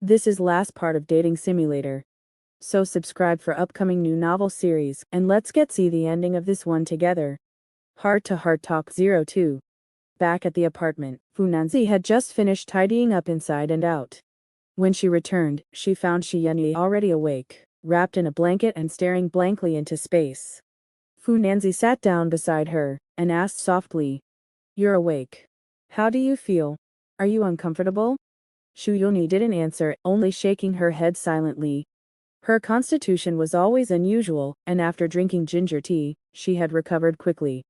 This is last part of Dating Simulator. So subscribe for upcoming new novel series and let's get see the ending of this one together. Heart to Heart Talk 02. Back at the apartment, Funanzi had just finished tidying up inside and out. When she returned, she found Shiyunyi already awake, wrapped in a blanket and staring blankly into space. Funanzi sat down beside her and asked softly, "You're awake. How do you feel? Are you uncomfortable?" Shuyunyi didn't answer, only shaking her head silently. Her constitution was always unusual, and after drinking ginger tea, she had recovered quickly.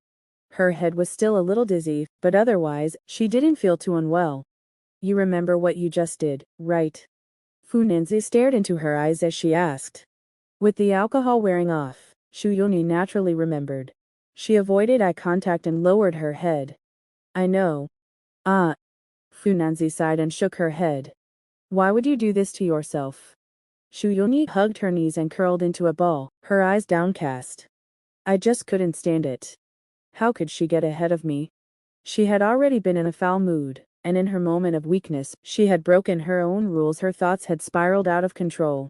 Her head was still a little dizzy, but otherwise, she didn't feel too unwell. "You remember what you just did, right?" Funanzi stared into her eyes as she asked. With the alcohol wearing off, Shuyunyi naturally remembered. She avoided eye contact and lowered her head. "I know." "Ah." Funanzi sighed and shook her head. "Why would you do this to yourself?" Shuyunyi hugged her knees and curled into a ball, her eyes downcast. "I just couldn't stand it. How could she get ahead of me?" She had already been in a foul mood, and in her moment of weakness, she had broken her own rules. Her thoughts had spiraled out of control.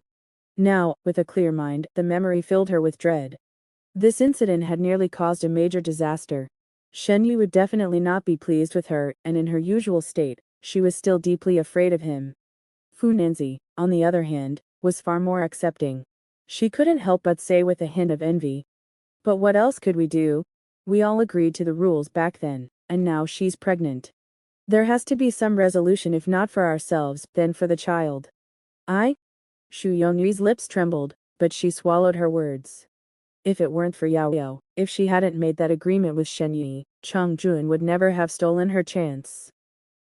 Now, with a clear mind, the memory filled her with dread. This incident had nearly caused a major disaster. Shenyu would definitely not be pleased with her, and in her usual state, she was still deeply afraid of him. Funanzi, on the other hand, was far more accepting. She couldn't help but say with a hint of envy, "But what else could we do? We all agreed to the rules back then, and now she's pregnant. There has to be some resolution, if not for ourselves, then for the child." "I?" Shu Yongyi's lips trembled, but she swallowed her words. If it weren't for Yao Yao, if she hadn't made that agreement with Shen Yi, Chang Jun would never have stolen her chance.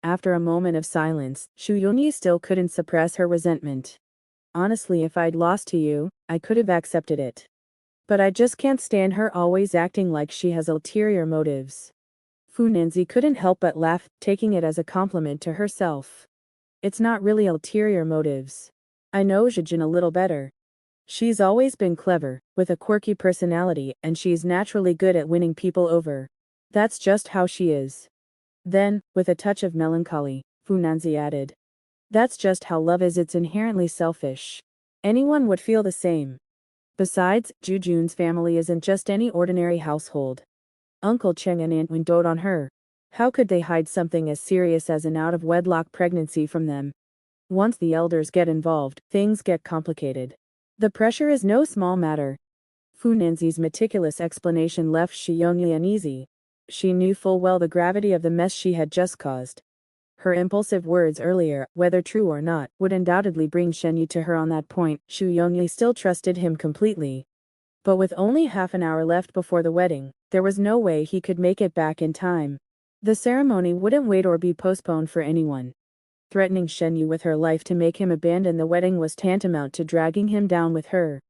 After a moment of silence, Shu Yongyi still couldn't suppress her resentment. "Honestly, if I'd lost to you, I could have accepted it. But I just can't stand her always acting like she has ulterior motives." Funanzi couldn't help but laugh, taking it as a compliment to herself. "It's not really ulterior motives. I know Zhijin a little better. She's always been clever, with a quirky personality, and she's naturally good at winning people over. That's just how she is." Then, with a touch of melancholy, Funanzi added, "That's just how love is, it's inherently selfish. Anyone would feel the same. Besides, Jujun's family isn't just any ordinary household. Uncle Cheng and Aunt Wen dote on her. How could they hide something as serious as an out-of-wedlock pregnancy from them? Once the elders get involved, things get complicated. The pressure is no small matter." Funanzi's meticulous explanation left Shiyongyi uneasy. She knew full well the gravity of the mess she had just caused. Her impulsive words earlier, whether true or not, would undoubtedly bring Shenyu to her on that point. Shu Yongyi still trusted him completely. But with only half an hour left before the wedding, there was no way he could make it back in time. The ceremony wouldn't wait or be postponed for anyone. Threatening Shenyu with her life to make him abandon the wedding was tantamount to dragging him down with her.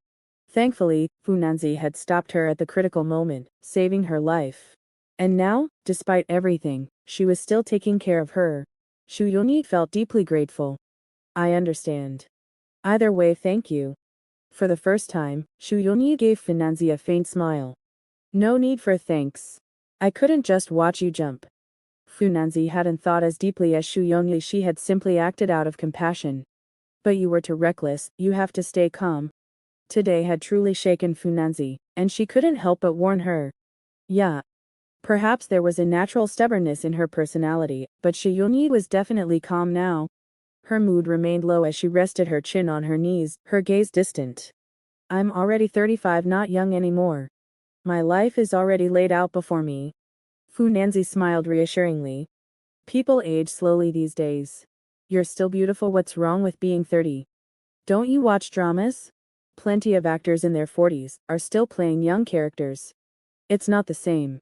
Thankfully, Funanzi had stopped her at the critical moment, saving her life. And now, despite everything, she was still taking care of her. Shu Yongyi felt deeply grateful. "I understand. Either way, thank you." For the first time, Shu Yongyi gave Funanzi a faint smile. "No need for thanks. I couldn't just watch you jump." Funanzi hadn't thought as deeply as Shu Yongyi. She had simply acted out of compassion. "But you were too reckless, you have to stay calm." Today had truly shaken Funanzi, and she couldn't help but warn her. Yeah. Perhaps there was a natural stubbornness in her personality, but Shu Yongyi was definitely calm now. Her mood remained low as she rested her chin on her knees, her gaze distant. "I'm already 35, not young anymore. My life is already laid out before me." Funanzi smiled reassuringly. "People age slowly these days. You're still beautiful. What's wrong with being 30? Don't you watch dramas? Plenty of actors in their 40s are still playing young characters. It's not the same."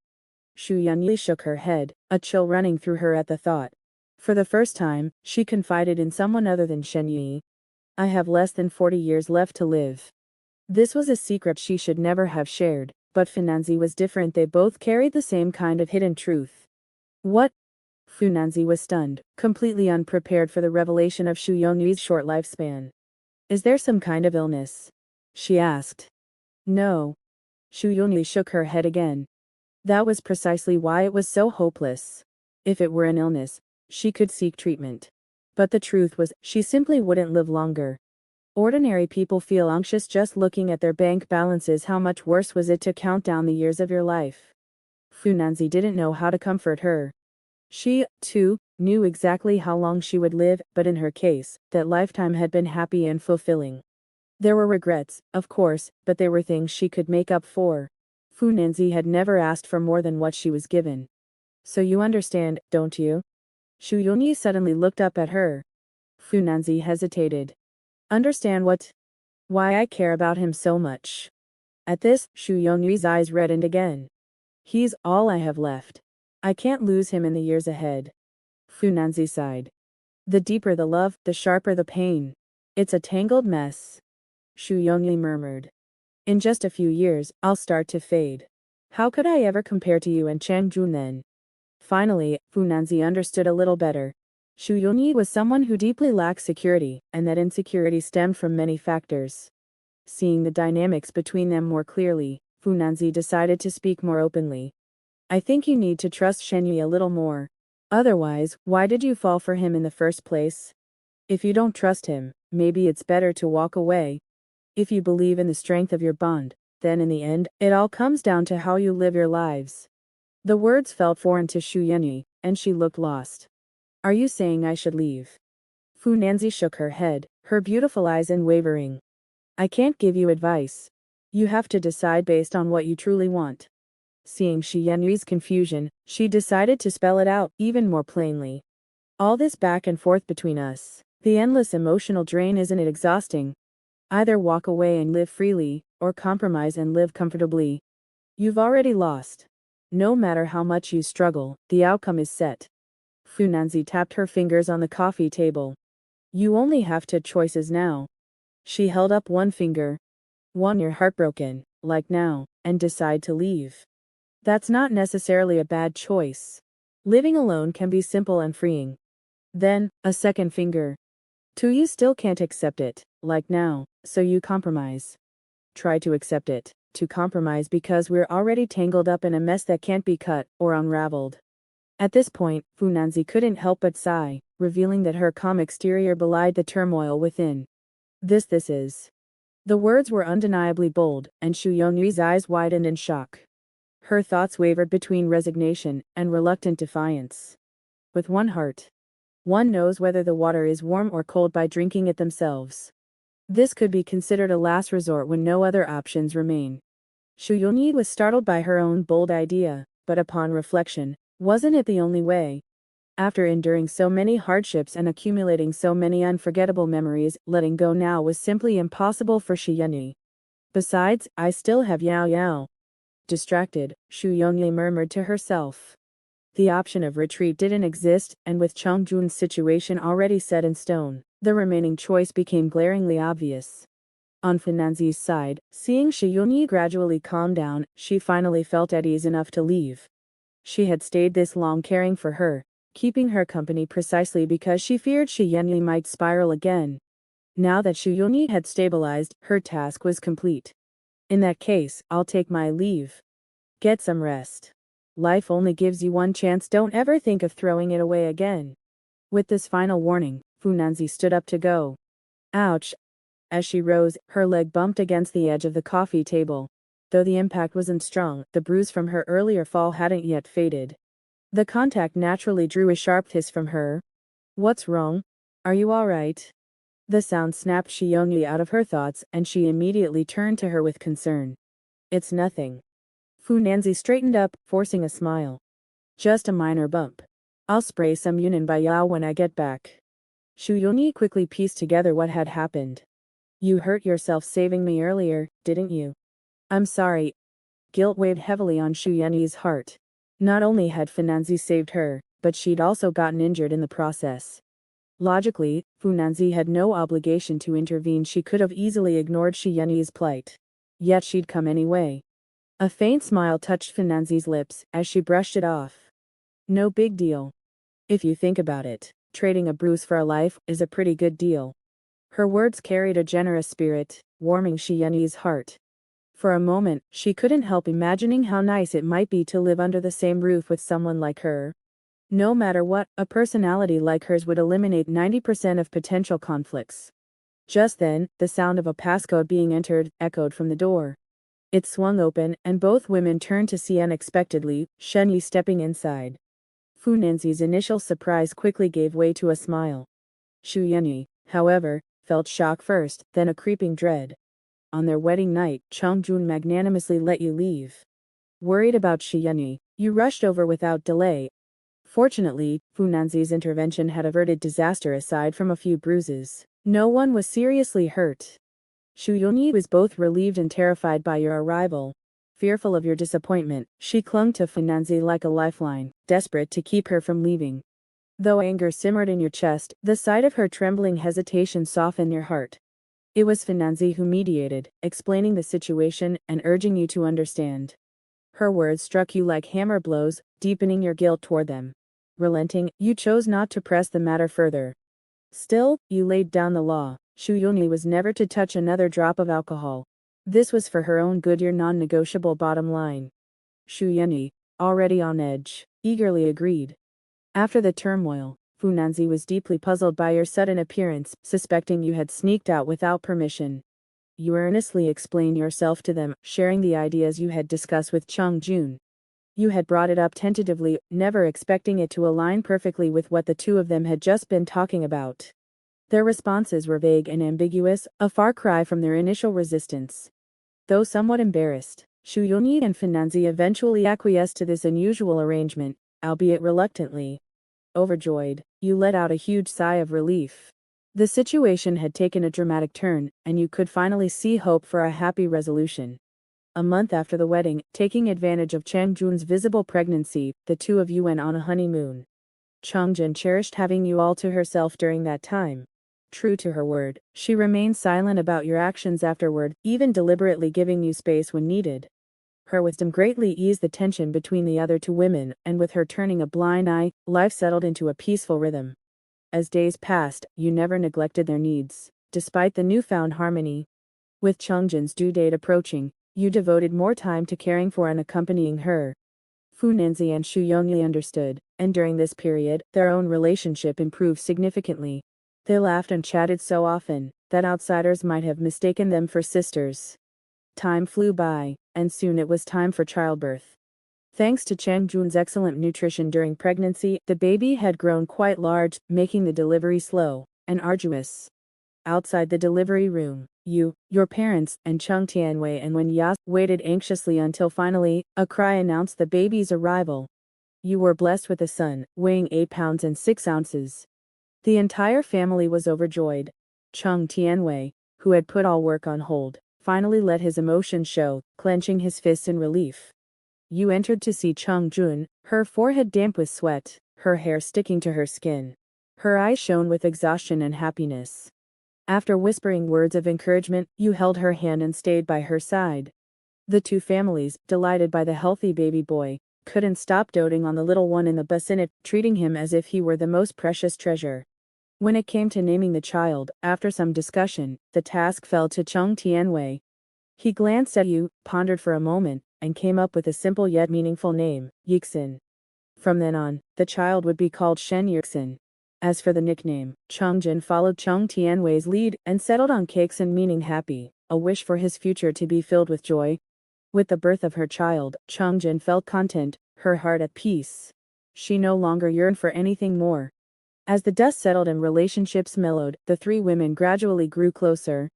Shu Yongyi shook her head, a chill running through her at the thought. For the first time, she confided in someone other than Shen Yi. "I have less than 40 years left to live." This was a secret she should never have shared, but Funanzi was different. They both carried the same kind of hidden truth. "What?" Funanzi was stunned, completely unprepared for the revelation of Shu Yongyi's short lifespan. "Is there some kind of illness?" she asked. "No." Shu Yongyi shook her head again. That was precisely why it was so hopeless. If it were an illness, she could seek treatment. But the truth was, she simply wouldn't live longer. Ordinary people feel anxious just looking at their bank balances. How much worse was it to count down the years of your life? Funanzi didn't know how to comfort her. She, too, knew exactly how long she would live, but in her case, that lifetime had been happy and fulfilling. There were regrets, of course, but there were things she could make up for. Funanzi had never asked for more than what she was given. So you understand, don't you? Shu Yongyi suddenly looked up at her. Funanzi hesitated. Understand what? Why I care about him so much. At this, Shu Yongyi's eyes reddened again. He's all I have left. I can't lose him in the years ahead. Funanzi sighed. The deeper the love, the sharper the pain. It's a tangled mess. Shu Yongyi murmured. In just a few years, I'll start to fade. How could I ever compare to you and Chang Jun then? Finally, Funanzi understood a little better. Shu Yongyi was someone who deeply lacked security, and that insecurity stemmed from many factors. Seeing the dynamics between them more clearly, Funanzi decided to speak more openly. I think you need to trust Shenyi a little more. Otherwise, why did you fall for him in the first place? If you don't trust him, maybe it's better to walk away. If you believe in the strength of your bond, then in the end, it all comes down to how you live your lives. The words felt foreign to Shu Yunyi, and she looked lost. Are you saying I should leave? Funanzi shook her head, her beautiful eyes unwavering. I can't give you advice. You have to decide based on what you truly want. Seeing Shi Yanyi's confusion, she decided to spell it out even more plainly. All this back and forth between us, the endless emotional drain, isn't it exhausting? Either walk away and live freely, or compromise and live comfortably. You've already lost. No matter how much you struggle, the outcome is set. Funanzi tapped her fingers on the coffee table. You only have two choices now. She held up one finger. One, you're heartbroken, like now, and decide to leave. That's not necessarily a bad choice. Living alone can be simple and freeing. Then, a second finger. Two, you still can't accept it, like now, so you compromise. Try to accept it, to compromise, because we're already tangled up in a mess that can't be cut or unraveled. At this point, Funanzi couldn't help but sigh, revealing that her calm exterior belied the turmoil within. This is. The words were undeniably bold, and Shu Yongyi's eyes widened in shock. Her thoughts wavered between resignation and reluctant defiance. With one heart, one knows whether the water is warm or cold by drinking it themselves. This could be considered a last resort when no other options remain. Shu Yongyi was startled by her own bold idea, but upon reflection, wasn't it the only way? After enduring so many hardships and accumulating so many unforgettable memories, letting go now was simply impossible for Shi Yunyi. Besides, I still have Yao Yao. Distracted, Shu Yongyi murmured to herself. The option of retreat didn't exist, and with Chang Jun's situation already set in stone, the remaining choice became glaringly obvious. On Funanzi's side, seeing Shi Yongyi gradually calm down, she finally felt at ease enough to leave. She had stayed this long caring for her, keeping her company precisely because she feared Shi Yunyi might spiral again. Now that Shi Yongyi had stabilized, her task was complete. In that case, I'll take my leave. Get some rest. Life only gives you one chance, don't ever think of throwing it away again. With this final warning, Funanzi stood up to go. Ouch. As she rose, her leg bumped against the edge of the coffee table. Though the impact wasn't strong, the bruise from her earlier fall hadn't yet faded. The contact naturally drew a sharp hiss from her. What's wrong? Are you all right? The sound snapped Shi Yongyi out of her thoughts, and she immediately turned to her with concern. It's nothing. Funanzi straightened up, forcing a smile. Just a minor bump. I'll spray some Yunnan Bayao when I get back. Shu Yongyi quickly pieced together what had happened. You hurt yourself saving me earlier, didn't you? I'm sorry. Guilt weighed heavily on Shu Yongyi's heart. Not only had Funanzi saved her, but she'd also gotten injured in the process. Logically, Funanzi had no obligation to intervene. She could have easily ignored Shi Yunyi's plight. Yet she'd come anyway. A faint smile touched Funanzi's lips as she brushed it off. No big deal. If you think about it, trading a bruise for a life is a pretty good deal. Her words carried a generous spirit, warming Shi Yunyi's heart. For a moment, she couldn't help imagining how nice it might be to live under the same roof with someone like her. No matter what, a personality like hers would eliminate 90% of potential conflicts. Just then, the sound of a passcode being entered echoed from the door. It swung open, and both women turned to see unexpectedly Shenyi stepping inside. Fu Nanzi's initial surprise quickly gave way to a smile. Shu Yunyi, however, felt shock first, then a creeping dread. On their wedding night, Chongjun magnanimously let you leave. Worried about Shi Yunyi, you rushed over without delay. Fortunately, Fu Nanzi's intervention had averted disaster aside from a few bruises. No one was seriously hurt. Shu Yunyi was both relieved and terrified by your arrival. Fearful of your disappointment, she clung to Fu Nanzi like a lifeline, desperate to keep her from leaving. Though anger simmered in your chest, the sight of her trembling hesitation softened your heart. It was Fu Nanzi who mediated, explaining the situation and urging you to understand. Her words struck you like hammer blows, deepening your guilt toward them. Relenting, you chose not to press the matter further. Still, you laid down the law. Shu Yunyi was never to touch another drop of alcohol. This was for her own good, your non-negotiable bottom line. Shu Yunyi, already on edge, eagerly agreed. After the turmoil, Fu Nanzi was deeply puzzled by your sudden appearance, suspecting you had sneaked out without permission. You earnestly explained yourself to them, sharing the ideas you had discussed with Chongjun. You had brought it up tentatively, never expecting it to align perfectly with what the two of them had just been talking about. Their responses were vague and ambiguous, a far cry from their initial resistance. Though somewhat embarrassed, Shu Yunyi and Fu Nanzi eventually acquiesced to this unusual arrangement, albeit reluctantly. Overjoyed, you let out a huge sigh of relief. The situation had taken a dramatic turn, and you could finally see hope for a happy resolution. A month after the wedding, taking advantage of Changjun's visible pregnancy, the two of you went on a honeymoon. Chongjun cherished having you all to herself during that time. True to her word, she remained silent about your actions afterward, even deliberately giving you space when needed. Her wisdom greatly eased the tension between the other two women, and with her turning a blind eye, life settled into a peaceful rhythm. As days passed, you never neglected their needs, despite the newfound harmony. With Chongjun's due date approaching, you devoted more time to caring for and accompanying her. Fu Nanzi and Shu Yunyi understood, and during this period, their own relationship improved significantly. They laughed and chatted so often that outsiders might have mistaken them for sisters. Time flew by, and soon it was time for childbirth. Thanks to Changjun's excellent nutrition during pregnancy, the baby had grown quite large, making the delivery slow and arduous. Outside the delivery room, you, your parents, and Chung Tianwei and Wen Yas waited anxiously until finally, a cry announced the baby's arrival. You were blessed with a son, weighing 8 pounds and 6 ounces. The entire family was overjoyed. Chung Tianwei, who had put all work on hold, finally let his emotions show, clenching his fists in relief. You entered to see Chongjun, her forehead damp with sweat, her hair sticking to her skin. Her eyes shone with exhaustion and happiness. After whispering words of encouragement, you held her hand and stayed by her side. The two families, delighted by the healthy baby boy, couldn't stop doting on the little one in the bassinet, treating him as if he were the most precious treasure. When it came to naming the child, after some discussion, the task fell to Chung Tianwei. He glanced at you, pondered for a moment, and came up with a simple yet meaningful name, Yixin. From then on, the child would be called Shen Yixin. As for the nickname, Chongjun followed Chung Tianwei's lead and settled on Keixin, meaning happy, a wish for his future to be filled with joy. With the birth of her child, Chongjun felt content, her heart at peace. She no longer yearned for anything more. As the dust settled and relationships mellowed, the three women gradually grew closer.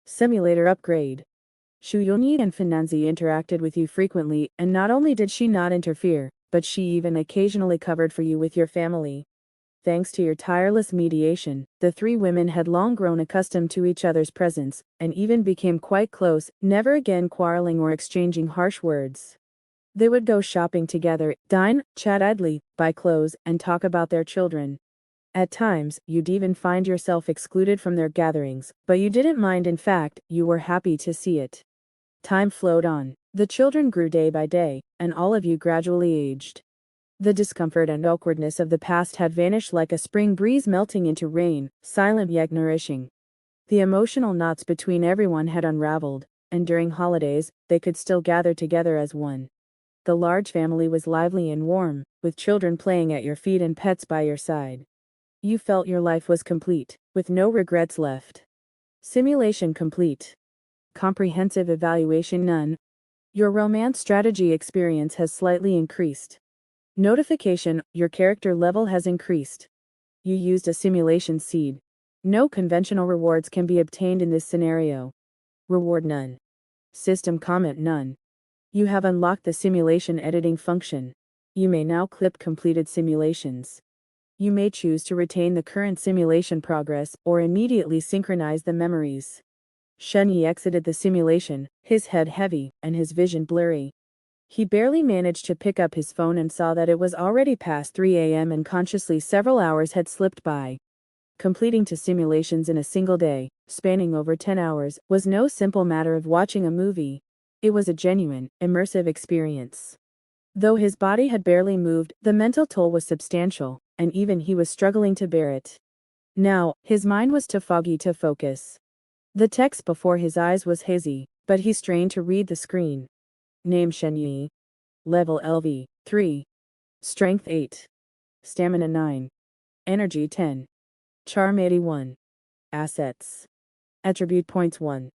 Simulator upgrade. Shu Yunyi and Fu Nanzi interacted with you frequently, and not only did she not interfere, but she even occasionally covered for you with your family. Thanks to your tireless mediation, the three women had long grown accustomed to each other's presence, and even became quite close, never again quarreling or exchanging harsh words. They would go shopping together, dine, chat idly, buy clothes, and talk about their children. At times, you'd even find yourself excluded from their gatherings, but you didn't mind. In fact, you were happy to see it. Time flowed on. The children grew day by day, and all of you gradually aged. The discomfort and awkwardness of the past had vanished like a spring breeze melting into rain, silent yet nourishing. The emotional knots between everyone had unraveled, and during holidays, they could still gather together as one. The large family was lively and warm, with children playing at your feet and pets by your side. You felt your life was complete, with no regrets left. Simulation complete. Comprehensive evaluation none. Your romance strategy experience has slightly increased. Notification, your character level has increased. You used a simulation seed. No conventional rewards can be obtained in this scenario. Reward none. System comment none. You have unlocked the simulation editing function. You may now clip completed simulations. You may choose to retain the current simulation progress or immediately synchronize the memories. Shenyi exited the simulation, his head heavy and his vision blurry. He barely managed to pick up his phone and saw that it was already past 3 a.m. and consciously several hours had slipped by. Completing two simulations in a single day, spanning over 10 hours, was no simple matter of watching a movie. It was a genuine, immersive experience. Though his body had barely moved, the mental toll was substantial, and even he was struggling to bear it. Now, his mind was too foggy to focus. The text before his eyes was hazy, but he strained to read the screen. Name Shenyi. Level LV, 3. Strength 8. Stamina 9. Energy 10. Charm 81. Assets. Attribute points 1.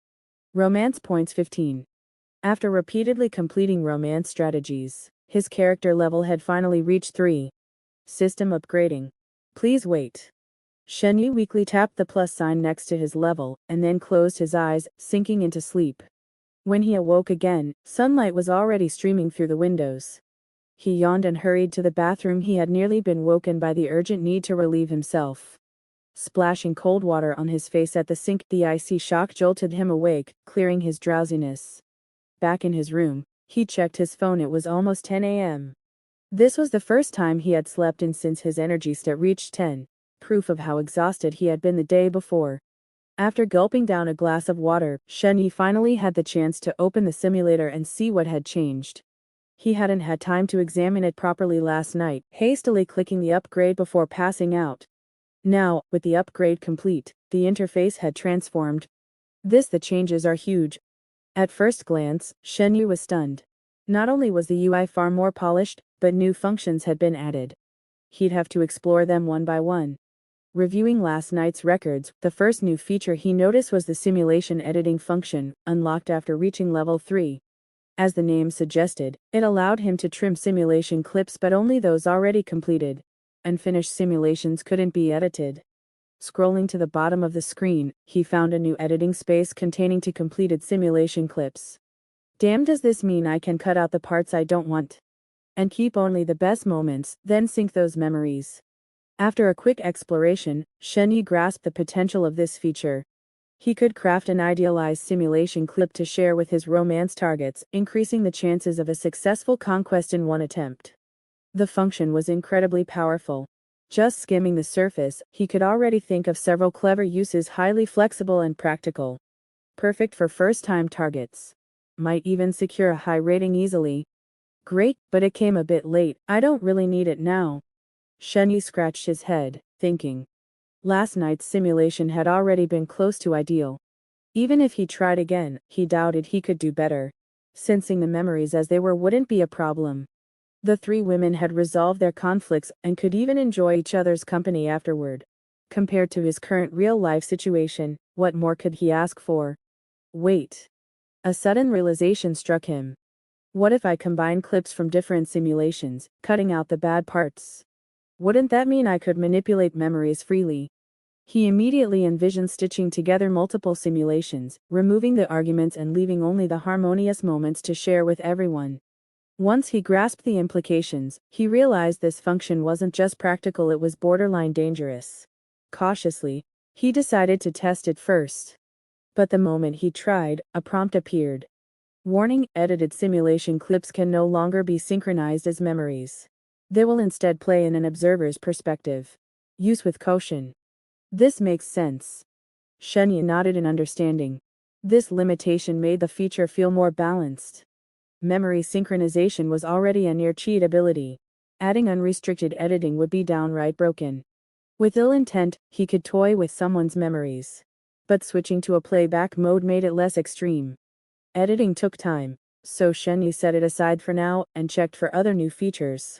Romance points 15. After repeatedly completing romance strategies, his character level had finally reached 3. System upgrading. Please wait. Shenyi weakly tapped the plus sign next to his level, and then closed his eyes, sinking into sleep. When he awoke again, sunlight was already streaming through the windows. He yawned and hurried to the bathroom. He had nearly been woken by the urgent need to relieve himself. Splashing cold water on his face at the sink, the icy shock jolted him awake, clearing his drowsiness. Back in his room, he checked his phone. It was almost 10 a.m. This was the first time he had slept in since his energy stat reached 10, proof of how exhausted he had been the day before. After gulping down a glass of water, Shenyi finally had the chance to open the simulator and see what had changed. He hadn't had time to examine it properly last night, hastily clicking the upgrade before passing out. Now, with the upgrade complete, the interface had transformed. The changes are huge. At first glance, Shenyi was stunned. Not only was the UI far more polished, but new functions had been added. He'd have to explore them one by one. Reviewing last night's records, the first new feature he noticed was the simulation editing function, unlocked after reaching level 3. As the name suggested, it allowed him to trim simulation clips, but only those already completed. Unfinished simulations couldn't be edited. Scrolling to the bottom of the screen, he found a new editing space containing two completed simulation clips. Damn, does this mean I can cut out the parts I don't want? And keep only the best moments, then sync those memories. After a quick exploration, Shenyi grasped the potential of this feature. He could craft an idealized simulation clip to share with his romance targets, increasing the chances of a successful conquest in one attempt. The function was incredibly powerful. Just skimming the surface, he could already think of several clever uses, highly flexible and practical. Perfect for first-time targets. Might even secure a high rating easily. Great, but it came a bit late. I don't really need it now. Shenyi scratched his head, thinking. Last night's simulation had already been close to ideal. Even if he tried again, he doubted he could do better. Sensing the memories as they were wouldn't be a problem. The three women had resolved their conflicts and could even enjoy each other's company afterward. Compared to his current real-life situation, what more could he ask for? Wait. A sudden realization struck him. What if I combine clips from different simulations, cutting out the bad parts? Wouldn't that mean I could manipulate memories freely? He immediately envisioned stitching together multiple simulations, removing the arguments and leaving only the harmonious moments to share with everyone. Once he grasped the implications, he realized this function wasn't just practical, it was borderline dangerous. Cautiously, he decided to test it first. But the moment he tried, a prompt appeared. Warning: edited simulation clips can no longer be synchronized as memories. They will instead play in an observer's perspective. Use with caution. This makes sense. Shenyi nodded in understanding. This limitation made the feature feel more balanced. Memory synchronization was already a near-cheat ability. Adding unrestricted editing would be downright broken. With ill intent, he could toy with someone's memories. But switching to a playback mode made it less extreme. Editing took time. So Shen Yi set it aside for now and checked for other new features.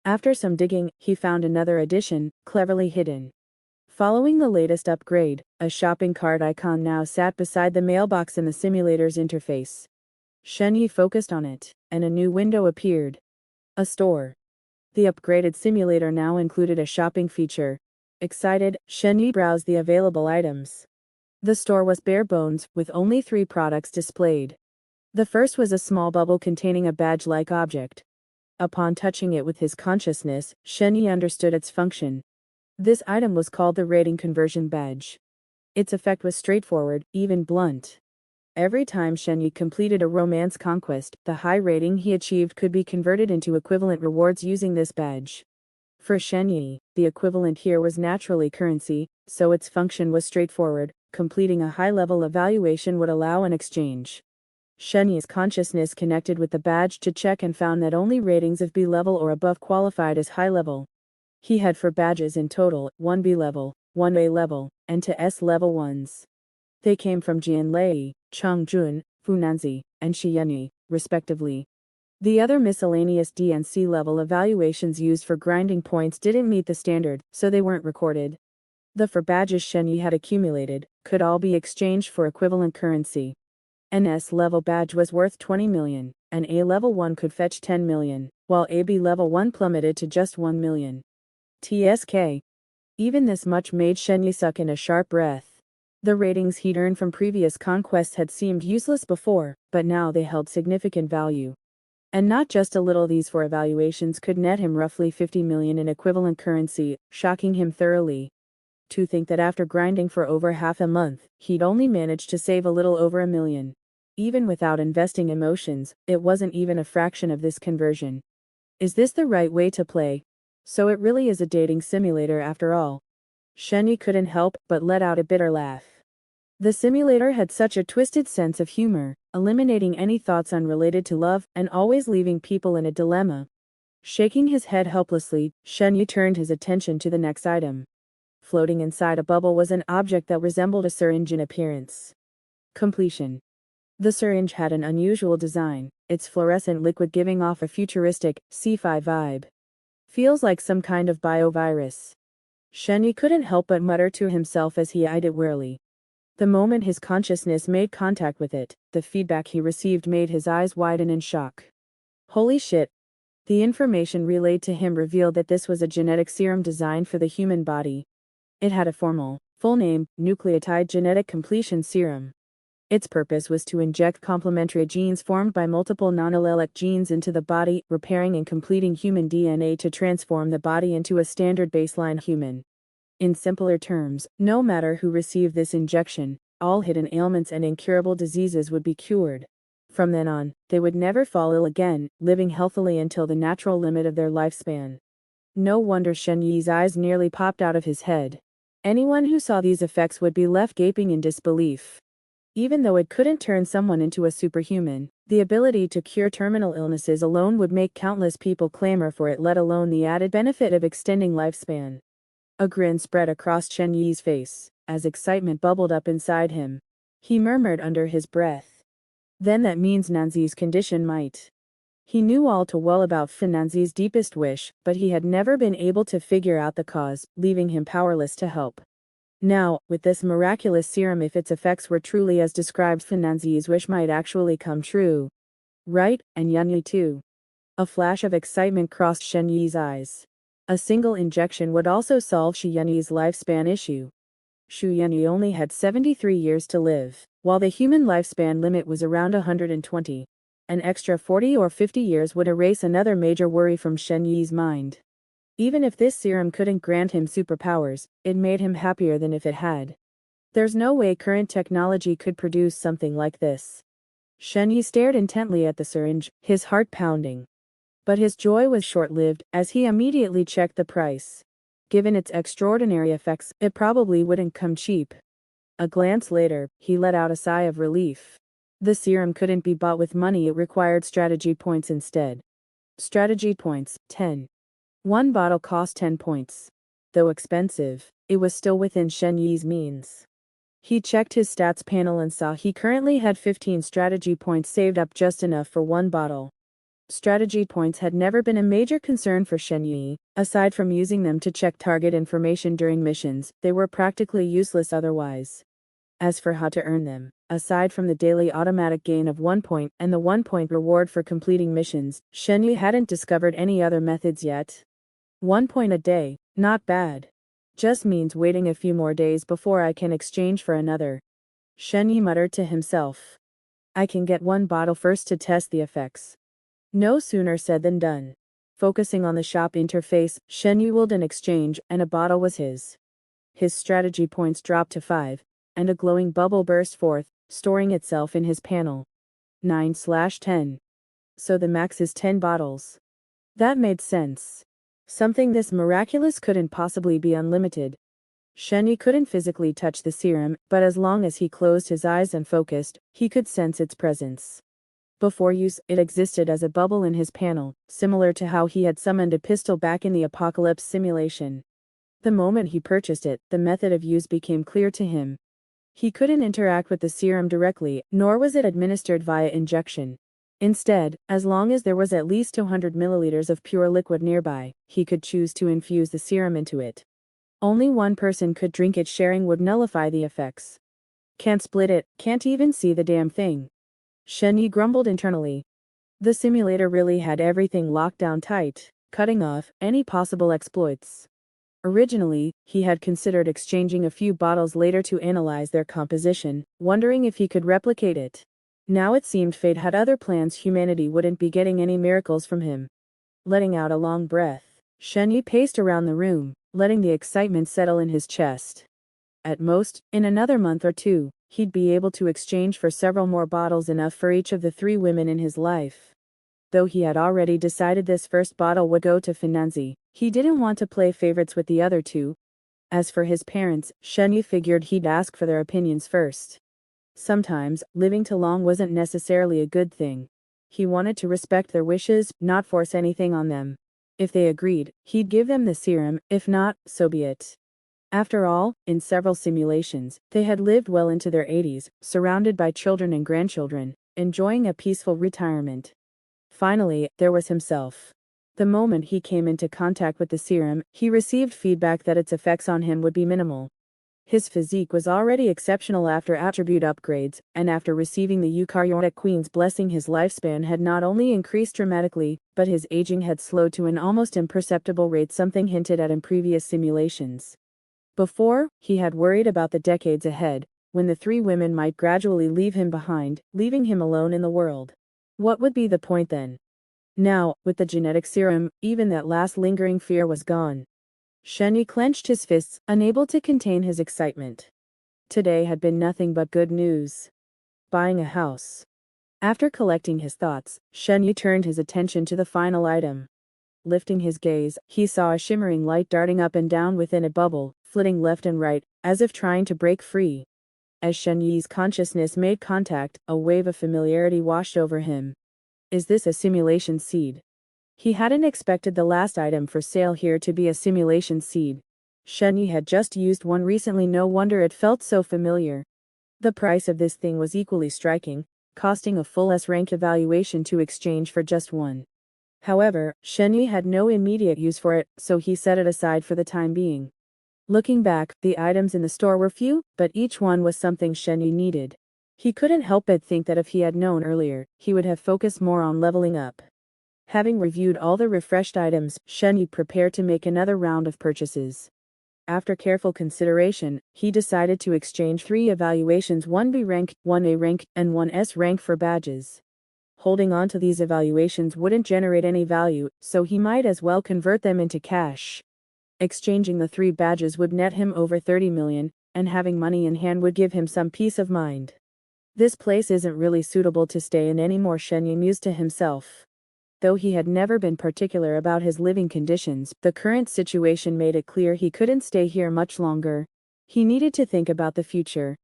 After some digging, he found another addition, cleverly hidden. Following the latest upgrade, a shopping cart icon now sat beside the mailbox in the simulator's interface. Shen Yi focused on it, and a new window appeared. A store. The upgraded simulator now included a shopping feature. Excited, Shen Yi browsed the available items. The store was bare bones, with only 3 products displayed. The first was a small bubble containing a badge-like object. Upon touching it with his consciousness, Shen Yi understood its function. This item was called the rating conversion badge. Its effect was straightforward, even blunt. Every time Shen Yi completed a romance conquest, the high rating he achieved could be converted into equivalent rewards using this badge. For Shen Yi, the equivalent here was naturally currency, so its function was straightforward. Completing a high-level evaluation would allow an exchange. Shen Yi's consciousness connected with the badge to check and found that only ratings of B level or above qualified as high level. He had 4 badges in total, 1 B level, 1 A level, and 2 S level ones. They came from Jianlei, Chongjun, Funanzi, and Shiyanyi, respectively. The other miscellaneous D and C level evaluations used for grinding points didn't meet the standard, so they weren't recorded. The 4 badges Shen Yi had accumulated could all be exchanged for equivalent currency. An S level badge was worth 20 million, an A level one could fetch 10 million, while a B level one plummeted to just 1 million. TSK. Even this much made Shen Yi suck in a sharp breath. The ratings he'd earned from previous conquests had seemed useless before, but now they held significant value. And not just a little. These 4 evaluations could net him roughly 50 million in equivalent currency, shocking him thoroughly. To think that after grinding for over half a month, he'd only managed to save a little over 1 million. Even without investing emotions, it wasn't even a fraction of this conversion. Is this the right way to play? So it really is a dating simulator after all. Shen Yi couldn't help but let out a bitter laugh. The simulator had such a twisted sense of humor, eliminating any thoughts unrelated to love and always leaving people in a dilemma. Shaking his head helplessly, Shen Yi turned his attention to the next item. Floating inside a bubble was an object that resembled a syringe in appearance. Completion. The syringe had an unusual design, its fluorescent liquid giving off a futuristic, sci-fi vibe. Feels like some kind of biovirus. Shen Yi couldn't help but mutter to himself as he eyed it warily. The moment his consciousness made contact with it, the feedback he received made his eyes widen in shock. Holy shit! The information relayed to him revealed that this was a genetic serum designed for the human body. It had a formal, full name, nucleotide genetic completion serum. Its purpose was to inject complementary genes formed by multiple non-allelic genes into the body, repairing and completing human DNA to transform the body into a standard baseline human. In simpler terms, no matter who received this injection, all hidden ailments and incurable diseases would be cured. From then on, they would never fall ill again, living healthily until the natural limit of their lifespan. No wonder Shen Yi's eyes nearly popped out of his head. Anyone who saw these effects would be left gaping in disbelief. Even though it couldn't turn someone into a superhuman, the ability to cure terminal illnesses alone would make countless people clamor for it, let alone the added benefit of extending lifespan. A grin spread across Shen Yi's face, as excitement bubbled up inside him. He murmured under his breath. Then that means Nanzi's condition might. He knew all too well about Nanzi's deepest wish, but he had never been able to figure out the cause, leaving him powerless to help. Now, with this miraculous serum, if its effects were truly as described, Nanzi's wish might actually come true. Right, and Yanyi too. A flash of excitement crossed Shen Yi's eyes. A single injection would also solve Xu Yanyi's lifespan issue. Xu Yanyi only had 73 years to live, while the human lifespan limit was around 120. An extra 40 or 50 years would erase another major worry from Shen Yi's mind. Even if this serum couldn't grant him superpowers, it made him happier than if it had. There's no way current technology could produce something like this. Shen Yi stared intently at the syringe, his heart pounding. But his joy was short-lived, as he immediately checked the price. Given its extraordinary effects, it probably wouldn't come cheap. A glance later, he let out a sigh of relief. The serum couldn't be bought with money, it required strategy points instead. Strategy points, 10. One bottle cost 10 points. Though expensive, it was still within Shen Yi's means. He checked his stats panel and saw he currently had 15 strategy points saved up, just enough for one bottle. Strategy points had never been a major concern for Shen Yi. Aside from using them to check target information during missions, they were practically useless otherwise. As for how to earn them, aside from the daily automatic gain of 1 point and the 1 point reward for completing missions, Shen Yi hadn't discovered any other methods yet. 1 point a day, not bad. Just means waiting a few more days before I can exchange for another. Shen Yi muttered to himself. I can get one bottle first to test the effects. No sooner said than done. Focusing on the shop interface, Shen Yi willed an exchange, and a bottle was his. His strategy points dropped to 5, and a glowing bubble burst forth, storing itself in his panel. 9/10. So the max is 10 bottles. That made sense. Something this miraculous couldn't possibly be unlimited. Shen Yi couldn't physically touch the serum, but as long as he closed his eyes and focused, he could sense its presence. Before use, it existed as a bubble in his panel, similar to how he had summoned a pistol back in the Apocalypse simulation. The moment he purchased it, the method of use became clear to him. He couldn't interact with the serum directly, nor was it administered via injection. Instead, as long as there was at least 200 milliliters of pure liquid nearby, he could choose to infuse the serum into it. Only one person could drink it. Sharing would nullify the effects. Can't split it, can't even see the damn thing. Shen Yi grumbled internally. The simulator really had everything locked down tight, cutting off any possible exploits. Originally, he had considered exchanging a few bottles later to analyze their composition, wondering if he could replicate it. Now it seemed fate had other plans. Humanity wouldn't be getting any miracles from him. Letting out a long breath, Shen Yi paced around the room, letting the excitement settle in his chest. At most, in another month or two, he'd be able to exchange for several more bottles, enough for each of the 3 women in his life. Though he had already decided this first bottle would go to Finanzi, he didn't want to play favorites with the other 2. As for his parents, Shen Yi figured he'd ask for their opinions first. Sometimes, living too long wasn't necessarily a good thing. He wanted to respect their wishes, not force anything on them. If they agreed, he'd give them the serum; if not, so be it. After all, in several simulations, they had lived well into their 80s, surrounded by children and grandchildren, enjoying a peaceful retirement. Finally, there was himself. The moment he came into contact with the serum, he received feedback that its effects on him would be minimal. His physique was already exceptional after attribute upgrades, and after receiving the Eukaryotic Queen's blessing, his lifespan had not only increased dramatically, but his aging had slowed to an almost imperceptible rate, something hinted at in previous simulations. Before, he had worried about the decades ahead, when the 3 women might gradually leave him behind, leaving him alone in the world. What would be the point then? Now, with the genetic serum, even that last lingering fear was gone. Shen Yi clenched his fists, unable to contain his excitement. Today had been nothing but good news. Buying a house. After collecting his thoughts, Shen Yi turned his attention to the final item. Lifting his gaze, he saw a shimmering light darting up and down within a bubble, flitting left and right, as if trying to break free. As Shen Yi's consciousness made contact, a wave of familiarity washed over him. Is this a simulation seed? He hadn't expected the last item for sale here to be a simulation seed. Shen Yi had just used one recently, no wonder it felt so familiar. The price of this thing was equally striking, costing a full S-rank evaluation to exchange for just one. However, Shen Yi had no immediate use for it, so he set it aside for the time being. Looking back, the items in the store were few, but each one was something Shen Yi needed. He couldn't help but think that if he had known earlier, he would have focused more on leveling up. Having reviewed all the refreshed items, Shen Yi prepared to make another round of purchases. After careful consideration, he decided to exchange 3 evaluations, 1 B rank, 1 A rank, and 1 S rank for badges. Holding on to these evaluations wouldn't generate any value, so he might as well convert them into cash. Exchanging the 3 badges would net him over 30 million, and having money in hand would give him some peace of mind. This place isn't really suitable to stay in anymore, Shen Yi mused to himself. Though he had never been particular about his living conditions, the current situation made it clear he couldn't stay here much longer. He needed to think about the future.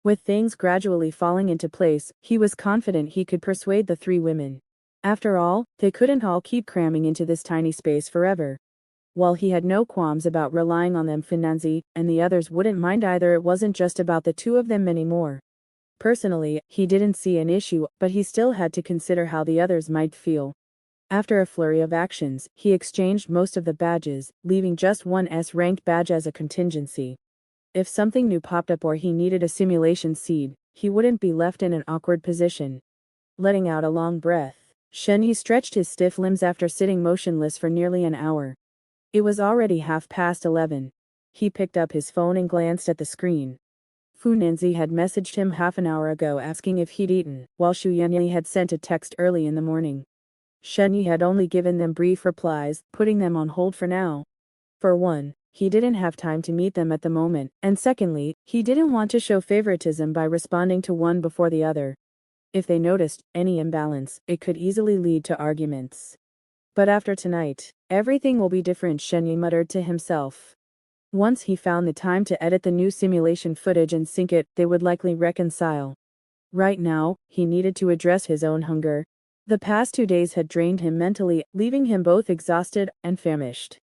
With things gradually falling into place, he was confident he could persuade the 3 women. After all, they couldn't all keep cramming into this tiny space forever. While he had no qualms about relying on them financially, and the others wouldn't mind either, it wasn't just about the two of them anymore. Personally, he didn't see an issue, but he still had to consider how the others might feel. After a flurry of actions, he exchanged most of the badges, leaving just one S-ranked badge as a contingency. If something new popped up or he needed a simulation seed, he wouldn't be left in an awkward position. Letting out a long breath, Shenyi stretched his stiff limbs after sitting motionless for nearly an hour. It was already 11:30. He picked up his phone and glanced at the screen. Fu Nanzi had messaged him half an hour ago asking if he'd eaten, while Xu Yanyi had sent a text early in the morning. Shenyi had only given them brief replies, putting them on hold for now. For one, he didn't have time to meet them at the moment, and secondly, he didn't want to show favoritism by responding to one before the other. If they noticed any imbalance, it could easily lead to arguments. But after tonight, everything will be different, Shenyi muttered to himself. Once he found the time to edit the new simulation footage and sync it, they would likely reconcile. Right now, he needed to address his own hunger. The past 2 days had drained him mentally, leaving him both exhausted and famished.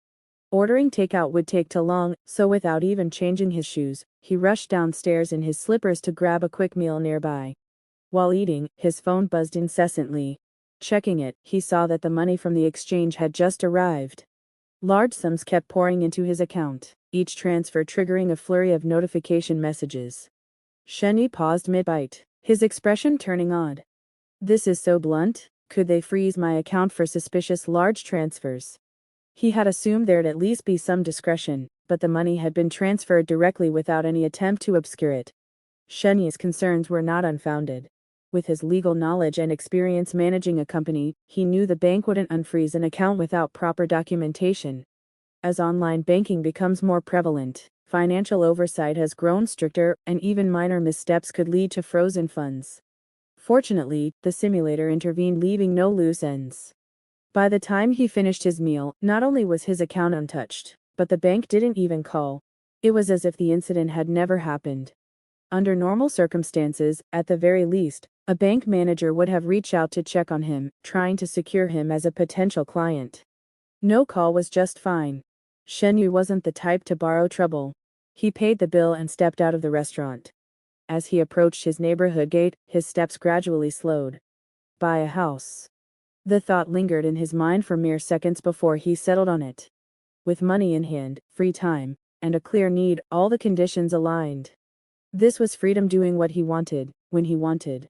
Ordering takeout would take too long, so without even changing his shoes, he rushed downstairs in his slippers to grab a quick meal nearby. While eating, his phone buzzed incessantly. Checking it, he saw that the money from the exchange had just arrived. Large sums kept pouring into his account, each transfer triggering a flurry of notification messages. Shenyi paused mid-bite, his expression turning odd. This is so blunt. Could they freeze my account for suspicious large transfers? He had assumed there'd at least be some discretion, but the money had been transferred directly without any attempt to obscure it. Shenyi's concerns were not unfounded. With his legal knowledge and experience managing a company, he knew the bank wouldn't unfreeze an account without proper documentation. As online banking becomes more prevalent, financial oversight has grown stricter, and even minor missteps could lead to frozen funds. Fortunately, the simulator intervened, leaving no loose ends. By the time he finished his meal, not only was his account untouched, but the bank didn't even call. It was as if the incident had never happened. Under normal circumstances, at the very least, a bank manager would have reached out to check on him, trying to secure him as a potential client. No call was just fine. Shenyu wasn't the type to borrow trouble. He paid the bill and stepped out of the restaurant. As he approached his neighborhood gate, his steps gradually slowed. Buy a house. The thought lingered in his mind for mere seconds before he settled on it. With money in hand, free time, and a clear need, all the conditions aligned. This was freedom, doing what he wanted, when he wanted.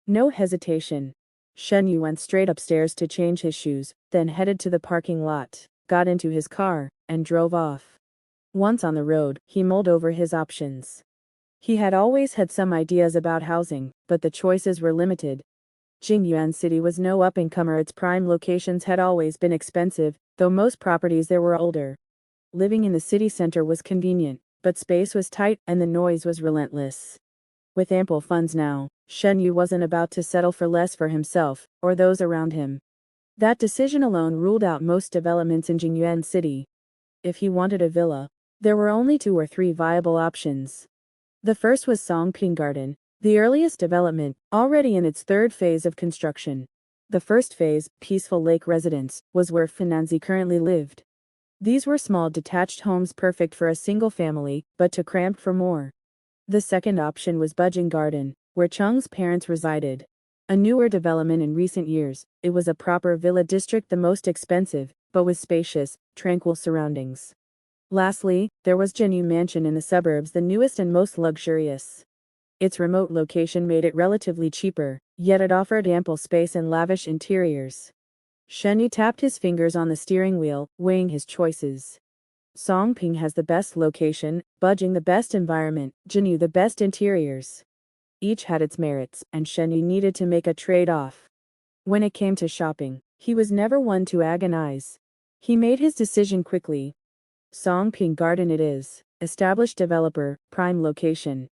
No hesitation. Shenyu went straight upstairs to change his shoes, then headed to the parking lot, got into his car, and drove off. Once on the road, he mulled over his options. He had always had some ideas about housing, but the choices were limited. Jingyuan City was no up-and-comer. Its prime locations had always been expensive, though most properties there were older. Living in the city center was convenient, but space was tight and the noise was relentless. With ample funds now, Shenyu wasn't about to settle for less for himself, or those around him. That decision alone ruled out most developments in Jingyuan City. If he wanted a villa, there were only 2 or 3 viable options. The first was Songping Garden, the earliest development, already in its 3rd phase of construction. The first phase, Peaceful Lake Residence, was where Finanzi currently lived. These were small detached homes perfect for a single family, but too cramped for more. The second option was Budging Garden, where Chung's parents resided. A newer development in recent years, it was a proper villa district, the most expensive, but with spacious, tranquil surroundings. Lastly, there was Jinyu Mansion in the suburbs, the newest and most luxurious. Its remote location made it relatively cheaper, yet it offered ample space and lavish interiors. Shenyu tapped his fingers on the steering wheel, weighing his choices. Songping has the best location, Budging the best environment, Jinyu the best interiors. Each had its merits, and Shenyu needed to make a trade-off. When it came to shopping, he was never one to agonize. He made his decision quickly. Songping Garden it is, established developer, prime location.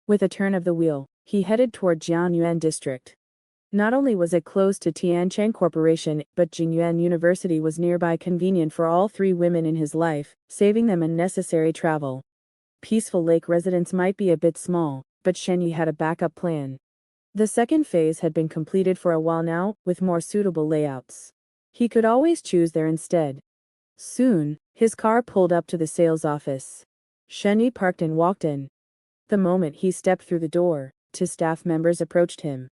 With a turn of the wheel, he headed toward Jianyuan District. Not only was it close to Tiancheng Corporation, but Jingyuan University was nearby, convenient for all 3 women in his life, saving them unnecessary travel. Peaceful Lake Residence might be a bit small, but Shenyi had a backup plan. The second phase had been completed for a while now, with more suitable layouts. He could always choose there instead. Soon, his car pulled up to the sales office. Shen Yi parked and walked in. The moment he stepped through the door, two staff members approached him.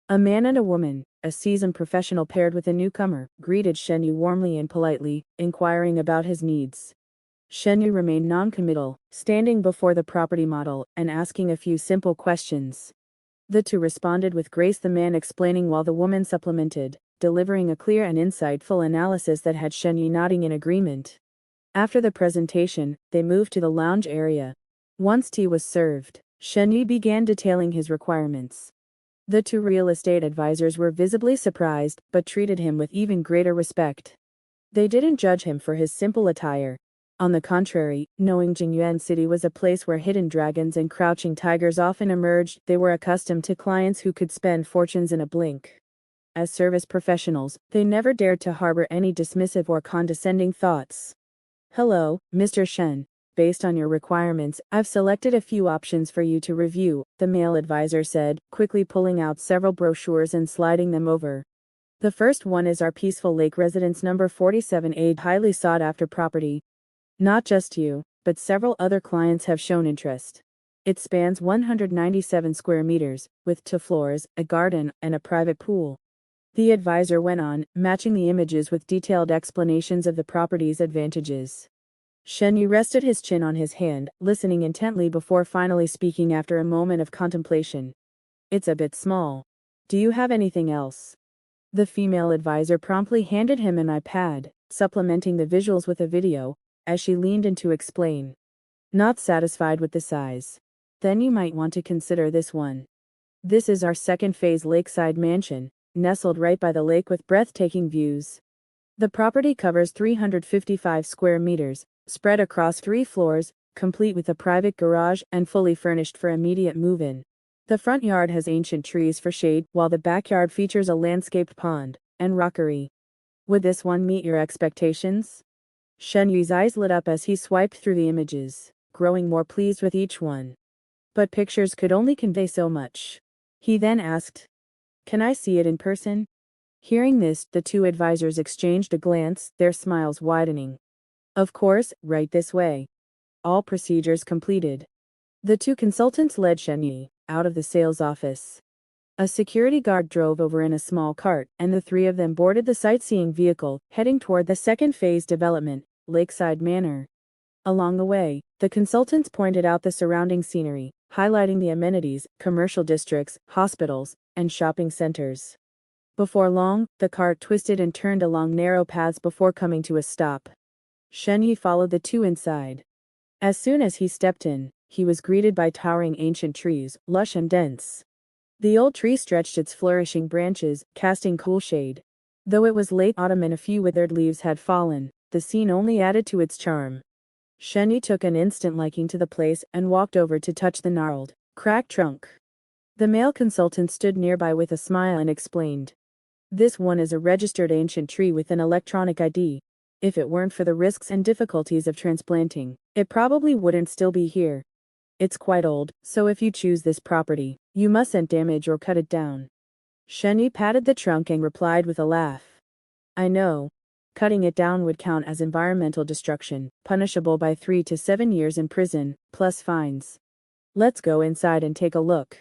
A man and a woman, a seasoned professional paired with a newcomer, greeted Shen Yi warmly and politely, inquiring about his needs. Shen Yi remained non-committal, standing before the property model and asking a few simple questions. The two responded with grace, the man explaining while the woman supplemented, delivering a clear and insightful analysis that had Shen Yi nodding in agreement. After the presentation, they moved to the lounge area. Once tea was served, Shen Yi began detailing his requirements. The two real estate advisors were visibly surprised, but treated him with even greater respect. They didn't judge him for his simple attire. On the contrary, knowing Jingyuan City was a place where hidden dragons and crouching tigers often emerged, they were accustomed to clients who could spend fortunes in a blink. As service professionals, they never dared to harbor any dismissive or condescending thoughts. "Hello, Mr. Shen. Based on your requirements, I've selected a few options for you to review," the male advisor said, quickly pulling out several brochures and sliding them over. "The first one is our Peaceful Lake Residence number 47A, highly sought after property. Not just you, but several other clients have shown interest. It spans 197 square meters, with 2 floors, a garden, and a private pool." The advisor went on, matching the images with detailed explanations of the property's advantages. Shen Yi rested his chin on his hand, listening intently before finally speaking after a moment of contemplation. "It's a bit small. Do you have anything else?" The female advisor promptly handed him an iPad, supplementing the visuals with a video, as she leaned in to explain. "Not satisfied with the size? Then you might want to consider this one. This is our second phase lakeside mansion, nestled right by the lake with breathtaking views. The property covers 355 square meters, spread across 3 floors, complete with a private garage and fully furnished for immediate move-in. The front yard has ancient trees for shade, while the backyard features a landscaped pond and rockery. Would this one meet your expectations?" Shen Yu's eyes lit up as he swiped through the images, growing more pleased with each one. But pictures could only convey so much. He then asked, "Can I see it in person?" Hearing this, the two advisors exchanged a glance, their smiles widening. "Of course, right this way." All procedures completed, the two consultants led Shen Yi out of the sales office. A security guard drove over in a small cart, and the 3 of them boarded the sightseeing vehicle, heading toward the second phase development, Lakeside Manor. Along the way, the consultants pointed out the surrounding scenery, highlighting the amenities, commercial districts, hospitals, and shopping centers. Before long, the cart twisted and turned along narrow paths before coming to a stop. Shen Yi followed the two inside. As soon as he stepped in, he was greeted by towering ancient trees, lush and dense. The old tree stretched its flourishing branches, casting cool shade. Though it was late autumn and a few withered leaves had fallen, the scene only added to its charm. Shen Yi took an instant liking to the place and walked over to touch the gnarled, cracked trunk. The male consultant stood nearby with a smile and explained, "This one is a registered ancient tree with an electronic ID. If it weren't for the risks and difficulties of transplanting, it probably wouldn't still be here. It's quite old, so if you choose this property, you mustn't damage or cut it down." Shen Yi patted the trunk and replied with a laugh, "I know. Cutting it down would count as environmental destruction, punishable by 3 to 7 years in prison, plus fines. Let's go inside and take a look.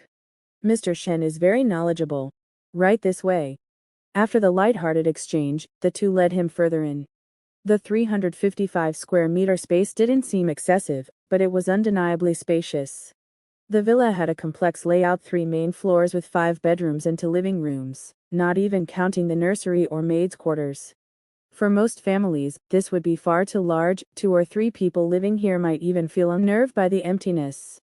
Mr. Shen is very knowledgeable. Right this way." After the light-hearted exchange, the two led him further in. The 355 square meter space didn't seem excessive, but it was undeniably spacious. The villa had a complex layout, 3 main floors with 5 bedrooms and 2 living rooms, not even counting the nursery or maid's quarters. For most families, this would be far too large. 2 or 3 people living here might even feel unnerved by the emptiness.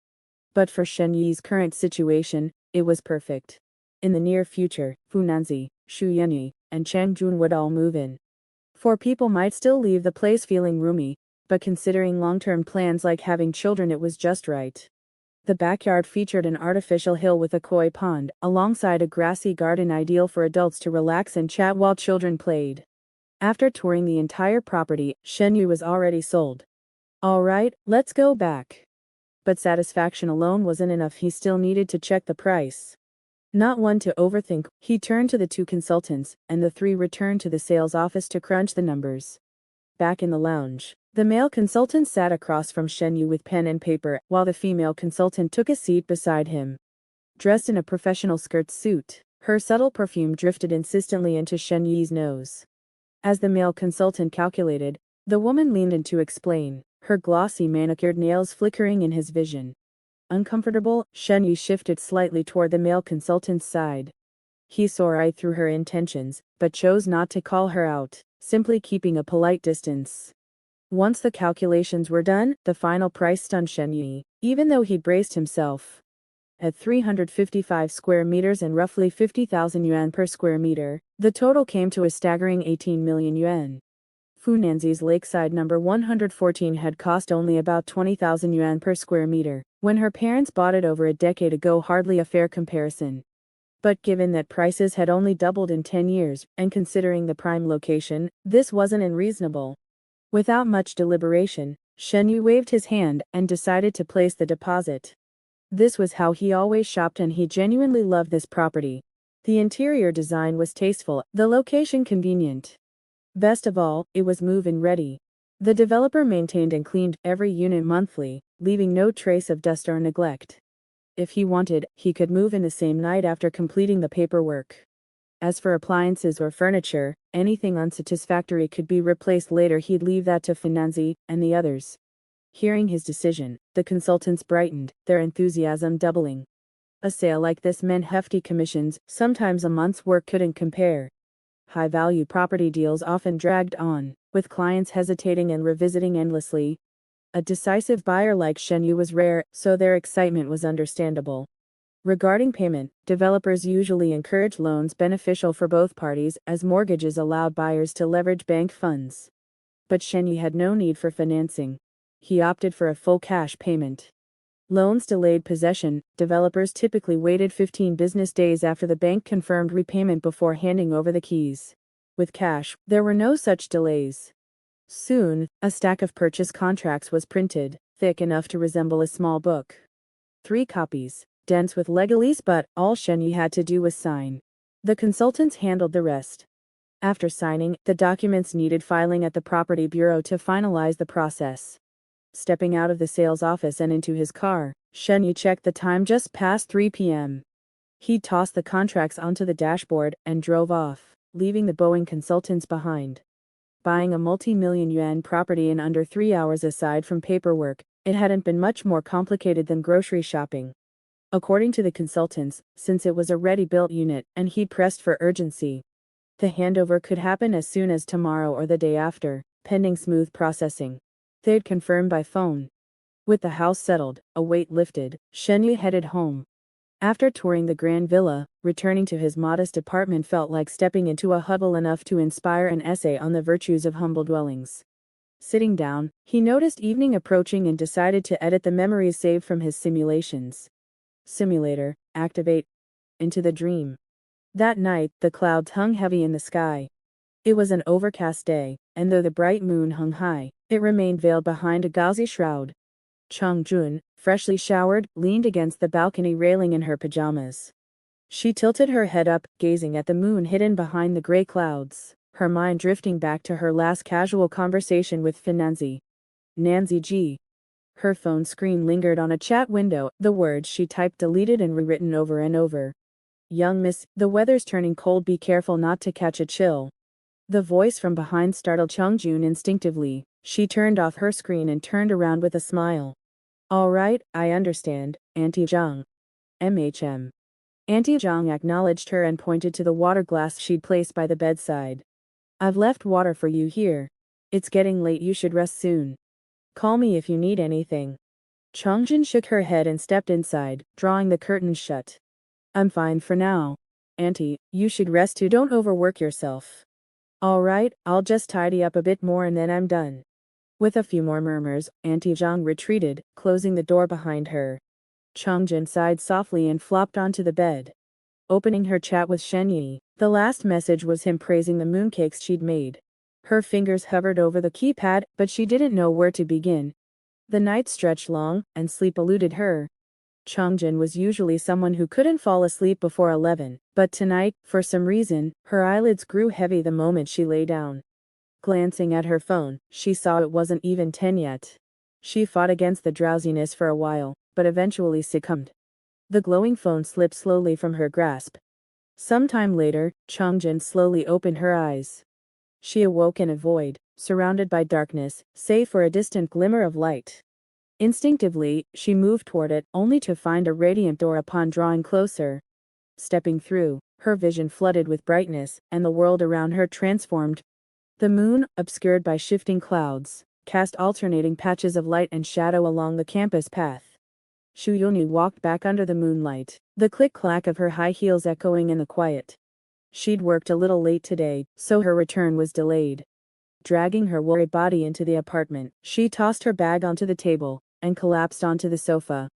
But for Shen Yi's current situation, it was perfect. In the near future, Fu Nanzi, Shu Yanyi, and Chang Jun would all move in. 4 people might still leave the place feeling roomy, but considering long-term plans like having children, it was just right. The backyard featured an artificial hill with a koi pond, alongside a grassy garden ideal for adults to relax and chat while children played. After touring the entire property, Shen Yu was already sold. "All right, let's go back." But satisfaction alone wasn't enough. He still needed to check the price. Not one to overthink, he turned to the two consultants, and the 3 returned to the sales office to crunch the numbers. Back in the lounge, the male consultant sat across from Shen Yu with pen and paper, while the female consultant took a seat beside him. Dressed in a professional skirt suit, her subtle perfume drifted insistently into Shen Yu's nose. As the male consultant calculated, the woman leaned in to explain, her glossy manicured nails flickering in his vision. Uncomfortable, Shen Yu shifted slightly toward the male consultant's side. He saw right through her intentions, but chose not to call her out, simply keeping a polite distance. Once the calculations were done, the final price stunned Shen Yu, even though he braced himself. At 355 square meters and roughly 50,000 yuan per square meter, the total came to a staggering 18 million yuan. Funanzi's Lakeside number 114 had cost only about 20,000 yuan per square meter, when her parents bought it over a decade ago, hardly a fair comparison. But given that prices had only doubled in 10 years, and considering the prime location, this wasn't unreasonable. Without much deliberation, Shen Yu waved his hand and decided to place the deposit. This was how he always shopped, and he genuinely loved this property. The interior design was tasteful, the location convenient. Best of all, it was move-in ready. The developer maintained and cleaned every unit monthly, leaving no trace of dust or neglect. If he wanted, he could move in the same night after completing the paperwork. As for appliances or furniture, anything unsatisfactory could be replaced later. He'd leave that to Finanzi and the others. Hearing his decision, the consultants brightened, their enthusiasm doubling. A sale like this meant hefty commissions, sometimes a month's work couldn't compare. High-value property deals often dragged on, with clients hesitating and revisiting endlessly. A decisive buyer like Shen Yu was rare, so their excitement was understandable. Regarding payment, developers usually encourage loans beneficial for both parties, as mortgages allowed buyers to leverage bank funds. But Shen Yu had no need for financing. He opted for a full cash payment. Loans delayed possession. Developers typically waited 15 business days after the bank confirmed repayment before handing over the keys. With cash, there were no such delays. Soon, a stack of purchase contracts was printed, thick enough to resemble a small book. 3 copies, dense with legalese, but all Shen Yu had to do was sign. The consultants handled the rest. After signing, the documents needed filing at the property bureau to finalize the process. Stepping out of the sales office and into his car, Shen Yu checked the time, just past 3 p.m. He tossed the contracts onto the dashboard and drove off, leaving the Boeing consultants behind. Buying a multi-million yuan property in under 3 hours. Aside from paperwork, it hadn't been much more complicated than grocery shopping. According to the consultants, since it was a ready-built unit and he pressed for urgency, the handover could happen as soon as tomorrow or the day after, pending smooth processing. They'd confirm by phone. With the house settled, a weight lifted, Shen Yu headed home. After touring the grand villa, returning to his modest apartment felt like stepping into a hovel enough to inspire an essay on the virtues of humble dwellings. Sitting down, he noticed evening approaching and decided to edit the memories saved from his simulations. Simulator, activate. Into the dream. That night, the clouds hung heavy in the sky. It was an overcast day, and though the bright moon hung high, it remained veiled behind a gauzy shroud. Chang Jun, freshly showered, leaned against the balcony railing in her pajamas. She tilted her head up, gazing at the moon hidden behind the gray clouds, her mind drifting back to her last casual conversation with Finanzi. Nanzi G. Her phone screen lingered on a chat window, the words she typed deleted and rewritten over and over. Young miss, the weather's turning cold, be careful not to catch a chill. The voice from behind startled Chungjun instinctively. She turned off her screen and turned around with a smile. All right, I understand, Auntie Zhang. MHM. Auntie Zhang acknowledged her and pointed to the water glass she'd placed by the bedside. I've left water for you here. It's getting late, you should rest soon. Call me if you need anything. Chongjin shook her head and stepped inside, drawing the curtains shut. I'm fine for now. Auntie, you should rest too, don't overwork yourself. All right, I'll just tidy up a bit more and then I'm done. With a few more murmurs, Auntie Zhang retreated, closing the door behind her. Chongjin sighed softly and flopped onto the bed. Opening her chat with Shen Yi, the last message was him praising the mooncakes she'd made. Her fingers hovered over the keypad, but she didn't know where to begin. The night stretched long, and sleep eluded her. Chongjin was usually someone who couldn't fall asleep before 11, but tonight, for some reason, her eyelids grew heavy the moment she lay down. Glancing at her phone, she saw it wasn't even 10 yet. She fought against the drowsiness for a while, but eventually succumbed. The glowing phone slipped slowly from her grasp. Sometime later, Chongjin slowly opened her eyes. She awoke in a void, surrounded by darkness, save for a distant glimmer of light. Instinctively, she moved toward it, only to find a radiant door upon drawing closer. Stepping through, her vision flooded with brightness, and the world around her transformed. The moon, obscured by shifting clouds, cast alternating patches of light and shadow along the campus path. Shu Yunyu walked back under the moonlight, the click-clack of her high heels echoing in the quiet. She'd worked a little late today, so her return was delayed. Dragging her worried body into the apartment, she tossed her bag onto the table and collapsed onto the sofa.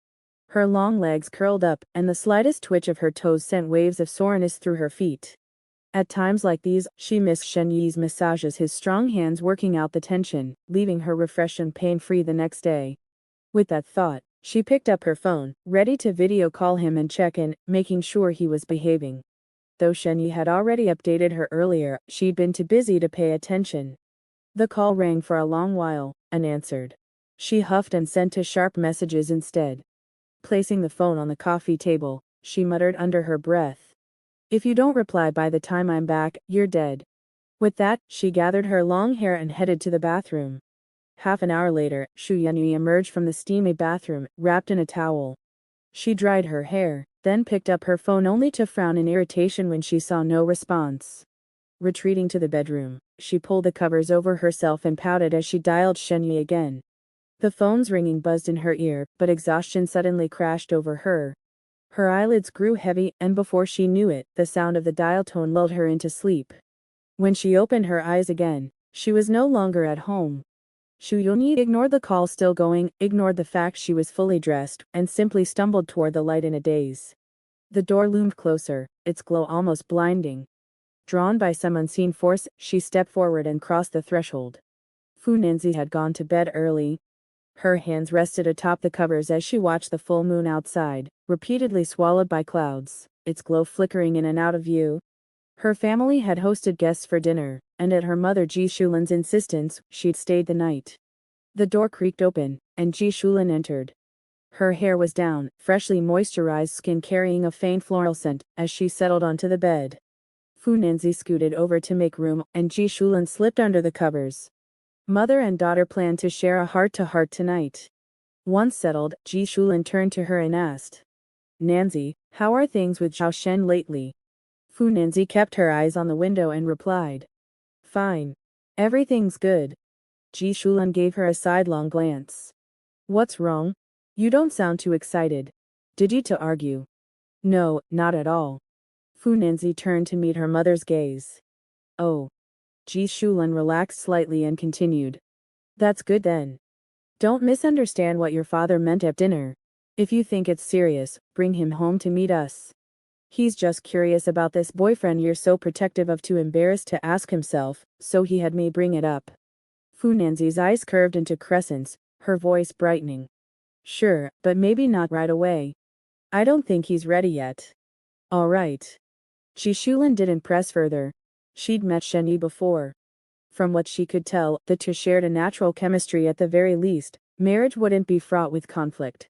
Her long legs curled up, and the slightest twitch of her toes sent waves of soreness through her feet. At times like these, she missed Shen Yi's massages, his strong hands working out the tension, leaving her refreshed and pain-free the next day. With that thought, she picked up her phone, ready to video call him and check in, making sure he was behaving. Though Shen Yi had already updated her earlier, she'd been too busy to pay attention. The call rang for a long while, unanswered. She huffed and sent 2 sharp messages instead. Placing the phone on the coffee table, she muttered under her breath, "If you don't reply by the time I'm back, you're dead." With that, she gathered her long hair and headed to the bathroom. Half an hour later, Shu Yunyu emerged from the steamy bathroom, wrapped in a towel. She dried her hair, then picked up her phone only to frown in irritation when she saw no response. Retreating to the bedroom, she pulled the covers over herself and pouted as she dialed Shen Yi again. The phone's ringing buzzed in her ear, but exhaustion suddenly crashed over her. Her eyelids grew heavy, and before she knew it, the sound of the dial tone lulled her into sleep. When she opened her eyes again, she was no longer at home. Shu Yunyi ignored the call still going, ignored the fact she was fully dressed, and simply stumbled toward the light in a daze. The door loomed closer, its glow almost blinding. Drawn by some unseen force, she stepped forward and crossed the threshold. Fu Nanzi had gone to bed early. Her hands rested atop the covers as she watched the full moon outside, repeatedly swallowed by clouds, its glow flickering in and out of view. Her family had hosted guests for dinner, and at her mother Ji Shulin's insistence, she'd stayed the night. The door creaked open, and Ji Shulin entered. Her hair was down, freshly moisturized skin carrying a faint floral scent, as she settled onto the bed. Fu Nanzi scooted over to make room, and Ji Shulin slipped under the covers. Mother and daughter planned to share a heart-to-heart tonight. Once settled, Ji Shulin turned to her and asked, "Nanzi, how are things with Zhao Shen lately?" Fu Nanzi kept her eyes on the window and replied, "Fine. Everything's good." Ji Shulin gave her a sidelong glance. "What's wrong? You don't sound too excited. Did you to argue?" "No, not at all." Fu Nanzi turned to meet her mother's gaze. "Oh." Ji Shulin relaxed slightly and continued, "That's good then. Don't misunderstand what your father meant at dinner. If you think it's serious, bring him home to meet us. He's just curious about this boyfriend you're so protective of, too embarrassed to ask himself, so he had me bring it up." Fu Nanzi's eyes curved into crescents, her voice brightening. "Sure, but maybe not right away. I don't think he's ready yet." "All right." Ji Shulin didn't press further. She'd met Shen Yi before. From what she could tell, the two shared a natural chemistry. At the very least, marriage wouldn't be fraught with conflict.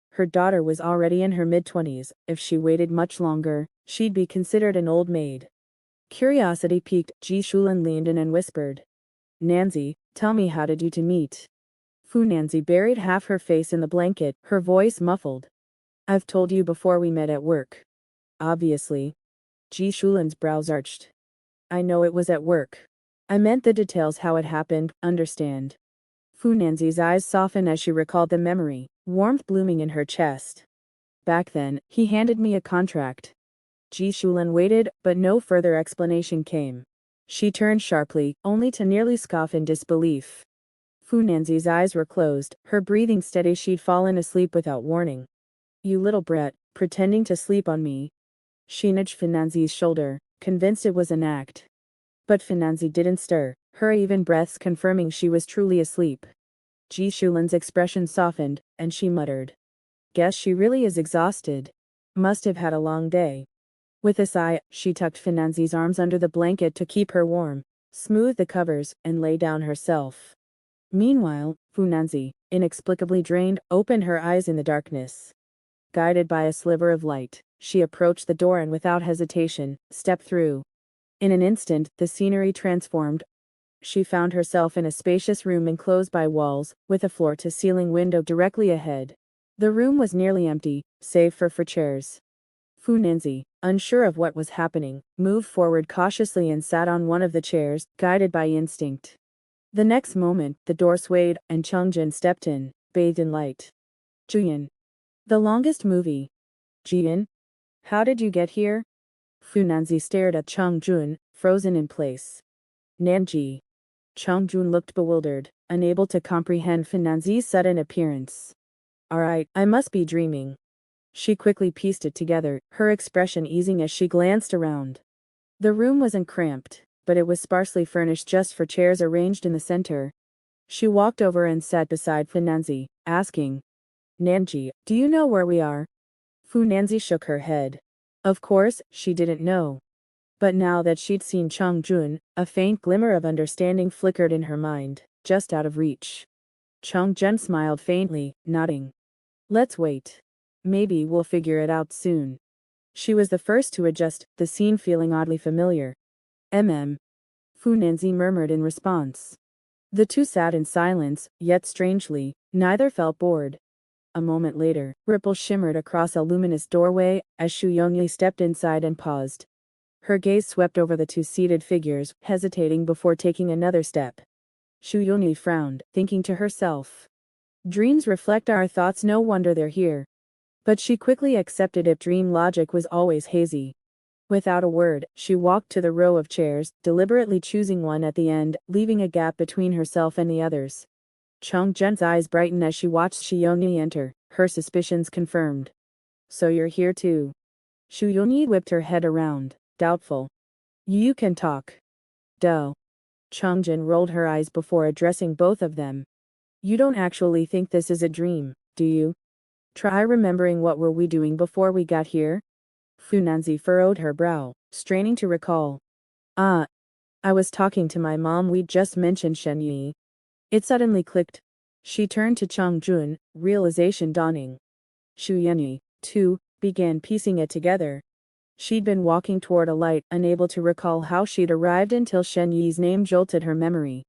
Her daughter was already in her mid-20s. If she waited much longer, she'd be considered an old maid. Curiosity piqued, Ji Shulin leaned in and whispered, "Nanzi, tell me, how did you two meet?" Fu Nanzi buried half her face in the blanket, her voice muffled. "I've told you before, we met at work." "Obviously." Ji Shulin's brows arched. "I know it was at work. I meant the details, how it happened, understand." Fu Nanzi's eyes softened as she recalled the memory, warmth blooming in her chest. "Back then, he handed me a contract." Ji Shulin waited, but no further explanation came. She turned sharply, only to nearly scoff in disbelief. Fu Nanzi's eyes were closed, her breathing steady. She'd fallen asleep without warning. "You little brat, pretending to sleep on me." She nudged Fu Nanzi's shoulder, convinced it was an act. But Fu Nanzi didn't stir, her even breaths confirming she was truly asleep. Ji Shulin's expression softened, and she muttered, "Guess she really is exhausted. Must have had a long day." With a sigh, she tucked Fu Nanzi's arms under the blanket to keep her warm, smoothed the covers, and lay down herself. Meanwhile, Funanzi, inexplicably drained, opened her eyes in the darkness. Guided by a sliver of light, she approached the door and without hesitation, stepped through. In an instant, the scenery transformed. She found herself in a spacious room enclosed by walls, with a floor-to-ceiling window directly ahead. The room was nearly empty, save for chairs. Funanzi, unsure of what was happening, moved forward cautiously and sat on one of the chairs, guided by instinct. The next moment, the door swayed, and Chungjin stepped in, bathed in light. Juyin. The longest movie. Jian? How did you get here? Funanzi stared at Chungjun, frozen in place. Nanji. Chungjun looked bewildered, unable to comprehend Funanzi's sudden appearance. Alright, I must be dreaming. She quickly pieced it together, her expression easing as she glanced around. The room wasn't cramped, but it was sparsely furnished just for chairs arranged in the center. She walked over and sat beside Funanzi, asking, Nanji, do you know where we are? Funanzi shook her head. Of course, she didn't know. But now that she'd seen Chungjun, a faint glimmer of understanding flickered in her mind, just out of reach. Chungjun smiled faintly, nodding. Let's wait. Maybe we'll figure it out soon. She was the first to adjust, the scene feeling oddly familiar. Funanzi murmured in response. The two sat in silence, yet strangely, neither felt bored. A moment later, ripples shimmered across a luminous doorway, as Shu Yongyi stepped inside and paused. Her gaze swept over the two seated figures, hesitating before taking another step. Shu Yongyi frowned, thinking to herself. Dreams reflect our thoughts, no wonder they're here. But she quickly accepted if dream logic was always hazy. Without a word, she walked to the row of chairs, deliberately choosing one at the end, leaving a gap between herself and the others. Chungjun's eyes brightened as she watched Shu Yongyi enter, her suspicions confirmed. So you're here too. Shu Yongyi whipped her head around, doubtful. You can talk. Duh. Chungjun rolled her eyes before addressing both of them. You don't actually think this is a dream, do you? Try remembering what were we doing before we got here? Funanzi furrowed her brow, straining to recall. I was talking to my mom. We'd just mentioned Shenyi. It suddenly clicked. She turned to Chungjun, realization dawning. Shu Yongyi, too, began piecing it together. She'd been walking toward a light, unable to recall how she'd arrived until Shenyi's name jolted her memory.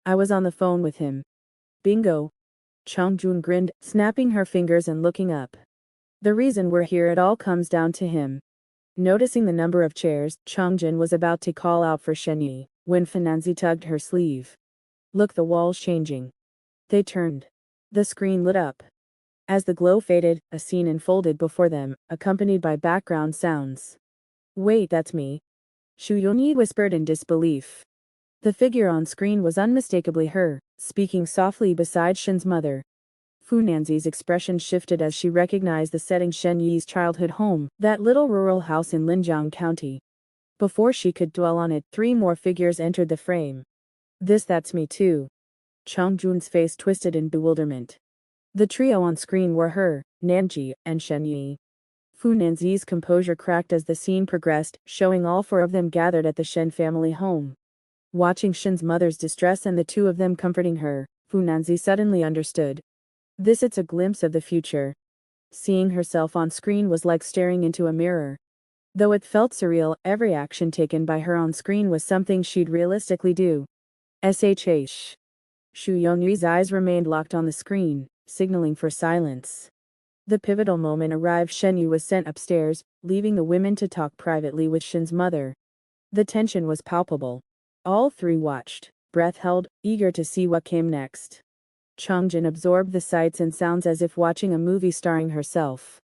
I was on the phone with him. Bingo. Chungjun grinned, snapping her fingers and looking up. The reason we're here, it all comes down to him. Noticing the number of chairs, Chungjun was about to call out for Shenyi, when Funanzi tugged her sleeve. Look, the wall's changing. They turned. The screen lit up. As the glow faded, a scene unfolded before them, accompanied by background sounds. Wait, that's me. Shu Yongyi whispered in disbelief. The figure on screen was unmistakably her, speaking softly beside Shen's mother. Funanzi's expression shifted as she recognized the setting, Shenyi's childhood home, that little rural house in Linjiang County. Before she could dwell on it, three more figures entered the frame. That's me too. Chungjun's face twisted in bewilderment. The trio on screen were her, Nanji, and Shenyi. Funanzi's composure cracked as the scene progressed, showing all four of them gathered at the Shen family home. Watching Shen's mother's distress and the two of them comforting her, Funanzi suddenly understood. It's a glimpse of the future. Seeing herself on screen was like staring into a mirror. Though it felt surreal, every action taken by her on screen was something she'd realistically do. SHH. Shu Yongyi's eyes remained locked on the screen, signaling for silence. The pivotal moment arrived. Shenyi was sent upstairs, leaving the women to talk privately with Shen's mother. The tension was palpable. All three watched, breath held, eager to see what came next. Chungjun absorbed the sights and sounds as if watching a movie starring herself.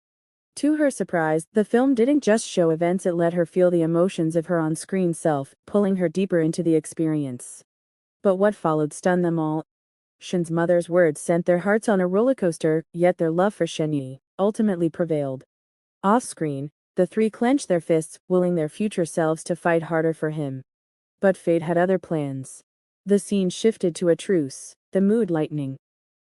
To her surprise, the film didn't just show events, it let her feel the emotions of her on-screen self, pulling her deeper into the experience. But what followed stunned them all. Shen's mother's words sent their hearts on a rollercoaster, yet their love for Shenyi ultimately prevailed. Off-screen, the three clenched their fists, willing their future selves to fight harder for him. But fate had other plans. The scene shifted to a truce, the mood lightening.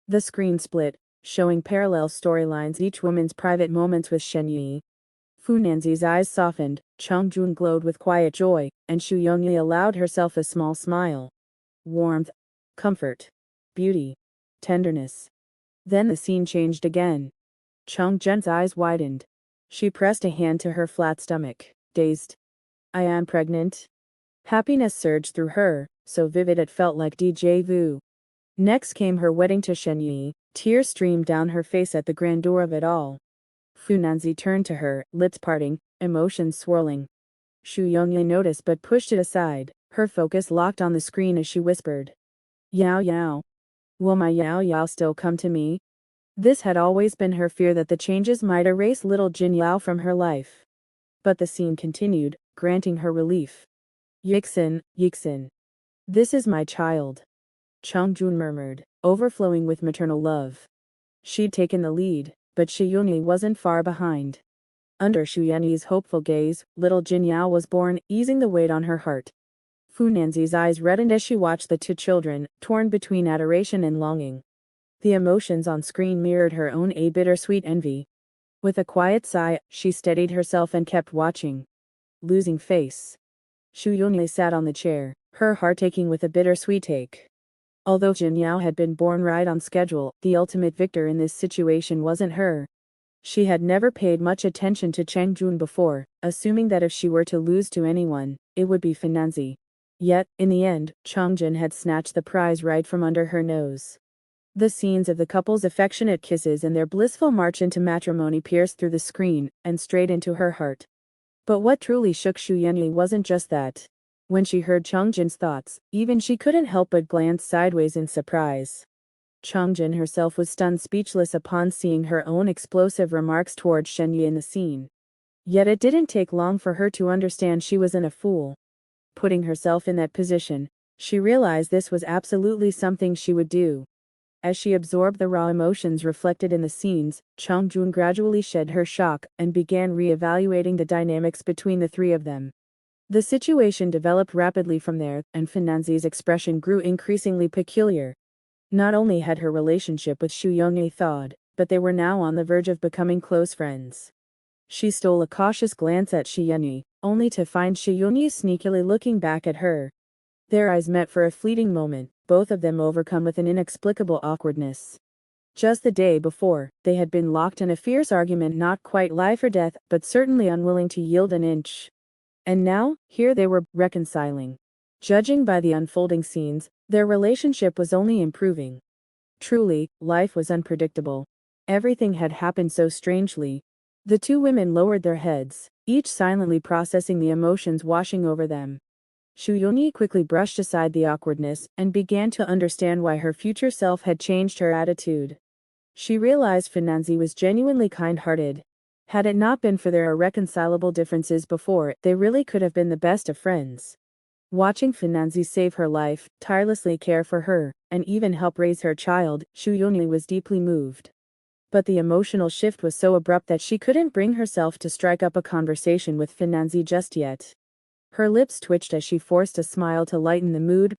The screen split, showing parallel storylines, each woman's private moments with Shenyi. Fu Nanzi's eyes softened, Chung Jun glowed with quiet joy, and Xu Yongyi allowed herself a small smile. Warmth, comfort, beauty, tenderness. Then the scene changed again. Chung Jun's eyes widened. She pressed a hand to her flat stomach, dazed. I am pregnant. Happiness surged through her, so vivid it felt like déjà vu. Next came her wedding to Shen Yi. Tears streamed down her face at the grandeur of it all. Fu Nanzi turned to her, lips parting, emotions swirling. Xu Yongyi noticed but pushed it aside, her focus locked on the screen as she whispered. Yao Yao. Will my Yao Yao still come to me? This had always been her fear, that the changes might erase little Jin Yao from her life. But the scene continued, granting her relief. Yixin, Yixin. This is my child. Chung Jun murmured, overflowing with maternal love. She'd taken the lead, but Xu Yongyi wasn't far behind. Under Xu Yongyi's hopeful gaze, little Jin Yao was born, easing the weight on her heart. Fu Nanzi's eyes reddened as she watched the two children, torn between adoration and longing. The emotions on screen mirrored her own, a bittersweet envy. With a quiet sigh, she steadied herself and kept watching. Losing face. Xu Yongyi sat on the chair, her heart aching with a bittersweet ache. Although Jin Yao had been born right on schedule, the ultimate victor in this situation wasn't her. She had never paid much attention to Cheng Jun before, assuming that if she were to lose to anyone, it would be Fu Nanzi. Yet, in the end, Cheng Jun had snatched the prize right from under her nose. The scenes of the couple's affectionate kisses and their blissful march into matrimony pierced through the screen, and straight into her heart. But what truly shook Xu Yongyi wasn't just that. When she heard Cheng Jun's thoughts, even she couldn't help but glance sideways in surprise. Cheng Jun herself was stunned speechless upon seeing her own explosive remarks toward Shen Yi in the scene. Yet it didn't take long for her to understand she wasn't a fool. Putting herself in that position, she realized this was absolutely something she would do. As she absorbed the raw emotions reflected in the scenes, Cheng Jun gradually shed her shock and began re-evaluating the dynamics between the three of them. The situation developed rapidly from there, and Fu Nanzi's expression grew increasingly peculiar. Not only had her relationship with Xu Yongyi thawed, but they were now on the verge of becoming close friends. She stole a cautious glance at Xu Yongyi, only to find Xu Yongyi sneakily looking back at her. Their eyes met for a fleeting moment, both of them overcome with an inexplicable awkwardness. Just the day before, they had been locked in a fierce argument, not quite life or death, but certainly unwilling to yield an inch. And now, here they were, reconciling. Judging by the unfolding scenes, their relationship was only improving. Truly, life was unpredictable. Everything had happened so strangely. The two women lowered their heads, each silently processing the emotions washing over them. Xu Yongyi quickly brushed aside the awkwardness and began to understand why her future self had changed her attitude. She realized Fu Nanzi was genuinely kind-hearted. Had it not been for their irreconcilable differences before, they really could have been the best of friends. Watching Fu Nanzi save her life, tirelessly care for her, and even help raise her child, Xu Yongyi was deeply moved. But the emotional shift was so abrupt that she couldn't bring herself to strike up a conversation with Fu Nanzi just yet. Her lips twitched as she forced a smile to lighten the mood.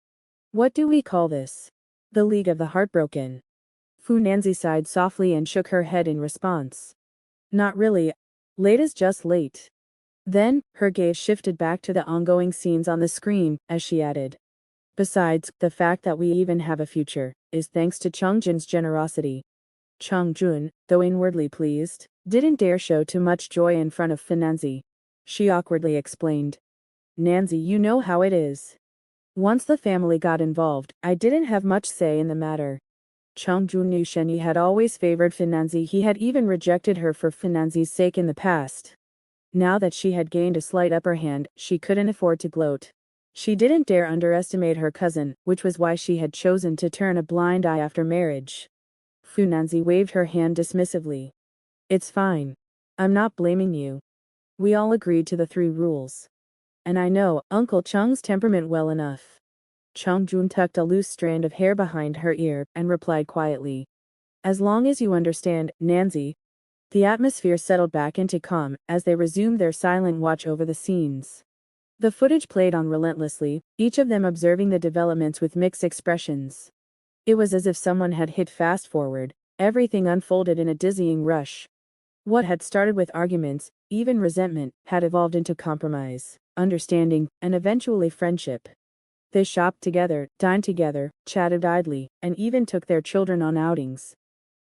What do we call this? The League of the Heartbroken. Fu Nanzi sighed softly and shook her head in response. Not really. Late is just late. Then, her gaze shifted back to the ongoing scenes on the screen, as she added. Besides, the fact that we even have a future is thanks to Cheng Jun's generosity. Cheng Jun, though inwardly pleased, didn't dare show too much joy in front of Fu Nanzi. She awkwardly explained. Nanzi, you know how it is. Once the family got involved, I didn't have much say in the matter. Cheng Jun knew Shen Yi had always favored Fu Nanzi. He had even rejected her for Fu Nanzi's sake in the past. Now that she had gained a slight upper hand, she couldn't afford to gloat. She didn't dare underestimate her cousin, which was why she had chosen to turn a blind eye after marriage. Fu Nanzi waved her hand dismissively. It's fine. I'm not blaming you. We all agreed to the 3 rules. And I know Uncle Cheng's temperament well enough. Cheng Jun tucked a loose strand of hair behind her ear and replied quietly. As long as you understand, Nanzi. The atmosphere settled back into calm as they resumed their silent watch over the scenes. The footage played on relentlessly, each of them observing the developments with mixed expressions. It was as if someone had hit fast forward. Everything unfolded in a dizzying rush. What had started with arguments, even resentment, had evolved into compromise, understanding, and eventually friendship. They shopped together, dined together, chatted idly, and even took their children on outings.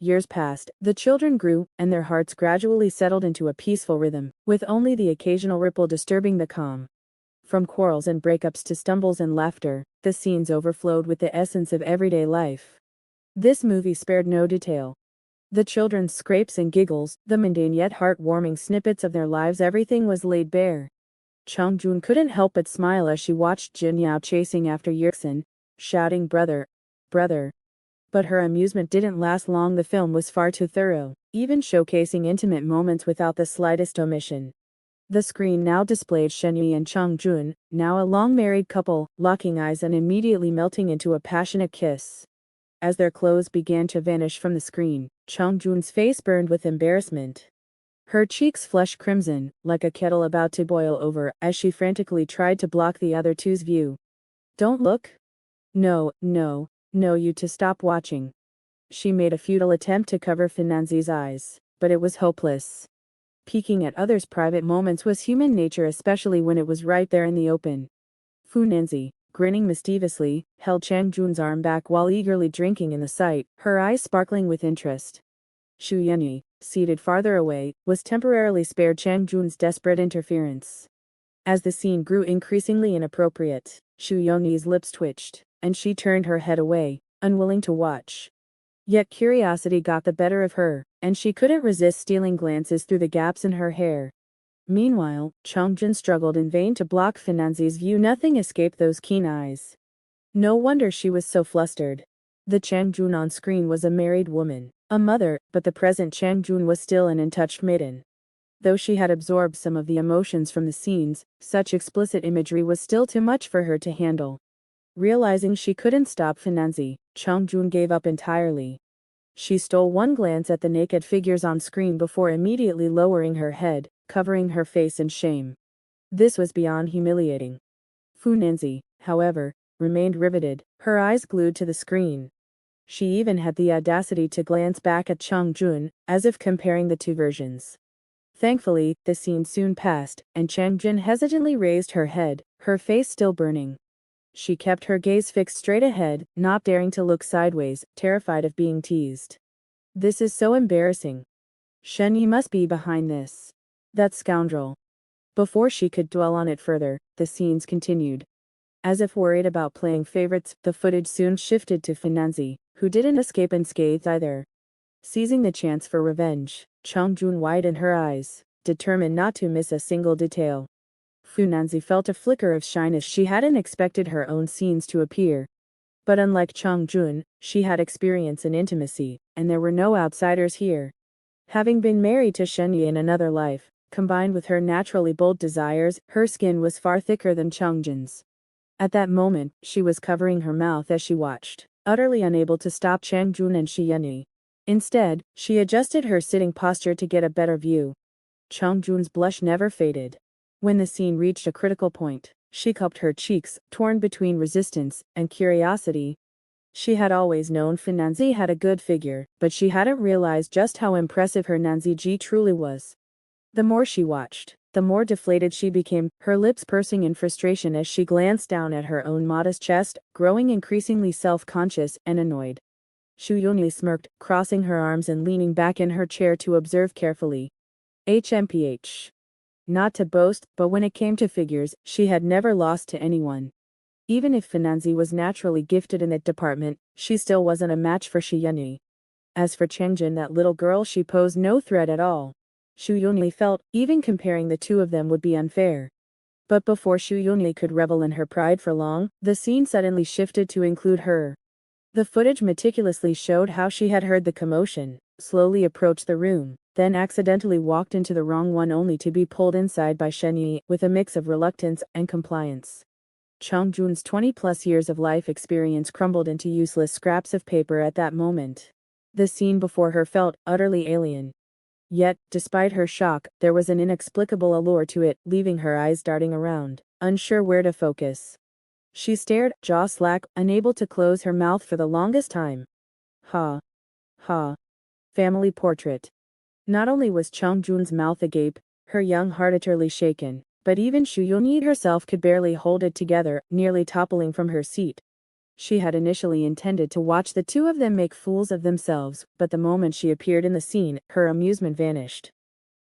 Years passed, the children grew, and their hearts gradually settled into a peaceful rhythm, with only the occasional ripple disturbing the calm. From quarrels and breakups to stumbles and laughter, the scenes overflowed with the essence of everyday life. This movie spared no detail. The children's scrapes and giggles, the mundane yet heartwarming snippets of their lives, everything was laid bare. Chongjun couldn't help but smile as she watched Jin Yao chasing after Yersin, shouting brother, brother. But her amusement didn't last long. The film was far too thorough, even showcasing intimate moments without the slightest omission. The screen now displayed Shenyi and Chongjun, now a long-married couple, locking eyes and immediately melting into a passionate kiss. As their clothes began to vanish from the screen, Chongjun's face burned with embarrassment. Her cheeks flushed crimson, like a kettle about to boil over, as she frantically tried to block the other two's view. "Don't look. No, no, no, you to stop watching." She made a futile attempt to cover Finanzi's eyes, but it was hopeless. Peeking at others' private moments was human nature, especially when it was right there in the open. Finanzi, grinning mischievously, held Changjun's arm back while eagerly drinking in the sight, her eyes sparkling with interest. Xu Yanyi, seated farther away, was temporarily spared Changjun's desperate interference. As the scene grew increasingly inappropriate, Xu Yanyi's lips twitched, and she turned her head away, unwilling to watch. Yet curiosity got the better of her, and she couldn't resist stealing glances through the gaps in her hair. Meanwhile, Chongjun struggled in vain to block Finanzi's view. Nothing escaped those keen eyes. No wonder she was so flustered. The Changjun on screen was a married woman, a mother, but the present Changjun was still an untouched maiden. Though she had absorbed some of the emotions from the scenes, such explicit imagery was still too much for her to handle. Realizing she couldn't stop Finanzi, Chongjun gave up entirely. She stole one glance at the naked figures on screen before immediately lowering her head, covering her face in shame. This was beyond humiliating. Finanzi, however, remained riveted, her eyes glued to the screen. She even had the audacity to glance back at Chongjun, as if comparing the two versions. Thankfully, the scene soon passed, and Changjun hesitantly raised her head, her face still burning. She kept her gaze fixed straight ahead, not daring to look sideways, terrified of being teased. "This is so embarrassing. Shenyi must be behind this. That scoundrel." Before she could dwell on it further, the scenes continued. As if worried about playing favorites, the footage soon shifted to Finanzi, who didn't escape unscathed either. Seizing the chance for revenge, Chongjun widened her eyes, determined not to miss a single detail. Finanzi felt a flicker of shyness. She hadn't expected her own scenes to appear. But unlike Chongjun, she had experience in intimacy, and there were no outsiders here. Having been married to Shenyi in another life, combined with her naturally bold desires, her skin was far thicker than Chongjun's. At that moment, she was covering her mouth as she watched, utterly unable to stop Changjun and Shiyanyi. Instead, she adjusted her sitting posture to get a better view. Chongjun's blush never faded. When the scene reached a critical point, she cupped her cheeks, torn between resistance and curiosity. She had always known Finanzi had a good figure, but she hadn't realized just how impressive her Nanzi truly was. The more she watched, the more deflated she became, her lips pursing in frustration as she glanced down at her own modest chest, growing increasingly self-conscious and annoyed. Xu Yunli smirked, crossing her arms and leaning back in her chair to observe carefully. HMPH. Not to boast, but when it came to figures, she had never lost to anyone. Even if Finanzi was naturally gifted in that department, she still wasn't a match for Shiyunli. As for Changjun, that little girl, she posed no threat at all. Xu Yunli felt, even comparing the two of them would be unfair. But before Xu Yunli could revel in her pride for long, the scene suddenly shifted to include her. The footage meticulously showed how she had heard the commotion, slowly approached the room, then accidentally walked into the wrong one only to be pulled inside by Shenyi, with a mix of reluctance and compliance. Chongjun's 20-plus years of life experience crumbled into useless scraps of paper at that moment. The scene before her felt utterly alien. Yet, despite her shock, there was an inexplicable allure to it, leaving her eyes darting around, unsure where to focus. She stared, jaw slack, unable to close her mouth for the longest time. Ha. Ha. Family portrait. Not only was Chongjun's mouth agape, her young heart utterly shaken, but even Xu Yunyi herself could barely hold it together, nearly toppling from her seat. She had initially intended to watch the two of them make fools of themselves, but the moment she appeared in the scene, her amusement vanished.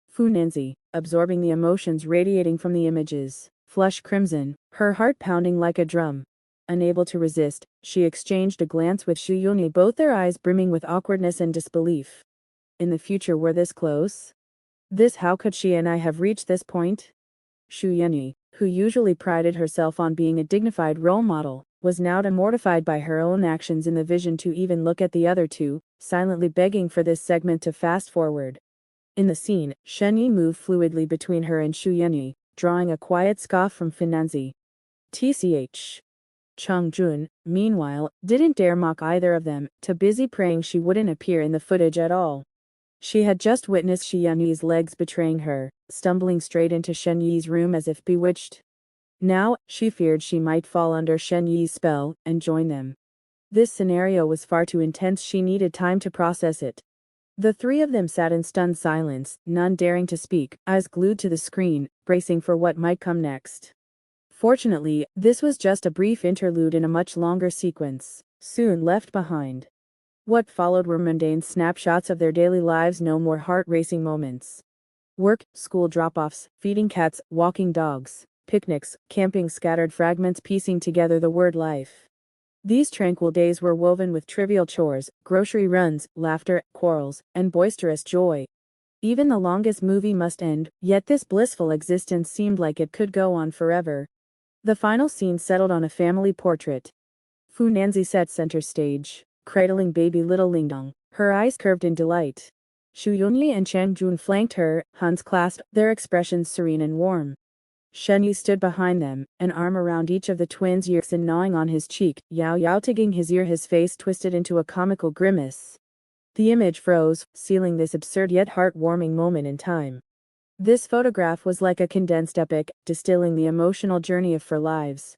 Fu Nanzi, absorbing the emotions radiating from the images, flushed crimson, her heart pounding like a drum. Unable to resist, she exchanged a glance with Xu Yunyi, both their eyes brimming with awkwardness and disbelief. In the future we're this close? How could she and I have reached this point? Xu Yunyi, who usually prided herself on being a dignified role model, was now mortified by her own actions in the vision to even look at the other two, silently begging for this segment to fast forward. In the scene, Shen Yi moved fluidly between her and Xu Yunyi, drawing a quiet scoff from Finanzi. TCH. Chang Jun, meanwhile, didn't dare mock either of them, too busy praying she wouldn't appear in the footage at all. She had just witnessed Xu Yunyi's legs betraying her, stumbling straight into Shen Yi's room as if bewitched. Now, she feared she might fall under Shen Yi's spell and join them. This scenario was far too intense, she needed time to process it. The three of them sat in stunned silence, none daring to speak, eyes glued to the screen, bracing for what might come next. Fortunately, this was just a brief interlude in a much longer sequence, soon left behind. What followed were mundane snapshots of their daily lives, no more heart-racing moments. Work, school drop-offs, feeding cats, walking dogs, picnics, camping, scattered fragments piecing together the word life. These tranquil days were woven with trivial chores, grocery runs, laughter, quarrels, and boisterous joy. Even the longest movie must end, yet this blissful existence seemed like it could go on forever. The final scene settled on a family portrait. Fu Nanzi sat center stage, cradling baby little Lingdong, her eyes curved in delight. Xu Yunyi and Chang Jun flanked her, hands clasped, their expressions serene and warm. Shen Yi stood behind them, an arm around each of the twins' ears and gnawing on his cheek, Yao tugging his ear, his face twisted into a comical grimace. The image froze, sealing this absurd yet heartwarming moment in time. This photograph was like a condensed epic, distilling the emotional journey of four lives.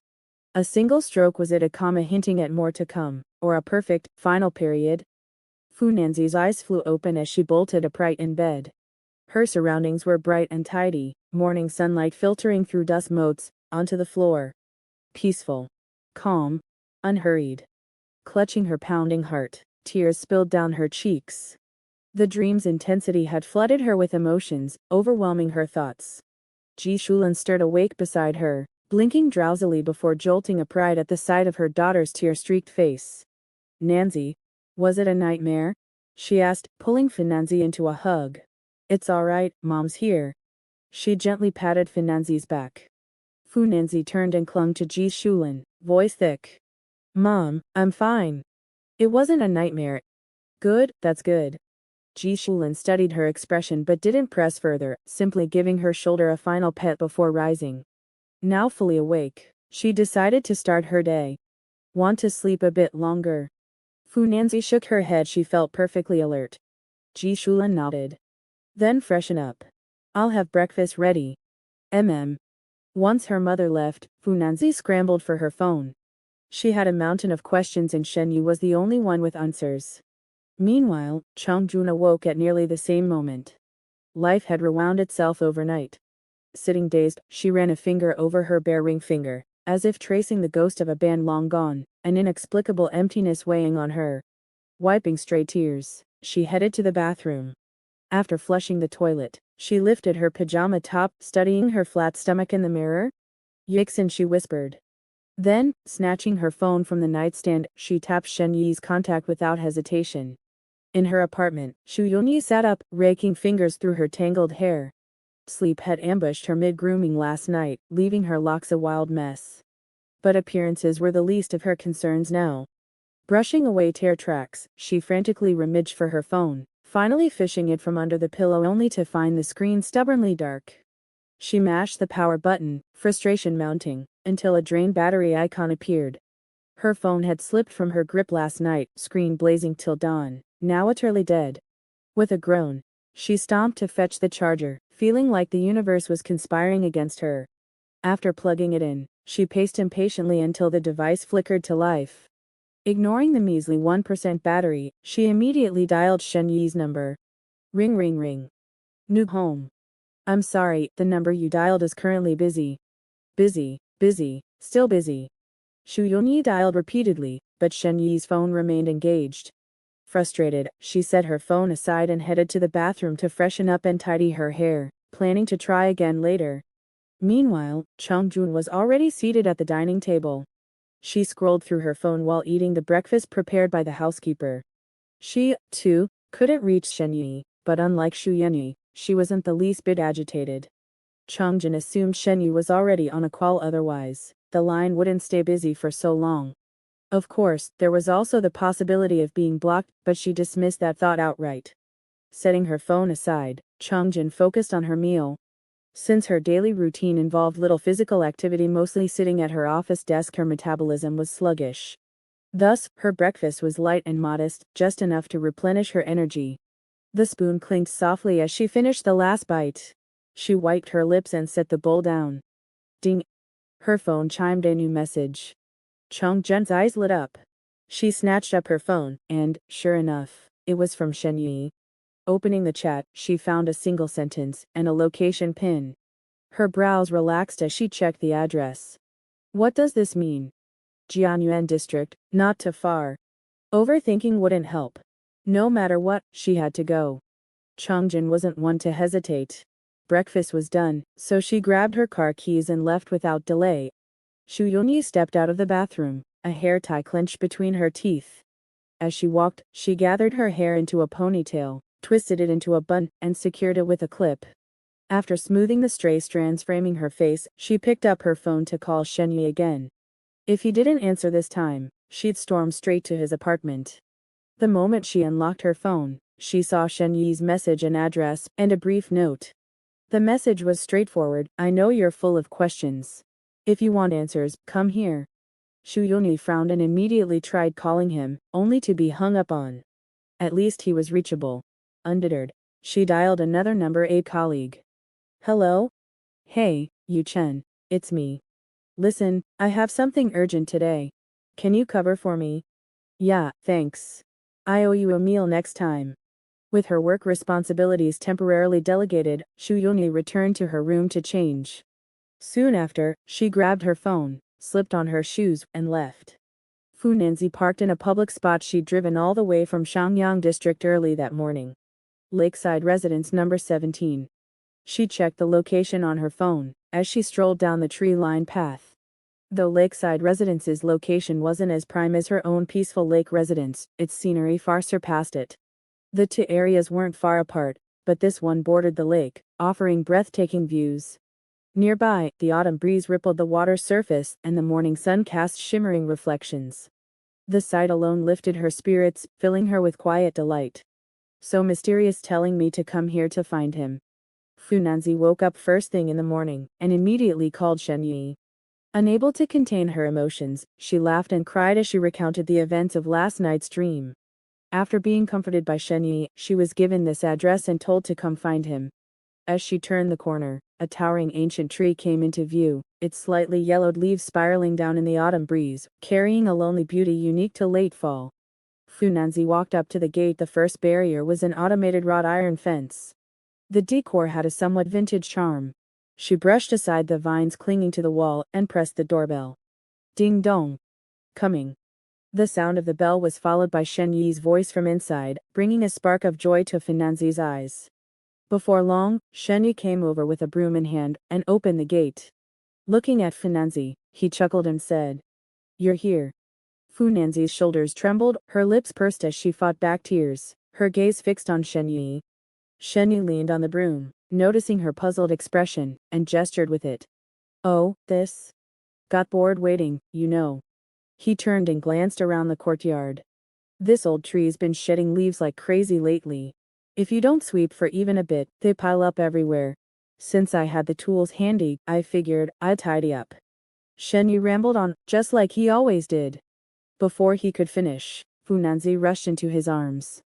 A single stroke, was it a comma hinting at more to come, or a perfect, final period? Fu Nanzi's eyes flew open as she bolted upright in bed. Her surroundings were bright and tidy, morning sunlight filtering through dust motes, onto the floor. Peaceful. Calm. Unhurried. Clutching her pounding heart, tears spilled down her cheeks. The dream's intensity had flooded her with emotions, overwhelming her thoughts. Ji Shulan stirred awake beside her, blinking drowsily before jolting upright at the sight of her daughter's tear-streaked face. Nanzi, was it a nightmare? She asked, pulling Finanzi into a hug. It's all right, Mom's here. She gently patted Finanzi's back. Fu Nanzi turned and clung to Ji Shulan, voice thick. Mom, I'm fine. It wasn't a nightmare. Good, that's good. Ji Shulan studied her expression but didn't press further, simply giving her shoulder a final pet before rising. Now fully awake, she decided to start her day. Want to sleep a bit longer? Fu Nanzi shook her head, she felt perfectly alert. Ji Shulan nodded. Then freshen up. I'll have breakfast ready. Once her mother left, Fu Nanzi scrambled for her phone. She had a mountain of questions and Shen Yu was the only one with answers. Meanwhile, Chang Jun awoke at nearly the same moment. Life had rewound itself overnight. Sitting dazed, she ran a finger over her bare ring finger, as if tracing the ghost of a band long gone, an inexplicable emptiness weighing on her. Wiping stray tears, she headed to the bathroom. After flushing the toilet, she lifted her pajama top, studying her flat stomach in the mirror. Yixin, she whispered. Then, snatching her phone from the nightstand, she tapped Shen Yi's contact without hesitation. In her apartment, Xu Yunyi sat up, raking fingers through her tangled hair. Sleep had ambushed her mid-grooming last night, leaving her locks a wild mess. But appearances were the least of her concerns now. Brushing away tear tracks, she frantically rummaged for her phone, finally fishing it from under the pillow only to find the screen stubbornly dark. She mashed the power button, frustration mounting, until a drained battery icon appeared. Her phone had slipped from her grip last night, screen blazing till dawn, now utterly dead. With a groan, she stomped to fetch the charger, feeling like the universe was conspiring against her. After plugging it in, she paced impatiently until the device flickered to life. Ignoring the measly 1% battery, she immediately dialed Shen Yi's number. Ring ring ring. New home. I'm sorry, the number you dialed is currently busy. Busy, still busy. Xu Yunyi dialed repeatedly, but Shen Yi's phone remained engaged. Frustrated, she set her phone aside and headed to the bathroom to freshen up and tidy her hair, planning to try again later. Meanwhile, Chongjun was already seated at the dining table. She scrolled through her phone while eating the breakfast prepared by the housekeeper. She, too, couldn't reach Shen Yi, but unlike Xu Yunyi, she wasn't the least bit agitated. Chongjun assumed Shen Yi was already on a call, otherwise the line wouldn't stay busy for so long. Of course, there was also the possibility of being blocked, but she dismissed that thought outright. Setting her phone aside, Chongjun focused on her meal. Since her daily routine involved little physical activity, mostly sitting at her office desk, her metabolism was sluggish. Thus, her breakfast was light and modest, just enough to replenish her energy. The spoon clinked softly as she finished the last bite. She wiped her lips and set the bowl down. Ding! Her phone chimed a new message. Chongjun's eyes lit up. She snatched up her phone, and, sure enough, it was from Shen Yi. Opening the chat, she found a single sentence and a location pin. Her brows relaxed as she checked the address. What does this mean? Jianyuan district, not too far. Overthinking wouldn't help. No matter what, she had to go. Chongjun wasn't one to hesitate. Breakfast was done, so she grabbed her car keys and left without delay. Xu Yunyi stepped out of the bathroom, a hair tie clenched between her teeth. As she walked, she gathered her hair into a ponytail, twisted it into a bun, and secured it with a clip. After smoothing the stray strands framing her face, she picked up her phone to call Shen Yi again. If he didn't answer this time, she'd storm straight to his apartment. The moment she unlocked her phone, she saw Shen Yi's message and address, and a brief note. The message was straightforward: I know you're full of questions. If you want answers, come here. Xu Yunyi frowned and immediately tried calling him, only to be hung up on. At least he was reachable. Undeterred, she dialed another number, a colleague. Hello? Hey, Yu Chen, it's me. Listen, I have something urgent today. Can you cover for me? Yeah, thanks. I owe you a meal next time. With her work responsibilities temporarily delegated, Xu Yunyi returned to her room to change. Soon after, she grabbed her phone, slipped on her shoes, and left. Fu Nanzi parked in a public spot. She'd driven all the way from Shangyang district early that morning. Lakeside Residence number 17. She checked the location on her phone as she strolled down the tree-lined path. Though Lakeside Residence's location wasn't as prime as her own peaceful lake residence, its scenery far surpassed it. The two areas weren't far apart, but this one bordered the lake, offering breathtaking views. Nearby, the autumn breeze rippled the water's surface, and the morning sun cast shimmering reflections. The sight alone lifted her spirits, filling her with quiet delight. So mysterious, telling me to come here to find him. Fu Nanzi woke up first thing in the morning, and immediately called Shen Yi. Unable to contain her emotions, she laughed and cried as she recounted the events of last night's dream. After being comforted by Shen Yi, she was given this address and told to come find him. As she turned the corner, a towering ancient tree came into view, its slightly yellowed leaves spiraling down in the autumn breeze, carrying a lonely beauty unique to late fall. Fu Nanzi walked up to the gate. The first barrier was an automated wrought iron fence. The decor had a somewhat vintage charm. She brushed aside the vines clinging to the wall and pressed the doorbell. Ding dong. Coming. The sound of the bell was followed by Shen Yi's voice from inside, bringing a spark of joy to Fu Nanzi's eyes. Before long, Shen Yi came over with a broom in hand and opened the gate. Looking at Fu Nanzi, he chuckled and said, "You're here." Fu Nanzi's shoulders trembled, her lips pursed as she fought back tears, her gaze fixed on Shen Yi. Shen Yi leaned on the broom, noticing her puzzled expression, and gestured with it. "Oh, this? Got bored waiting, you know." He turned and glanced around the courtyard. "This old tree's been shedding leaves like crazy lately. If you don't sweep for even a bit, they pile up everywhere. Since I had the tools handy, I figured I'd tidy up." Shen Yi rambled on, just like he always did. Before he could finish, Fu Nanzi rushed into his arms.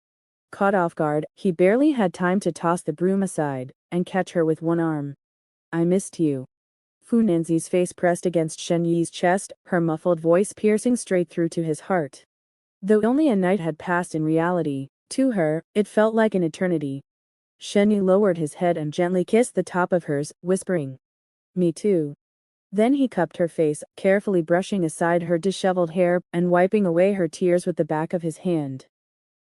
Caught off guard, he barely had time to toss the broom aside and catch her with one arm. "I missed you." Fu Nanzi's face pressed against Shen Yi's chest, her muffled voice piercing straight through to his heart. Though only a night had passed, in reality, to her, it felt like an eternity. Shenyi lowered his head and gently kissed the top of hers, whispering, "Me too." Then he cupped her face, carefully brushing aside her disheveled hair and wiping away her tears with the back of his hand.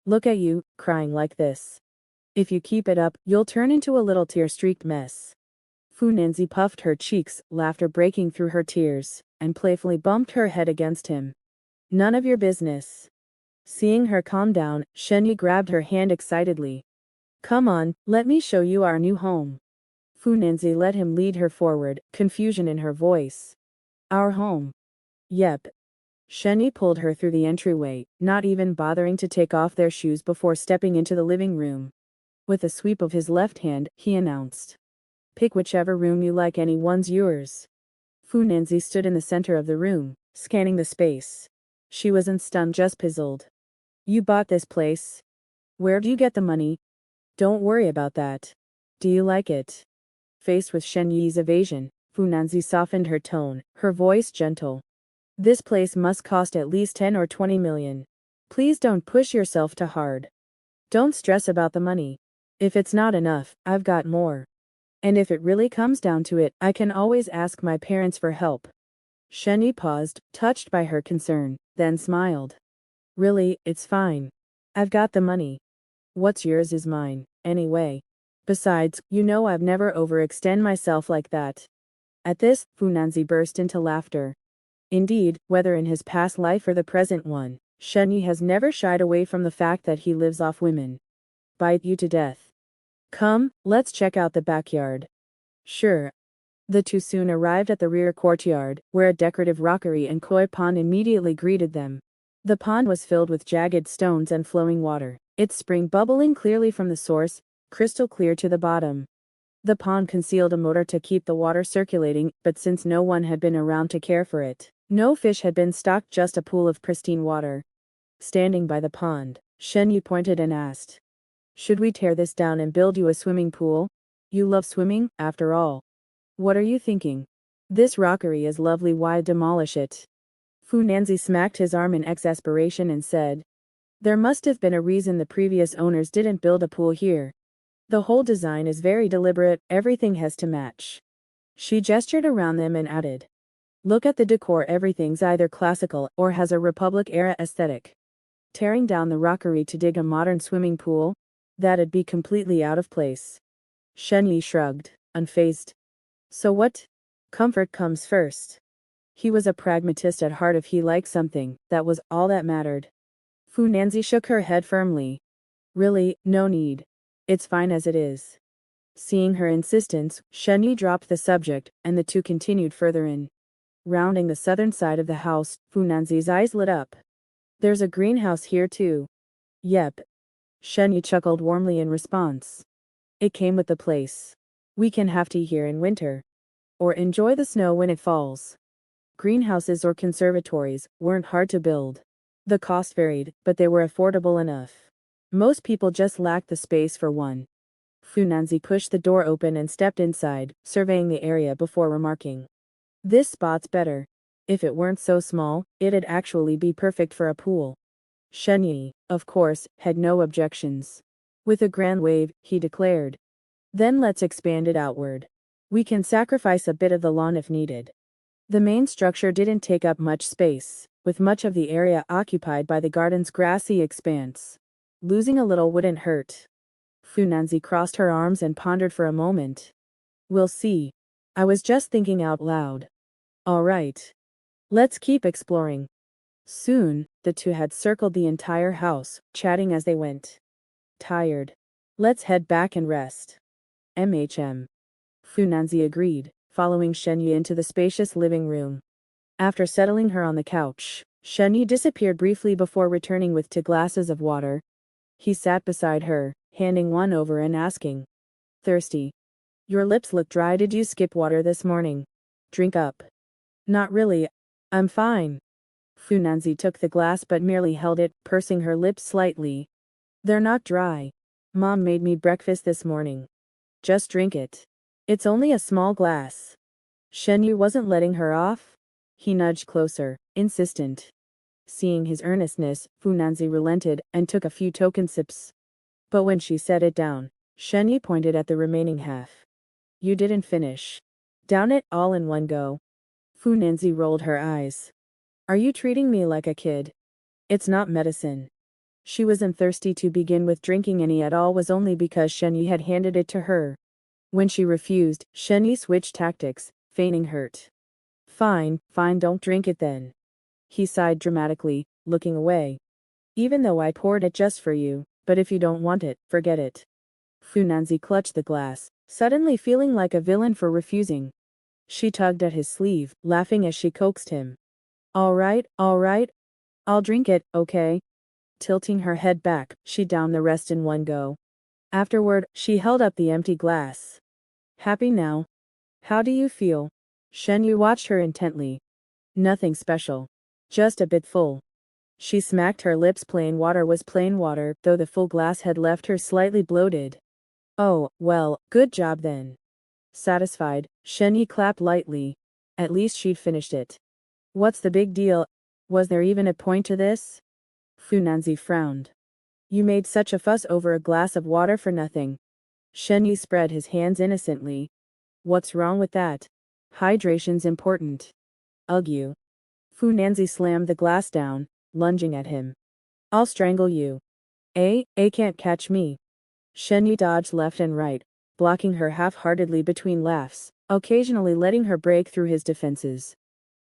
"Look at you, crying like this. If you keep it up, you'll turn into a little tear-streaked mess." Fu Nanzi puffed her cheeks, laughter breaking through her tears, and playfully bumped her head against him. "None of your business." Seeing her calm down, Shenyi grabbed her hand excitedly. "Come on, let me show you our new home." Fu Nanzi let him lead her forward, confusion in her voice. "Our home?" "Yep." Shenyi pulled her through the entryway, not even bothering to take off their shoes before stepping into the living room. With a sweep of his left hand, he announced, "Pick whichever room you like, anyone's yours." Fu Nanzi stood in the center of the room, scanning the space. She wasn't stunned, just puzzled. "You bought this place? Where'd you get the money?" "Don't worry about that. Do you like it?" Faced with Shen Yi's evasion, Fu Nanzi softened her tone, her voice gentle. "This place must cost at least 10 or 20 million. Please don't push yourself too hard. Don't stress about the money. If it's not enough, I've got more. And if it really comes down to it, I can always ask my parents for help." Shen Yi paused, touched by her concern, then smiled. "Really, it's fine. I've got the money. What's yours is mine, anyway. Besides, you know I've never overextend myself like that." At this, Fu Nanzi burst into laughter. Indeed, whether in his past life or the present one, Shen Yi has never shied away from the fact that he lives off women. "Bite you to death. Come, let's check out the backyard." "Sure." The two soon arrived at the rear courtyard, where a decorative rockery and koi pond immediately greeted them. The pond was filled with jagged stones and flowing water, its spring bubbling clearly from the source, crystal clear to the bottom. The pond concealed a motor to keep the water circulating, but since no one had been around to care for it, no fish had been stocked, just a pool of pristine water. Standing by the pond, Shen Yu pointed and asked, "Should we tear this down and build you a swimming pool? You love swimming, after all. What are you thinking? This rockery is lovely, why demolish it?" Fu Nanzi smacked his arm in exasperation and said, "There must have been a reason the previous owners didn't build a pool here. The whole design is very deliberate, everything has to match." She gestured around them and added, "Look at the decor, everything's either classical or has a Republic-era aesthetic. Tearing down the rockery to dig a modern swimming pool? That'd be completely out of place." Shen Yi shrugged, unfazed. "So what? Comfort comes first." He was a pragmatist at heart. If he liked something, that was all that mattered. Fu Nanzi shook her head firmly. "Really, no need. It's fine as it is." Seeing her insistence, Shen Yi dropped the subject, and the two continued further in. Rounding the southern side of the house, Fu Nanzi's eyes lit up. "There's a greenhouse here too." "Yep." Shen Yi chuckled warmly in response. "It came with the place. We can have tea here in winter. Or enjoy the snow when it falls." Greenhouses or conservatories weren't hard to build. The cost varied, but they were affordable enough. Most people just lacked the space for one. Fu Nanzi pushed the door open and stepped inside, surveying the area before remarking, "This spot's better. If it weren't so small, it'd actually be perfect for a pool." Shen Yi, of course, had no objections. With a grand wave, he declared, "Then let's expand it outward. We can sacrifice a bit of the lawn if needed." The main structure didn't take up much space, with much of the area occupied by the garden's grassy expanse. Losing a little wouldn't hurt. Fu Nanzi crossed her arms and pondered for a moment. "We'll see. I was just thinking out loud." "All right. Let's keep exploring." Soon, the two had circled the entire house, chatting as they went. "Tired. Let's head back and rest." Fu Nanzi agreed, following Shen Yi into the spacious living room. After settling her on the couch, Shen Yi disappeared briefly before returning with 2 glasses of water. He sat beside her, handing one over and asking, "Thirsty? Your lips look dry. Did you skip water this morning? Drink up." "Not really. I'm fine." Fu Nanzi took the glass but merely held it, pursing her lips slightly. "They're not dry. Mom made me breakfast this morning. Just drink it. It's only a small glass." Shen Yu wasn't letting her off. He nudged closer, insistent. Seeing his earnestness, Fu Nanzi relented and took a few token sips. But when she set it down, Shenyi pointed at the remaining half. You didn't finish. Down it all in one go. Fu Nanzi rolled her eyes. Are you treating me like a kid? It's not medicine. She wasn't thirsty to begin with. Drinking any at all was only because Shenyi had handed it to her. When she refused, Shenyi switched tactics, feigning hurt. Fine, don't drink it then. He sighed dramatically, looking away. Even though I poured it just for you, but if you don't want it, forget it. Fu Nanzi clutched the glass, suddenly feeling like a villain for refusing. She tugged at his sleeve, laughing as she coaxed him. All right, I'll drink it, okay? Tilting her head back, she downed the rest in one go. Afterward, she held up the empty glass. Happy now? How do you feel? Shenyu watched her intently. Nothing special. Just a bit full. She smacked her lips. Plain water was plain water, though the full glass had left her slightly bloated. Oh, well, good job then. Satisfied, Shenyi clapped lightly. At least she'd finished it. What's the big deal? Was there even a point to this? Fu Nanzi frowned. You made such a fuss over a glass of water for nothing. Shenyi spread his hands innocently. What's wrong with that? Hydration's important. Ugh you. Fu Nanzi slammed the glass down, lunging at him. I'll strangle you. Can't catch me. Shenyi dodged left and right, blocking her half-heartedly between laughs, occasionally letting her break through his defenses.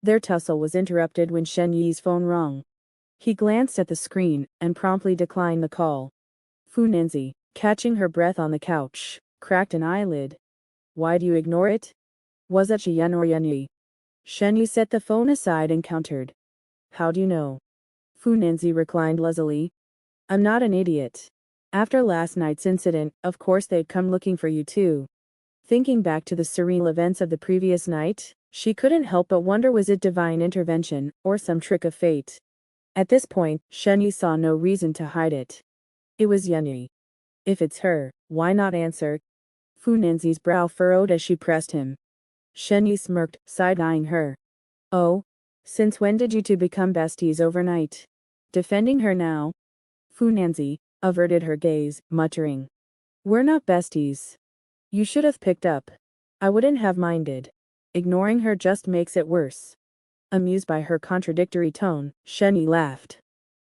Their tussle was interrupted when Shenyi's phone rang. He glanced at the screen and promptly declined the call. Fu Nanzi, catching her breath on the couch, cracked an eyelid. Why do you ignore it? Was it Yen or Yenyi? Shenyi set the phone aside and countered. How do you know? Fu Nanzi reclined lazily. I'm not an idiot. After last night's incident, of course they'd come looking for you too. Thinking back to the surreal events of the previous night, she couldn't help but wonder, was it divine intervention, or some trick of fate? At this point, Shenyi saw no reason to hide it. It was Yenyi. If it's her, why not answer? Fu Nanzi's brow furrowed as she pressed him. Shenyi smirked, side-eyeing her. Oh? Since when did you two become besties overnight? Defending her now? Fu Nanzi averted her gaze, muttering. We're not besties. You should have picked up. I wouldn't have minded. Ignoring her just makes it worse. Amused by her contradictory tone, Shenyi laughed.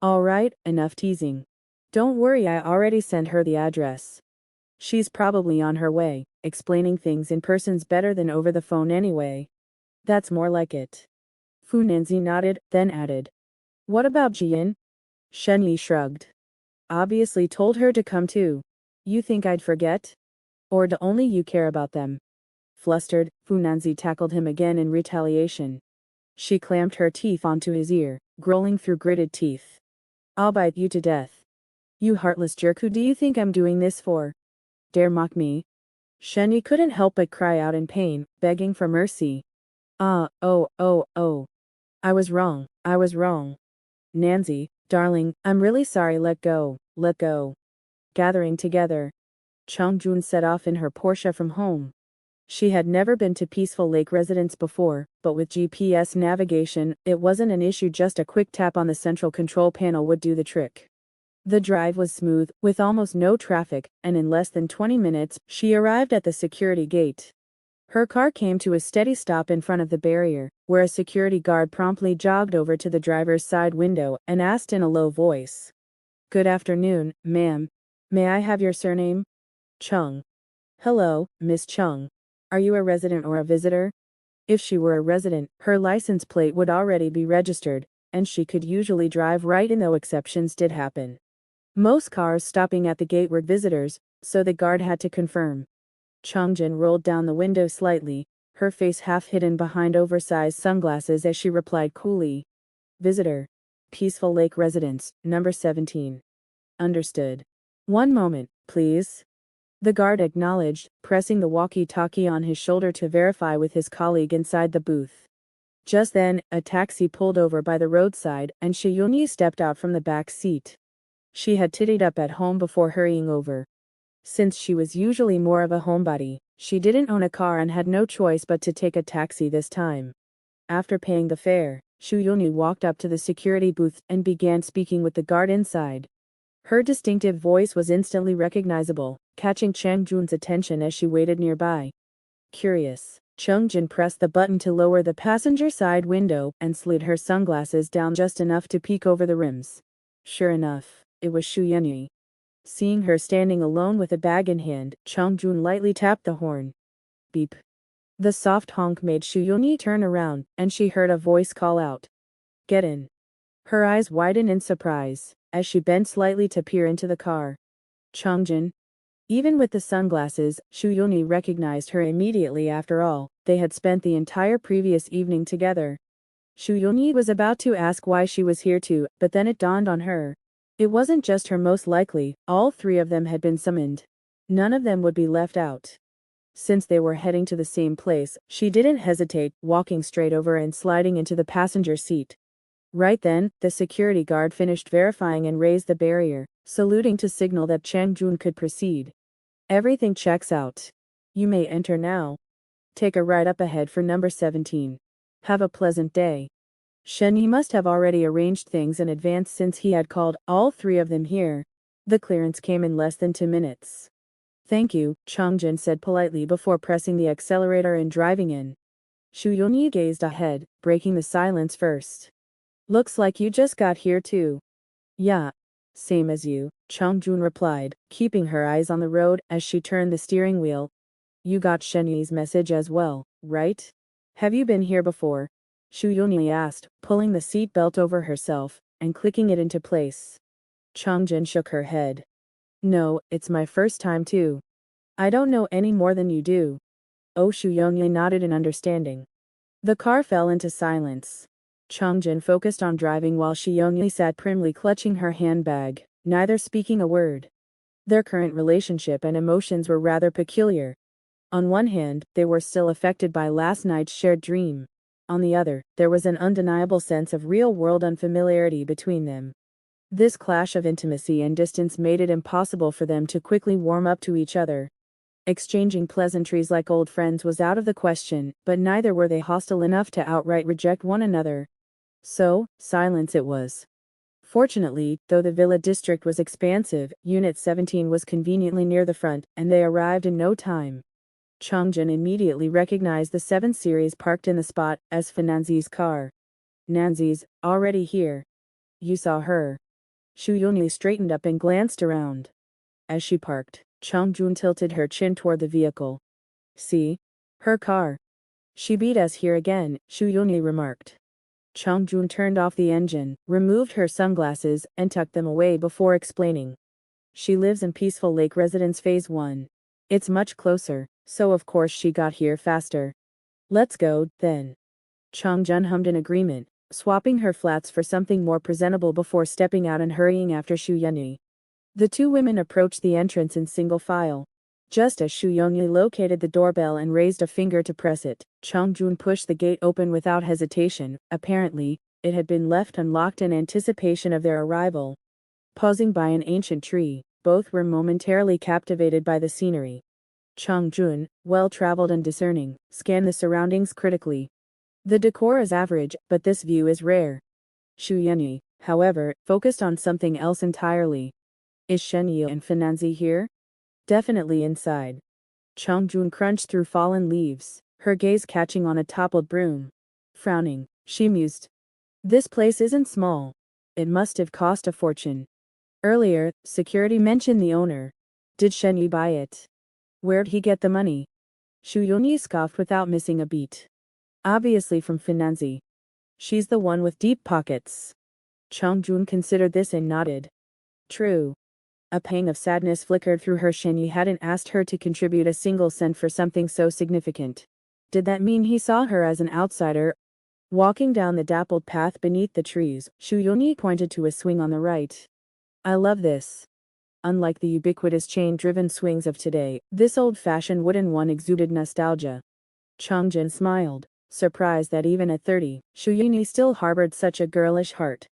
All right, enough teasing. Don't worry, I already sent her the address. She's probably on her way. Explaining things in person's better than over the phone anyway. That's more like it. Fu Nanzi nodded, then added. What about Jian? Shenyi shrugged. Obviously told her to come too. You think I'd forget? Or do only you care about them? Flustered, Fu Nanzi tackled him again in retaliation. She clamped her teeth onto his ear, growling through gritted teeth. I'll bite you to death. You heartless jerk, who do you think I'm doing this for? Dare mock me? Shenyi couldn't help but cry out in pain, begging for mercy. Oh. I was wrong. Nanzi, darling, I'm really sorry, let go. Gathering together, Chongjun set off in her Porsche from home. She had never been to Peaceful Lake Residence before, but with GPS navigation, it wasn't an issue. Just a quick tap on the central control panel would do the trick. The drive was smooth, with almost no traffic, and in less than 20 minutes, she arrived at the security gate. Her car came to a steady stop in front of the barrier, where a security guard promptly jogged over to the driver's side window and asked in a low voice. Good afternoon, ma'am. May I have your surname? Chung. Hello, Miss Chung. Are you a resident or a visitor? If she were a resident, her license plate would already be registered, and she could usually drive right in, though exceptions did happen. Most cars stopping at the gate were visitors, so the guard had to confirm. Chongjin rolled down the window slightly, her face half hidden behind oversized sunglasses as she replied coolly. Visitor. Peaceful Lake Residence, number 17. Understood. One moment, please. The guard acknowledged, pressing the walkie-talkie on his shoulder to verify with his colleague inside the booth. Just then, a taxi pulled over by the roadside and Shiyunyi stepped out from the back seat. She had tidied up at home before hurrying over. Since she was usually more of a homebody, she didn't own a car and had no choice but to take a taxi this time. After paying the fare, Shiyunyi walked up to the security booth and began speaking with the guard inside. Her distinctive voice was instantly recognizable. catching Chang Jun's attention as she waited nearby. Curious, Chung Jin pressed the button to lower the passenger side window and slid her sunglasses down just enough to peek over the rims. Sure enough, it was Xu Yunyi. Seeing her standing alone with a bag in hand, Chung Jun lightly tapped the horn. Beep. The soft honk made Xu Yunyi turn around, and she heard a voice call out. Get in. Her eyes widened in surprise, as she bent slightly to peer into the car. Chung Jin. Even with the sunglasses, Xu Yunyi recognized her immediately. After all, they had spent the entire previous evening together. Xu Yunyi was about to ask why she was here too, but then it dawned on her. It wasn't just her, most likely, all three of them had been summoned. None of them would be left out. Since they were heading to the same place, she didn't hesitate, walking straight over and sliding into the passenger seat. Right then, the security guard finished verifying and raised the barrier, saluting to signal that Chang Jun could proceed. Everything checks out. You may enter now. Take a ride up ahead for number 17. Have a pleasant day. Shen Yi must have already arranged things in advance since he had called all three of them here. The clearance came in less than 2 minutes. Thank you, Chang Jin said politely before pressing the accelerator and driving in. Xu Yunyi gazed ahead, breaking the silence first. Looks like you just got here too. Yeah. Same as you, Chang Jun replied, keeping her eyes on the road as she turned the steering wheel. You got Shen Yi's message as well, right? Have you been here before? Xu Yunyi asked, pulling the seat belt over herself and clicking it into place. Chang Jin shook her head. No, it's my first time too. I don't know any more than you do. Oh, Xu Yunyi nodded in understanding. The car fell into silence. Chang Jin focused on driving while Xu Yunyi sat primly clutching her handbag, neither speaking a word. Their current relationship and emotions were rather peculiar. On one hand, they were still affected by last night's shared dream. On the other, there was an undeniable sense of real-world unfamiliarity between them. This clash of intimacy and distance made it impossible for them to quickly warm up to each other. Exchanging pleasantries like old friends was out of the question, but neither were they hostile enough to outright reject one another. So, silence it was. Fortunately, though the villa district was expansive, Unit 17 was conveniently near the front, and they arrived in no time. Chang Jin immediately recognized the 7 Series parked in the spot as Finanzi's car. Nanzi's, already here. You saw her. Xu Yunyi straightened up and glanced around. As she parked, Chang Jun tilted her chin toward the vehicle. See? Her car. She beat us here again, Xu Yunyi remarked. Chang Jun turned off the engine, removed her sunglasses, and tucked them away before explaining. She lives in Peaceful Lake Residence Phase 1. It's much closer, so of course she got here faster. Let's go, then. Chang Jun hummed in agreement, swapping her flats for something more presentable before stepping out and hurrying after Xu Yunyi. The two women approached the entrance in single file. Just as Xu Yunyi located the doorbell and raised a finger to press it, Chang Jun pushed the gate open without hesitation. Apparently, it had been left unlocked in anticipation of their arrival. Pausing by an ancient tree, both were momentarily captivated by the scenery. Chang Jun, well-traveled and discerning, scanned the surroundings critically. The decor is average, but this view is rare. Xu Yunyi, however, focused on something else entirely. Is Shen Yi and Finanzi here? Definitely inside. Chang Jun crunched through fallen leaves, her gaze catching on a toppled broom. Frowning, she mused. This place isn't small. It must have cost a fortune. Earlier, security mentioned the owner. Did Shen Yi buy it? Where'd he get the money? Xu Yunyi scoffed without missing a beat. Obviously from Finanzi. She's the one with deep pockets. Chang Jun considered this and nodded. True. A pang of sadness flickered through her. Shen Yi hadn't asked her to contribute a single cent for something so significant. Did that mean he saw her as an outsider? Walking down the dappled path beneath the trees, Xu Yunyi pointed to a swing on the right. I love this. Unlike the ubiquitous chain-driven swings of today, this old-fashioned wooden one exuded nostalgia. Chang Jin smiled, surprised that even at 30, Xu Yunyi still harbored such a girlish heart.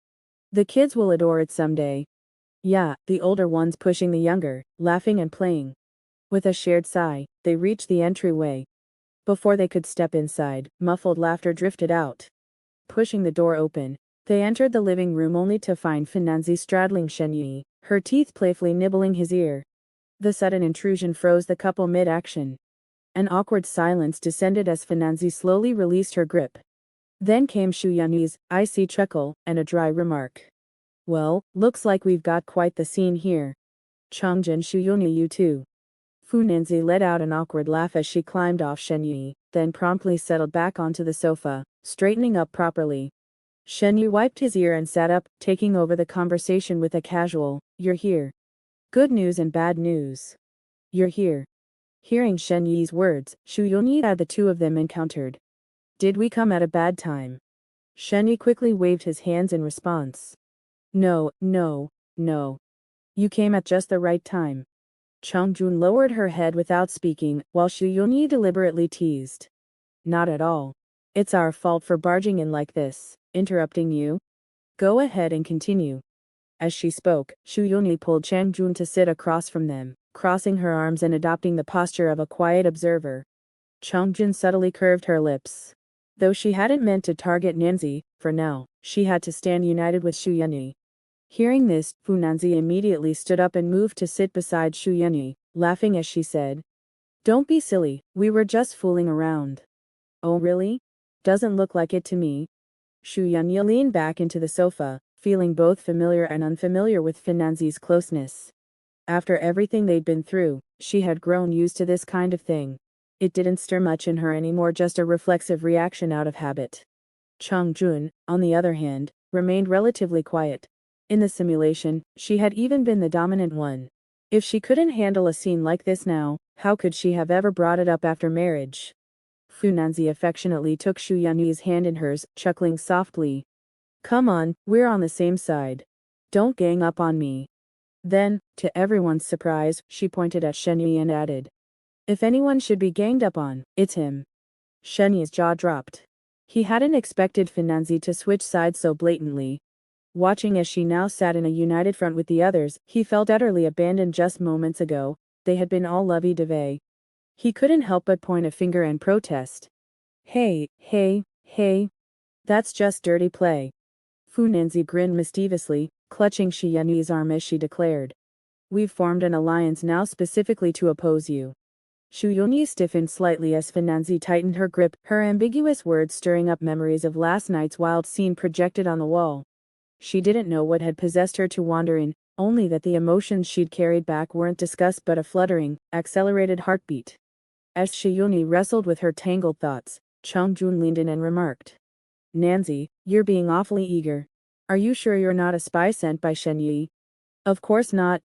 The kids will adore it someday. Yeah, the older ones pushing the younger, laughing and playing. With a shared sigh, they reached the entryway. Before they could step inside, muffled laughter drifted out. Pushing the door open, they entered the living room only to find Finanzi straddling Shen Yi, her teeth playfully nibbling his ear. The sudden intrusion froze the couple mid-action. An awkward silence descended as Finanzi slowly released her grip. Then came Shu Yunyi's icy chuckle and a dry remark. Well, looks like we've got quite the scene here. Chongjin Shu Yunyi, you too. Finanzi let out an awkward laugh as she climbed off Shenyi, then promptly settled back onto the sofa, straightening up properly. Shenyi wiped his ear and sat up, taking over the conversation with a casual, "You're here. Good news and bad news. You're here." Hearing Shen Yi's words, Shu Yunyi had the two of them encountered. Did we come at a bad time? Shen Yi quickly waved his hands in response. No, no, no. You came at just the right time. Chongjun lowered her head without speaking, while Shu Yunyi deliberately teased. Not at all. It's our fault for barging in like this, interrupting you. Go ahead and continue. As she spoke, Shu Yunyi pulled Chongjun to sit across from them, crossing her arms and adopting the posture of a quiet observer. Chongjun subtly curved her lips. Though she hadn't meant to target Nanzi, for now, she had to stand united with Shu Yunyi. Hearing this, Nanzi immediately stood up and moved to sit beside Shu Yunyi, laughing as she said, "Don't be silly, we were just fooling around." "Oh really? Doesn't look like it to me." Shu Yunyi leaned back into the sofa, feeling both familiar and unfamiliar with Finanzi's closeness. After everything they'd been through, she had grown used to this kind of thing. It didn't stir much in her anymore, just a reflexive reaction out of habit. Chongjun, on the other hand, remained relatively quiet. In the simulation, she had even been the dominant one. If she couldn't handle a scene like this now, how could she have ever brought it up after marriage? Finanzi affectionately took Shu Yunyi's hand in hers, chuckling softly. Come on, we're on the same side. Don't gang up on me. Then, to everyone's surprise, she pointed at Shenyi and added, if anyone should be ganged up on, it's him. Shenyi's jaw dropped. He hadn't expected Finanzi to switch sides so blatantly. Watching as she now sat in a united front with the others, he felt utterly abandoned. Just moments ago, they had been all lovey-dovey. He couldn't help but point a finger and protest. Hey, hey, hey. That's just dirty play. Finanzi grinned mischievously, clutching Shu Yunyi's arm as she declared. We've formed an alliance now specifically to oppose you. Shu Yunyi stiffened slightly as Finanzi tightened her grip, her ambiguous words stirring up memories of last night's wild scene projected on the wall. She didn't know what had possessed her to wander in, only that the emotions she'd carried back weren't disgust but a fluttering, accelerated heartbeat. As Shu Yunyi wrestled with her tangled thoughts, Chongjun leaned in and remarked. Nanzi, you're being awfully eager. Are you sure you're not a spy sent by Shen Yi? Of course not.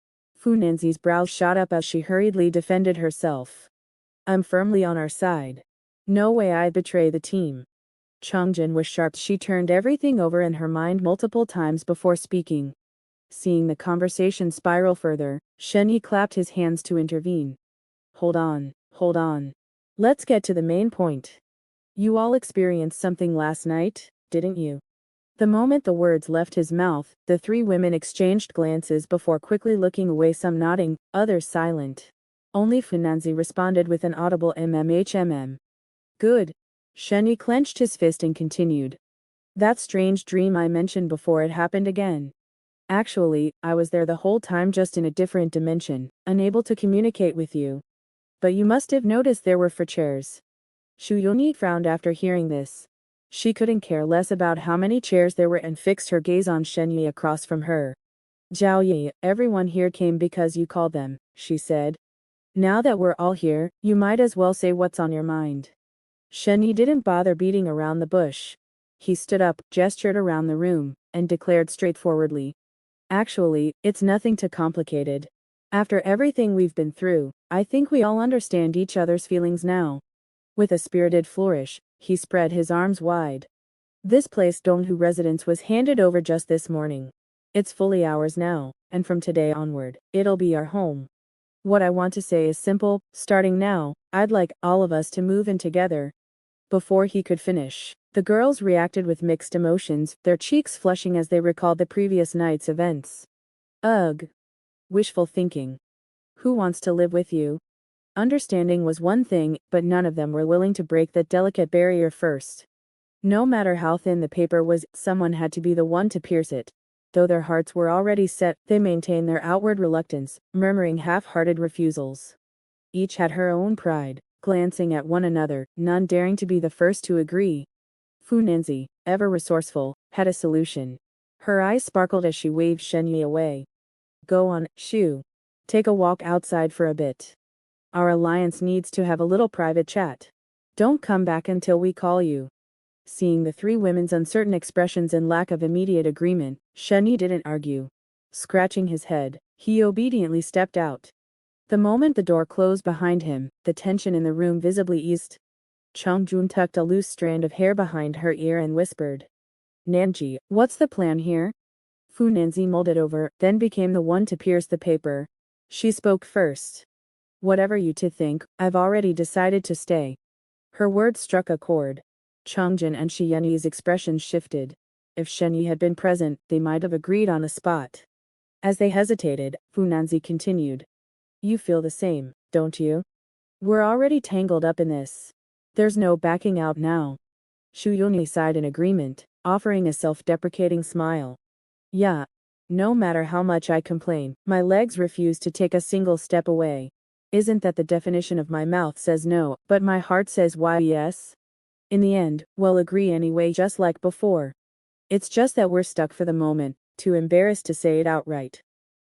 Nanzi's brows shot up as she hurriedly defended herself. I'm firmly on our side. No way I'd betray the team. Chongjun was sharp. She turned everything over in her mind multiple times before speaking. Seeing the conversation spiral further, Shen Yi clapped his hands to intervene. Hold on, hold on. Let's get to the main point. You all experienced something last night, didn't you? The moment the words left his mouth, the three women exchanged glances before quickly looking away, some nodding, others silent. Only Finanzi responded with an audible mmHmm. Good. Shen Yi clenched his fist and continued. That strange dream I mentioned before, it happened again. Actually, I was there the whole time, just in a different dimension, unable to communicate with you. But you must have noticed there were 4 chairs. Shu Yunyi frowned after hearing this. She couldn't care less about how many chairs there were and fixed her gaze on Shen Yi across from her. Zhao Yi, everyone here came because you called them, she said. Now that we're all here, you might as well say what's on your mind. Shen Yi didn't bother beating around the bush. He stood up, gestured around the room, and declared straightforwardly. Actually, it's nothing too complicated. After everything we've been through, I think we all understand each other's feelings now. With a spirited flourish, he spread his arms wide. This place, Donghu residence, was handed over just this morning. It's fully ours now, and from today onward, it'll be our home. What I want to say is simple, starting now, I'd like all of us to move in together. Before he could finish, the girls reacted with mixed emotions, their cheeks flushing as they recalled the previous night's events. Ugh. Wishful thinking. Who wants to live with you? Understanding was one thing, but none of them were willing to break that delicate barrier first. No matter how thin the paper was, someone had to be the one to pierce it. Though their hearts were already set, they maintained their outward reluctance, murmuring half-hearted refusals. Each had her own pride, glancing at one another, none daring to be the first to agree. Fu Nanzi, ever resourceful, had a solution. Her eyes sparkled as she waved Shenyi away. Go on, Shu. Take a walk outside for a bit. Our alliance needs to have a little private chat. Don't come back until we call you. Seeing the three women's uncertain expressions and lack of immediate agreement, Shenyi didn't argue. Scratching his head, he obediently stepped out. The moment the door closed behind him, the tension in the room visibly eased. Chongjun tucked a loose strand of hair behind her ear and whispered. Nanji, what's the plan here? Fu Nanzi mulled it over, then became the one to pierce the paper. She spoke first. Whatever you two think, I've already decided to stay. Her words struck a chord. Chongjun and Shi Yanyi's expressions shifted. If Shenyi had been present, they might have agreed on the spot. As they hesitated, Fu Nanzi continued. You feel the same, don't you? We're already tangled up in this. There's no backing out now. Shu Yunyi sighed in agreement, offering a self-deprecating smile. Yeah. No matter how much I complain, my legs refuse to take a single step away. Isn't that the definition of my mouth says no, but my heart says why yes? In the end, we'll agree anyway just like before. It's just that we're stuck for the moment, too embarrassed to say it outright.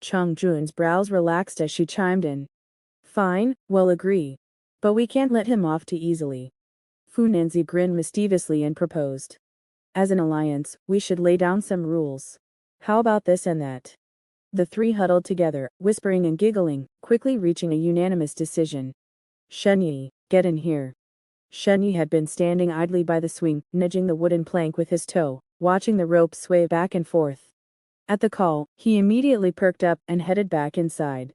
Chongjun's brows relaxed as she chimed in. Fine, we'll agree. But we can't let him off too easily. Fu Nanzi grinned mischievously and proposed. As an alliance, we should lay down some rules. How about this and that? The three huddled together, whispering and giggling, quickly reaching a unanimous decision. Shenyi, get in here. Shenyi had been standing idly by the swing, nudging the wooden plank with his toe, watching the rope sway back and forth. At the call, he immediately perked up and headed back inside.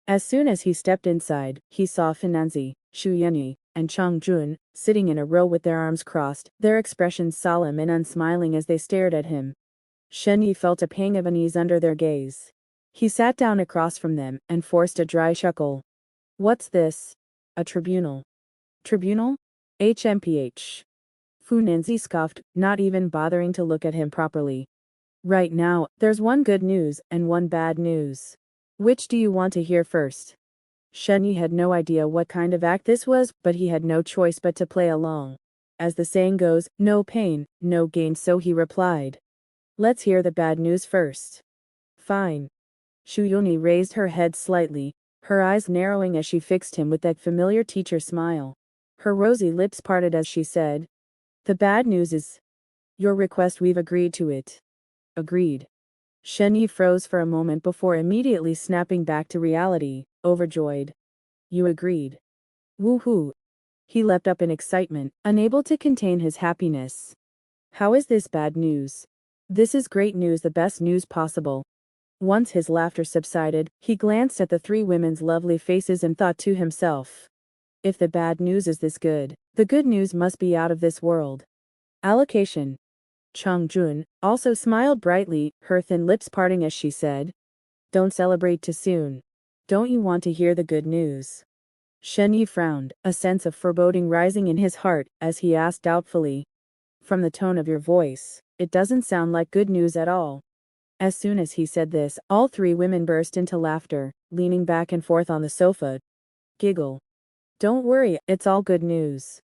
As soon as he stepped inside, he saw Fu Nanzi, Shu Yanyi, and Chongjun, sitting in a row with their arms crossed, their expressions solemn and unsmiling as they stared at him. Shenyi felt a pang of unease under their gaze. He sat down across from them and forced a dry chuckle. What's this? A tribunal. Tribunal? HMPH. Fu Nanzi scoffed, not even bothering to look at him properly. Right now, there's one good news and one bad news. Which do you want to hear first? Shenyi had no idea what kind of act this was, but he had no choice but to play along. As the saying goes, no pain, no gain, so he replied. Let's hear the bad news first. Fine. Shu Yunyi raised her head slightly, her eyes narrowing as she fixed him with that familiar teacher smile. Her rosy lips parted as she said, the bad news is, your request, we've agreed to it. Agreed. Shenyi froze for a moment before immediately snapping back to reality, overjoyed. You agreed. Woohoo. He leapt up in excitement, unable to contain his happiness. How is this bad news? This is great news, the best news possible. Once his laughter subsided, he glanced at the three women's lovely faces and thought to himself. If the bad news is this good, the good news must be out of this world. Allocation. Chongjun also smiled brightly, her thin lips parting as she said. Don't celebrate too soon. Don't you want to hear the good news? Shenyi frowned, a sense of foreboding rising in his heart, as he asked doubtfully. From the tone of your voice, it doesn't sound like good news at all. As soon as he said this, all three women burst into laughter, leaning back and forth on the sofa. Giggle. Don't worry, it's all good news.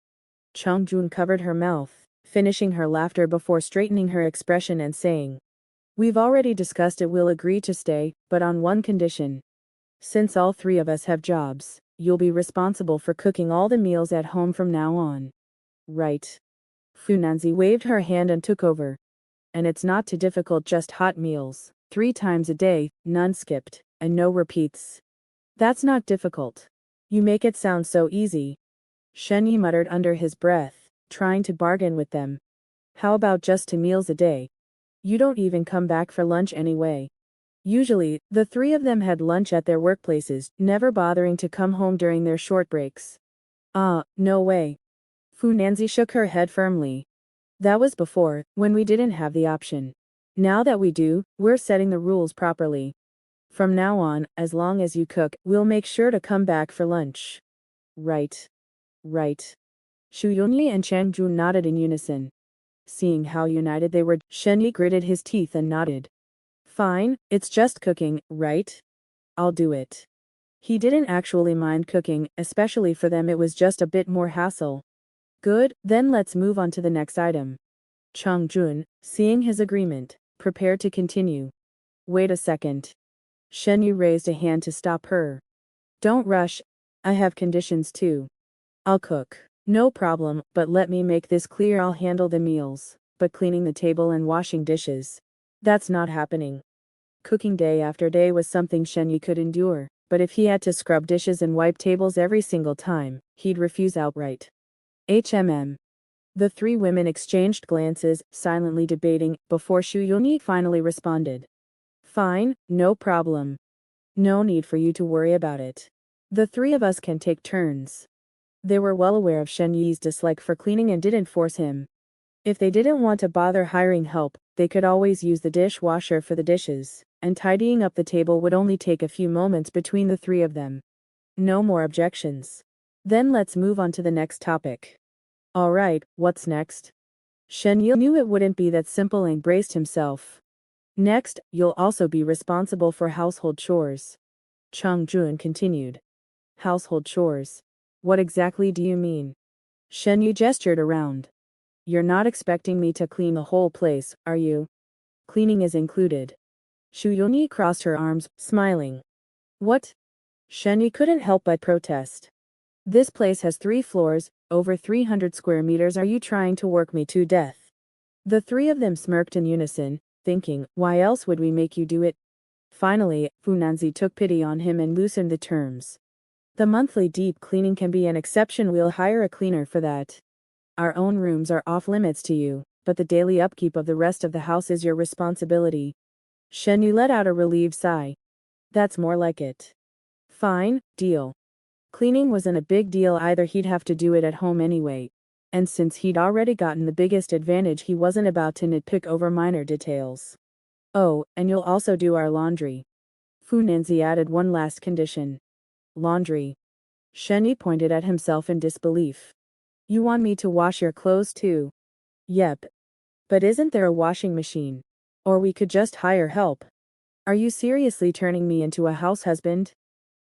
Chongjun covered her mouth, finishing her laughter before straightening her expression and saying. We've already discussed it, we'll agree to stay, but on one condition. Since all three of us have jobs, you'll be responsible for cooking all the meals at home from now on. Right. Fu Nanzi waved her hand and took over. And it's not too difficult, just hot meals, 3 times a day, none skipped, and no repeats. That's not difficult. You make it sound so easy. Shenyi muttered under his breath, trying to bargain with them. How about just 2 meals a day? You don't even come back for lunch anyway. Usually, the three of them had lunch at their workplaces, never bothering to come home during their short breaks. No way. Fu Nanzi shook her head firmly. That was before, when we didn't have the option. Now that we do, we're setting the rules properly. From now on, as long as you cook, we'll make sure to come back for lunch. Right. Right. Shu Yunyi and Chongjun nodded in unison. Seeing how united they were, Shenyi gritted his teeth and nodded. Fine, it's just cooking, right? I'll do it. He didn't actually mind cooking, especially for them it was just a bit more hassle. Good, then let's move on to the next item. Chung Jun, seeing his agreement, prepared to continue. Wait a second. Shen Yu raised a hand to stop her. Don't rush. I have conditions too. I'll cook. No problem, but let me make this clear, I'll handle the meals, but cleaning the table and washing dishes, that's not happening. Cooking day after day was something Shen Yu could endure, but if he had to scrub dishes and wipe tables every single time, he'd refuse outright. The three women exchanged glances, silently debating, before Shu Yunyi finally responded. Fine, no problem. No need for you to worry about it. The three of us can take turns. They were well aware of Shen Yi's dislike for cleaning and didn't force him. If they didn't want to bother hiring help, they could always use the dishwasher for the dishes, and tidying up the table would only take a few moments between the three of them. No more objections. Then let's move on to the next topic. Alright, what's next? Shen Yi knew it wouldn't be that simple and braced himself. Next, you'll also be responsible for household chores. Chung Jun continued. Household chores? What exactly do you mean? Shen Yu gestured around. You're not expecting me to clean the whole place, are you? Cleaning is included. Shu Yunyi crossed her arms, smiling. What? Shen Yu couldn't help but protest. This place has 3 floors, over 300 square meters. Are you trying to work me to death? The three of them smirked in unison, thinking, why else would we make you do it? Finally, Funanzi took pity on him and loosened the terms. The monthly deep cleaning can be an exception. We'll hire a cleaner for that. Our own rooms are off limits to you, but the daily upkeep of the rest of the house is your responsibility. Shen Yu let out a relieved sigh. That's more like it. Fine, deal. Cleaning wasn't a big deal either, he'd have to do it at home anyway. And since he'd already gotten the biggest advantage, he wasn't about to nitpick over minor details. Oh, and you'll also do our laundry. Fu Nanzi added one last condition. Laundry. Shen Yi pointed at himself in disbelief. You want me to wash your clothes too? Yep. But isn't there a washing machine? Or we could just hire help. Are you seriously turning me into a house husband?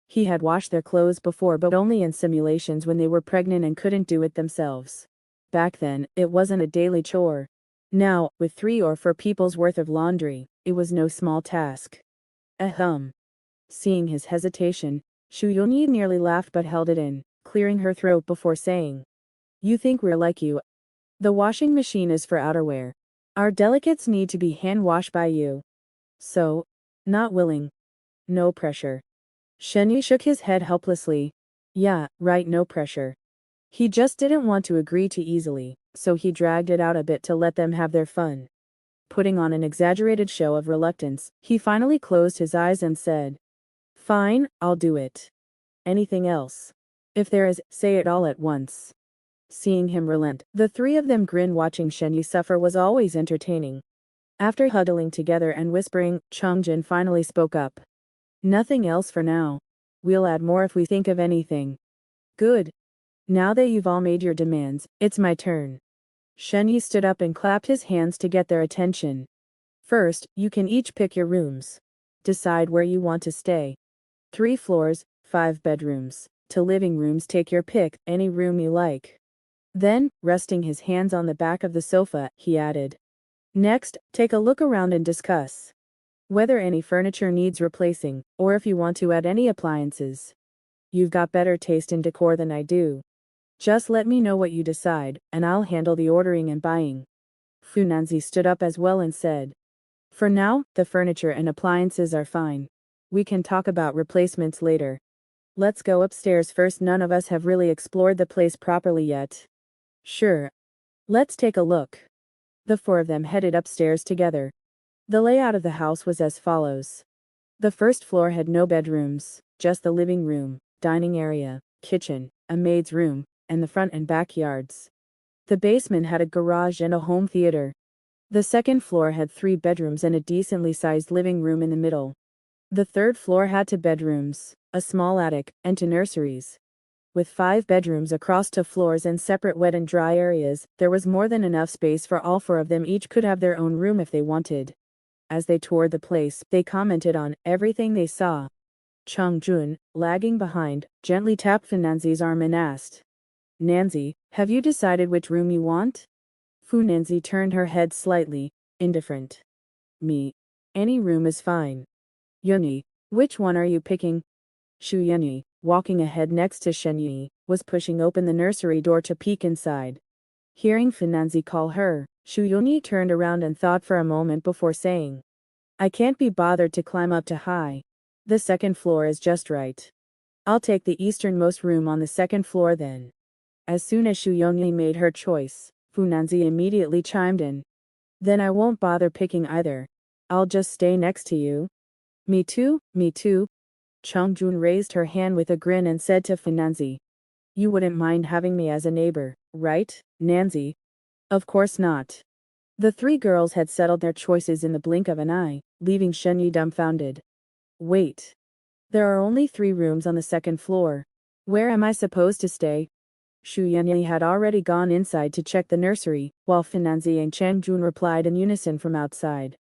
He had washed their clothes before, but only in simulations when they were pregnant and couldn't do it themselves. Back then, it wasn't a daily chore. Now, with 3 or 4 people's worth of laundry, it was no small task. Ahem. Seeing his hesitation, Shu Yunyi nearly laughed but held it in, clearing her throat before saying, You think we're like you? The washing machine is for outerwear. Our delicates need to be hand-washed by you. So? Not willing. No pressure. Shen Yi shook his head helplessly. Yeah, right, no pressure. He just didn't want to agree too easily, so he dragged it out a bit to let them have their fun. Putting on an exaggerated show of reluctance, he finally closed his eyes and said, Fine, I'll do it. Anything else? If there is, say it all at once. Seeing him relent, the three of them grinned. Watching Shen Yi suffer was always entertaining. After huddling together and whispering, Chung Jin finally spoke up. Nothing else for now. We'll add more if we think of anything. Good. Now that you've all made your demands, it's my turn. Shen Yi stood up and clapped his hands to get their attention. First, you can each pick your rooms. Decide where you want to stay. 3 floors, 5 bedrooms. To living rooms, take your pick, any room you like. Then, resting his hands on the back of the sofa, he added. Next, take a look around and discuss whether any furniture needs replacing, or if you want to add any appliances. You've got better taste in decor than I do. Just let me know what you decide, and I'll handle the ordering and buying. Funanzi stood up as well and said. For now, the furniture and appliances are fine. We can talk about replacements later. Let's go upstairs first. None of us have really explored the place properly yet. Sure. Let's take a look. The 4 of them headed upstairs together. The layout of the house was as follows. The first floor had no bedrooms, just the living room, dining area, kitchen, a maid's room, and the front and backyards. The basement had a garage and a home theater. The second floor had 3 bedrooms and a decently sized living room in the middle. The third floor had 2 bedrooms, a small attic, and 2 nurseries. With 5 bedrooms across 2 floors and separate wet and dry areas, there was more than enough space for all 4 of them. Each could have their own room if they wanted. As they toured the place, they commented on everything they saw. Chongjun, lagging behind, gently tapped Fu Nanzi's arm and asked, Nanzi, have you decided which room you want? Fu Nanzi turned her head slightly, indifferent. Me. Any room is fine. Yunyi, which one are you picking? Shu Yunyi, walking ahead next to Shen Yi, was pushing open the nursery door to peek inside. Hearing Fu Nanzi call her, Shu Yunyi turned around and thought for a moment before saying, I can't be bothered to climb up to high. The second floor is just right. I'll take the easternmost room on the second floor then. As soon as Shu Yunyi made her choice, Fu Nanzi immediately chimed in. Then I won't bother picking either. I'll just stay next to you. Me too, me too. Chongjun raised her hand with a grin and said to Fu Nanzi. You wouldn't mind having me as a neighbor, right, Nanzi? Of course not. The three girls had settled their choices in the blink of an eye, leaving Shen Yi dumbfounded. Wait. There are only 3 rooms on the second floor. Where am I supposed to stay? Shu Yanyi had already gone inside to check the nursery, while Fu Nanzi and Chongjun replied in unison from outside.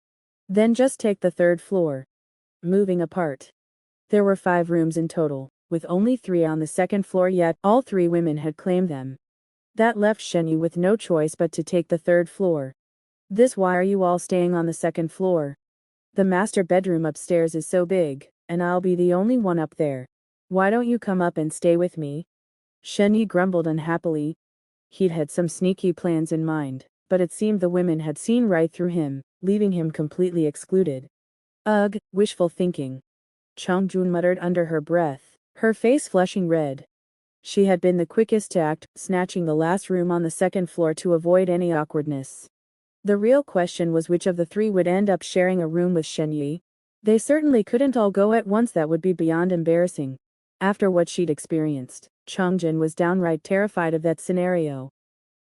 Then just take the 3rd floor. Moving apart. There were 5 rooms in total, with only 3 on the second floor, yet all 3 women had claimed them. That left Shen Yi with no choice but to take the 3rd floor. Why are you all staying on the second floor? The master bedroom upstairs is so big, and I'll be the only one up there. Why don't you come up and stay with me? Shen Yi grumbled unhappily. He'd had some sneaky plans in mind, but it seemed the women had seen right through him, leaving him completely excluded. Ugh, wishful thinking. Chongjun muttered under her breath, her face flushing red. She had been the quickest to act, snatching the last room on the second floor to avoid any awkwardness. The real question was which of the 3 would end up sharing a room with Shen Yi. They certainly couldn't all go at once, that would be beyond embarrassing. After what she'd experienced, Chongjun was downright terrified of that scenario.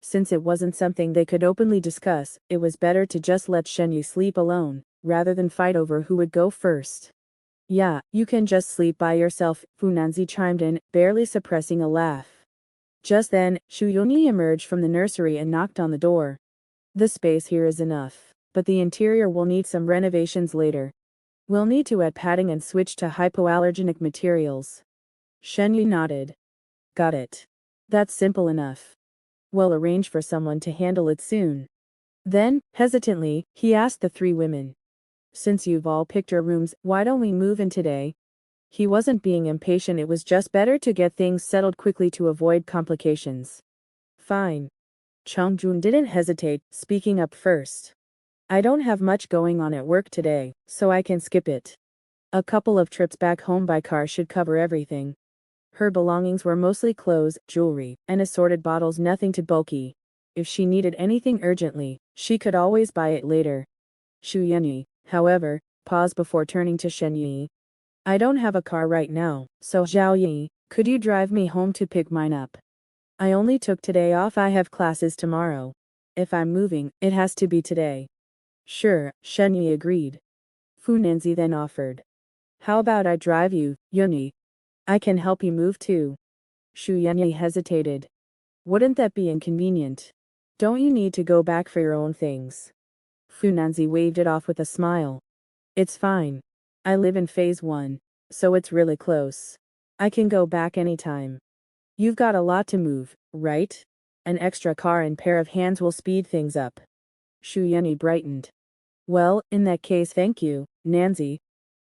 Since it wasn't something they could openly discuss, it was better to just let Shen Yi sleep alone, rather than fight over who would go first. Yeah, you can just sleep by yourself, Fu Nanzi chimed in, barely suppressing a laugh. Just then, Shu Yunyi emerged from the nursery and knocked on the door. The space here is enough, but the interior will need some renovations later. We'll need to add padding and switch to hypoallergenic materials. Shen Yi nodded. Got it. That's simple enough. We'll arrange for someone to handle it soon. Then, hesitantly, he asked the 3 women. Since you've all picked your rooms, why don't we move in today? He wasn't being impatient, it was just better to get things settled quickly to avoid complications. Fine. Chongjun didn't hesitate, speaking up first. I don't have much going on at work today, so I can skip it. A couple of trips back home by car should cover everything. Her belongings were mostly clothes, jewelry, and assorted bottles, nothing too bulky. If she needed anything urgently, she could always buy it later. Shu Yanyi, however, paused before turning to Shen Yi. I don't have a car right now, so Zhao Yi, could you drive me home to pick mine up? I only took today off, I have classes tomorrow. If I'm moving, it has to be today. Sure, Shen Yi agreed. Fu Nanzi then offered. How about I drive you, Yunyi? I can help you move too. Shu Yanyi hesitated. Wouldn't that be inconvenient? Don't you need to go back for your own things? Fu Nanzi waved it off with a smile. It's fine. I live in phase 1, so it's really close. I can go back anytime. You've got a lot to move, right? An extra car and pair of hands will speed things up. Shu Yanyi brightened. Well, in that case, thank you, Nanzi.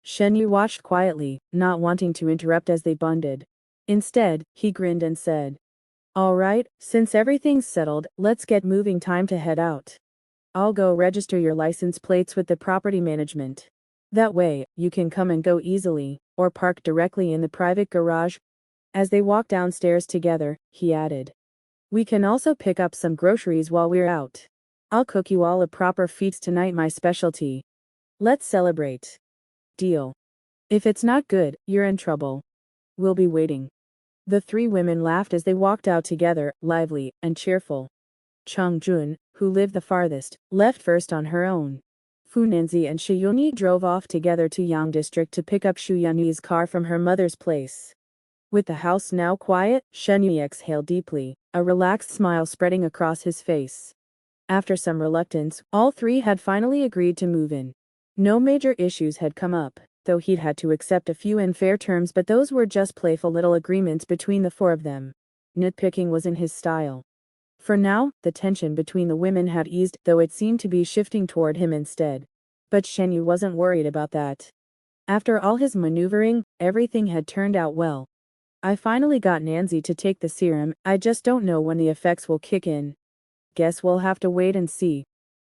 Shen Yi watched quietly, not wanting to interrupt as they bonded. Instead, he grinned and said, all right, since everything's settled, let's get moving, time to head out. I'll go register your license plates with the property management. That way, you can come and go easily, or park directly in the private garage. As they walked downstairs together, he added. We can also pick up some groceries while we're out. I'll cook you all a proper feast tonight, my specialty. Let's celebrate. Deal. If it's not good, you're in trouble. We'll be waiting. The 3 women laughed as they walked out together, lively and cheerful. Chongjun, who lived the farthest, left first on her own. Fu Nanzi and Shu Yunyi drove off together to Yang District to pick up Shu Yanyi's car from her mother's place. With the house now quiet, Shen Yi exhaled deeply, a relaxed smile spreading across his face. After some reluctance, all 3 had finally agreed to move in. No major issues had come up, though he'd had to accept a few in fair terms, but those were just playful little agreements between the four of them. Nitpicking was in his style. For now, the tension between the women had eased, though it seemed to be shifting toward him instead. But Shen Yu wasn't worried about that. After all his maneuvering, everything had turned out well. I finally got Nancy to take the serum, I just don't know when the effects will kick in. Guess we'll have to wait and see.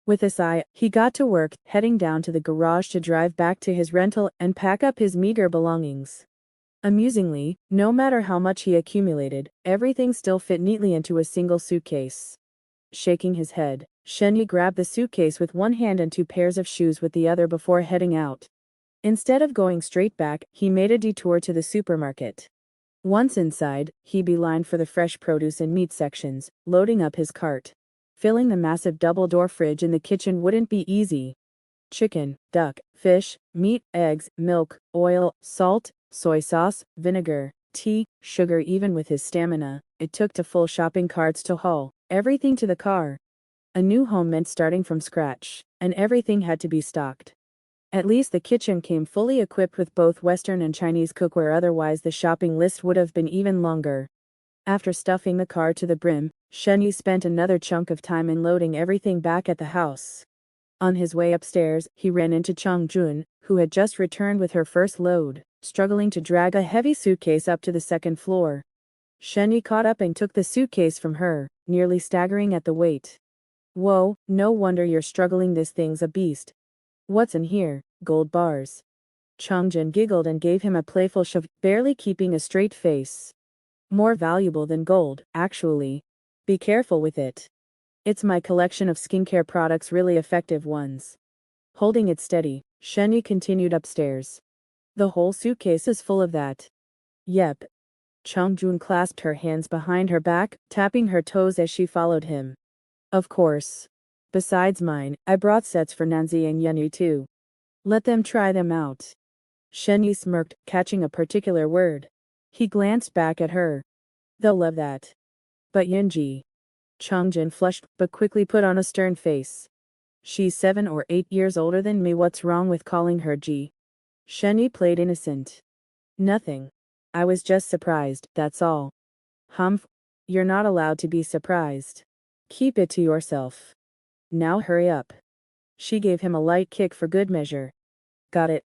With a sigh, he got to work, heading down to the garage to drive back to his rental and pack up his meager belongings. Amusingly, no matter how much he accumulated, everything still fit neatly into a single suitcase. Shaking his head, Shen Yi grabbed the suitcase with one hand and 2 pairs of shoes with the other before heading out. Instead of going straight back, he made a detour to the supermarket. Once inside, he beelined for the fresh produce and meat sections, loading up his cart. Filling the massive double-door fridge in the kitchen wouldn't be easy. Chicken, duck, fish, meat, eggs, milk, oil, salt, soy sauce, vinegar, tea, sugar. Even with his stamina, it took 2 full shopping carts to haul everything to the car. A new home meant starting from scratch, and everything had to be stocked. At least the kitchen came fully equipped with both Western and Chinese cookware, otherwise the shopping list would have been even longer. After stuffing the car to the brim, Shen Yi spent another chunk of time in loading everything back at the house. On his way upstairs, he ran into Chang Jun, who had just returned with her first load, struggling to drag a heavy suitcase up to the 2nd floor. Shen Yi caught up and took the suitcase from her, nearly staggering at the weight. "Whoa, no wonder you're struggling, this thing's a beast. What's in here?" "Gold bars." Changjun giggled and gave him a playful shove, barely keeping a straight face. "More valuable than gold, actually. Be careful with it. It's my collection of skincare products, really effective ones." Holding it steady, Shen Yi continued upstairs. "The whole suitcase is full of that?" "Yep." Changjun clasped her hands behind her back, tapping her toes as she followed him. "Of course. Besides mine, I brought sets for Nanzi and Yunyu too. Let them try them out." Shen Yi smirked, catching a particular word. He glanced back at her. "They'll love that." "But Yunji." Changjun flushed, but quickly put on a stern face. "She's 7 or 8 years older than me, what's wrong with calling her Ji?" Shen Yi played innocent. "Nothing. I was just surprised, that's all." "Humph. You're not allowed to be surprised. Keep it to yourself. Now hurry up." She gave him a light kick for good measure. "Got it."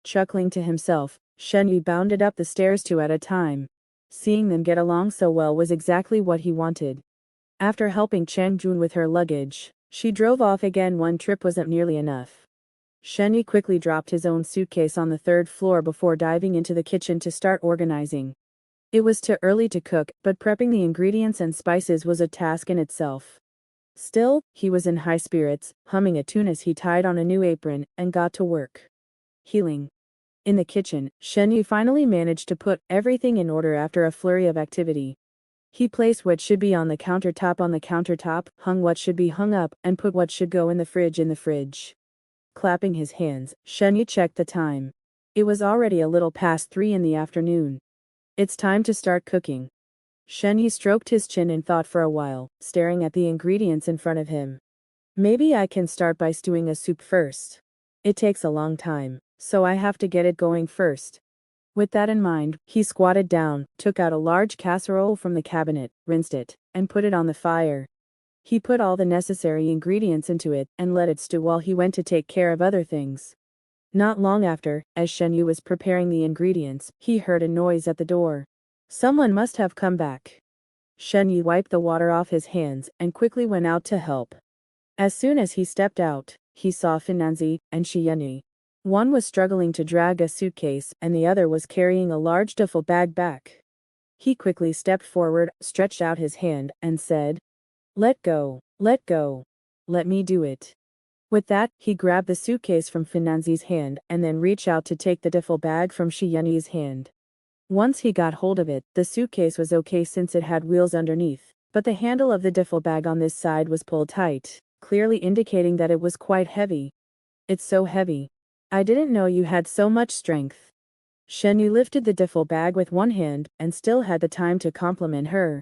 Chuckling to himself, Shen Yi bounded up the stairs 2 at a time. Seeing them get along so well was exactly what he wanted. After helping Chang Jun with her luggage, she drove off again. One trip wasn't nearly enough. Shen Yi quickly dropped his own suitcase on the 3rd floor before diving into the kitchen to start organizing. It was too early to cook, but prepping the ingredients and spices was a task in itself. Still, he was in high spirits, humming a tune as he tied on a new apron and got to work. Healing. In the kitchen, Shen Yi finally managed to put everything in order after a flurry of activity. He placed what should be on the countertop, hung what should be hung up, and put what should go in the fridge. Clapping his hands, Shen Yi checked the time. It was already a little past 3 in the afternoon. "It's time to start cooking." Shen Yi stroked his chin in thought for a while, staring at the ingredients in front of him. "Maybe I can start by stewing a soup first. It takes a long time, so I have to get it going first." With that in mind, he squatted down, took out a large casserole from the cabinet, rinsed it, and put it on the fire. He put all the necessary ingredients into it and let it stew while he went to take care of other things. Not long after, as Shen Yu was preparing the ingredients, he heard a noise at the door. Someone must have come back. Shen Yu wiped the water off his hands and quickly went out to help. As soon as he stepped out, he saw Finanzi and Shi Yunyi. One was struggling to drag a suitcase and the other was carrying a large duffel bag back. He quickly stepped forward, stretched out his hand, and said, let go, let me do it." With that, he grabbed the suitcase from Finanzi's hand and then reached out to take the duffel bag from Shi Yunyi's hand. Once he got hold of it, the suitcase was okay since it had wheels underneath, but the handle of the duffel bag on this side was pulled tight, clearly indicating that it was quite heavy. "It's so heavy. I didn't know you had so much strength." Shen Yu lifted the duffel bag with one hand and still had the time to compliment her.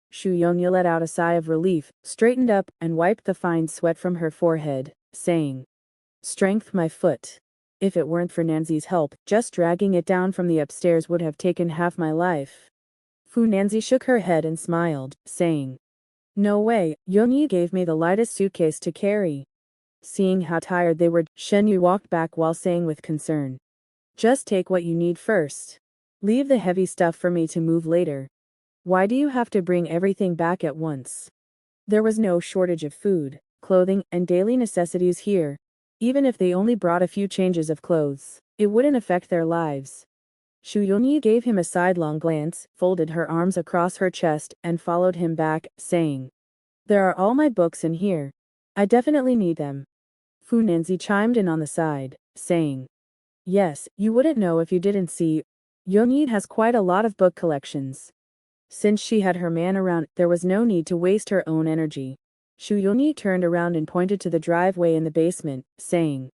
Shu Yongyu let out a sigh of relief, straightened up, and wiped the fine sweat from her forehead, saying, Strength my foot. If it weren't for Nancy's help, just dragging it down from the upstairs would have taken half my life. Fu Nancy shook her head and smiled, saying, No way, Yongyi gave me the lightest suitcase to carry. Seeing how tired they were, Shenyu walked back while saying with concern, Just take what you need first. Leave the heavy stuff for me to move later. Why do you have to bring everything back at once? There was no shortage of food, clothing, and daily necessities here. Even if they only brought a few changes of clothes, it wouldn't affect their lives. Shu Yongyi gave him a sidelong glance, folded her arms across her chest, and followed him back, saying, There are all my books in here. I definitely need them. Fu Nanzi chimed in on the side, saying, Yes, you wouldn't know if you didn't see. Yongyi has quite a lot of book collections. Since she had her man around, there was no need to waste her own energy. Shu Yongyi turned around and pointed to the driveway in the basement, saying,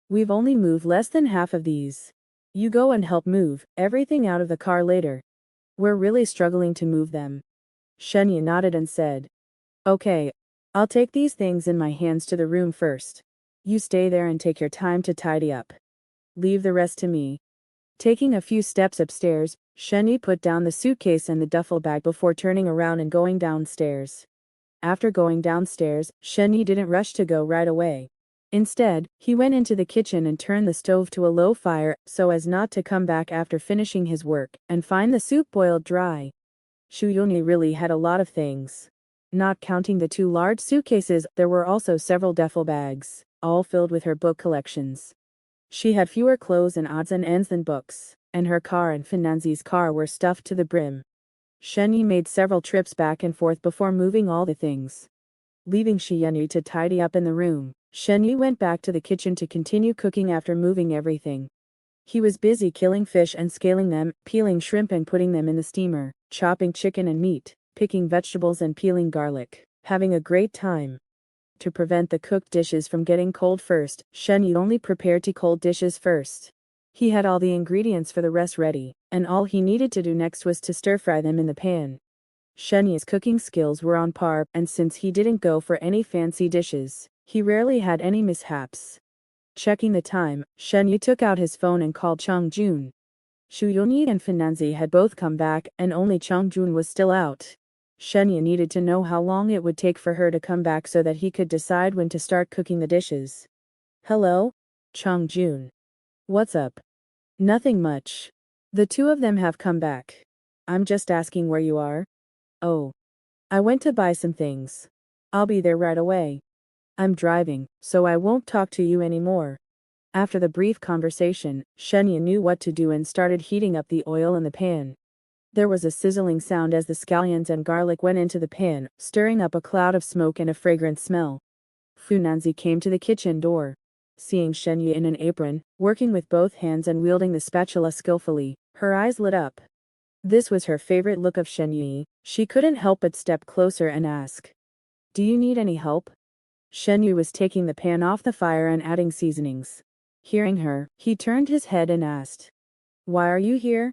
We've only moved less than half of these. You go and help move everything out of the car later. We're really struggling to move them. Shenyi nodded and said, Okay, I'll take these things in my hands to the room first. You stay there and take your time to tidy up. Leave the rest to me. Taking a few steps upstairs, Shenyi put down the suitcase and the duffel bag before turning around and going downstairs. After going downstairs, Shenyi didn't rush to go right away. Instead, he went into the kitchen and turned the stove to a low fire so as not to come back after finishing his work and find the soup boiled dry. Shu Yongyi really had a lot of things. Not counting the 2 large suitcases, there were also several duffel bags, all filled with her book collections. She had fewer clothes and odds and ends than books, and her car and Finanzi's car were stuffed to the brim. Shenyi made several trips back and forth before moving all the things. Leaving Shiyanyu to tidy up in the room, Shenyi went back to the kitchen to continue cooking after moving everything. He was busy killing fish and scaling them, peeling shrimp and putting them in the steamer, chopping chicken and meat, picking vegetables and peeling garlic, having a great time. To prevent the cooked dishes from getting cold first, Shenyi only prepared 2 cold dishes first. He had all the ingredients for the rest ready, and all he needed to do next was to stir-fry them in the pan. Shenyi's cooking skills were on par, and since he didn't go for any fancy dishes, he rarely had any mishaps. Checking the time, Shenyi took out his phone and called Chung Jun. Shu Yongyi and Finanzi had both come back, and only Chung Jun was still out. Shenyi needed to know how long it would take for her to come back so that he could decide when to start cooking the dishes. Hello? Chung Jun. What's up? Nothing much. The 2 of them have come back. I'm just asking where you are. Oh. I went to buy some things. I'll be there right away. I'm driving, so I won't talk to you anymore. After the brief conversation, Shenyi knew what to do and started heating up the oil in the pan. There was a sizzling sound as the scallions and garlic went into the pan, stirring up a cloud of smoke and a fragrant smell. Funanzi came to the kitchen door. Seeing Shenyi in an apron, working with both hands and wielding the spatula skillfully, her eyes lit up. This was her favorite look of Shenyi. She couldn't help but step closer and ask, Do you need any help? Shenyi was taking the pan off the fire and adding seasonings. Hearing her, he turned his head and asked, Why are you here?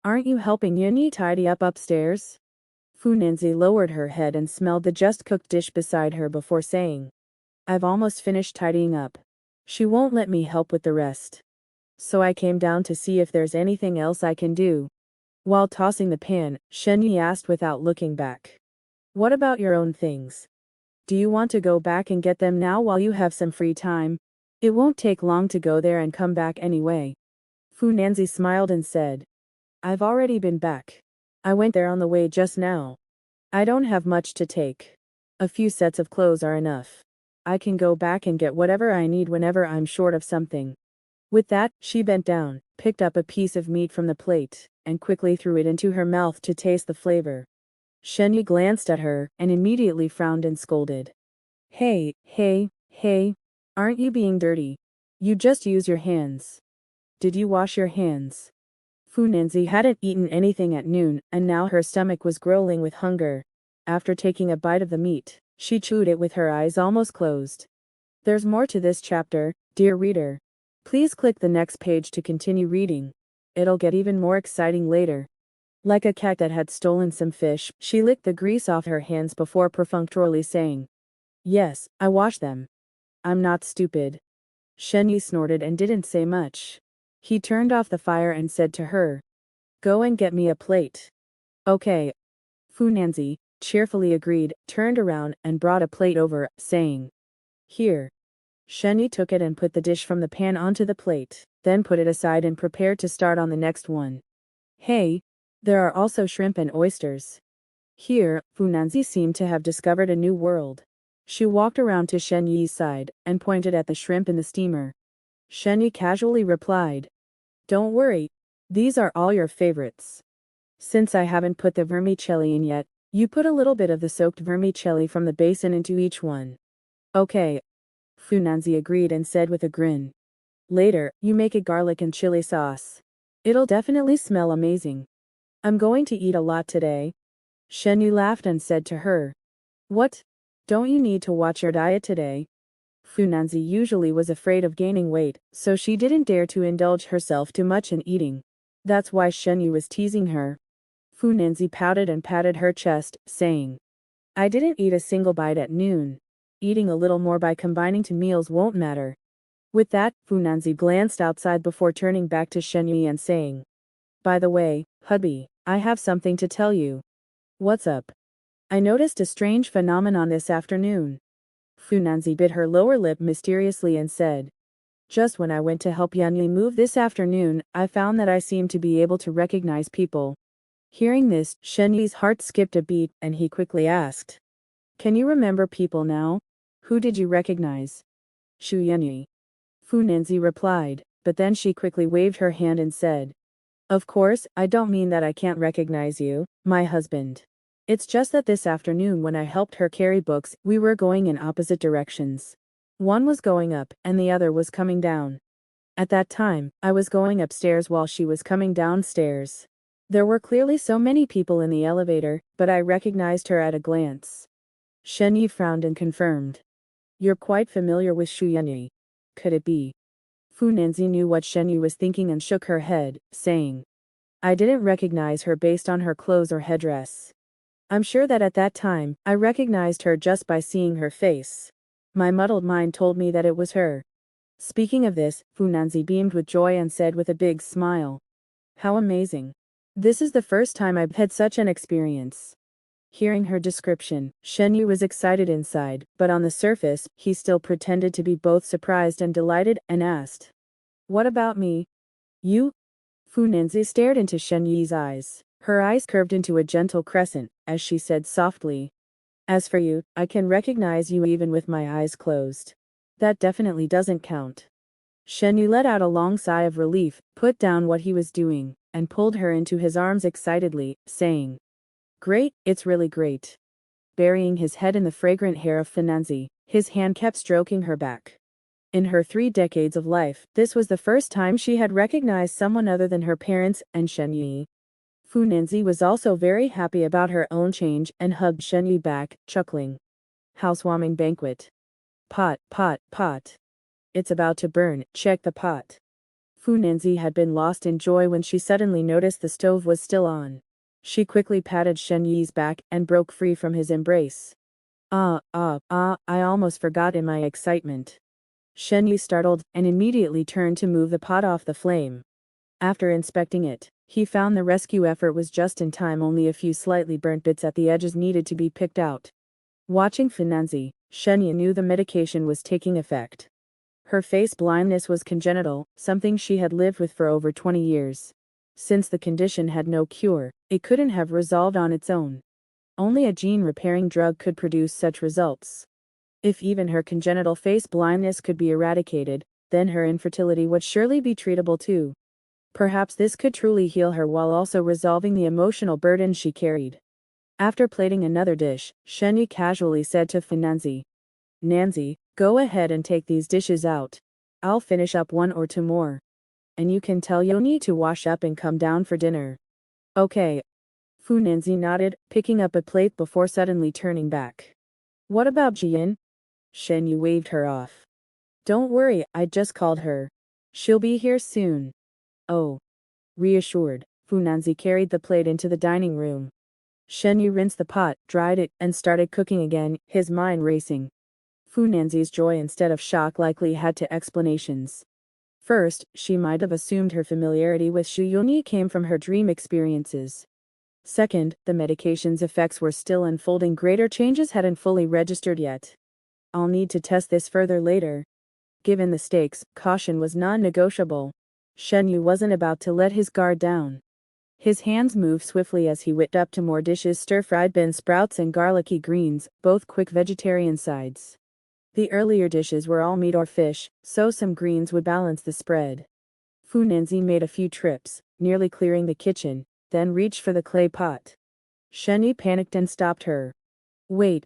Aren't you helping Yunyi tidy up upstairs? Funanzi lowered her head and smelled the just-cooked dish beside her before saying, I've almost finished tidying up. She won't let me help with the rest. So I came down to see if there's anything else I can do. While tossing the pan, Shenyi asked without looking back, What about your own things? Do you want to go back and get them now while you have some free time? It won't take long to go there and come back anyway. Funanzi smiled and said, I've already been back. I went there on the way just now. I don't have much to take. A few sets of clothes are enough. I can go back and get whatever I need whenever I'm short of something. With that, she bent down, picked up a piece of meat from the plate, and quickly threw it into her mouth to taste the flavor. Shenyi glanced at her, and immediately frowned and scolded. Hey, aren't you being dirty? You just use your hands. Did you wash your hands? Funanzi hadn't eaten anything at noon, and now her stomach was growling with hunger. After taking a bite of the meat, she chewed it with her eyes almost closed. There's more to this chapter, dear reader. Please click the next page to continue reading. It'll get even more exciting later. Like a cat that had stolen some fish, she licked the grease off her hands before perfunctorily saying, Yes, I wash them. I'm not stupid. Shen Yi snorted and didn't say much. He turned off the fire and said to her, "Go and get me a plate." "Okay." Fu Nanzi cheerfully agreed, turned around and brought a plate over, saying, "Here." Shen Yi took it and put the dish from the pan onto the plate, then put it aside and prepared to start on the next one. "Hey, there are also shrimp and oysters." Here, Fu Nanzi seemed to have discovered a new world. She walked around to Shen Yi's side and pointed at the shrimp in the steamer. Shen Yi casually replied, "Don't worry, these are all your favorites. Since I haven't put the vermicelli in yet, you put a little bit of the soaked vermicelli from the basin into each one." "Okay." Fu Nanzi agreed and said with a grin. "Later, you make a garlic and chili sauce. It'll definitely smell amazing. I'm going to eat a lot today." Shen Yi laughed and said to her, "What? Don't you need to watch your diet today?" Fu Nanzi usually was afraid of gaining weight, so she didn't dare to indulge herself too much in eating. That's why Shen Yi was teasing her. Fu Nanzi pouted and patted her chest, saying, "I didn't eat a single bite at noon. Eating a little more by combining two meals won't matter." With that, Fu Nanzi glanced outside before turning back to Shen Yi and saying, "By the way, hubby, I have something to tell you." "What's up?" "I noticed a strange phenomenon this afternoon." Fu Nanzi bit her lower lip mysteriously and said, "Just when I went to help Yanyi move this afternoon, I found that I seemed to be able to recognize people." Hearing this, Shen Yi's heart skipped a beat, and he quickly asked, "Can you remember people now? Who did you recognize?" "Shu Yanyi." Fu Nanzi replied, but then she quickly waved her hand and said, "Of course, I don't mean that I can't recognize you, my husband. It's just that this afternoon when I helped her carry books, we were going in opposite directions. One was going up, and the other was coming down. At that time, I was going upstairs while she was coming downstairs. There were clearly so many people in the elevator, but I recognized her at a glance." Shen Yi frowned and confirmed, "You're quite familiar with Shu Yanyi. Could it be?" Fu Nanzi knew what Shen Yi was thinking and shook her head, saying, "I didn't recognize her based on her clothes or headdress. I'm sure that at that time, I recognized her just by seeing her face. My muddled mind told me that it was her." Speaking of this, Fu Nanzi beamed with joy and said with a big smile, "How amazing. This is the first time I've had such an experience." Hearing her description, Shen Yu was excited inside, but on the surface, he still pretended to be both surprised and delighted, and asked, "What about me?" "You?" Fu Nanzi stared into Shen Yi's eyes. Her eyes curved into a gentle crescent, as she said softly, "As for you, I can recognize you even with my eyes closed. That definitely doesn't count." Shen Yu let out a long sigh of relief, put down what he was doing, and pulled her into his arms excitedly, saying, "Great, it's really great." Burying his head in the fragrant hair of Fu Nanzi, his hand kept stroking her back. In her 3 decades of life, this was the first time she had recognized someone other than her parents and Shen Yi. Fu Nanzi was also very happy about her own change and hugged Shen Yi back, chuckling. "Housewarming banquet. Pot, pot, pot. It's about to burn, check the pot." Fu Nanzi had been lost in joy when she suddenly noticed the stove was still on. She quickly patted Shen Yi's back and broke free from his embrace. I almost forgot in my excitement." Shen Yi startled and immediately turned to move the pot off the flame. After inspecting it, he found the rescue effort was just in time. Only a few slightly burnt bits at the edges needed to be picked out. Watching Fu Nanzi, Shen Yi knew the medication was taking effect. Her face blindness was congenital, something she had lived with for over 20 years. Since the condition had no cure, it couldn't have resolved on its own. Only a gene-repairing drug could produce such results. If even her congenital face blindness could be eradicated, then her infertility would surely be treatable too. Perhaps this could truly heal her while also resolving the emotional burden she carried. After plating another dish, Shen Yi casually said to Fu Nanzi, "Nanzi, go ahead and take these dishes out. I'll finish up 1 or 2 more. And you can tell Yoni to wash up and come down for dinner." "Okay." Fu Nanzi nodded, picking up a plate before suddenly turning back. "What about Jian?" Shen Yi waved her off. "Don't worry, I just called her. She'll be here soon." "Oh." Reassured, Fu Nanzi carried the plate into the dining room. Shen Yi rinsed the pot, dried it, and started cooking again, his mind racing. Fu Nanzi's joy instead of shock likely had two explanations. First, she might have assumed her familiarity with Shu Yunyi came from her dream experiences. Second, the medication's effects were still unfolding. Greater changes hadn't fully registered yet. I'll need to test this further later. Given the stakes, caution was non-negotiable. Shen Yu wasn't about to let his guard down. His hands moved swiftly as he whipped up to more dishes: stir-fried bean sprouts and garlicky greens, both quick vegetarian sides. The earlier dishes were all meat or fish, so some greens would balance the spread. Fu Nanzi made a few trips, nearly clearing the kitchen, then reached for the clay pot. Shen Yu panicked and stopped her. Wait.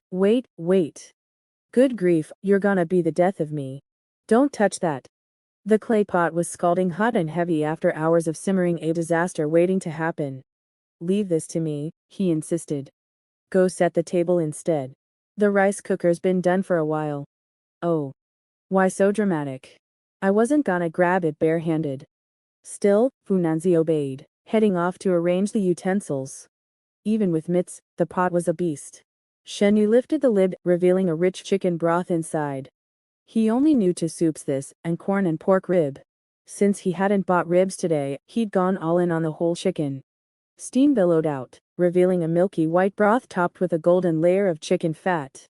Good grief, you're gonna be the death of me. Don't touch that. The clay pot was scalding hot and heavy after hours of simmering, a disaster waiting to happen. Leave this to me, he insisted. Go set the table instead. The rice cooker's been done for a while. Oh. Why so dramatic? I wasn't gonna grab it barehanded. Still, Fu Nanzi obeyed, heading off to arrange the utensils. Even with mitts, the pot was a beast. Shen Yu lifted the lid, revealing a rich chicken broth inside. He only knew two soups, this, and corn and pork rib. Since he hadn't bought ribs today, he'd gone all in on the whole chicken. Steam billowed out, revealing a milky white broth topped with a golden layer of chicken fat.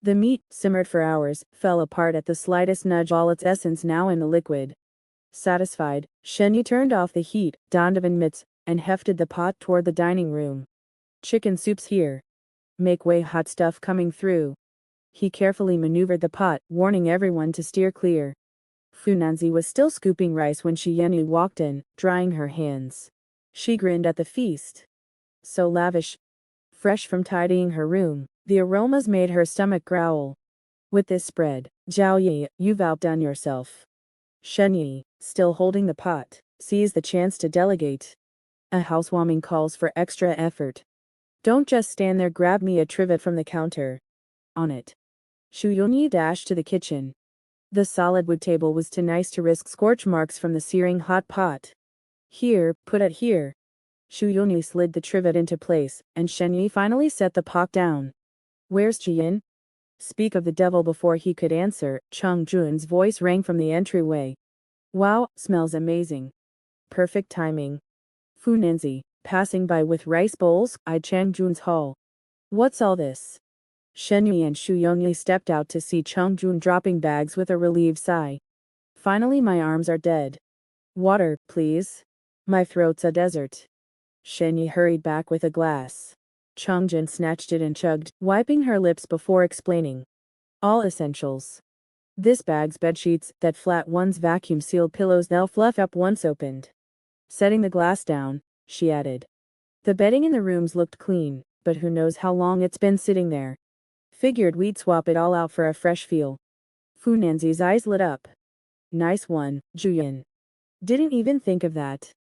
The meat, simmered for hours, fell apart at the slightest nudge, all its essence now in the liquid. Satisfied, Shen Yu turned off the heat, donned oven mitts, and hefted the pot toward the dining room. Chicken soup's here. Make way, hot stuff coming through. He carefully maneuvered the pot, warning everyone to steer clear. Fu Nanzi was still scooping rice when Shi Yanyu walked in, drying her hands. She grinned at the feast. So lavish. Fresh from tidying her room, the aromas made her stomach growl. With this spread, Zhao Yi, you've outdone yourself. Shen Yi, still holding the pot, seized the chance to delegate. A housewarming calls for extra effort. Don't just stand there, grab me a trivet from the counter. On it. Shu Yunyi dashed to the kitchen. The solid wood table was too nice to risk scorch marks from the searing hot pot. Here, put it here. Shu Yunyi slid the trivet into place, and Shen Yi finally set the pot down. Where's Jian? Speak of the devil! Before he could answer, Cheng Jun's voice rang from the entryway. Wow, smells amazing. Perfect timing. Fu Nanzi, passing by with rice bowls, eyed Cheng Jun's haul. What's all this? Shen Yi and Shu Yongyi stepped out to see Cheng Jun dropping bags with a relieved sigh. Finally, my arms are dead. Water, please. My throat's a desert. Shen Yi hurried back with a glass. Cheng Jun snatched it and chugged, wiping her lips before explaining. All essentials. This bag's bedsheets, that flat one's vacuum-sealed pillows, they'll fluff up once opened. Setting the glass down, she added. The bedding in the rooms looked clean, but who knows how long it's been sitting there. Figured we'd swap it all out for a fresh feel. Fu Nanzi's eyes lit up. Nice one, Juyin. Didn't even think of that.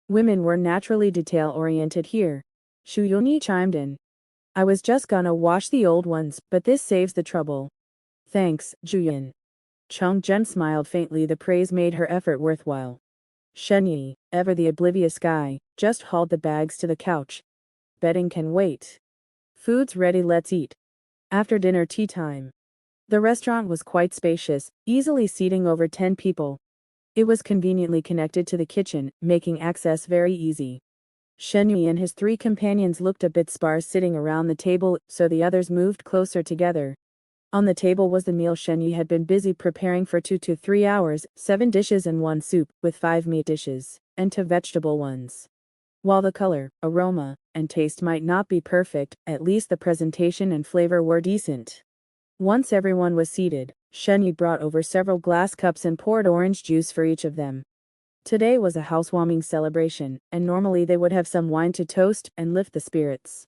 Women were naturally detail-oriented here. Shu Yunyi chimed in. I was just gonna wash the old ones, but this saves the trouble. Thanks, Juyin. Cheng Jun smiled faintly. The praise made her effort worthwhile. Shen Yi, ever the oblivious guy, just hauled the bags to the couch. Bedding can wait. Food's ready, let's eat. After dinner, tea time. The restaurant was quite spacious, easily seating over 10 people. It was conveniently connected to the kitchen, making access very easy. Shen Yi and his 3 companions looked a bit sparse sitting around the table, so the others moved closer together. On the table was the meal Shen Yi had been busy preparing for 2 to 3 hours, 7 dishes and 1 soup, with 5 meat dishes, and 2 vegetable ones. While the color, aroma, and taste might not be perfect, at least the presentation and flavor were decent. Once everyone was seated, Shen Yi brought over several glass cups and poured orange juice for each of them. Today was a housewarming celebration, and normally they would have some wine to toast and lift the spirits.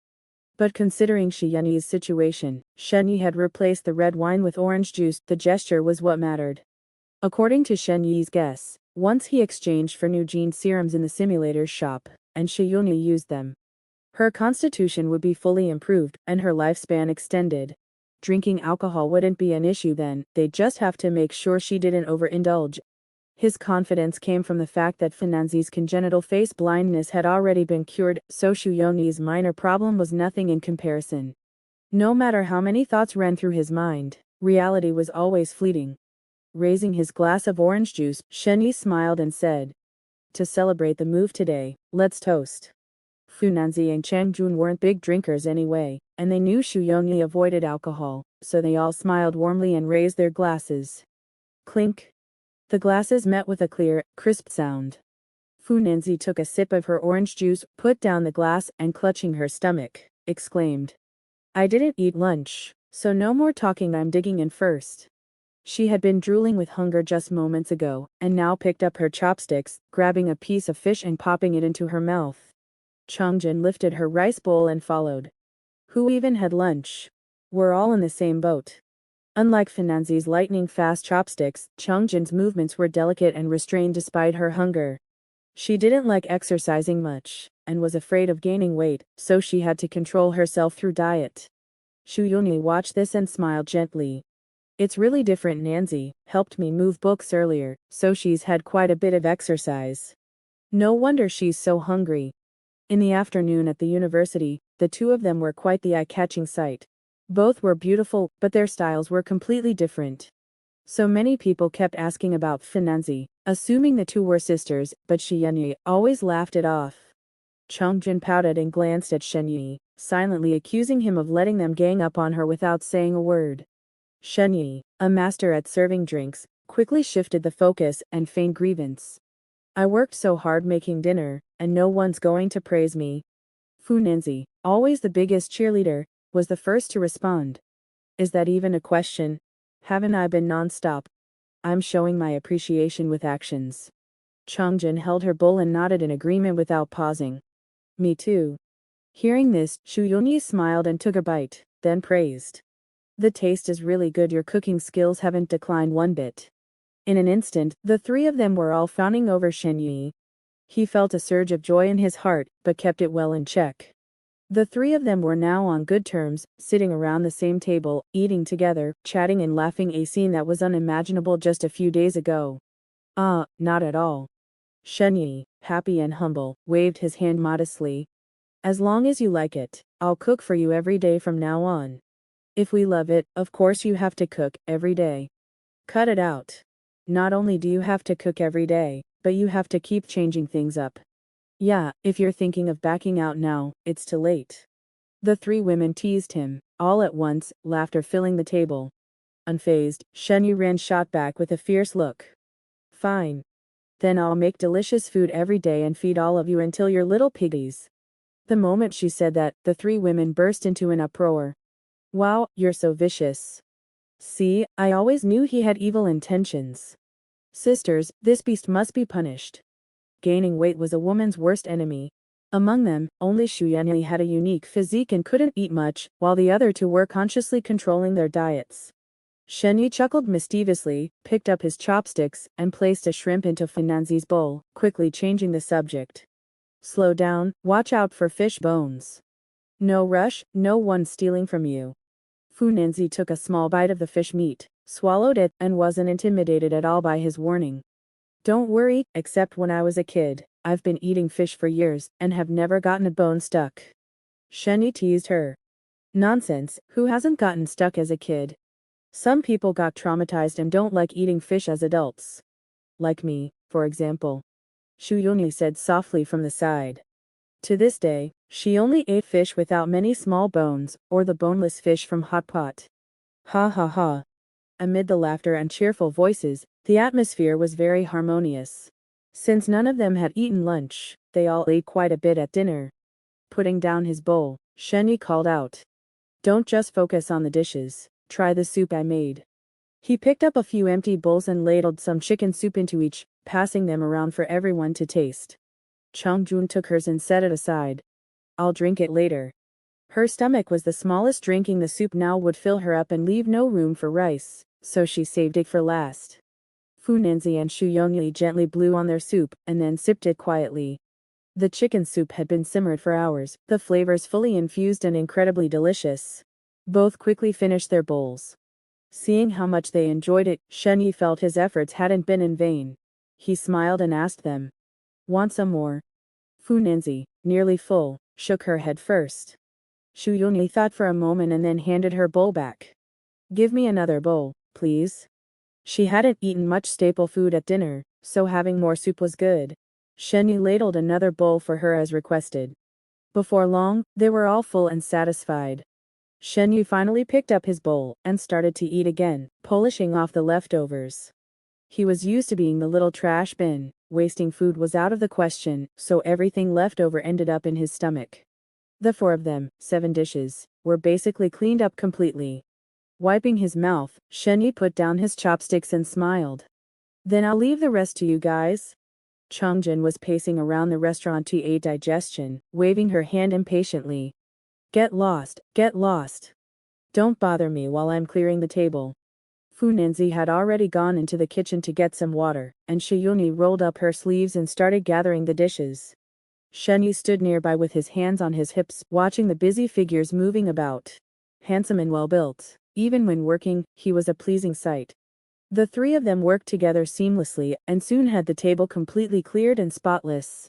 But considering Shi Yanyi's situation, Shen Yi had replaced the red wine with orange juice. The gesture was what mattered. According to Shen Yi's guess, once he exchanged for new gene serums in the simulator's shop, and Shi Yunyi used them, her constitution would be fully improved, and her lifespan extended. Drinking alcohol wouldn't be an issue then, they'd just have to make sure she didn't overindulge. His confidence came from the fact that Fu Nanzi's congenital face blindness had already been cured, so Shu Yongyi's minor problem was nothing in comparison. No matter how many thoughts ran through his mind, Reality was always fleeting. Raising his glass of orange juice, Shenyi smiled and said, "To celebrate the move today, let's toast." Funanzi and Changjun weren't big drinkers anyway, and they knew Shu Yongyi avoided alcohol, so they all smiled warmly and raised their glasses. Clink. The glasses met with a clear, crisp sound. Funanzi took a sip of her orange juice, put down the glass, and clutching her stomach, exclaimed, "I didn't eat lunch, so no more talking, I'm digging in first." She had been drooling with hunger just moments ago, and now picked up her chopsticks, grabbing a piece of fish and popping it into her mouth. Changjin lifted her rice bowl and followed. Who even had lunch? We're all in the same boat. Unlike Finanzi's lightning-fast chopsticks, Changjin's movements were delicate and restrained despite her hunger. She didn't like exercising much, and was afraid of gaining weight, so she had to control herself through diet. Shu Yongyi watched this and smiled gently. It's really different. Nanzi helped me move books earlier, so she's had quite a bit of exercise. No wonder she's so hungry. In the afternoon at the university, the two of them were quite the eye-catching sight. Both were beautiful, but their styles were completely different. So many people kept asking about Finanzi, assuming the two were sisters, but Shenyi always laughed it off. Changjin pouted and glanced at Shenyi, silently accusing him of letting them gang up on her without saying a word. Shenyi, a master at serving drinks, quickly shifted the focus and feigned grievance. I worked so hard making dinner, and no one's going to praise me. Funanzi, always the biggest cheerleader, was the first to respond. Is that even a question? Haven't I been non-stop? I'm showing my appreciation with actions. Changjin held her bowl and nodded in agreement without pausing. Me too. Hearing this, Shu Yongyi smiled and took a bite, then praised. The taste is really good. Your cooking skills haven't declined one bit. In an instant, the three of them were all fawning over Shenyi. He felt a surge of joy in his heart, but kept it well in check. The three of them were now on good terms, sitting around the same table, eating together, chatting and laughing, a scene that was unimaginable just a few days ago. Not at all. Shenyi, happy and humble, waved his hand modestly. As long as you like it, I'll cook for you every day from now on. If we love it, of course you have to cook every day. Cut it out. Not only do you have to cook every day, but you have to keep changing things up. Yeah, if you're thinking of backing out now, it's too late. The three women teased him, all at once, laughter filling the table. Unfazed, Shenyu shot back with a fierce look. Fine. Then I'll make delicious food every day and feed all of you until you're little piggies. The moment she said that, the three women burst into an uproar. Wow, you're so vicious. See, I always knew he had evil intentions. Sisters, this beast must be punished. Gaining weight was a woman's worst enemy. Among them, only Shu Yanyi had a unique physique and couldn't eat much, while the other two were consciously controlling their diets. Shenyi chuckled mischievously, picked up his chopsticks, and placed a shrimp into Finanzi's bowl, quickly changing the subject. Slow down, watch out for fish bones. No rush, no one stealing from you. Funanzi took a small bite of the fish meat, swallowed it, and wasn't intimidated at all by his warning. Don't worry, except when I was a kid, I've been eating fish for years, and have never gotten a bone stuck. Shenyi teased her. Nonsense, who hasn't gotten stuck as a kid? Some people got traumatized and don't like eating fish as adults. Like me, for example. Shu Yongyi said softly from the side. To this day, she only ate fish without many small bones, or the boneless fish from hot pot. Ha ha ha. Amid the laughter and cheerful voices, the atmosphere was very harmonious. Since none of them had eaten lunch, they all ate quite a bit at dinner. Putting down his bowl, Shenyi called out. Don't just focus on the dishes, try the soup I made. He picked up a few empty bowls and ladled some chicken soup into each, passing them around for everyone to taste. Changjun took hers and set it aside. I'll drink it later. Her stomach was the smallest. Drinking the soup now would fill her up and leave no room for rice, so she saved it for last. Funanzi and Shu Yongyi gently blew on their soup, and then sipped it quietly. The chicken soup had been simmered for hours, the flavors fully infused and incredibly delicious. Both quickly finished their bowls. Seeing how much they enjoyed it, Shenyi felt his efforts hadn't been in vain. He smiled and asked them. Want some more? Funanzi, nearly full, shook her head first. Shu Yongyi thought for a moment and then handed her bowl back. Give me another bowl, please. She hadn't eaten much staple food at dinner, so having more soup was good. Shenyi ladled another bowl for her as requested. Before long, they were all full and satisfied. Shenyu finally picked up his bowl and started to eat again, polishing off the leftovers. He was used to being the little trash bin. Wasting food was out of the question, so everything left over ended up in his stomach. The four of them, 7 dishes, were basically cleaned up completely. Wiping his mouth, Shenyi put down his chopsticks and smiled. Then I'll leave the rest to you guys. Chongjin was pacing around the restaurant to aid digestion, waving her hand impatiently. Get lost, get lost. Don't bother me while I'm clearing the table. Fu Nanzi had already gone into the kitchen to get some water, and Shiyuni rolled up her sleeves and started gathering the dishes. Shenyi stood nearby with his hands on his hips, watching the busy figures moving about. Handsome and well-built, even when working, he was a pleasing sight. The three of them worked together seamlessly and soon had the table completely cleared and spotless.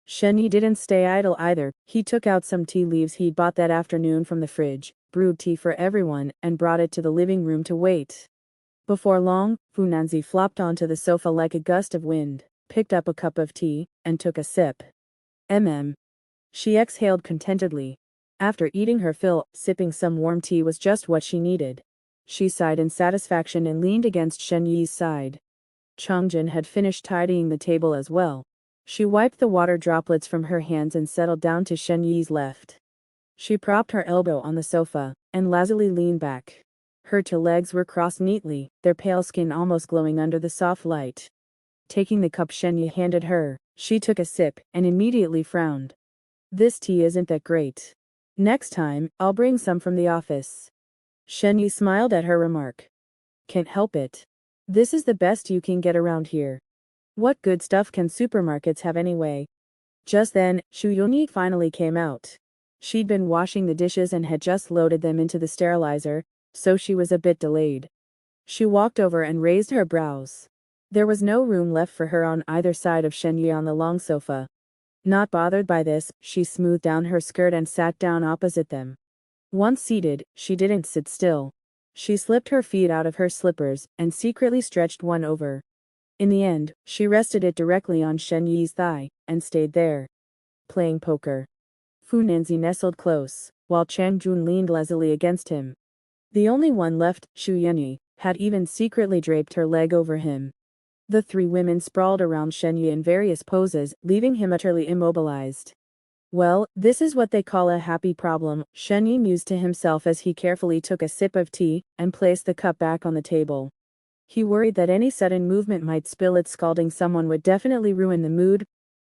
Shenyi didn't stay idle either. He took out some tea leaves he'd bought that afternoon from the fridge, brewed tea for everyone, and brought it to the living room to wait. Before long, Fu Nanzi flopped onto the sofa like a gust of wind, picked up a cup of tea, and took a sip. She exhaled contentedly. After eating her fill, sipping some warm tea was just what she needed. She sighed in satisfaction and leaned against Shen Yi's side. Chongjin had finished tidying the table as well. She wiped the water droplets from her hands and settled down to Shen Yi's left. She propped her elbow on the sofa, and lazily leaned back. Her 2 legs were crossed neatly, their pale skin almost glowing under the soft light. Taking the cup Shen Yi handed her, she took a sip, and immediately frowned. This tea isn't that great. Next time, I'll bring some from the office. Shen Yi smiled at her remark. Can't help it. This is the best you can get around here. What good stuff can supermarkets have anyway? Just then, Shu Yunyi finally came out. She'd been washing the dishes and had just loaded them into the sterilizer, so she was a bit delayed. She walked over and raised her brows. There was no room left for her on either side of Shen Yi on the long sofa. Not bothered by this, she smoothed down her skirt and sat down opposite them. Once seated, she didn't sit still. She slipped her feet out of her slippers and secretly stretched one over. In the end, she rested it directly on Shen Yi's thigh, and stayed there. Playing poker. Fu Nanzi nestled close, while Chang Jun leaned lazily against him. The only one left, Shu Yunyi, had even secretly draped her leg over him. The 3 women sprawled around Shen Yi in various poses, leaving him utterly immobilized. Well, this is what they call a happy problem, Shen Yi mused to himself as he carefully took a sip of tea and placed the cup back on the table. He worried that any sudden movement might spill it. Scalding someone would definitely ruin the mood.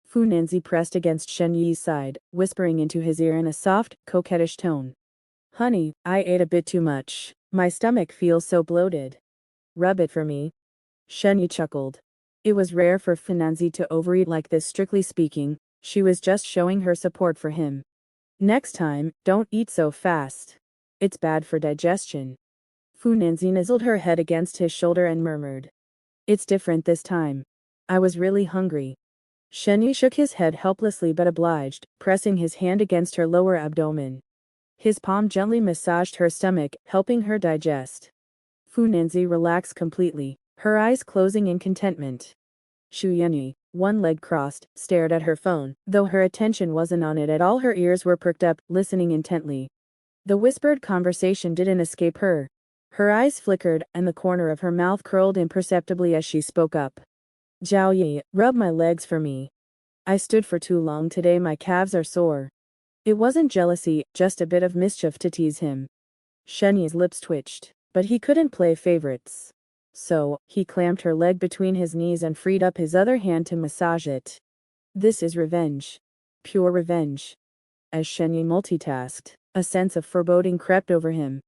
Fu Nanzi pressed against Shen Yi's side, whispering into his ear in a soft, coquettish tone. Honey, I ate a bit too much. My stomach feels so bloated. Rub it for me. Shen Yi chuckled. It was rare for Fu Nanzi to overeat like this. Strictly speaking, she was just showing her support for him. Next time, don't eat so fast. It's bad for digestion. Fu Nanzi nuzzled her head against his shoulder and murmured. It's different this time. I was really hungry. Shen Yi shook his head helplessly but obliged, pressing his hand against her lower abdomen. His palm gently massaged her stomach, helping her digest. Fu Nanzi relaxed completely, her eyes closing in contentment. Shu Yunyi, one leg crossed, stared at her phone, though her attention wasn't on it at all. Her ears were perked up, listening intently. The whispered conversation didn't escape her. Her eyes flickered, and the corner of her mouth curled imperceptibly as she spoke up. Zhao Yi, rub my legs for me. I stood for too long today. My calves are sore. It wasn't jealousy, just a bit of mischief to tease him. Shen Yi's lips twitched, but he couldn't play favorites. So, he clamped her leg between his knees and freed up his other hand to massage it. This is revenge. Pure revenge. As Shen Yi multitasked, a sense of foreboding crept over him.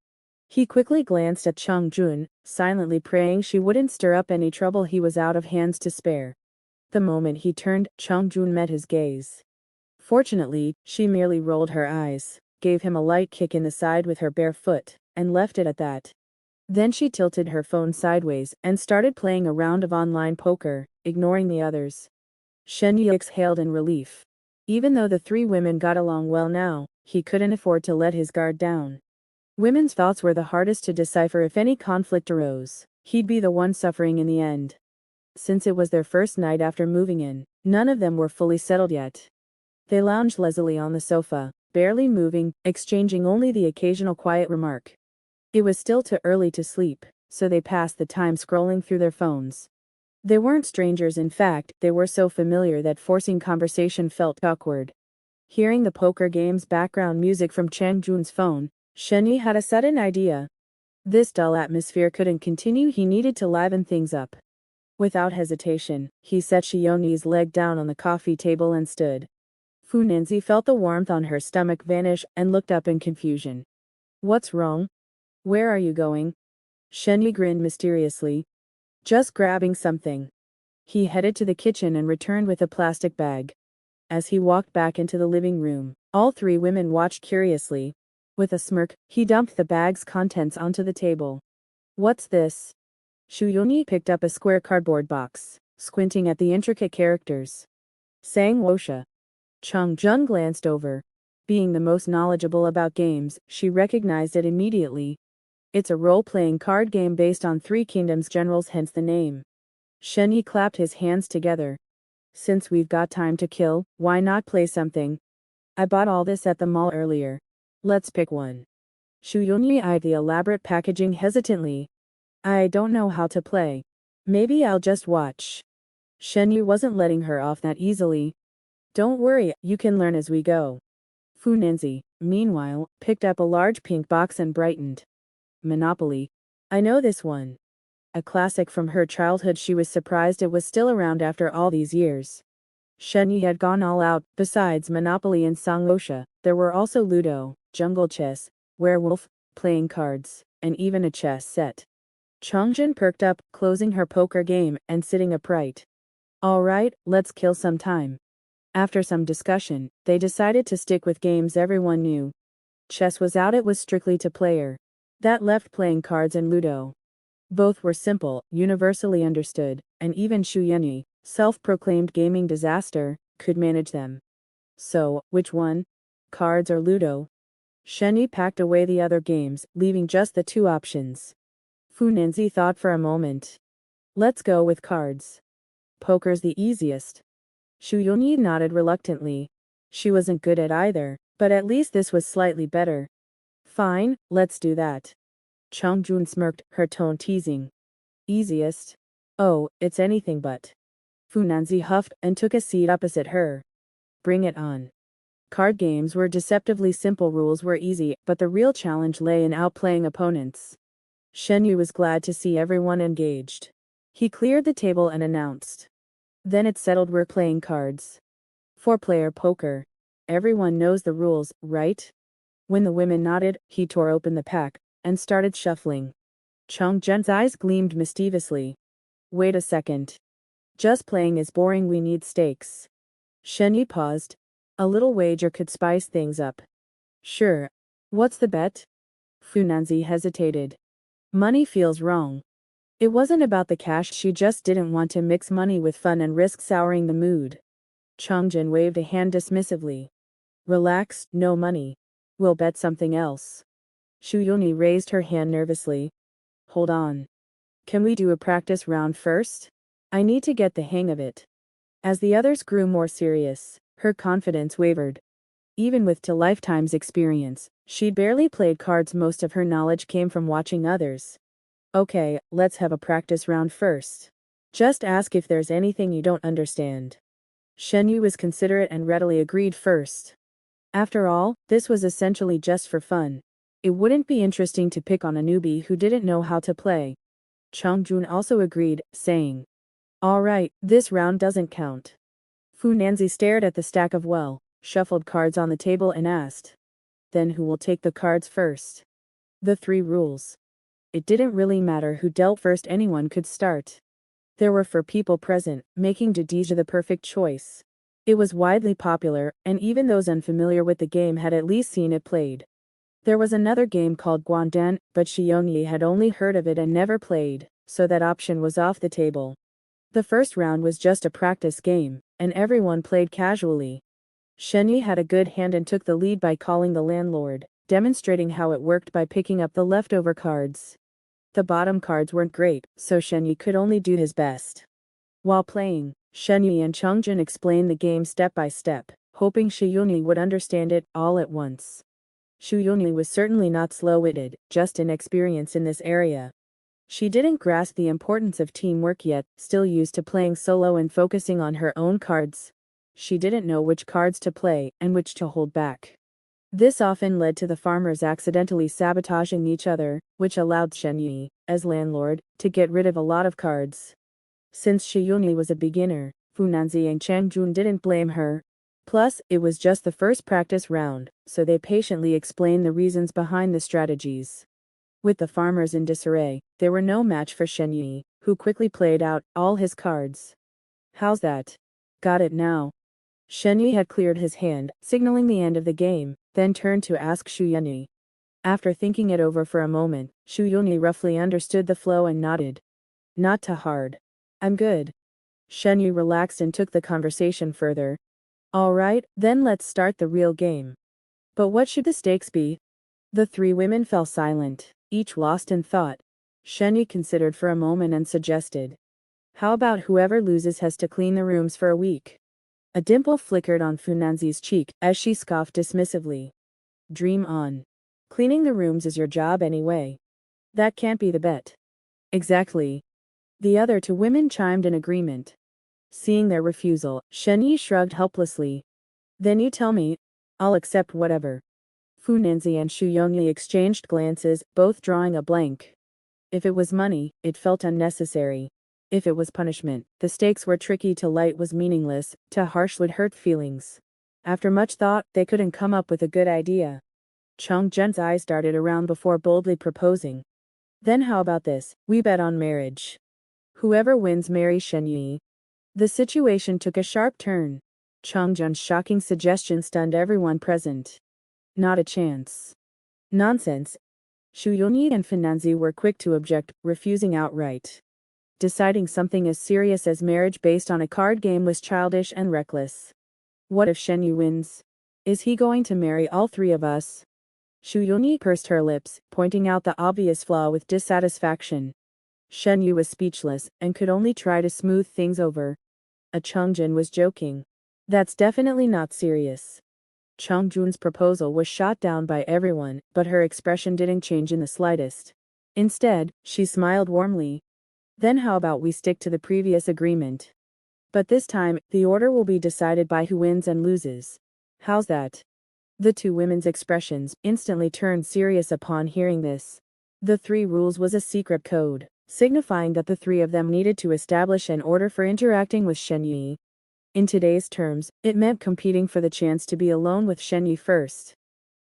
He quickly glanced at Chang Jun, silently praying she wouldn't stir up any trouble. He was out of hands to spare. The moment he turned, Chang Jun met his gaze. Fortunately, she merely rolled her eyes, gave him a light kick in the side with her bare foot, and left it at that. Then she tilted her phone sideways and started playing a round of online poker, ignoring the others. Shen Yi exhaled in relief. Even though the 3 women got along well now, he couldn't afford to let his guard down. Women's thoughts were the hardest to decipher. If any conflict arose, he'd be the one suffering in the end. Since it was their first night after moving in, none of them were fully settled yet. They lounged lazily on the sofa, barely moving, exchanging only the occasional quiet remark. It was still too early to sleep, so they passed the time scrolling through their phones. They weren't strangers. In fact, they were so familiar that forcing conversation felt awkward. Hearing the poker game's background music from Chang Jun's phone, Shenyi had a sudden idea. This dull atmosphere couldn't continue. He needed to liven things up. Without hesitation, he set Xiongyi's leg down on the coffee table and stood. Fu Nanzi felt the warmth on her stomach vanish and looked up in confusion. What's wrong? Where are you going? Shenyi grinned mysteriously. Just grabbing something. He headed to the kitchen and returned with a plastic bag. As he walked back into the living room, all three women watched curiously. With a smirk, he dumped the bag's contents onto the table. What's this? Shu Yongyi picked up a square cardboard box, squinting at the intricate characters. Sang Wosha. Chang Jun glanced over. Being the most knowledgeable about games, she recognized it immediately. It's a role-playing card game based on Three Kingdoms generals, hence the name. Shenyi clapped his hands together. Since we've got time to kill, why not play something? I bought all this at the mall earlier. Let's pick one. Shu Yongyi eyed the elaborate packaging hesitantly. I don't know how to play. Maybe I'll just watch. Shenyi wasn't letting her off that easily. Don't worry, you can learn as we go. Fu Nanzi, meanwhile, picked up a large pink box and brightened. Monopoly. I know this one. A classic from her childhood. She was surprised it was still around after all these years. Shenyi had gone all out. Besides Monopoly and Sangosha, there were also Ludo, Jungle Chess, Werewolf, playing cards, and even a chess set. Changjin perked up, closing her poker game and sitting upright. All right, let's kill some time. After some discussion, they decided to stick with games everyone knew. Chess was out. It was strictly to player. That left playing cards and Ludo. Both were simple, universally understood, and even Shu Yongyi, self-proclaimed gaming disaster, could manage them. So, which one? Cards or Ludo? Shenyi packed away the other games, leaving just the two options. Fu Nanzi thought for a moment. Let's go with cards. Poker's the easiest. Shu Yongyi nodded reluctantly. She wasn't good at either, but at least this was slightly better. Fine, let's do that. Chang Jun smirked, her tone teasing. Easiest? Oh, it's anything but. Fu Nanzi huffed and took a seat opposite her. Bring it on. Card games were deceptively simple. Rules were easy, but the real challenge lay in outplaying opponents. Shenyi was glad to see everyone engaged. He cleared the table and announced. Then it's settled, we're playing cards. 4-player poker. Everyone knows the rules, right? When the women nodded, he tore open the pack and started shuffling. Chang Jun's eyes gleamed mischievously. Wait a second. Just playing is boring, we need stakes. Shenyi paused. A little wager could spice things up. Sure. What's the bet? Fu Nanzi hesitated. Money feels wrong. It wasn't about the cash, she just didn't want to mix money with fun and risk souring the mood. Changjin waved a hand dismissively. Relax, no money. We'll bet something else. Shu Yongyi raised her hand nervously. Hold on. Can we do a practice round first? I need to get the hang of it. As the others grew more serious, her confidence wavered. Even with two lifetimes experience, she'd barely played cards. Most of her knowledge came from watching others. Okay, let's have a practice round first. Just ask if there's anything you don't understand. Shenyi was considerate and readily agreed first. After all, this was essentially just for fun. It wouldn't be interesting to pick on a newbie who didn't know how to play. Chang Jun also agreed, saying, all right, this round doesn't count. Fu Nanzi stared at the stack of shuffled cards on the table and asked. Then who will take the cards first? The 3 rules. It didn't really matter who dealt first, anyone could start. There were 4 people present, making Didija the perfect choice. It was widely popular, and even those unfamiliar with the game had at least seen it played. There was another game called Guandan, but Xiongyi had only heard of it and never played, so that option was off the table. The first round was just a practice game, and everyone played casually. Shenyi had a good hand and took the lead by calling the landlord, demonstrating how it worked by picking up the leftover cards. The bottom cards weren't great, so Shenyi could only do his best. While playing, Shenyi and Chongjun explained the game step by step, hoping Shiyuni would understand it all at once. Shiyuni was certainly not slow-witted, just inexperienced in this area. She didn't grasp the importance of teamwork yet, still used to playing solo and focusing on her own cards. She didn't know which cards to play and which to hold back. This often led to the farmers accidentally sabotaging each other, which allowed Shenyi, as landlord, to get rid of a lot of cards. Since Shiyuni was a beginner, Funanzi and Changjun didn't blame her. Plus, it was just the first practice round, so they patiently explained the reasons behind the strategies. With the farmers in disarray, they were no match for Shenyi, who quickly played out all his cards. How's that? Got it now. Shenyi had cleared his hand, signaling the end of the game, then turned to ask Shuyuni. After thinking it over for a moment, Shuyuni roughly understood the flow and nodded. Not too hard. I'm good. Shenyi relaxed and took the conversation further. All right, then let's start the real game. But what should the stakes be? The three women fell silent, each lost in thought. Shenyi considered for a moment and suggested. How about whoever loses has to clean the rooms for a week? A dimple flickered on Funanzi's cheek as she scoffed dismissively. Dream on. Cleaning the rooms is your job anyway. That can't be the bet. Exactly. The other two women chimed in agreement. Seeing their refusal, Shenyi shrugged helplessly. Then you tell me. I'll accept whatever. Funanzi and Shuyongyi exchanged glances, both drawing a blank. If it was money, it felt unnecessary. If it was punishment, the stakes were tricky. Too light was meaningless, too harsh would hurt feelings. After much thought, they couldn't come up with a good idea. Chongjun's eyes darted around before boldly proposing. Then how about this, we bet on marriage. Whoever wins marries Shenyi. The situation took a sharp turn. Chongjun's shocking suggestion stunned everyone present. Not a chance. Nonsense. Shuyongyi and Funanzi were quick to object, refusing outright. Deciding something as serious as marriage based on a card game was childish and reckless. What if Shenyi wins? Is he going to marry all three of us? Shuyongyi pursed her lips, pointing out the obvious flaw with dissatisfaction. Shenyi was speechless and could only try to smooth things over. Chongjun was joking. That's definitely not serious. Chongjun's proposal was shot down by everyone, but her expression didn't change in the slightest. Instead, she smiled warmly. Then how about we stick to the previous agreement? But this time, the order will be decided by who wins and loses. How's that? The two women's expressions instantly turned serious upon hearing this. The three rules was a secret code, signifying that the three of them needed to establish an order for interacting with Shenyi. In today's terms, it meant competing for the chance to be alone with Shenyi first.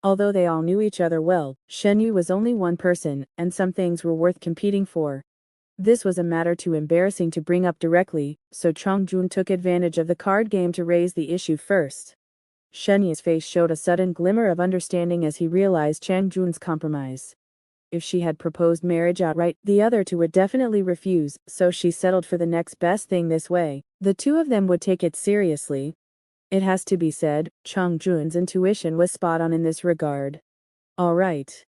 Although they all knew each other well, Shenyi was only one person, and some things were worth competing for. This was a matter too embarrassing to bring up directly, so Chongjun took advantage of the card game to raise the issue first. Shenyi's face showed a sudden glimmer of understanding as he realized Changjun's compromise. If she had proposed marriage outright, the other two would definitely refuse, so she settled for the next best thing. This way, the two of them would take it seriously. It has to be said, Chongjun's intuition was spot on in this regard. All right.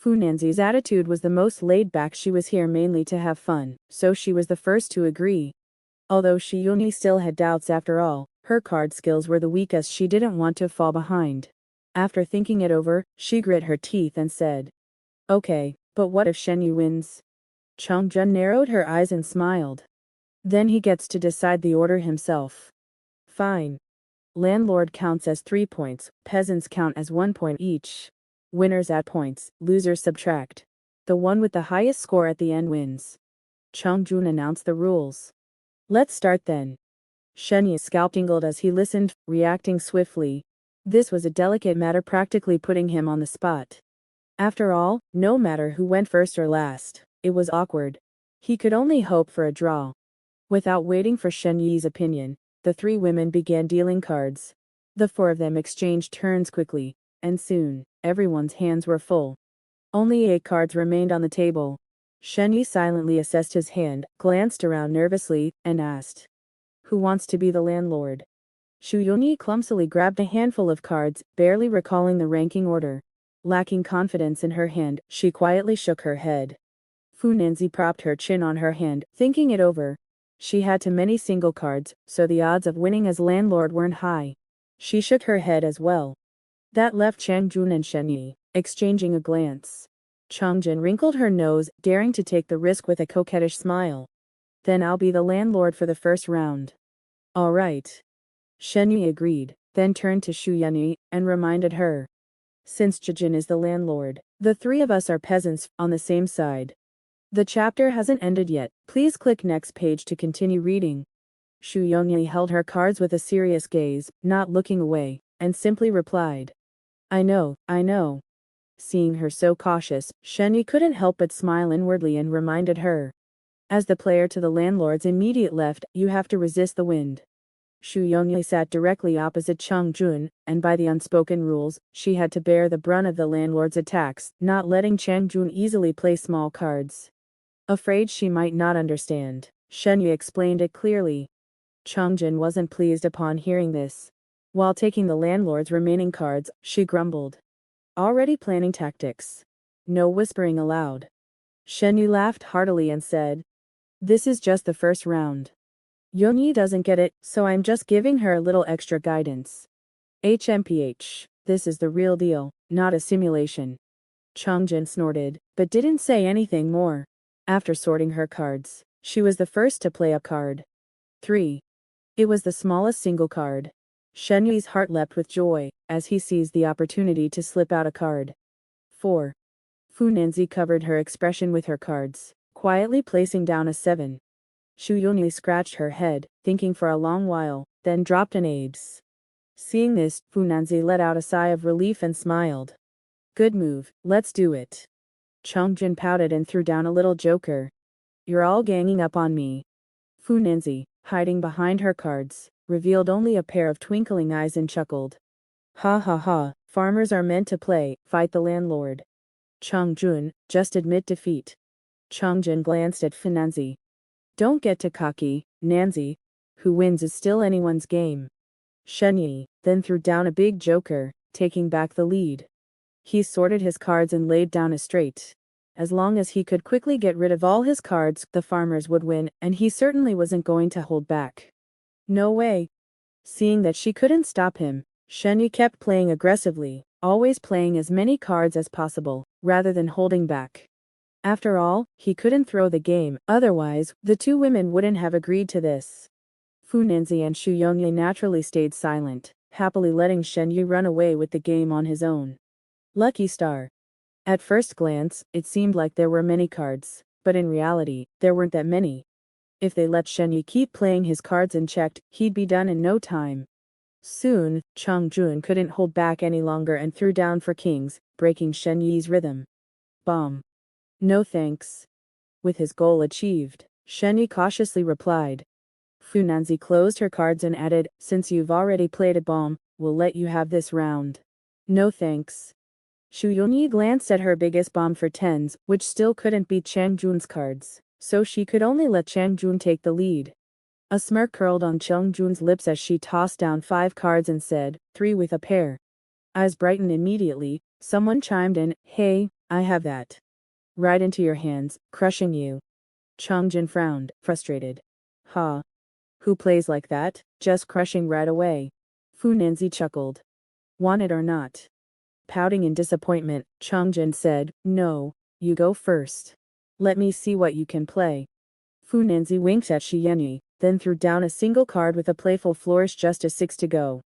Funanzi's attitude was the most laid back. She was here mainly to have fun, so she was the first to agree. Although Shiyuni still had doubts after all, her card skills were the weakest. She didn't want to fall behind. After thinking it over, she grit her teeth and said, Okay, but what if Shenyi wins? Chongjun narrowed her eyes and smiled. Then he gets to decide the order himself. Fine. Landlord counts as 3 points, peasants count as 1 point each. Winners add points, losers subtract. The one with the highest score at the end wins. Chongjun announced the rules. Let's start then. Shenyi's scalp tingled as he listened, reacting swiftly. This was a delicate matter, practically putting him on the spot. After all, no matter who went first or last, it was awkward. He could only hope for a draw. Without waiting for Shenyi's opinion, the three women began dealing cards. The four of them exchanged turns quickly, and soon, everyone's hands were full. Only 8 cards remained on the table. Shenyi silently assessed his hand, glanced around nervously, and asked, Who wants to be the landlord? Shuyongyi clumsily grabbed a handful of cards, barely recalling the ranking order. Lacking confidence in her hand, she quietly shook her head. Fu Nanzi propped her chin on her hand, thinking it over. She had too many single cards, so the odds of winning as landlord weren't high. She shook her head as well. That left Chang Jun and Shen Yi exchanging a glance. Changjin wrinkled her nose, daring to take the risk with a coquettish smile. Then I'll be the landlord for the first round. All right. Shen Yi agreed, then turned to Shu Yanyi and reminded her. Since Jijin is the landlord, the three of us are peasants on the same side. The chapter hasn't ended yet. Please click next page to continue reading. Shu Yongyi held her cards with a serious gaze, not looking away, and simply replied. I know, I know. Seeing her so cautious, Shen Yi couldn't help but smile inwardly and reminded her. As the player to the landlord's immediate left, you have to resist the wind. Shu Yongyi sat directly opposite Chang Jun, and by the unspoken rules, she had to bear the brunt of the landlord's attacks, not letting Chang Jun easily play small cards. Afraid she might not understand, Shen Yi explained it clearly. Chang Jun wasn't pleased upon hearing this. While taking the landlord's remaining cards, she grumbled. Already planning tactics. No whispering aloud. Shen Yi laughed heartily and said. This is just the first round. Yongyi doesn't get it, so I'm just giving her a little extra guidance. HMPH. This is the real deal, not a simulation. Changjin snorted, but didn't say anything more. After sorting her cards, she was the first to play a card. 3. It was the smallest single card. Shen Yi's heart leapt with joy, as he seized the opportunity to slip out a card. 4. Fu Nanzi covered her expression with her cards, quietly placing down a 7. Shu Yongyi scratched her head, thinking for a long while, then dropped an ace. Seeing this, Fu Nanzi let out a sigh of relief and smiled. Good move, let's do it. Changjin pouted and threw down a little joker. You're all ganging up on me. Fu Nanzi, hiding behind her cards, revealed only a pair of twinkling eyes and chuckled. Ha ha ha, farmers are meant to play, fight the landlord. Chang Jun, just admit defeat. Changjin glanced at Fu Nanzi. Don't get too cocky, Nanzi. Who wins is still anyone's game. Shen Yi then threw down a big joker, taking back the lead. He sorted his cards and laid down a straight. As long as he could quickly get rid of all his cards, the farmers would win, and he certainly wasn't going to hold back. No way. Seeing that she couldn't stop him, Shen Yi kept playing aggressively, always playing as many cards as possible, rather than holding back. After all, he couldn't throw the game, otherwise, the two women wouldn't have agreed to this. Fu Nanzi and Shu Yongyi naturally stayed silent, happily letting Shen Yi run away with the game on his own. Lucky star. At first glance, it seemed like there were many cards, but in reality, there weren't that many. If they let Shen Yi keep playing his cards unchecked, he'd be done in no time. Soon, Chang Jun couldn't hold back any longer and threw down for kings, breaking Shen Yi's rhythm. Bomb. No thanks. With his goal achieved, Shen Yi cautiously replied. Fu Nanzi closed her cards and added, since you've already played a bomb, we'll let you have this round. No thanks. Shu Yongyi glanced at her biggest bomb for tens, which still couldn't beat Chang Jun's cards, so she could only let Chang Jun take the lead. A smirk curled on Chang Jun's lips as she tossed down 5 cards and said, 3 with a pair. Eyes brightened immediately, someone chimed in, hey, I have that. Right into your hands, crushing you. Chang Jun frowned, frustrated. Ha. Who plays like that, just crushing right away? Fu Nanzi chuckled. Want it or not? Pouting in disappointment, Changjin said, no, you go first. Let me see what you can play. Fu Nanzi winked at Shu Yongyi, then threw down a single card with a playful flourish just as 6 to go.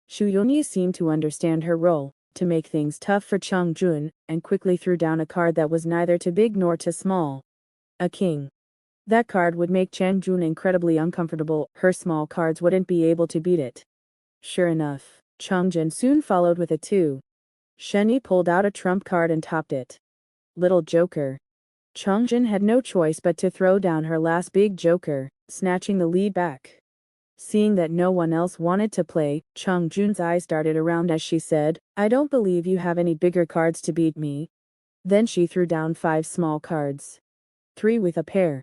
Shu Yongyi seemed to understand her role, to make things tough for Chang Jun, and quickly threw down a card that was neither too big nor too small. A king. That card would make Chang Jun incredibly uncomfortable, her small cards wouldn't be able to beat it. Sure enough, Chang Jun soon followed with a 2. Shen Yi pulled out a trump card and topped it. Little joker. Chang Jun had no choice but to throw down her last big joker, snatching the lead back. Seeing that no one else wanted to play, Chang Jun's eyes darted around as she said, I don't believe you have any bigger cards to beat me. Then she threw down 5 small cards. 3 with a pair.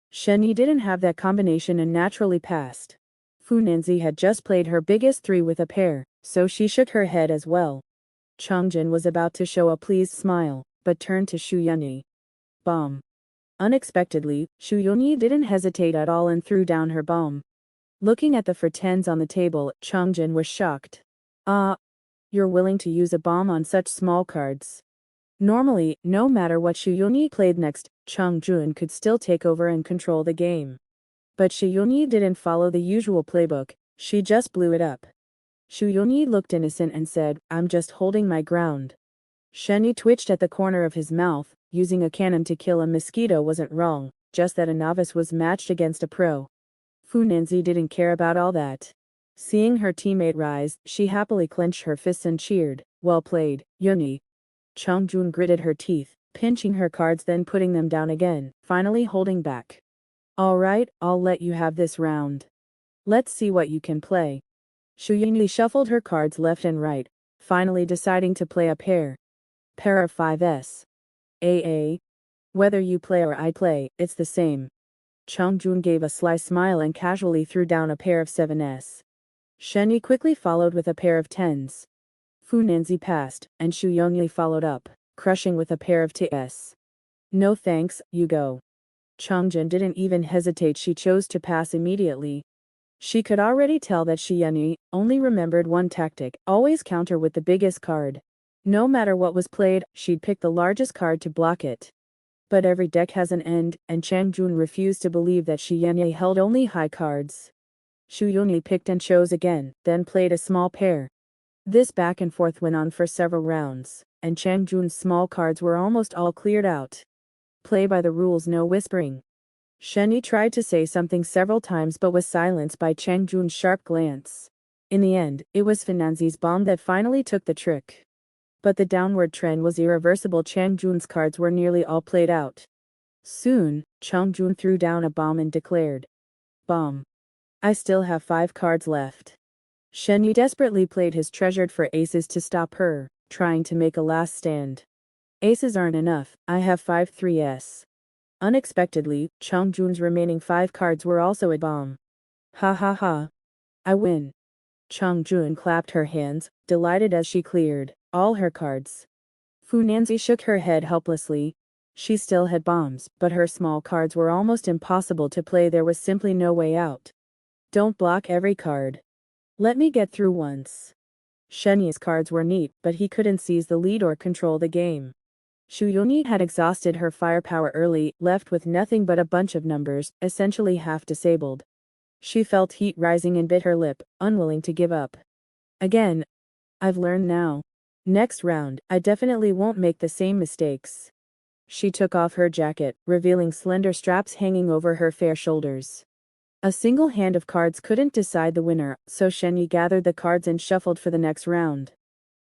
Shen Yi didn't have that combination and naturally passed. Fu Nanzi had just played her biggest 3 with a pair, so she shook her head as well. Chongjin was about to show a pleased smile, but turned to Shu Yunyi. Bomb. Unexpectedly, Shu Yunyi didn't hesitate at all and threw down her bomb. Looking at the pretends on the table, Chongjin was shocked. Ah, you're willing to use a bomb on such small cards. Normally, no matter what Shu Yunyi played next, Chongjun could still take over and control the game. But Shu Yunyi didn't follow the usual playbook, she just blew it up. Shu Yunyi looked innocent and said, I'm just holding my ground. Shenyi twitched at the corner of his mouth. Using a cannon to kill a mosquito wasn't wrong, just that a novice was matched against a pro. Fu Nanzi didn't care about all that. Seeing her teammate rise, she happily clenched her fists and cheered, well played, Yunyi. Chongjun gritted her teeth, pinching her cards then putting them down again, finally holding back. Alright, I'll let you have this round. Let's see what you can play. Shu Yunyi shuffled her cards left and right, finally deciding to play a pair. Pair of 5s. AA. Whether you play or I play, it's the same. Chongjun gave a sly smile and casually threw down a pair of 7s. Shenyi quickly followed with a pair of 10s. Fu Nanzi passed, and Shu Yunyi followed up, crushing with a pair of 2s. No thanks, you go. Chongjin didn't even hesitate, she chose to pass immediately. She could already tell that Shu Yunyi only remembered one tactic, always counter with the biggest card. No matter what was played, she'd pick the largest card to block it. But every deck has an end, and Chongjun refused to believe that Shu Yunyi held only high cards. Shu Yunyi picked and chose again, then played a small pair. This back and forth went on for several rounds, and Chongjun's small cards were almost all cleared out. Play by the rules, no whispering. Shenyi tried to say something several times but was silenced by Chongjun's sharp glance. In the end, it was Fu Nanzi's bomb that finally took the trick. But the downward trend was irreversible. Chongjun's cards were nearly all played out. Soon, Chongjun threw down a bomb and declared, Bomb. I still have 5 cards left. Shenyi desperately played his treasured for aces to stop her, trying to make a last stand. Aces aren't enough, I have 5 3s. Unexpectedly, Chongjun's remaining 5 cards were also a bomb. Ha ha ha. I win. Chongjun clapped her hands, delighted as she cleared all her cards. Fu Nanzi shook her head helplessly. She still had bombs, but her small cards were almost impossible to play. There was simply no way out. Don't block every card. Let me get through once. Shenyi's cards were neat, but he couldn't seize the lead or control the game. Shu Yunyi had exhausted her firepower early, left with nothing but a bunch of numbers, essentially half disabled. She felt heat rising and bit her lip, unwilling to give up. Again. I've learned now. Next round, I definitely won't make the same mistakes. She took off her jacket, revealing slender straps hanging over her fair shoulders. A single hand of cards couldn't decide the winner, so Shenyi gathered the cards and shuffled for the next round.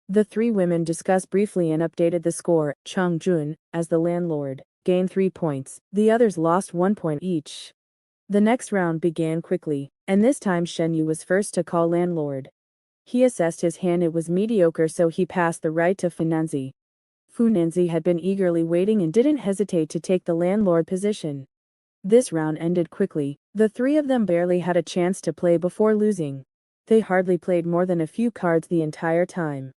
The 3 women discussed briefly and updated the score. Chongjun, as the landlord, gained 3 points, the others lost 1 point each. The next round began quickly, and this time Shenyi was first to call landlord. He assessed his hand, it was mediocre, so he passed the right to Fu Nanzi. Fu Nanzi had been eagerly waiting and didn't hesitate to take the landlord position. This round ended quickly, the 3 of them barely had a chance to play before losing. They hardly played more than a few cards the entire time.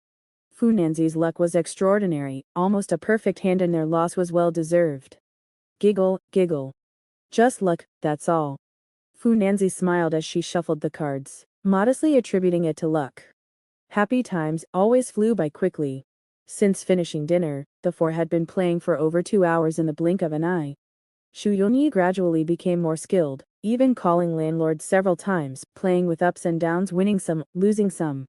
Fu Nanzi's luck was extraordinary, almost a perfect hand, and their loss was well deserved. Giggle, giggle. Just luck, that's all. Fu Nanzi smiled as she shuffled the cards, modestly attributing it to luck. Happy times always flew by quickly. Since finishing dinner, the 4 had been playing for over 2 hours in the blink of an eye. Shu Yunyi gradually became more skilled, even calling landlord several times, playing with ups and downs, winning some, losing some.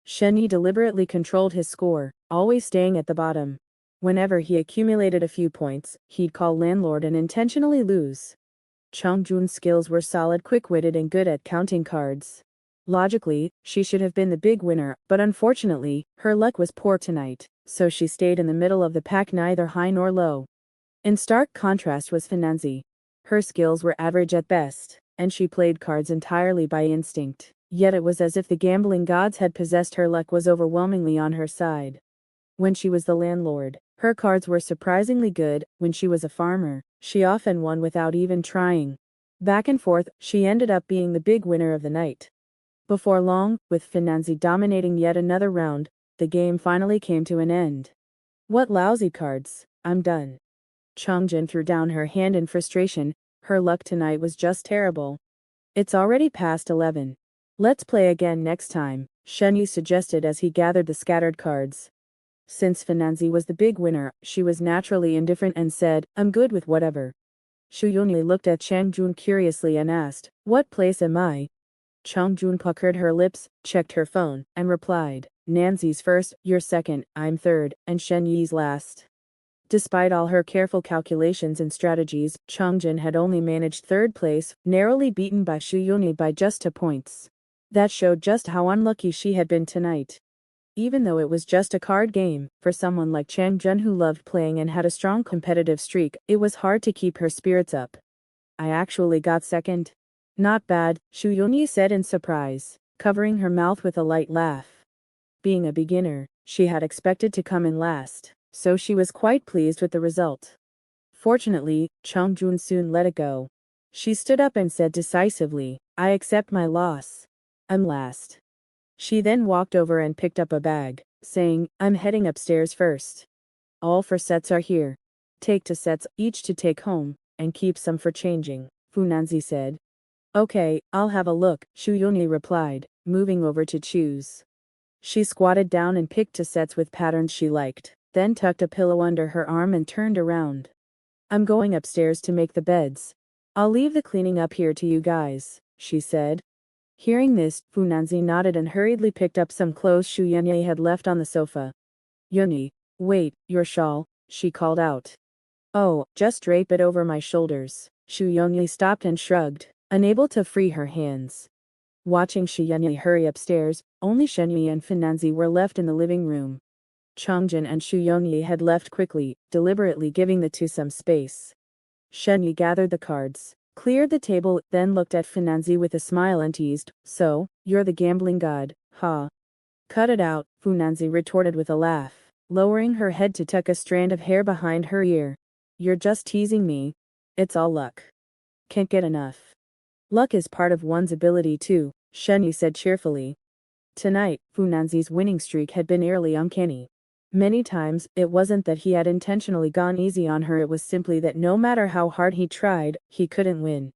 Shenyi deliberately controlled his score, always staying at the bottom. Whenever he accumulated a few points, he'd call landlord and intentionally lose. Chongjun's skills were solid, quick-witted and good at counting cards. Logically, she should have been the big winner, but unfortunately, her luck was poor tonight, so she stayed in the middle of the pack, neither high nor low. In stark contrast was Fu Nanzi. Her skills were average at best, and she played cards entirely by instinct, yet it was as if the gambling gods had possessed her. Luck was overwhelmingly on her side. When she was the landlord, her cards were surprisingly good. When she was a farmer, she often won without even trying. Back and forth, she ended up being the big winner of the night. Before long, with Fu Nanzi dominating yet another round, The game finally came to an end. What lousy cards, I'm done. Chongjin threw down her hand in frustration, her luck tonight was just terrible. It's already past 11. Let's play again next time, Shenyi suggested as he gathered the scattered cards. Since Finanzi was the big winner, she was naturally indifferent and said, I'm good with whatever. Shu Yunyi looked at Chang Jun curiously and asked, what place am I? Chang Jun puckered her lips, checked her phone, and replied, Nancy's first, you're second, I'm third, and Shen Yi's last. Despite all her careful calculations and strategies, Changjin had only managed third place, narrowly beaten by Shu Yunyi by just 2 points. That showed just how unlucky she had been tonight. Even though it was just a card game, for someone like Chang Jun who loved playing and had a strong competitive streak, it was hard to keep her spirits up. I actually got second. Not bad, Shu Yunyi said in surprise, covering her mouth with a light laugh. Being a beginner, she had expected to come in last, so she was quite pleased with the result. Fortunately, Chang Jun soon let it go. She stood up and said decisively, I accept my loss. I'm last. She then walked over and picked up a bag, saying, I'm heading upstairs first. All 4 sets are here. Take 2 sets, each to take home, and keep some for changing, Funanzi said. Okay, I'll have a look, Shu Yunyi replied, moving over to choose. She squatted down and picked 2 sets with patterns she liked, then tucked a pillow under her arm and turned around. I'm going upstairs to make the beds. I'll leave the cleaning up here to you guys, she said. Hearing this, Funanzi nodded and hurriedly picked up some clothes Shu Yunyi had left on the sofa. Yunyi, wait, your shawl, she called out. Oh, just drape it over my shoulders. Shu Yunyi stopped and shrugged, unable to free her hands. Watching Shu Yunyi hurry upstairs, only Shenyi and Funanzi were left in the living room. Changjin and Shu Yunyi had left quickly, deliberately giving the 2 some space. Shenyi gathered the cards, cleared the table, then looked at Funanzi with a smile and teased, so, you're the gambling god, huh? Cut it out, Funanzi retorted with a laugh, lowering her head to tuck a strand of hair behind her ear. You're just teasing me. It's all luck. Can't get enough. Luck is part of one's ability too, Shenyi said cheerfully. Tonight, Funanzi's winning streak had been eerily uncanny. Many times, it wasn't that he had intentionally gone easy on her, it was simply that no matter how hard he tried, he couldn't win.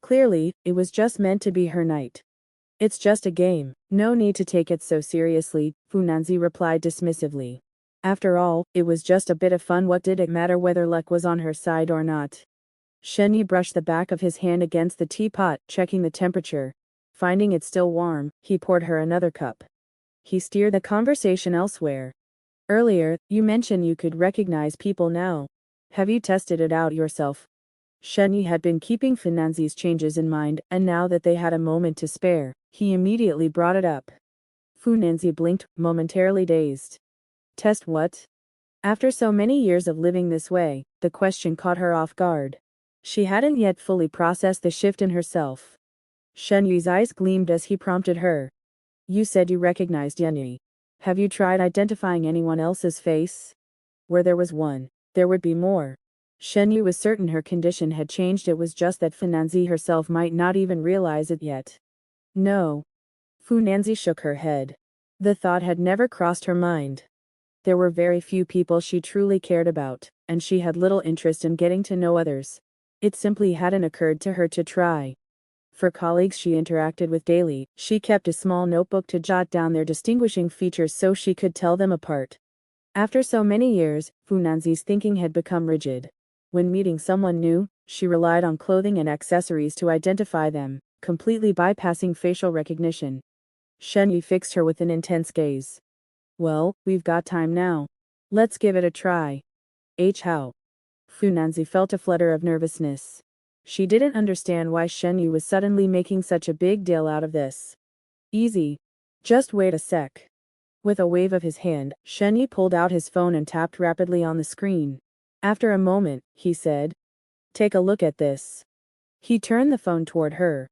Clearly, it was just meant to be her night. It's just a game, no need to take it so seriously, Funanzi replied dismissively. After all, it was just a bit of fun, what did it matter whether luck was on her side or not? Shenyi brushed the back of his hand against the teapot, checking the temperature. Finding it still warm, he poured her another cup. He steered the conversation elsewhere. Earlier, you mentioned you could recognize people now. Have you tested it out yourself? Shenyi had been keeping Funanzi's changes in mind, and now that they had a moment to spare, he immediately brought it up. Funanzi blinked, momentarily dazed. Test what? After so many years of living this way, the question caught her off guard. She hadn't yet fully processed the shift in herself. Shenyi's eyes gleamed as he prompted her. You said you recognized Yunyi. Have you tried identifying anyone else's face? Where there was one, there would be more. Shenyi was certain her condition had changed, it was just that Funanzi herself might not even realize it yet. No. Funanzi shook her head. The thought had never crossed her mind. There were very few people she truly cared about, and she had little interest in getting to know others. It simply hadn't occurred to her to try. For colleagues she interacted with daily, she kept a small notebook to jot down their distinguishing features so she could tell them apart. After so many years, Funanzi's thinking had become rigid. When meeting someone new, she relied on clothing and accessories to identify them, completely bypassing facial recognition. Shenyi fixed her with an intense gaze. Well, we've got time now. Let's give it a try. How? Funanzi felt a flutter of nervousness. She didn't understand why Shenyi was suddenly making such a big deal out of this. Easy. Just wait a sec. With a wave of his hand, Shenyi pulled out his phone and tapped rapidly on the screen. After a moment, he said, Take a look at this. He turned the phone toward her.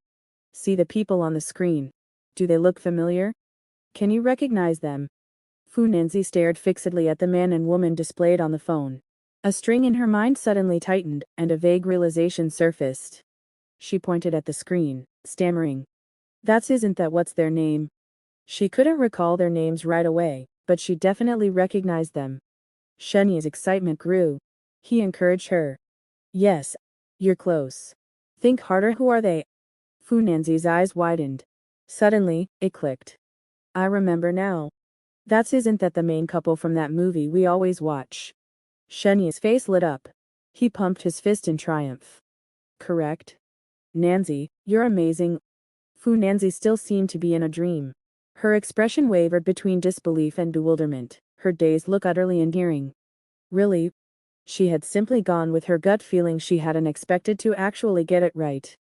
See the people on the screen. Do they look familiar? Can you recognize them? Funanzi stared fixedly at the man and woman displayed on the phone. A string in her mind suddenly tightened, and a vague realization surfaced. She pointed at the screen, stammering. Isn't that what's their name? She couldn't recall their names right away, but she definitely recognized them. Shenyi's excitement grew. He encouraged her. Yes, you're close. Think harder, who are they? Fu Nanzi's eyes widened. Suddenly, it clicked. I remember now. Isn't that the main couple from that movie we always watch? Shenyi's face lit up. He pumped his fist in triumph. Correct. Nanzi, you're amazing. Fu Nanzi still seemed to be in a dream. Her expression wavered between disbelief and bewilderment, her dazed look utterly endearing. Really? She had simply gone with her gut feeling. She hadn't expected to actually get it right.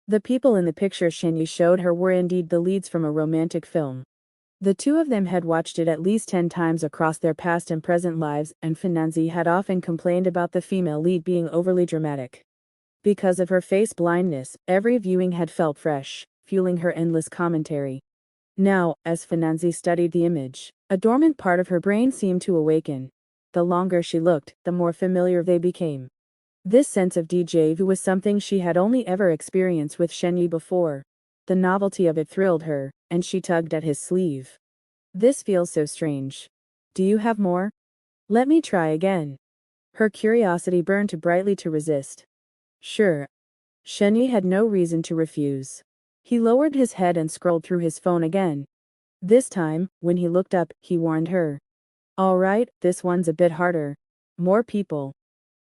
The people in the picture Shenyi showed her were indeed the leads from a romantic film. The two of them had watched it at least 10 times across their past and present lives, and Fu Nanzi had often complained about the female lead being overly dramatic. Because of her face blindness, every viewing had felt fresh, fueling her endless commentary. Now, as Fu Nanzi studied the image, a dormant part of her brain seemed to awaken. The longer she looked, the more familiar they became. This sense of déjà vu was something she had only ever experienced with Shenyi before. The novelty of it thrilled her, and she tugged at his sleeve. This feels so strange. Do you have more? Let me try again. Her curiosity burned too brightly to resist. Sure. Shenyi had no reason to refuse. He lowered his head and scrolled through his phone again. This time, when he looked up, he warned her. All right, this one's a bit harder. More people.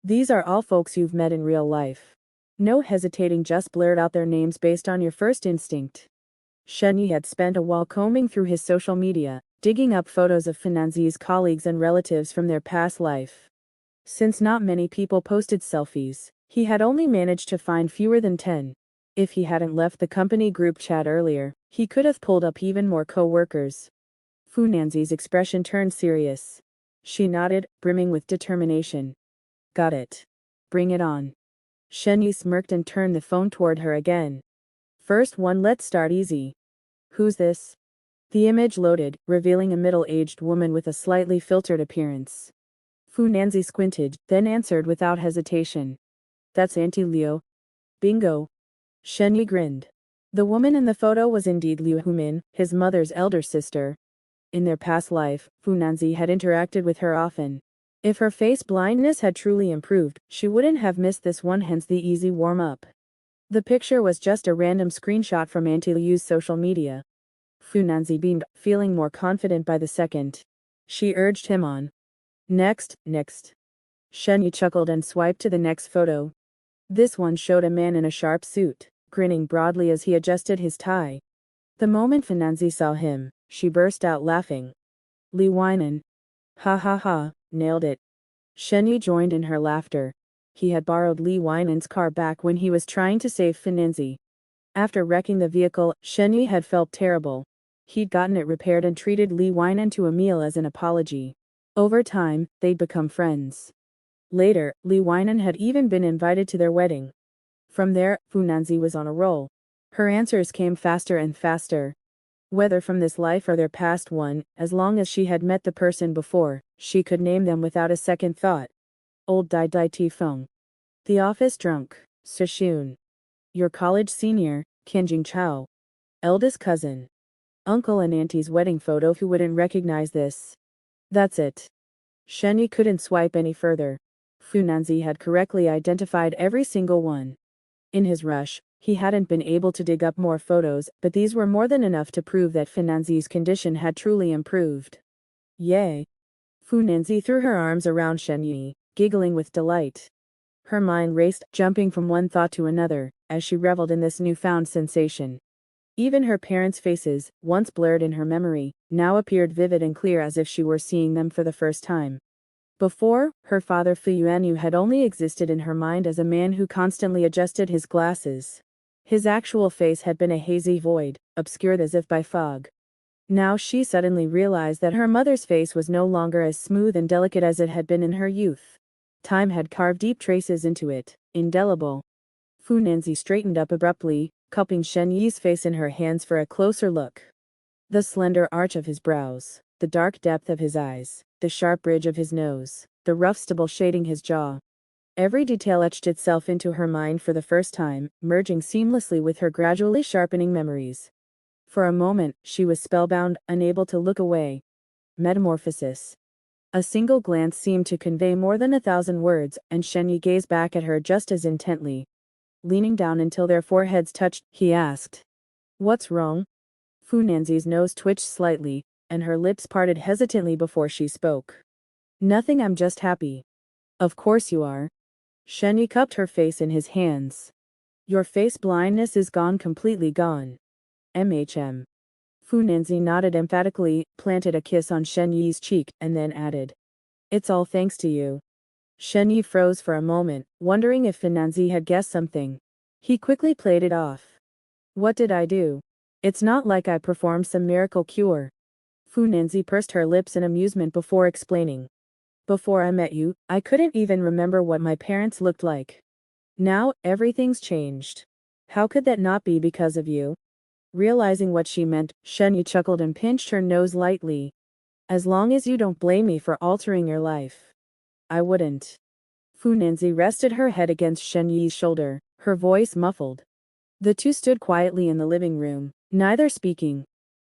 These are all folks you've met in real life. No hesitating, just blurt out their names based on your first instinct. Shenyi had spent a while combing through his social media, digging up photos of Fu Nanzi's colleagues and relatives from their past life. Since not many people posted selfies, he had only managed to find fewer than 10. If he hadn't left the company group chat earlier, he could have pulled up even more co-workers. Fu Nanzi's expression turned serious. She nodded, brimming with determination. Got it. Bring it on. Shenyi smirked and turned the phone toward her again. First one, let's start easy. Who's this? The image loaded, revealing a middle-aged woman with a slightly filtered appearance. Fu Nanzi squinted, then answered without hesitation. That's Auntie Liu. Bingo. Shenyi grinned. The woman in the photo was indeed Liu Humin, his mother's elder sister. In their past life, Fu Nanzi had interacted with her often. If her face blindness had truly improved, she wouldn't have missed this one, hence the easy warm-up. The picture was just a random screenshot from Auntie Liu's social media. Fu Nanzi beamed, feeling more confident by the second. She urged him on. Next. Shenyi chuckled and swiped to the next photo. This one showed a man in a sharp suit, grinning broadly as he adjusted his tie. The moment Fu Nanzi saw him, she burst out laughing. Li Weinan. Ha ha ha, nailed it. Shenyi joined in her laughter. He had borrowed Li Weinan's car back when he was trying to save Fu Nanzi. After wrecking the vehicle, Shenyi had felt terrible. He'd gotten it repaired and treated Li Weinan to a meal as an apology. Over time, they'd become friends. Later, Li Weinan had even been invited to their wedding. From there, Fu Nanzi was on a roll. Her answers came faster and faster. Whether from this life or their past one, as long as she had met the person before, she could name them without a second thought. Old Dai Dai Tifeng. The office drunk, Sishun. Your college senior, Kenjing Chao. Eldest cousin. Uncle and auntie's wedding photo. Who wouldn't recognize this? That's it. Shenyi couldn't swipe any further. Fu Nanzi had correctly identified every single one. In his rush, he hadn't been able to dig up more photos, but these were more than enough to prove that Fu Nanzi's condition had truly improved. Yay! Fu Nanzi threw her arms around Shenyi, giggling with delight. Her mind raced, jumping from one thought to another, as she reveled in this newfound sensation. Even her parents' faces, once blurred in her memory, now appeared vivid and clear as if she were seeing them for the first time. Before, her father Fu Yuanyu had only existed in her mind as a man who constantly adjusted his glasses. His actual face had been a hazy void, obscured as if by fog. Now she suddenly realized that her mother's face was no longer as smooth and delicate as it had been in her youth. Time had carved deep traces into it, indelible. Fu Nanzi straightened up abruptly, cupping Shenyi's face in her hands for a closer look. The slender arch of his brows, the dark depth of his eyes, the sharp ridge of his nose, the rough stubble shading his jaw. Every detail etched itself into her mind for the first time, merging seamlessly with her gradually sharpening memories. For a moment, she was spellbound, unable to look away. Metamorphosis. A single glance seemed to convey more than 1,000 words, and Shenyi gazed back at her just as intently. Leaning down until their foreheads touched, he asked, "What's wrong?" Fu Nanzi's nose twitched slightly, and her lips parted hesitantly before she spoke. "Nothing, I'm just happy." "Of course you are." Shenyi cupped her face in his hands. "Your face blindness is gone, completely gone." "MHM." Fu Nanzi nodded emphatically, planted a kiss on Shenyi's cheek, and then added, "It's all thanks to you." Shenyi froze for a moment, wondering if Fu Nanzi had guessed something. He quickly played it off. "What did I do? It's not like I performed some miracle cure." Fu Nanzi pursed her lips in amusement before explaining. "Before I met you, I couldn't even remember what my parents looked like. Now, everything's changed. How could that not be because of you?" Realizing what she meant, Shenyi chuckled and pinched her nose lightly. "As long as you don't blame me for altering your life." "I wouldn't." Fu Nanzi rested her head against Shenyi's shoulder, her voice muffled. The two stood quietly in the living room, neither speaking.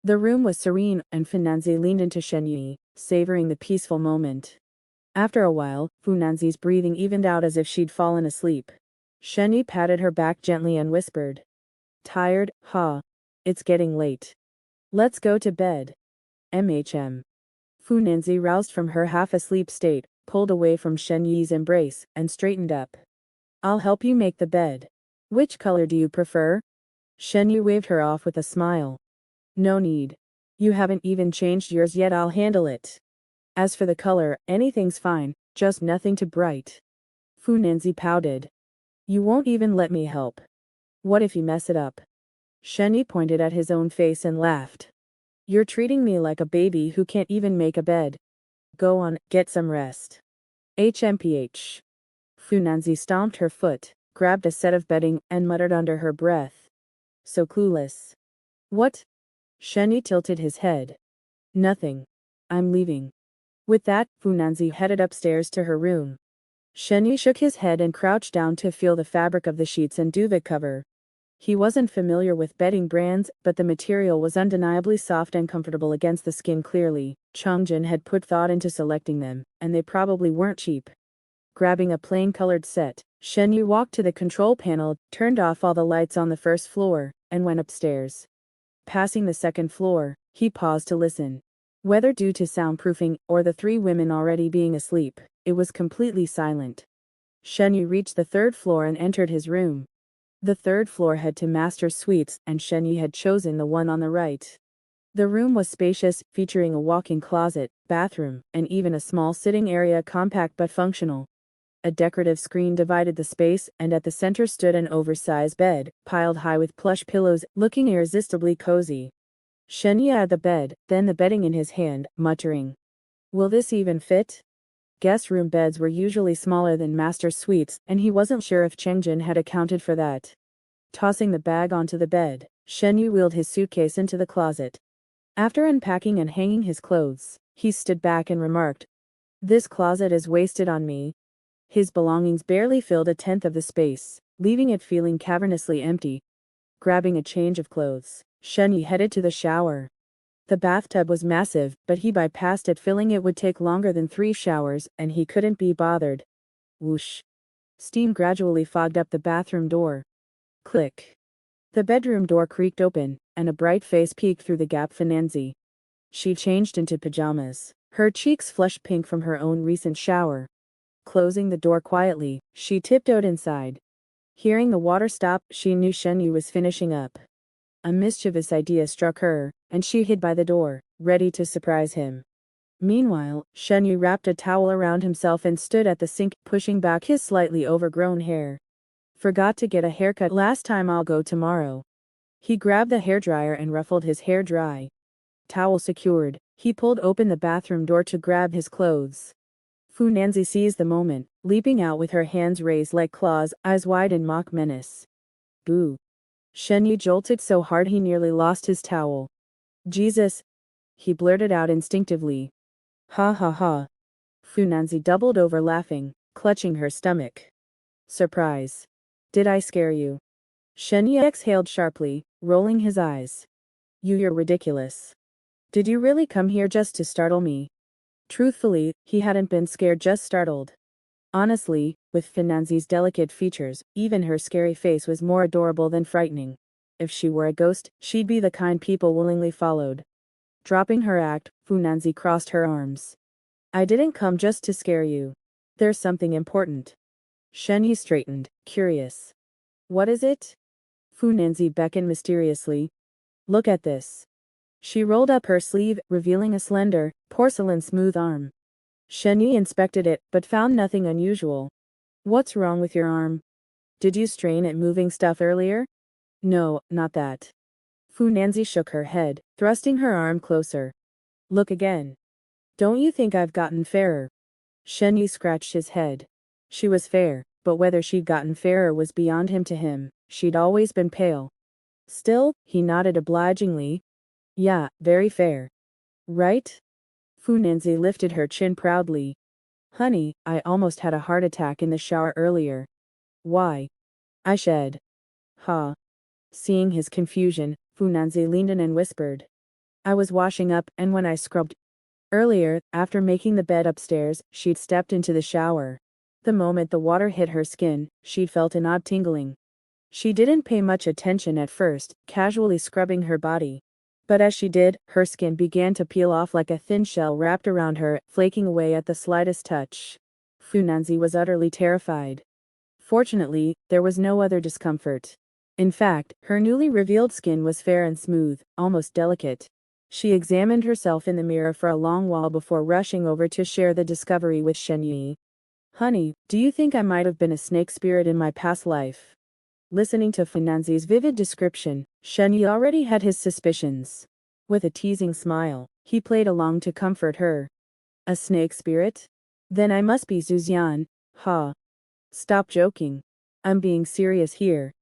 The room was serene, and Fu Nanzi leaned into Shenyi, savoring the peaceful moment. After a while, Fu Nanzi's breathing evened out as if she'd fallen asleep. Shenyi patted her back gently and whispered, "Tired, huh? It's getting late. Let's go to bed." "MHM." Fu Nanzi roused from her half-asleep state, pulled away from Shenyi's embrace, and straightened up. "I'll help you make the bed. Which color do you prefer?" Shenyi waved her off with a smile. "No need. You haven't even changed yours yet, I'll handle it. As for the color, anything's fine, just nothing too bright." Fu Nanzi pouted. "You won't even let me help. What if you mess it up?" Shenyi pointed at his own face and laughed. "You're treating me like a baby who can't even make a bed. Go on, get some rest." HMPH. Fu Nanzi stomped her foot, grabbed a set of bedding, and muttered under her breath, "So clueless." "What?" Shenyi tilted his head. "Nothing. I'm leaving." With that, Fu Nanzi headed upstairs to her room. Shenyi shook his head and crouched down to feel the fabric of the sheets and duvet cover. He wasn't familiar with bedding brands, but the material was undeniably soft and comfortable against the skin. Clearly, Chongjin had put thought into selecting them, and they probably weren't cheap. Grabbing a plain-colored set, Shenyi walked to the control panel, turned off all the lights on the first floor, and went upstairs. Passing the second floor, he paused to listen. Whether due to soundproofing or the three women already being asleep, it was completely silent. Shenyi reached the third floor and entered his room. The third floor had two master suites, and Shenyi had chosen the one on the right. The room was spacious, featuring a walk-in closet, bathroom, and even a small sitting area, compact but functional. A decorative screen divided the space, and at the center stood an oversized bed, piled high with plush pillows, looking irresistibly cozy. Shenyi eyed the bed, then the bedding in his hand, muttering, "Will this even fit?" Guest room beds were usually smaller than master suites, and he wasn't sure if Chongjin had accounted for that. Tossing the bag onto the bed, Shenyi wheeled his suitcase into the closet. After unpacking and hanging his clothes, he stood back and remarked, "This closet is wasted on me." His belongings barely filled a tenth of the space, leaving it feeling cavernously empty. Grabbing a change of clothes, Shenyi headed to the shower. The bathtub was massive, but he bypassed it. Filling it would take longer than 3 showers, and he couldn't be bothered. Whoosh. Steam gradually fogged up the bathroom door. Click. The bedroom door creaked open, and a bright face peeked through the gap. Fu Nanzi. She changed into pajamas, her cheeks flushed pink from her own recent shower. Closing the door quietly, she tiptoed inside. Hearing the water stop, she knew Shenyi was finishing up. A mischievous idea struck her, and she hid by the door, ready to surprise him. Meanwhile, Shenyi wrapped a towel around himself and stood at the sink, pushing back his slightly overgrown hair. "Forgot to get a haircut last time, I'll go tomorrow." He grabbed the hairdryer and ruffled his hair dry. Towel secured, he pulled open the bathroom door to grab his clothes. Fu Nanzi seized the moment, leaping out with her hands raised like claws, eyes wide in mock menace. "Boo." Shenyi jolted so hard he nearly lost his towel. "Jesus!" he blurted out instinctively. "Ha ha ha." Fu Nanzi doubled over laughing, clutching her stomach. "Surprise. Did I scare you?" Shenyi exhaled sharply, rolling his eyes. "You're ridiculous." Did you really come here just to startle me? Truthfully, he hadn't been scared, just startled. Honestly, with Finanzi's delicate features, even her scary face was more adorable than frightening. If she were a ghost, she'd be the kind people willingly followed. Dropping her act, Funanzi crossed her arms. I didn't come just to scare you. There's something important. Shenyi straightened, curious. What is it? Funanzi beckoned mysteriously. Look at this. She rolled up her sleeve, revealing a slender, porcelain-smooth arm. Shenyi inspected it, but found nothing unusual. What's wrong with your arm? Did you strain at moving stuff earlier? No, not that. Funanzi shook her head, thrusting her arm closer. Look again. Don't you think I've gotten fairer? Shenyi scratched his head. She was fair, but whether she'd gotten fairer was beyond him. To him, she'd always been pale. Still, he nodded obligingly. Yeah, very fair. Right? Funanzi lifted her chin proudly. Honey, I almost had a heart attack in the shower earlier. Why? I shed. Ha. Seeing his confusion, Funanzi leaned in and whispered. I was washing up, and when I scrubbed earlier, after making the bed upstairs, she'd stepped into the shower. The moment the water hit her skin, she'd felt an odd tingling. She didn't pay much attention at first, casually scrubbing her body. But as she did, her skin began to peel off like a thin shell wrapped around her, flaking away at the slightest touch. Funanzi was utterly terrified. Fortunately, there was no other discomfort. In fact, her newly revealed skin was fair and smooth, almost delicate. She examined herself in the mirror for a long while before rushing over to share the discovery with Shenyi. Honey, do you think I might have been a snake spirit in my past life? Listening to Funanzi's vivid description, Shenyi already had his suspicions. With a teasing smile, he played along to comfort her. A snake spirit? Then I must be Zuzian. Ha. Stop joking. I'm being serious here.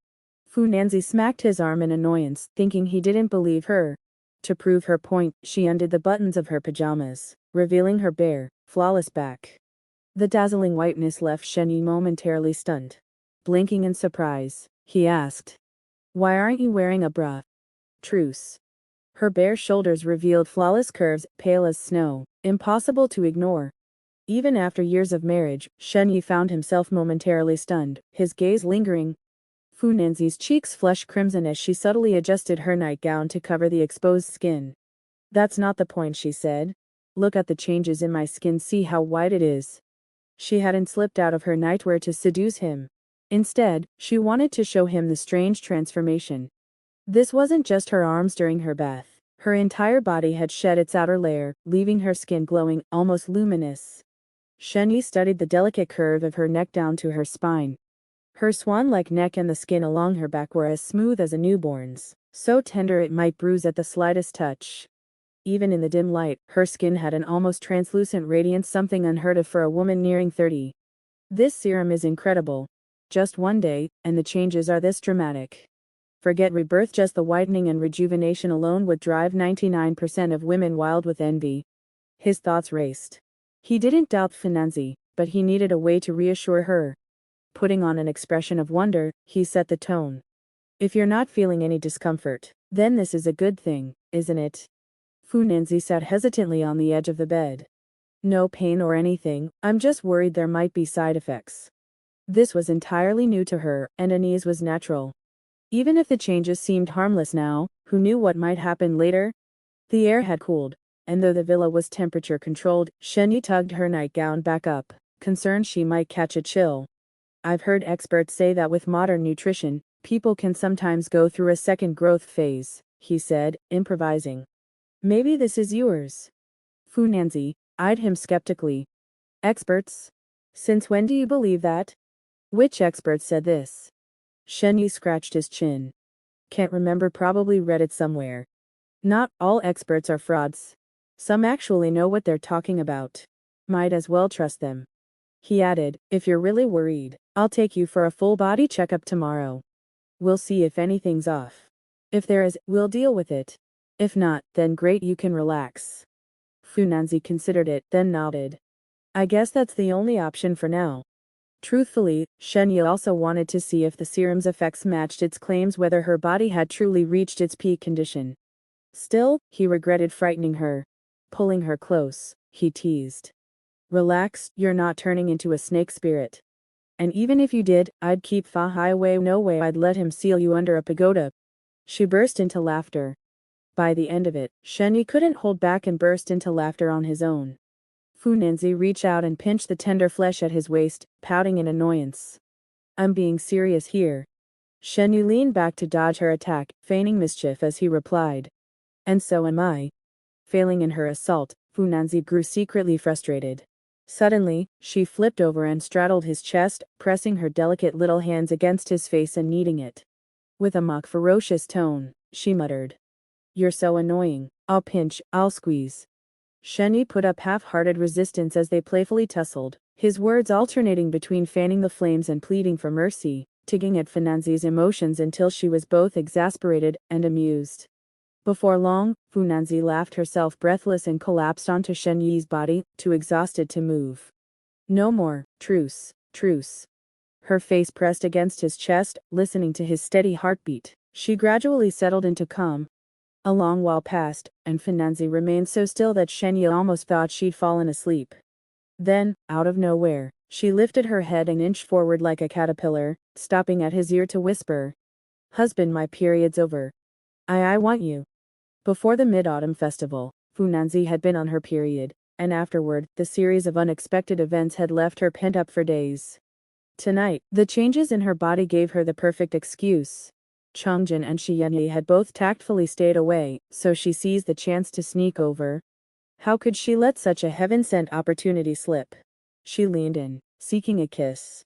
Funanzi smacked his arm in annoyance, thinking he didn't believe her. To prove her point, she undid the buttons of her pajamas, revealing her bare, flawless back. The dazzling whiteness left Shenyi momentarily stunned. Blinking in surprise, he asked. Why aren't you wearing a bra? Truce. Her bare shoulders revealed flawless curves, pale as snow, impossible to ignore. Even after years of marriage, Shenyi found himself momentarily stunned, his gaze lingering. Funanzi's cheeks flushed crimson as she subtly adjusted her nightgown to cover the exposed skin. That's not the point, she said. Look at the changes in my skin, see how white it is. She hadn't slipped out of her nightwear to seduce him. Instead, she wanted to show him the strange transformation. This wasn't just her arms during her bath. Her entire body had shed its outer layer, leaving her skin glowing, almost luminous. Shenyi studied the delicate curve of her neck down to her spine. Her swan-like neck and the skin along her back were as smooth as a newborn's, so tender it might bruise at the slightest touch. Even in the dim light, her skin had an almost translucent radiance, something unheard of for a woman nearing 30. This serum is incredible. Just one day, and the changes are this dramatic. Forget rebirth, just the whitening and rejuvenation alone would drive 99% of women wild with envy. His thoughts raced. He didn't doubt Funanzi, but he needed a way to reassure her. Putting on an expression of wonder, he set the tone. If you're not feeling any discomfort, then this is a good thing, isn't it? Funanzi sat hesitantly on the edge of the bed. No pain or anything, I'm just worried there might be side effects. This was entirely new to her, and unease was natural. Even if the changes seemed harmless now, who knew what might happen later? The air had cooled, and though the villa was temperature controlled, Shenyi tugged her nightgown back up, concerned she might catch a chill. I've heard experts say that with modern nutrition, people can sometimes go through a second growth phase, he said, improvising. Maybe this is yours. Funanzi eyed him skeptically. Experts? Since when do you believe that? Which expert said this? Shenyi scratched his chin. Can't remember, probably read it somewhere. Not all experts are frauds. Some actually know what they're talking about. Might as well trust them. He added, if you're really worried, I'll take you for a full body checkup tomorrow. We'll see if anything's off. If there is, we'll deal with it. If not, then great, you can relax. Funanzi considered it, then nodded. I guess that's the only option for now. Truthfully, Shenyi also wanted to see if the serum's effects matched its claims, whether her body had truly reached its peak condition. Still, he regretted frightening her. Pulling her close, he teased. Relax, you're not turning into a snake spirit. And even if you did, I'd keep Fa Hai away. No way I'd let him seal you under a pagoda. She burst into laughter. By the end of it, Shenyi couldn't hold back and burst into laughter on his own. Fu Nanzi reached out and pinched the tender flesh at his waist, pouting in annoyance. I'm being serious here. Shenyi leaned back to dodge her attack, feigning mischief as he replied. And so am I. Failing in her assault, Fu Nanzi grew secretly frustrated. Suddenly, she flipped over and straddled his chest, pressing her delicate little hands against his face and kneading it. With a mock ferocious tone, she muttered. You're so annoying. I'll pinch, I'll squeeze. Shenyi put up half-hearted resistance as they playfully tussled, his words alternating between fanning the flames and pleading for mercy, tugging at Fu Nanzi's emotions until she was both exasperated and amused. Before long, Fu Nanzi laughed herself breathless and collapsed onto Shenyi's body, too exhausted to move. No more, truce, truce. Her face pressed against his chest, listening to his steady heartbeat. She gradually settled into calm. A long while passed, and Fu Nanzi remained so still that Shenyi almost thought she'd fallen asleep. Then, out of nowhere, she lifted her head and inched forward like a caterpillar, stopping at his ear to whisper. Husband, my period's over. I want you. Before the Mid-Autumn Festival, Fu Nanzi had been on her period, and afterward, the series of unexpected events had left her pent up for days. Tonight, the changes in her body gave her the perfect excuse. Chongjin and Shi Yanyi had both tactfully stayed away, so she seized the chance to sneak over. How could she let such a heaven-sent opportunity slip? She leaned in, seeking a kiss.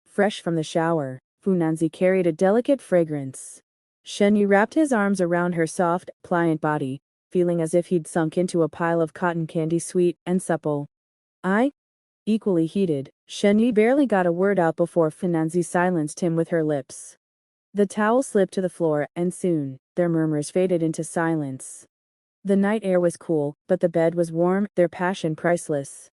Fresh from the shower, Fu Nanzi carried a delicate fragrance. Shenyi wrapped his arms around her soft, pliant body, feeling as if he'd sunk into a pile of cotton candy, sweet and supple. Equally heated, Shenyi barely got a word out before Fu Nanzi silenced him with her lips. The towel slipped to the floor, and soon, their murmurs faded into silence. The night air was cool, but the bed was warm, their passion priceless.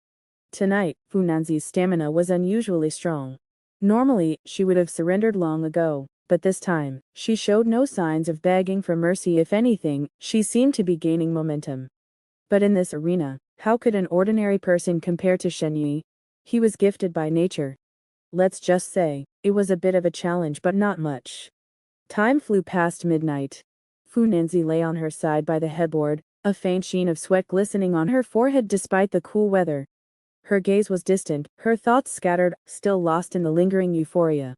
Tonight, Fu Nanzi's stamina was unusually strong. Normally, she would have surrendered long ago, but this time, she showed no signs of begging for mercy. If anything, she seemed to be gaining momentum. But in this arena, how could an ordinary person compare to Shenyi? He was gifted by nature. Let's just say, it was a bit of a challenge, but not much. Time flew past midnight. Fu Nanzi lay on her side by the headboard, a faint sheen of sweat glistening on her forehead despite the cool weather. Her gaze was distant, her thoughts scattered, still lost in the lingering euphoria.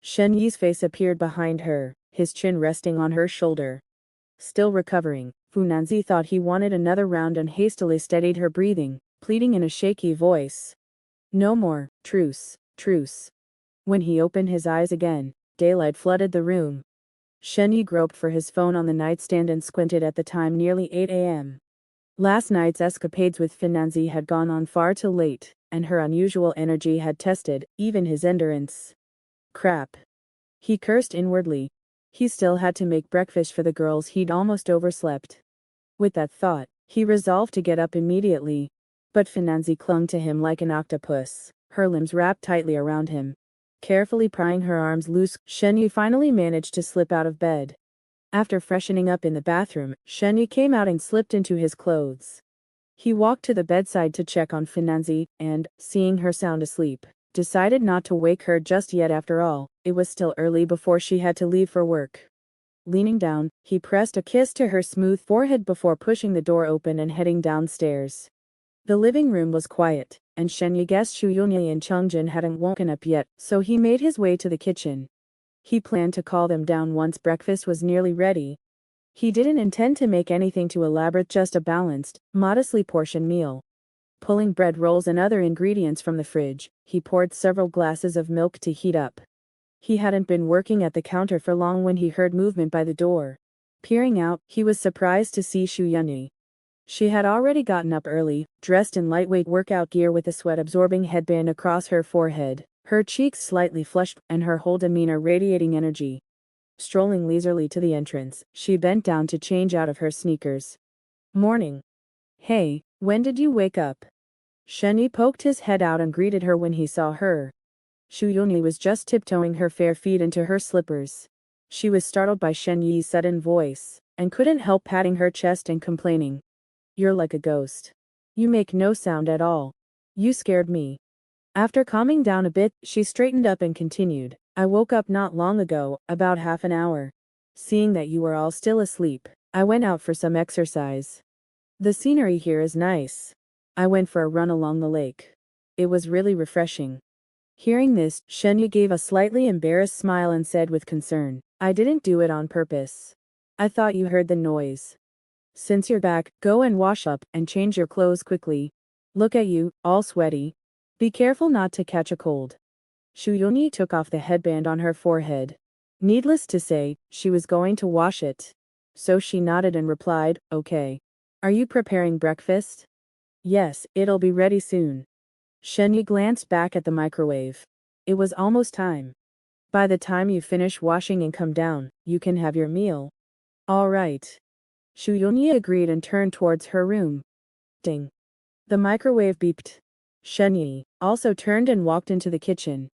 Shenyi's face appeared behind her, his chin resting on her shoulder. Still recovering, Fu Nanzi thought he wanted another round and hastily steadied her breathing, pleading in a shaky voice. No more, truce, truce. When he opened his eyes again, daylight flooded the room. Shenyi groped for his phone on the nightstand and squinted at the time, nearly 8 a.m. Last night's escapades with Fu Nanzi had gone on far too late, and her unusual energy had tested even his endurance. Crap. He cursed inwardly. He still had to make breakfast for the girls, he'd almost overslept. With that thought, he resolved to get up immediately. But Fu Nanzi clung to him like an octopus, her limbs wrapped tightly around him. Carefully prying her arms loose, Shenyi finally managed to slip out of bed. After freshening up in the bathroom, Shenyi came out and slipped into his clothes. He walked to the bedside to check on Fu Nanzi, and, seeing her sound asleep, decided not to wake her just yet. After all, it was still early before she had to leave for work. Leaning down, he pressed a kiss to her smooth forehead before pushing the door open and heading downstairs. The living room was quiet, and Shenyi guessed Xu Yunyi and Chongjin hadn't woken up yet, so he made his way to the kitchen. He planned to call them down once breakfast was nearly ready. He didn't intend to make anything too elaborate, just a balanced, modestly portioned meal. Pulling bread rolls and other ingredients from the fridge, he poured several glasses of milk to heat up. He hadn't been working at the counter for long when he heard movement by the door. Peering out, he was surprised to see Xu Yunyi. She had already gotten up early, dressed in lightweight workout gear with a sweat-absorbing headband across her forehead, her cheeks slightly flushed, and her whole demeanor radiating energy. Strolling leisurely to the entrance, she bent down to change out of her sneakers. Morning. Hey, when did you wake up? Shenyi poked his head out and greeted her when he saw her. Xu Yunyi was just tiptoeing her fair feet into her slippers. She was startled by Shenyi's sudden voice. and couldn't help patting her chest and complaining. You're like a ghost. You make no sound at all. You scared me. After calming down a bit, she straightened up and continued. I woke up not long ago, about half an hour. Seeing that you were all still asleep, I went out for some exercise. The scenery here is nice. I went for a run along the lake. It was really refreshing. Hearing this, Shenya gave a slightly embarrassed smile and said with concern, I didn't do it on purpose. I thought you heard the noise. Since you're back, go and wash up and change your clothes quickly. Look at you, all sweaty. Be careful not to catch a cold. Shuyoni took off the headband on her forehead. Needless to say, she was going to wash it. So she nodded and replied, okay. Are you preparing breakfast? Yes, it'll be ready soon. Shenya glanced back at the microwave. It was almost time. By the time you finish washing and come down, you can have your meal. All right. Shuyoni agreed and turned towards her room. Ding. The microwave beeped. Shenya also turned and walked into the kitchen.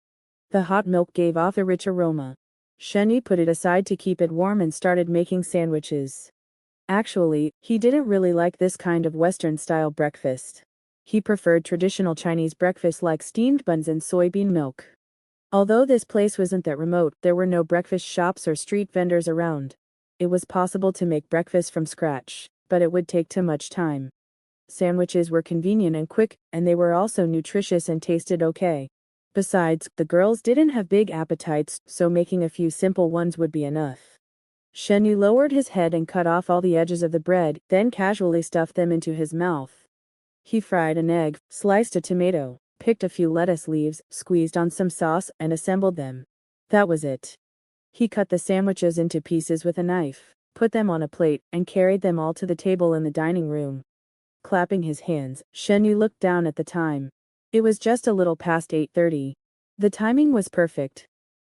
The hot milk gave off a rich aroma. Shenya put it aside to keep it warm and started making sandwiches. Actually, he didn't really like this kind of Western-style breakfast. He preferred traditional Chinese breakfast like steamed buns and soybean milk. Although this place wasn't that remote, there were no breakfast shops or street vendors around. It was possible to make breakfast from scratch, but it would take too much time. Sandwiches were convenient and quick, and they were also nutritious and tasted okay. Besides, the girls didn't have big appetites, so making a few simple ones would be enough. Shenya lowered his head and cut off all the edges of the bread, then casually stuffed them into his mouth. He fried an egg, sliced a tomato, picked a few lettuce leaves, squeezed on some sauce, and assembled them. That was it. He cut the sandwiches into pieces with a knife, put them on a plate, and carried them all to the table in the dining room. Clapping his hands, Shenya looked down at the time. It was just a little past 8:30. The timing was perfect.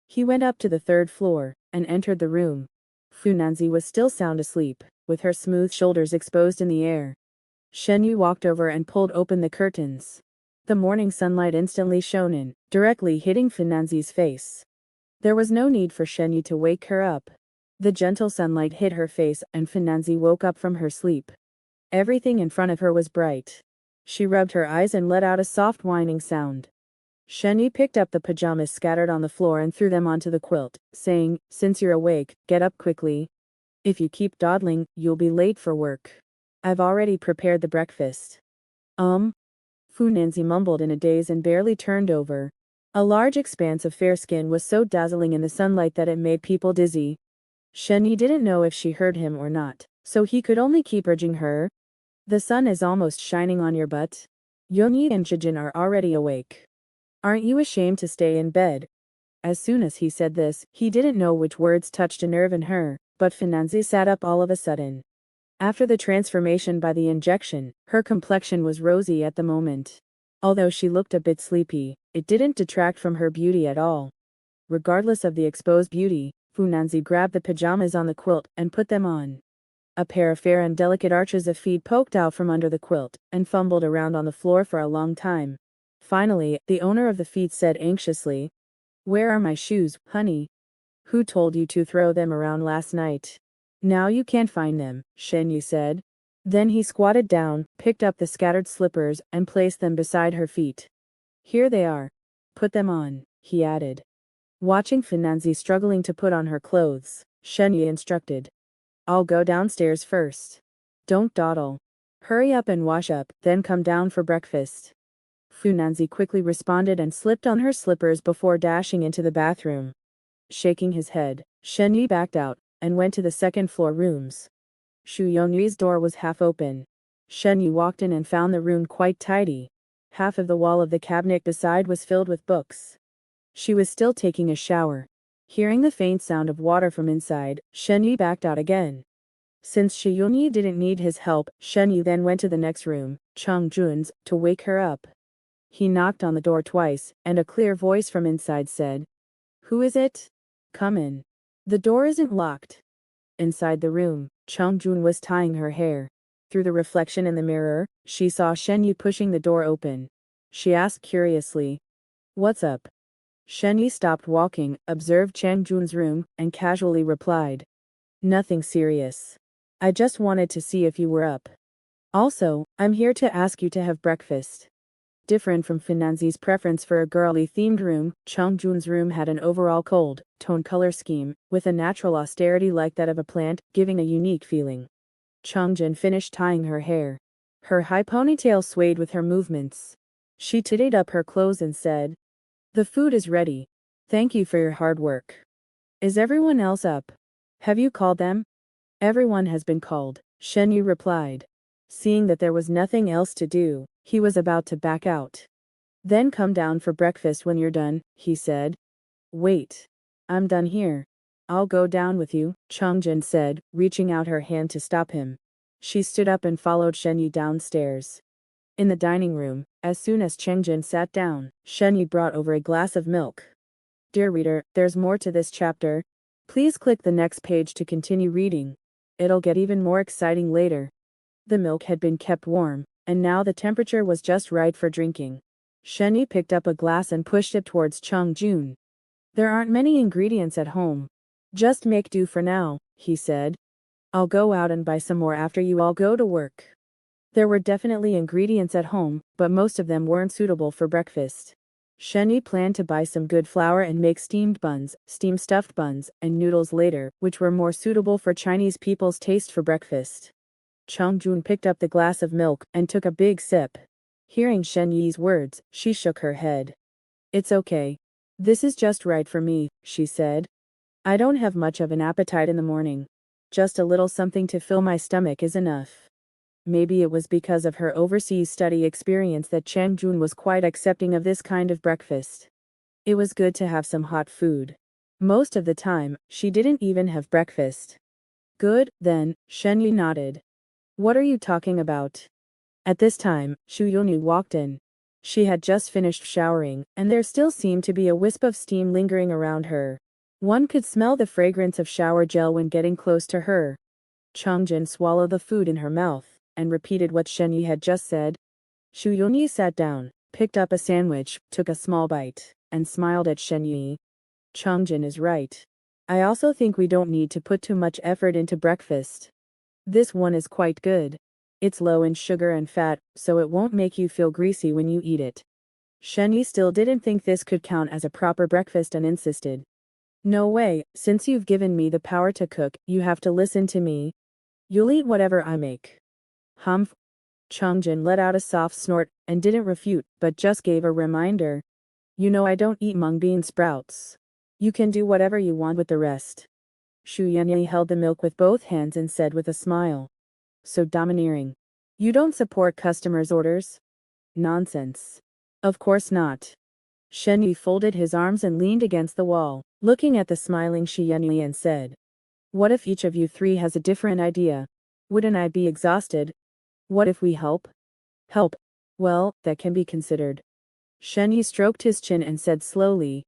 He went up to the third floor, and entered the room. Funanzi was still sound asleep, with her smooth shoulders exposed in the air. Shenya walked over and pulled open the curtains. The morning sunlight instantly shone in, directly hitting Funanzi's face. There was no need for Shenya to wake her up. The gentle sunlight hit her face and Funanzi woke up from her sleep. Everything in front of her was bright. She rubbed her eyes and let out a soft whining sound. Shenya picked up the pajamas scattered on the floor and threw them onto the quilt, saying, since you're awake, get up quickly. If you keep dawdling, you'll be late for work. I've already prepared the breakfast. Funanzi mumbled in a daze and barely turned over. A large expanse of fair skin was so dazzling in the sunlight that it made people dizzy. Shenya didn't know if she heard him or not, so he could only keep urging her. The sun is almost shining on your butt. Yoni and Jijin are already awake. Aren't you ashamed to stay in bed? As soon as he said this, he didn't know which words touched a nerve in her, but Funanzi sat up all of a sudden. After the transformation by the injection, her complexion was rosy at the moment. Although she looked a bit sleepy, it didn't detract from her beauty at all. Regardless of the exposed beauty, Funanzi grabbed the pajamas on the quilt and put them on. A pair of fair and delicate arches of feet poked out from under the quilt, and fumbled around on the floor for a long time. Finally, the owner of the feet said anxiously, where are my shoes, honey? Who told you to throw them around last night? Now you can't find them, Shenya said. Then he squatted down, picked up the scattered slippers, and placed them beside her feet. Here they are. Put them on, he added. Watching Funanzi struggling to put on her clothes, Shenya instructed. I'll go downstairs first. Don't dawdle. Hurry up and wash up, then come down for breakfast. Funanzi quickly responded and slipped on her slippers before dashing into the bathroom. Shaking his head, Shenya backed out, and went to the second-floor rooms. Shu Yongyi's door was half open. Shenya walked in and found the room quite tidy. Half of the wall of the cabinet beside was filled with books. She was still taking a shower. Hearing the faint sound of water from inside, Shenya backed out again. Since Shiyongyi didn't need his help, Shenya then went to the next room, Chongjun's, to wake her up. He knocked on the door twice, and a clear voice from inside said, Who is it? Come in. The door isn't locked. Inside the room, Chongjun was tying her hair. Through the reflection in the mirror, she saw Shenya pushing the door open. She asked curiously, What's up? Shenya stopped walking, observed Chongjun's room, and casually replied, Nothing serious. I just wanted to see if you were up. Also, I'm here to ask you to have breakfast. Different from Finanzi's preference for a girly-themed room, Chongjun's room had an overall cold, tone color scheme, with a natural austerity like that of a plant, giving a unique feeling. Chongjun finished tying her hair. Her high ponytail swayed with her movements. She tidied up her clothes and said, "The food is ready. Thank you for your hard work. Is everyone else up? Have you called them?" "Everyone has been called," Shenyu replied. Seeing that there was nothing else to do, he was about to back out. "Then come down for breakfast when you're done," he said. "Wait. I'm done here. I'll go down with you," Chongjun said, reaching out her hand to stop him. She stood up and followed Shenyi downstairs. In the dining room, as soon as Chongjun sat down, Shenyi brought over a glass of milk. Dear reader, there's more to this chapter. Please click the next page to continue reading. It'll get even more exciting later. The milk had been kept warm, and now the temperature was just right for drinking. Shenyi picked up a glass and pushed it towards Chongjun. "There aren't many ingredients at home. Just make do for now," he said. "I'll go out and buy some more after you all go to work." There were definitely ingredients at home, but most of them weren't suitable for breakfast. Shenyi planned to buy some good flour and make steamed buns, steamed stuffed buns, and noodles later, which were more suitable for Chinese people's taste for breakfast. Chongjun picked up the glass of milk and took a big sip. Hearing Shenyi's words, she shook her head. "It's okay. This is just right for me," she said. "I don't have much of an appetite in the morning. Just a little something to fill my stomach is enough." Maybe it was because of her overseas study experience that Chongjun was quite accepting of this kind of breakfast. It was good to have some hot food. Most of the time, she didn't even have breakfast. "Good, then," Shenyi nodded. "What are you talking about?" At this time, Shu Yunyu walked in. She had just finished showering, and there still seemed to be a wisp of steam lingering around her. One could smell the fragrance of shower gel when getting close to her. Chongjun swallowed the food in her mouth, and repeated what Shenyi had just said. Shu Yunyu sat down, picked up a sandwich, took a small bite, and smiled at Shenyi. "Chongjun is right. I also think we don't need to put too much effort into breakfast. This one is quite good. It's low in sugar and fat, so it won't make you feel greasy when you eat it." Shenyi still didn't think this could count as a proper breakfast and insisted. "No way, since you've given me the power to cook, you have to listen to me. You'll eat whatever I make." Humph. Chongjun let out a soft snort, and didn't refute, but just gave a reminder. "You know I don't eat mung bean sprouts. You can do whatever you want with the rest." Shu Yunyi held the milk with both hands and said with a smile. "So domineering. You don't support customers' orders?" "Nonsense. Of course not." Shenyi folded his arms and leaned against the wall, looking at the smiling Shu Yunyi and said, "What if each of you three has a different idea? Wouldn't I be exhausted? What if we help?" "Help? Well, that can be considered." Shenyi stroked his chin and said slowly.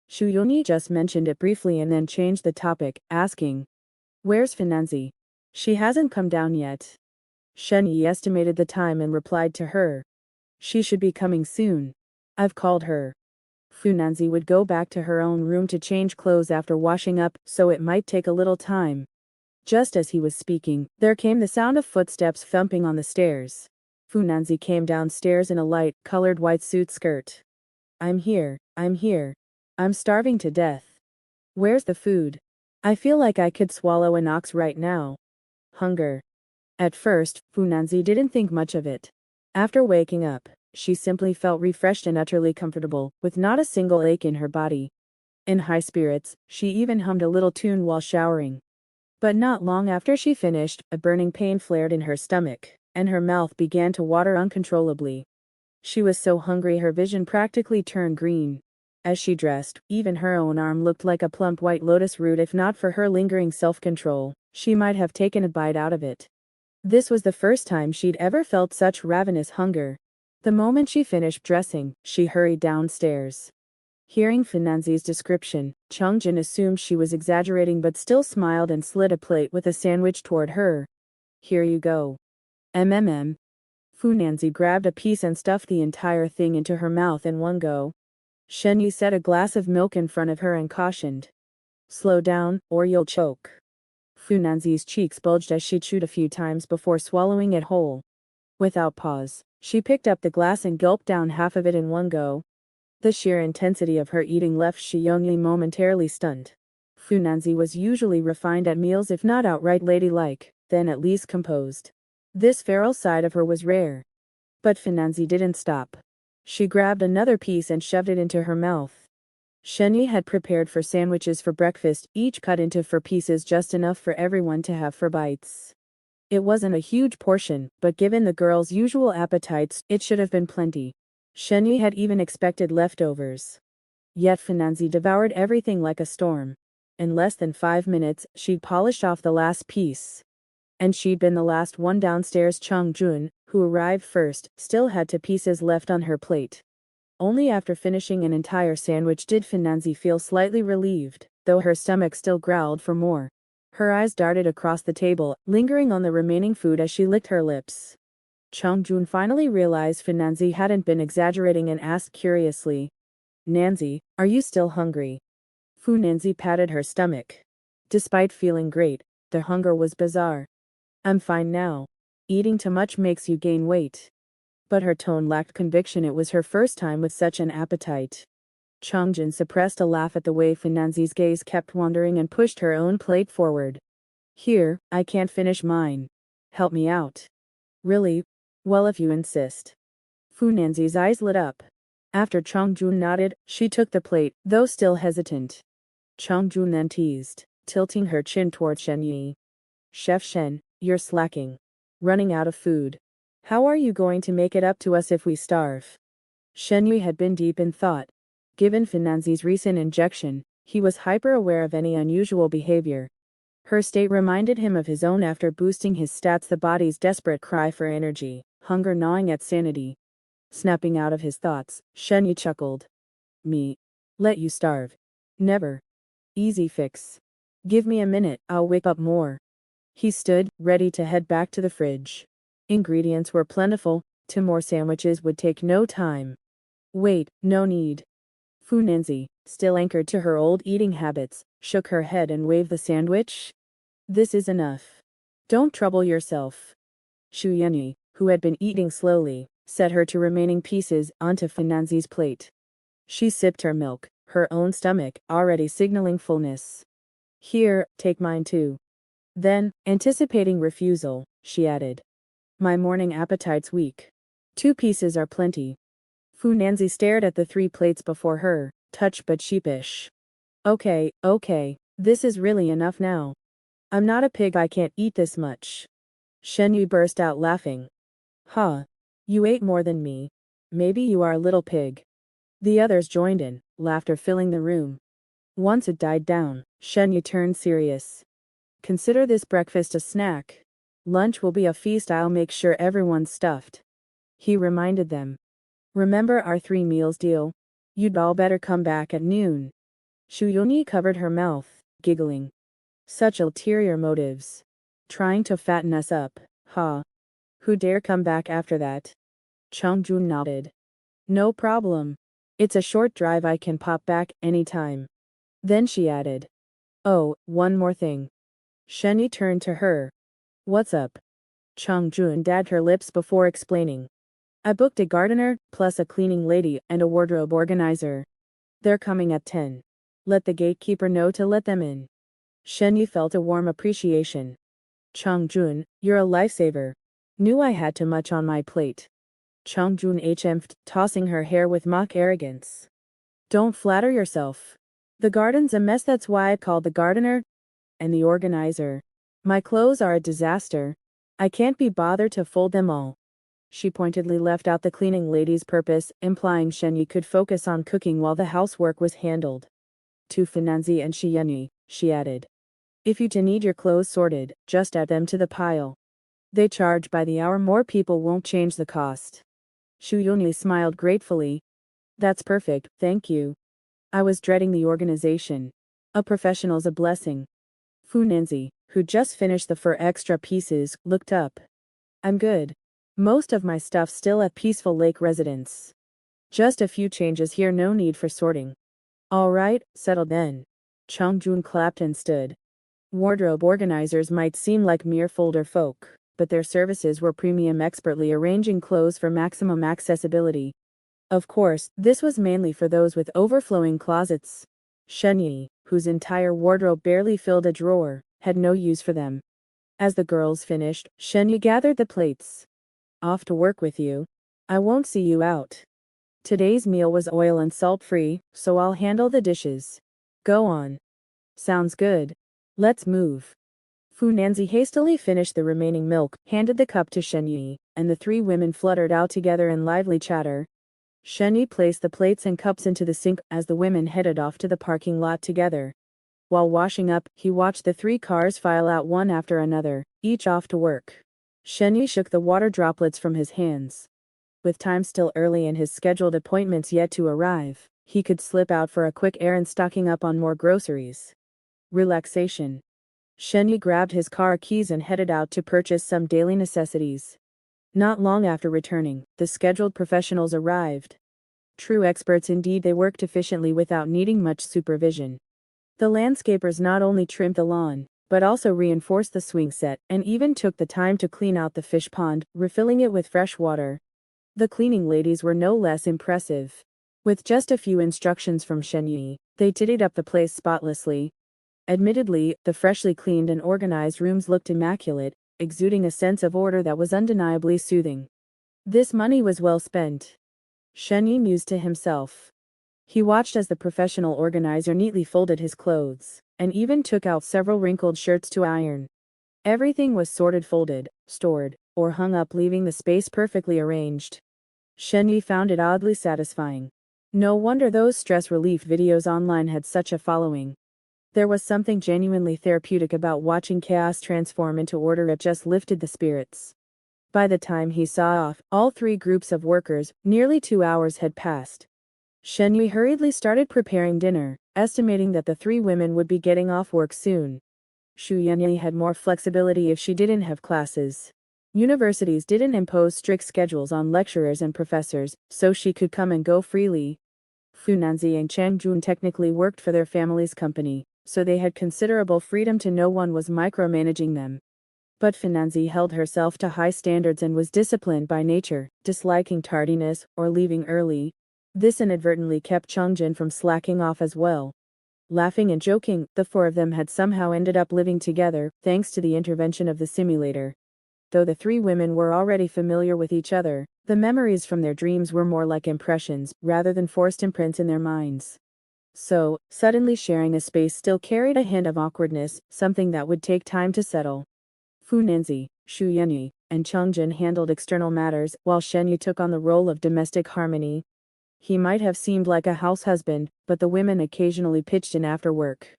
Shu Yunyi just mentioned it briefly and then changed the topic, asking, "Where's Finanzi? She hasn't come down yet." Shenyi estimated the time and replied to her, "She should be coming soon. I've called her." Finanzi would go back to her own room to change clothes after washing up, so it might take a little time. Just as he was speaking, there came the sound of footsteps thumping on the stairs. Finanzi came downstairs in a light-colored white suit skirt. I'm here. I'm starving to death. Where's the food? I feel like I could swallow an ox right now." Hunger. At first, Finanzi didn't think much of it. After waking up, she simply felt refreshed and utterly comfortable, with not a single ache in her body. In high spirits, she even hummed a little tune while showering. But not long after she finished, a burning pain flared in her stomach, and her mouth began to water uncontrollably. She was so hungry her vision practically turned green. As she dressed, even her own arm looked like a plump white lotus root. If not for her lingering self-control, she might have taken a bite out of it. This was the first time she'd ever felt such ravenous hunger. The moment she finished dressing, she hurried downstairs. Hearing Finanzi's description, Chongjun assumed she was exaggerating but still smiled and slid a plate with a sandwich toward her. "Here you go." Finanzi grabbed a piece and stuffed the entire thing into her mouth in one go. Shenyi set a glass of milk in front of her and cautioned, "Slow down, or you'll choke." Fu Nanzi's cheeks bulged as she chewed a few times before swallowing it whole. Without pause, she picked up the glass and gulped down half of it in one go. The sheer intensity of her eating left Shi Yongyi momentarily stunned. Fu Nanzi was usually refined at meals, if not outright ladylike, then at least composed. This feral side of her was rare. But Fu Nanzi didn't stop. She grabbed another piece and shoved it into her mouth. Shenyi had prepared 4 sandwiches for breakfast, each cut into 4 pieces, just enough for everyone to have 4 bites. It wasn't a huge portion, but given the girls' usual appetites, it should have been plenty. Shenyi had even expected leftovers. Yet Fu Nanzi devoured everything like a storm. In less than 5 minutes, she'd polished off the last piece. And she'd been the last one downstairs. Chang Jun, who arrived first, still had 2 pieces left on her plate. Only after finishing an entire sandwich did Fu Nanzi feel slightly relieved, though her stomach still growled for more. Her eyes darted across the table, lingering on the remaining food as she licked her lips. Chang Jun finally realized Fu Nanzi hadn't been exaggerating and asked curiously, "Nanzi, are you still hungry?" Fu Nanzi patted her stomach. Despite feeling great, the hunger was bizarre. "I'm fine now. Eating too much makes you gain weight." But her tone lacked conviction. It was her first time with such an appetite. Changjin suppressed a laugh at the way Fu Nanzi's gaze kept wandering and pushed her own plate forward. "Here, I can't finish mine. Help me out." "Really? Well, if you insist." Fu Nanzi's eyes lit up. After Changjun nodded, she took the plate, though still hesitant. Changjun then teased, tilting her chin toward Shen Yi. "Chef Shen, you're slacking. Running out of food. How are you going to make it up to us if we starve?" Shen Yi had been deep in thought. Given Fu Nanzi's recent injection, he was hyper-aware of any unusual behavior. Her state reminded him of his own after boosting his stats, the body's desperate cry for energy, hunger gnawing at sanity. Snapping out of his thoughts, Shen Yi chuckled. "Me? Let you starve? Never. Easy fix. Give me a minute, I'll whip up more." He stood, ready to head back to the fridge. Ingredients were plentiful, 2 more sandwiches would take no time. "Wait, no need." Fu Nanzi, still anchored to her old eating habits, shook her head and waved the sandwich. "This is enough. Don't trouble yourself." Shu Yanyi, who had been eating slowly, set her 2 remaining pieces onto Fu Nanzi's plate. She sipped her milk, her own stomach already signaling fullness. "Here, take mine too." Then, anticipating refusal, she added, "My morning appetite's weak. 2 pieces are plenty." Fu Nanzi stared at the 3 plates before her, touched but sheepish. Okay, this is really enough now. I'm not a pig, I can't eat this much." Shen Yu burst out laughing. "Huh. You ate more than me. Maybe you are a little pig." The others joined in, laughter filling the room. Once it died down, Shen Yu turned serious. "Consider this breakfast a snack. Lunch will be a feast, I'll make sure everyone's stuffed." He reminded them. "Remember our 3 meals deal? You'd all better come back at noon." Shu Yunyi covered her mouth, giggling. Such ulterior motives. Trying to fatten us up, huh? Who dare come back after that? Changjun nodded. "No problem. It's a short drive, I can pop back anytime." Then she added, "Oh, one more thing." Shenyi turned to her. "What's up?" Changjun dabbed her lips before explaining. "I booked a gardener, plus a cleaning lady and a wardrobe organizer. They're coming at 10. Let the gatekeeper know to let them in." Shenyi felt a warm appreciation. "Changjun, you're a lifesaver. Knew I had too much on my plate." Changjun hmphed, tossing her hair with mock arrogance. "Don't flatter yourself. The garden's a mess, that's why I called the gardener and the organizer. My clothes are a disaster. I can't be bothered to fold them all." She pointedly left out the cleaning lady's purpose, implying Shenyi could focus on cooking while the housework was handled. "To Fu Nanzi and Shi Yanyi," she added. "If you need your clothes sorted, just add them to the pile. They charge by the hour, more people won't change the cost." Shu Yunyi smiled gratefully. "That's perfect, thank you. I was dreading the organization. A professional's a blessing." Fu Nanzi, who just finished the 4 extra pieces, looked up. "I'm good. Most of my stuff's still at Peaceful Lake Residence. Just a few changes here, no need for sorting." "All right, settled then." Changjun clapped and stood. Wardrobe organizers might seem like mere folder folk, but their services were premium, expertly arranging clothes for maximum accessibility. Of course, this was mainly for those with overflowing closets. Shenyi, whose entire wardrobe barely filled a drawer, had no use for them. As the girls finished, Shenyi gathered the plates. Off to work with you. I won't see you out. Today's meal was oil and salt-free, so I'll handle the dishes. Go on. Sounds good. Let's move. Fu Nanzi hastily finished the remaining milk, handed the cup to Shenyi, and the three women fluttered out together in lively chatter. Shenyi placed the plates and cups into the sink as the women headed off to the parking lot together. While washing up, he watched the three cars file out one after another, each off to work. Shenyi shook the water droplets from his hands. With time still early and his scheduled appointments yet to arrive, he could slip out for a quick errand, stocking up on more groceries. Relaxation. Shenyi grabbed his car keys and headed out to purchase some daily necessities. Not long after returning, the scheduled professionals arrived. True experts indeed, they worked efficiently without needing much supervision. The landscapers not only trimmed the lawn, but also reinforced the swing set and even took the time to clean out the fish pond, refilling it with fresh water. The cleaning ladies were no less impressive. With just a few instructions from Shenyi, they tidied up the place spotlessly. Admittedly, the freshly cleaned and organized rooms looked immaculate, exuding a sense of order that was undeniably soothing. This money was well spent. Shenyi mused to himself. He watched as the professional organizer neatly folded his clothes, and even took out several wrinkled shirts to iron. Everything was sorted, folded, stored, or hung up, leaving the space perfectly arranged. Shenyi found it oddly satisfying. No wonder those stress relief videos online had such a following. There was something genuinely therapeutic about watching chaos transform into order. It just lifted the spirits. By the time he saw off all three groups of workers, nearly 2 hours had passed. Shenyi hurriedly started preparing dinner, estimating that the three women would be getting off work soon. Shu Yanyi had more flexibility if she didn't have classes. Universities didn't impose strict schedules on lecturers and professors, so she could come and go freely. Fu Nanzi and Chang Jun technically worked for their family's company, so they had considerable freedom to no one was micromanaging them. But Fu Nanzi held herself to high standards and was disciplined by nature, disliking tardiness or leaving early. This inadvertently kept Changjin from slacking off as well. Laughing and joking, the four of them had somehow ended up living together, thanks to the intervention of the simulator. Though the three women were already familiar with each other, the memories from their dreams were more like impressions, rather than forced imprints in their minds. So, suddenly sharing a space still carried a hint of awkwardness, something that would take time to settle. Fu Nanzi, Shu Yanyi, and Changjin handled external matters, while Shenyi took on the role of domestic harmony. He might have seemed like a house husband, but the women occasionally pitched in after work.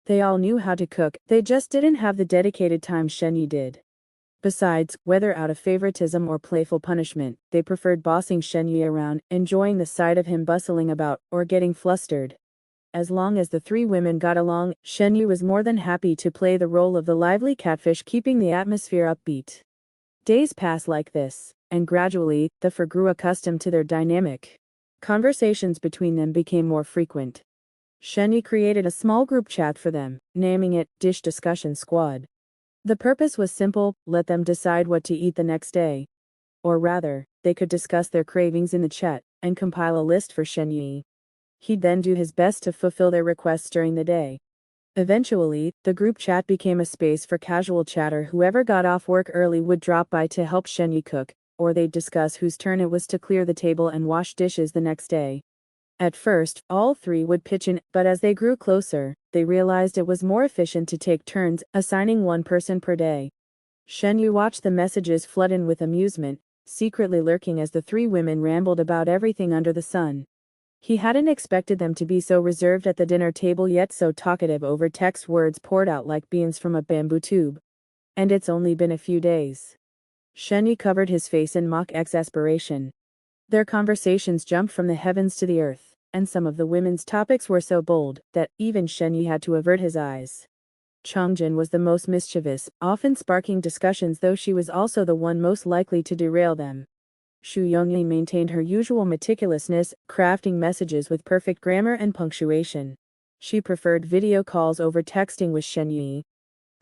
They all knew how to cook, they just didn't have the dedicated time Shenyi did. Besides, whether out of favoritism or playful punishment, they preferred bossing Shenyi around, enjoying the sight of him bustling about, or getting flustered. As long as the three women got along, Shenyi was more than happy to play the role of the lively catfish, keeping the atmosphere upbeat. Days passed like this, and gradually, the four grew accustomed to their dynamic. Conversations between them became more frequent. Shenyi created a small group chat for them, naming it Dish Discussion Squad. The purpose was simple: let them decide what to eat the next day. Or rather, they could discuss their cravings in the chat, and compile a list for Shenyi. He'd then do his best to fulfill their requests during the day. Eventually, the group chat became a space for casual chatter. Whoever got off work early would drop by to help Shenyi cook, or they'd discuss whose turn it was to clear the table and wash dishes the next day. At first, all three would pitch in, but as they grew closer, they realized it was more efficient to take turns, assigning one person per day. Shenyi watched the messages flood in with amusement, secretly lurking as the three women rambled about everything under the sun. He hadn't expected them to be so reserved at the dinner table, yet so talkative over text. Words poured out like beans from a bamboo tube. And it's only been a few days. Shenyi covered his face in mock exasperation. Their conversations jumped from the heavens to the earth, and some of the women's topics were so bold that even Shenyi had to avert his eyes. Changjin was the most mischievous, often sparking discussions, though she was also the one most likely to derail them. Shu Yongyi maintained her usual meticulousness, crafting messages with perfect grammar and punctuation. She preferred video calls over texting with Shenyi.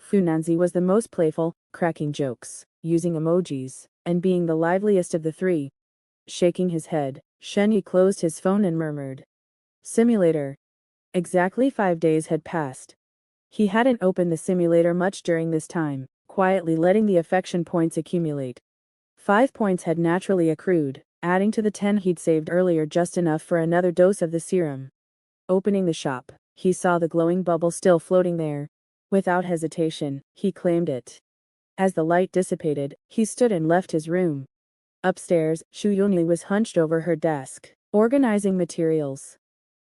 Funanzi was the most playful, cracking jokes, using emojis, and being the liveliest of the three. Shaking his head, Shenyi closed his phone and murmured, "Simulator." Exactly 5 days had passed. He hadn't opened the simulator much during this time, quietly letting the affection points accumulate. 5 points had naturally accrued, adding to the 10 he'd saved earlier, just enough for another dose of the serum. Opening the shop, he saw the glowing bubble still floating there. Without hesitation, he claimed it. As the light dissipated, he stood and left his room. Upstairs, Shu Yunli was hunched over her desk, organizing materials.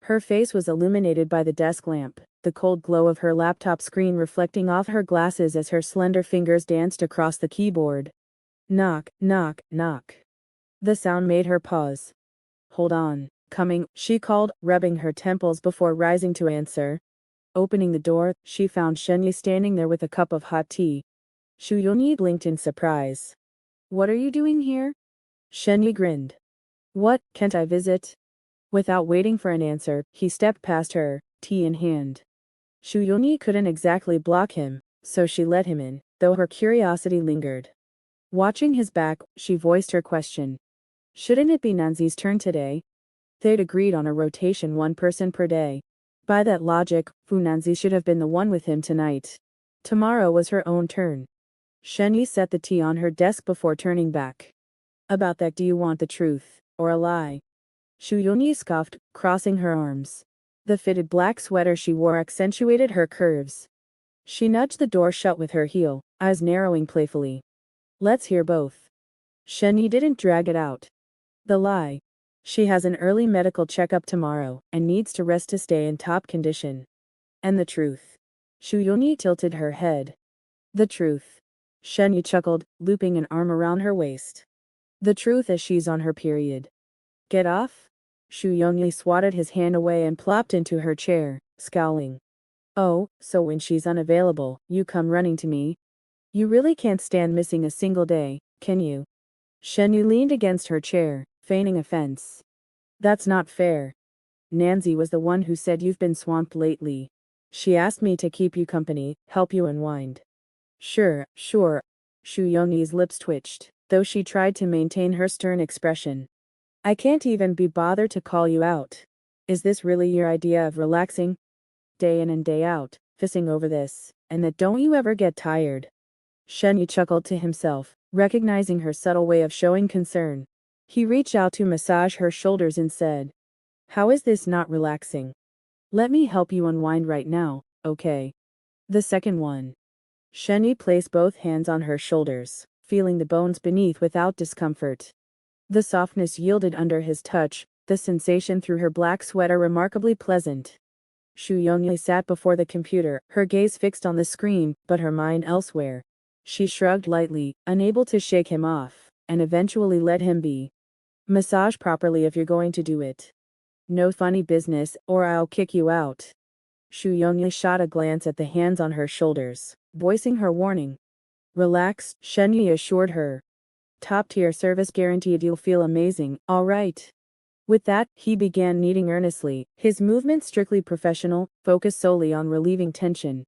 Her face was illuminated by the desk lamp, the cold glow of her laptop screen reflecting off her glasses as her slender fingers danced across the keyboard. Knock, knock, knock. The sound made her pause. "Hold on, coming," she called, rubbing her temples before rising to answer. Opening the door, she found Shenyi standing there with a cup of hot tea. Shu Yunyi blinked in surprise. "What are you doing here?" Shenyi grinned. "What, can't I visit?" Without waiting for an answer, he stepped past her, tea in hand. Shu Yunyi couldn't exactly block him, so she let him in, though her curiosity lingered. Watching his back, she voiced her question. Shouldn't it be Nanzi's turn today? They'd agreed on a rotation, one person per day. By that logic, Funanzi should have been the one with him tonight. Tomorrow was her own turn. Shenyi set the tea on her desk before turning back. "About that, do you want the truth, or a lie?" Shu Yunyi scoffed, crossing her arms. The fitted black sweater she wore accentuated her curves. She nudged the door shut with her heel, eyes narrowing playfully. "Let's hear both." Shenyi didn't drag it out. "The lie. She has an early medical checkup tomorrow, and needs to rest to stay in top condition." "And the truth?" Shu Yunyi tilted her head. "The truth." Shenyi chuckled, looping an arm around her waist. "The truth is she's on her period." "Get off?" Shu Yunyi swatted his hand away and plopped into her chair, scowling. "Oh, so when she's unavailable, you come running to me? You really can't stand missing a single day, can you?" Shenyu leaned against her chair, feigning offense. "That's not fair. Nancy was the one who said you've been swamped lately. She asked me to keep you company, help you unwind." Sure. Shu Yongyi's lips twitched, though she tried to maintain her stern expression. "I can't even be bothered to call you out. Is this really your idea of relaxing? Day in and day out, fussing over this, and that don't you ever get tired?" Shenyi chuckled to himself, recognizing her subtle way of showing concern. He reached out to massage her shoulders and said, "How is this not relaxing? Let me help you unwind right now, okay?" The second one. Shenyi placed both hands on her shoulders, feeling the bones beneath without discomfort. The softness yielded under his touch, the sensation through her black sweater remarkably pleasant. Shu Yongyi sat before the computer, her gaze fixed on the screen, but her mind elsewhere. She shrugged lightly, unable to shake him off, and eventually let him be. "Massage properly if you're going to do it. No funny business, or I'll kick you out." Shu Yongyi shot a glance at the hands on her shoulders, voicing her warning. "Relax," Shenyi assured her. "Top-tier service guaranteed, you'll feel amazing, all right." With that, he began kneading earnestly, his movements strictly professional, focused solely on relieving tension.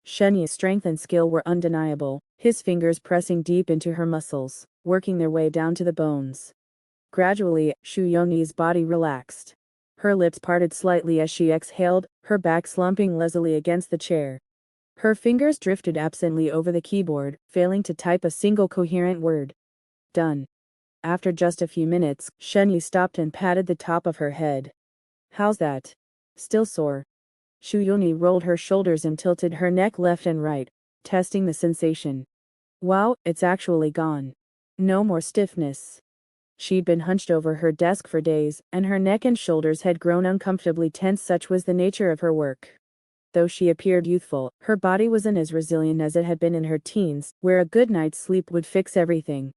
Shenyi's strength and skill were undeniable, his fingers pressing deep into her muscles, working their way down to the bones. Gradually, Shu Yongyi's body relaxed. Her lips parted slightly as she exhaled, her back slumping lazily against the chair. Her fingers drifted absently over the keyboard, failing to type a single coherent word. Done. After just a few minutes, Shenyi stopped and patted the top of her head. "How's that? Still sore?" Shu Yongyi rolled her shoulders and tilted her neck left and right, testing the sensation. "Wow, it's actually gone. No more stiffness." She'd been hunched over her desk for days, and her neck and shoulders had grown uncomfortably tense, such was the nature of her work. Though she appeared youthful, her body wasn't as resilient as it had been in her teens, where a good night's sleep would fix everything.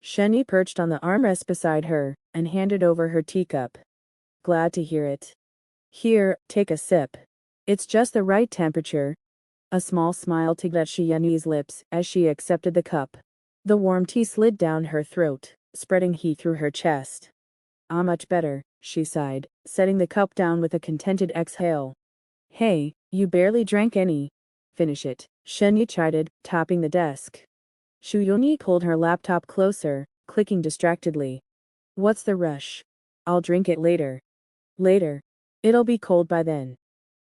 Shenyi perched on the armrest beside her, and handed over her teacup. "Glad to hear it. Here, take a sip. It's just the right temperature." A small smile tugged at Shu Yongyi's lips as she accepted the cup. The warm tea slid down her throat, spreading heat through her chest. "Ah, much better," she sighed, setting the cup down with a contented exhale. "Hey, you barely drank any." Finish it, Shen Yu chided, tapping the desk. Shu Yongyi pulled her laptop closer, clicking distractedly. What's the rush? I'll drink it later. Later. It'll be cold by then.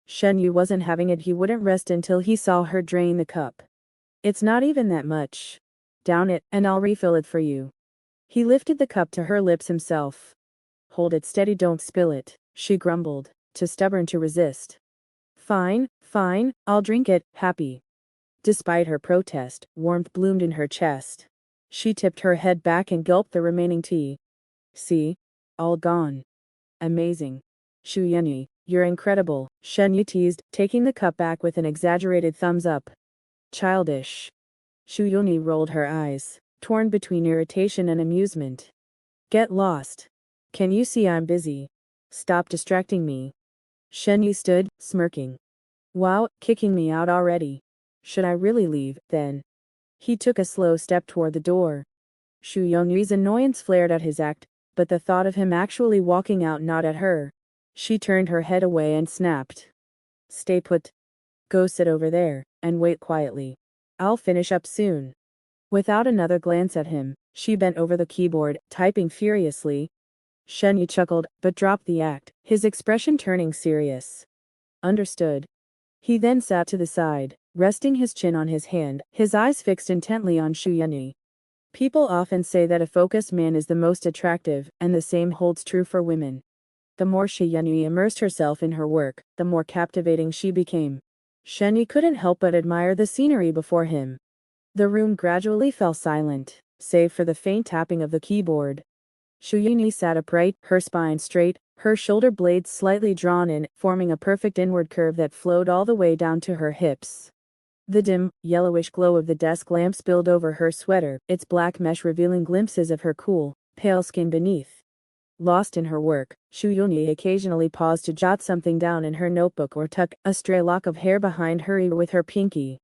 Shen Yu wasn't having it. He wouldn't rest until he saw her drain the cup. It's not even that much. Down it, and I'll refill it for you. He lifted the cup to her lips himself. Hold it steady, don't spill it, she grumbled, too stubborn to resist. Fine, fine, I'll drink it, happy. Despite her protest, warmth bloomed in her chest. She tipped her head back and gulped the remaining tea. See? All gone. Amazing. Shu Yunyi, you're incredible, Shen Yu teased, taking the cup back with an exaggerated thumbs up. Childish. Shu Yunyi rolled her eyes, torn between irritation and amusement. Get lost. Can you see I'm busy? Stop distracting me. Shen Yu stood, smirking. Wow, kicking me out already. Should I really leave, then? He took a slow step toward the door. Shu Yongyi's annoyance flared at his act, but the thought of him actually walking out gnawed at her. She turned her head away and snapped. Stay put. Go sit over there, and wait quietly. I'll finish up soon. Without another glance at him, she bent over the keyboard, typing furiously. Shen Yu chuckled, but dropped the act, his expression turning serious. Understood. He then sat to the side, resting his chin on his hand, his eyes fixed intently on Shu Yunyi. People often say that a focused man is the most attractive, and the same holds true for women. The more Shu Yunyi immersed herself in her work, the more captivating she became. Shen Yu couldn't help but admire the scenery before him. The room gradually fell silent, save for the faint tapping of the keyboard. Shu Yunyi sat upright, her spine straight, her shoulder blades slightly drawn in, forming a perfect inward curve that flowed all the way down to her hips. The dim, yellowish glow of the desk lamp spilled over her sweater, its black mesh revealing glimpses of her cool, pale skin beneath. Lost in her work, Shu Yunyi occasionally paused to jot something down in her notebook or tuck a stray lock of hair behind her ear with her pinky.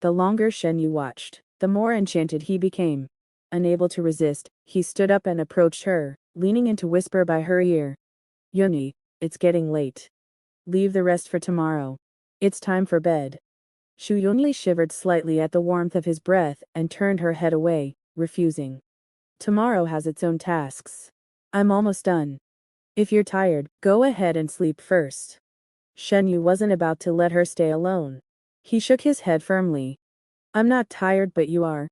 The longer Shen Yu watched, the more enchanted he became. Unable to resist, he stood up and approached her, leaning in to whisper by her ear. Yunyi, it's getting late. Leave the rest for tomorrow. It's time for bed. Shu Yunyi shivered slightly at the warmth of his breath and turned her head away, refusing. Tomorrow has its own tasks. I'm almost done. If you're tired, go ahead and sleep first. Shen Yu wasn't about to let her stay alone. He shook his head firmly. I'm not tired, but you are.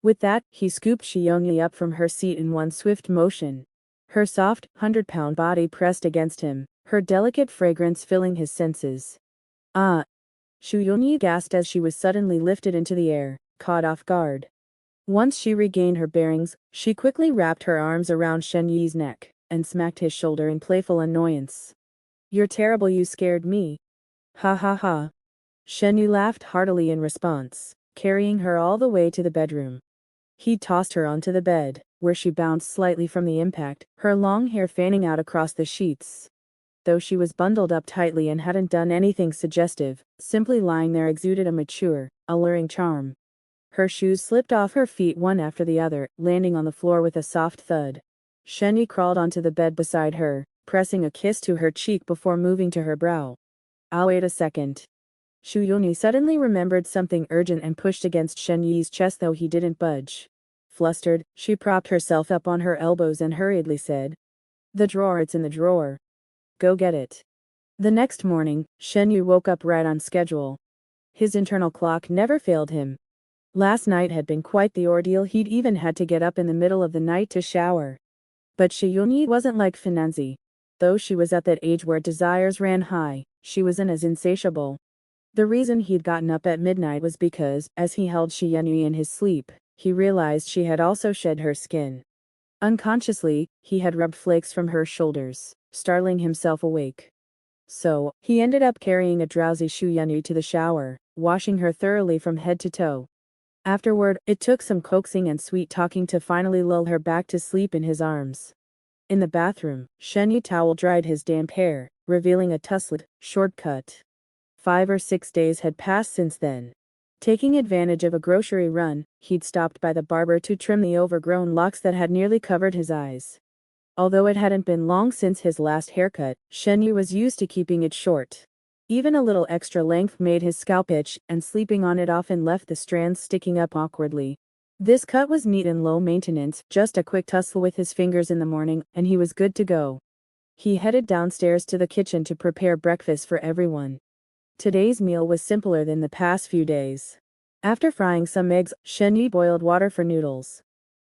With that, he scooped Shu Yunyi up from her seat in one swift motion. Her soft, 100-pound body pressed against him, her delicate fragrance filling his senses. Ah! Shu Yunyi gasped as she was suddenly lifted into the air, caught off guard. Once she regained her bearings, she quickly wrapped her arms around Shen Yi's neck, and smacked his shoulder in playful annoyance. You're terrible, you scared me. Ha ha ha. Shen Yu laughed heartily in response, carrying her all the way to the bedroom. He tossed her onto the bed, where she bounced slightly from the impact, her long hair fanning out across the sheets. Though she was bundled up tightly and hadn't done anything suggestive, simply lying there exuded a mature, alluring charm. Her shoes slipped off her feet one after the other, landing on the floor with a soft thud. Shen Yu crawled onto the bed beside her, pressing a kiss to her cheek before moving to her brow. I'll wait a second. Shu Yunyi suddenly remembered something urgent and pushed against Shen Yi's chest, though he didn't budge. Flustered, she propped herself up on her elbows and hurriedly said, The drawer, it's in the drawer. Go get it. The next morning, Shen Yu woke up right on schedule. His internal clock never failed him. Last night had been quite the ordeal. He'd even had to get up in the middle of the night to shower. But Shu Yunyi wasn't like Finanzi. Though she was at that age where desires ran high, she wasn't as insatiable. The reason he'd gotten up at midnight was because, as he held Shu Yunyi in his sleep, he realized she had also shed her skin. Unconsciously, he had rubbed flakes from her shoulders, startling himself awake. So, he ended up carrying a drowsy Shu Yunyi to the shower, washing her thoroughly from head to toe. Afterward, it took some coaxing and sweet talking to finally lull her back to sleep in his arms. In the bathroom, Shen Yu towel dried his damp hair, revealing a tousled, short cut. 5 or 6 days had passed since then. Taking advantage of a grocery run, he'd stopped by the barber to trim the overgrown locks that had nearly covered his eyes. Although it hadn't been long since his last haircut, Shen Yu was used to keeping it short. Even a little extra length made his scalp itch, and sleeping on it often left the strands sticking up awkwardly. This cut was neat and low maintenance, just a quick tussle with his fingers in the morning, and he was good to go. He headed downstairs to the kitchen to prepare breakfast for everyone. Today's meal was simpler than the past few days. After frying some eggs, Shenyi boiled water for noodles.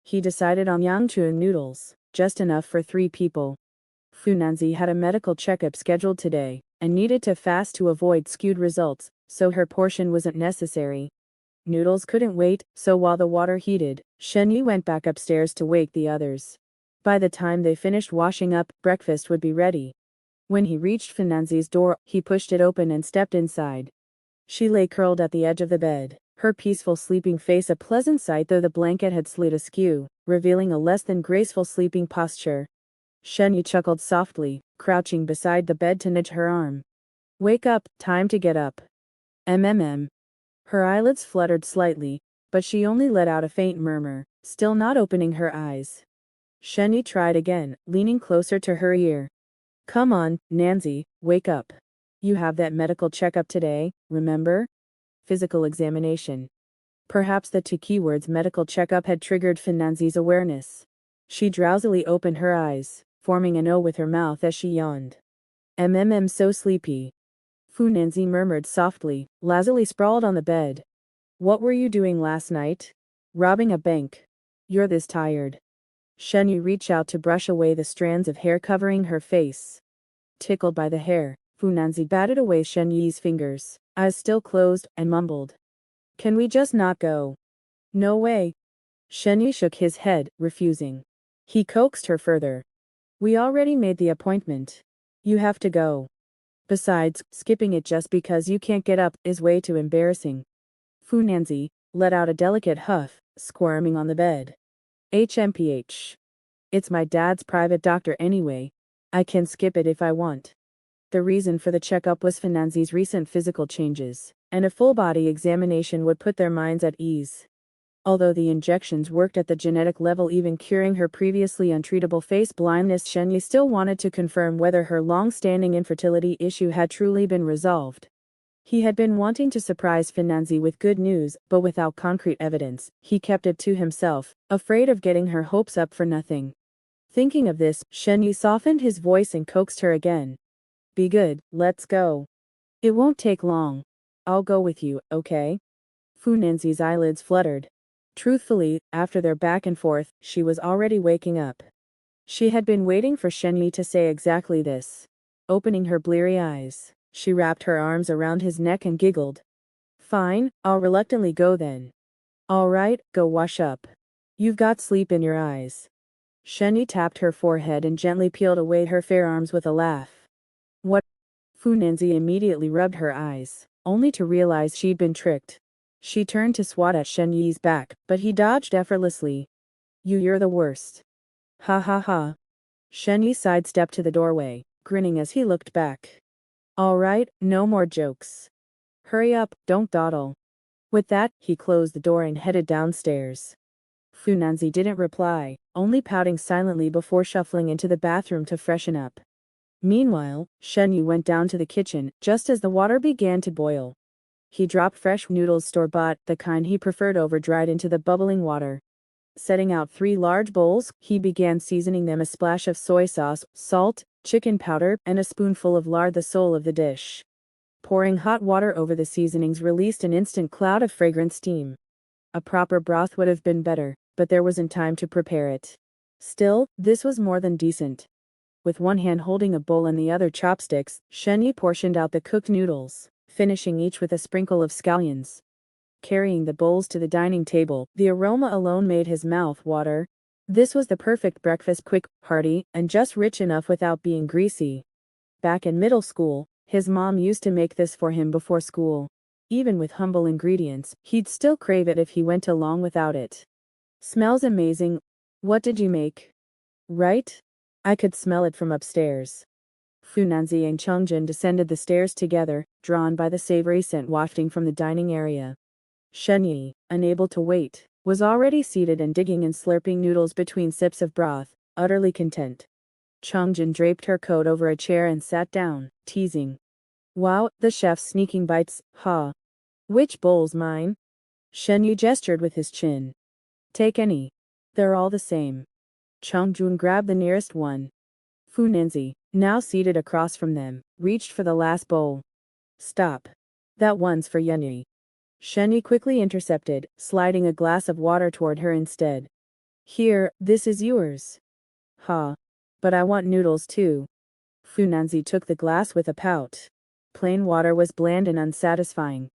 He decided on Yangchuan noodles, just enough for 3 people. Funanzi had a medical checkup scheduled today, and needed to fast to avoid skewed results, so her portion wasn't necessary. Noodles couldn't wait, so while the water heated, Shenyi went back upstairs to wake the others. By the time they finished washing up, breakfast would be ready. When he reached Funanzi's door, he pushed it open and stepped inside. She lay curled at the edge of the bed, her peaceful sleeping face a pleasant sight though the blanket had slid askew, revealing a less than graceful sleeping posture. Shenyi chuckled softly, crouching beside the bed to nudge her arm. Wake up, time to get up. MMM. Her eyelids fluttered slightly, but she only let out a faint murmur, still not opening her eyes. Shenyi tried again, leaning closer to her ear. Come on, Nancy, wake up. You have that medical checkup today, remember? Physical examination. Perhaps the 2 keywords medical checkup had triggered Funanzi's awareness. She drowsily opened her eyes, forming an O with her mouth as she yawned. So sleepy. Funanzi murmured softly, lazily sprawled on the bed. What were you doing last night? Robbing a bank. You're this tired. Shenyi reached out to brush away the strands of hair covering her face. Tickled by the hair, Funanzi batted away Shenyi's fingers, eyes still closed, and mumbled. Can we just not go? No way. Shenyi shook his head, refusing. He coaxed her further. We already made the appointment. You have to go. Besides, skipping it just because you can't get up is way too embarrassing. Funanzi let out a delicate huff, squirming on the bed. HMPH. It's my dad's private doctor anyway. I can skip it if I want. The reason for the checkup was Funanzi's recent physical changes, and a full-body examination would put their minds at ease. Although the injections worked at the genetic level, even curing her previously untreatable face blindness, Shenyi still wanted to confirm whether her long-standing infertility issue had truly been resolved. He had been wanting to surprise Funanzi with good news, but without concrete evidence, he kept it to himself, afraid of getting her hopes up for nothing. Thinking of this, Shenyi softened his voice and coaxed her again. Be good, let's go. It won't take long. I'll go with you, okay? Funanzi's eyelids fluttered. Truthfully, after their back and forth, she was already waking up. She had been waiting for Shenyi to say exactly this. Opening her bleary eyes, she wrapped her arms around his neck and giggled. Fine, I'll reluctantly go then. All right, go wash up. You've got sleep in your eyes. Shenyi tapped her forehead and gently peeled away her fair arms with a laugh. What? Funanzi immediately rubbed her eyes, only to realize she'd been tricked. She turned to swat at Shenyi's back, but he dodged effortlessly. You're the worst. Ha ha ha. Shenyi sidestepped to the doorway, grinning as he looked back. All right, no more jokes. Hurry up, don't dawdle. With that, he closed the door and headed downstairs. Funanzi didn't reply, only pouting silently before shuffling into the bathroom to freshen up. Meanwhile, Shenyi went down to the kitchen, just as the water began to boil. He dropped fresh noodles store-bought, the kind he preferred over-dried, into the bubbling water. Setting out 3 large bowls, he began seasoning them: a splash of soy sauce, salt, chicken powder, and a spoonful of lard, the soul of the dish. Pouring hot water over the seasonings released an instant cloud of fragrant steam. A proper broth would have been better, but there wasn't time to prepare it. Still, this was more than decent. With one hand holding a bowl and the other chopsticks, Shenyi portioned out the cooked noodles, finishing each with a sprinkle of scallions. Carrying the bowls to the dining table, the aroma alone made his mouth water. This was the perfect breakfast, quick, hearty, and just rich enough without being greasy. Back in middle school, his mom used to make this for him before school. Even with humble ingredients, he'd still crave it if he went along without it. Smells amazing. What did you make? Right? I could smell it from upstairs. Funanzi and Chungjin descended the stairs together, drawn by the savory scent wafting from the dining area. Shenyi, unable to wait, was already seated and digging and slurping noodles between sips of broth, utterly content. Chungjin draped her coat over a chair and sat down, teasing. Wow, the chef's sneaking bites, ha. Which bowl's mine? Shenyi gestured with his chin. Take any. They're all the same. Chongjun grabbed the nearest one. Fu Nanzi, now seated across from them, reached for the last bowl. Stop. That one's for Yunyi. Shenyi quickly intercepted, sliding a glass of water toward her instead. Here, this is yours. Ha. But I want noodles too. Fu Nanzi took the glass with a pout. Plain water was bland and unsatisfying.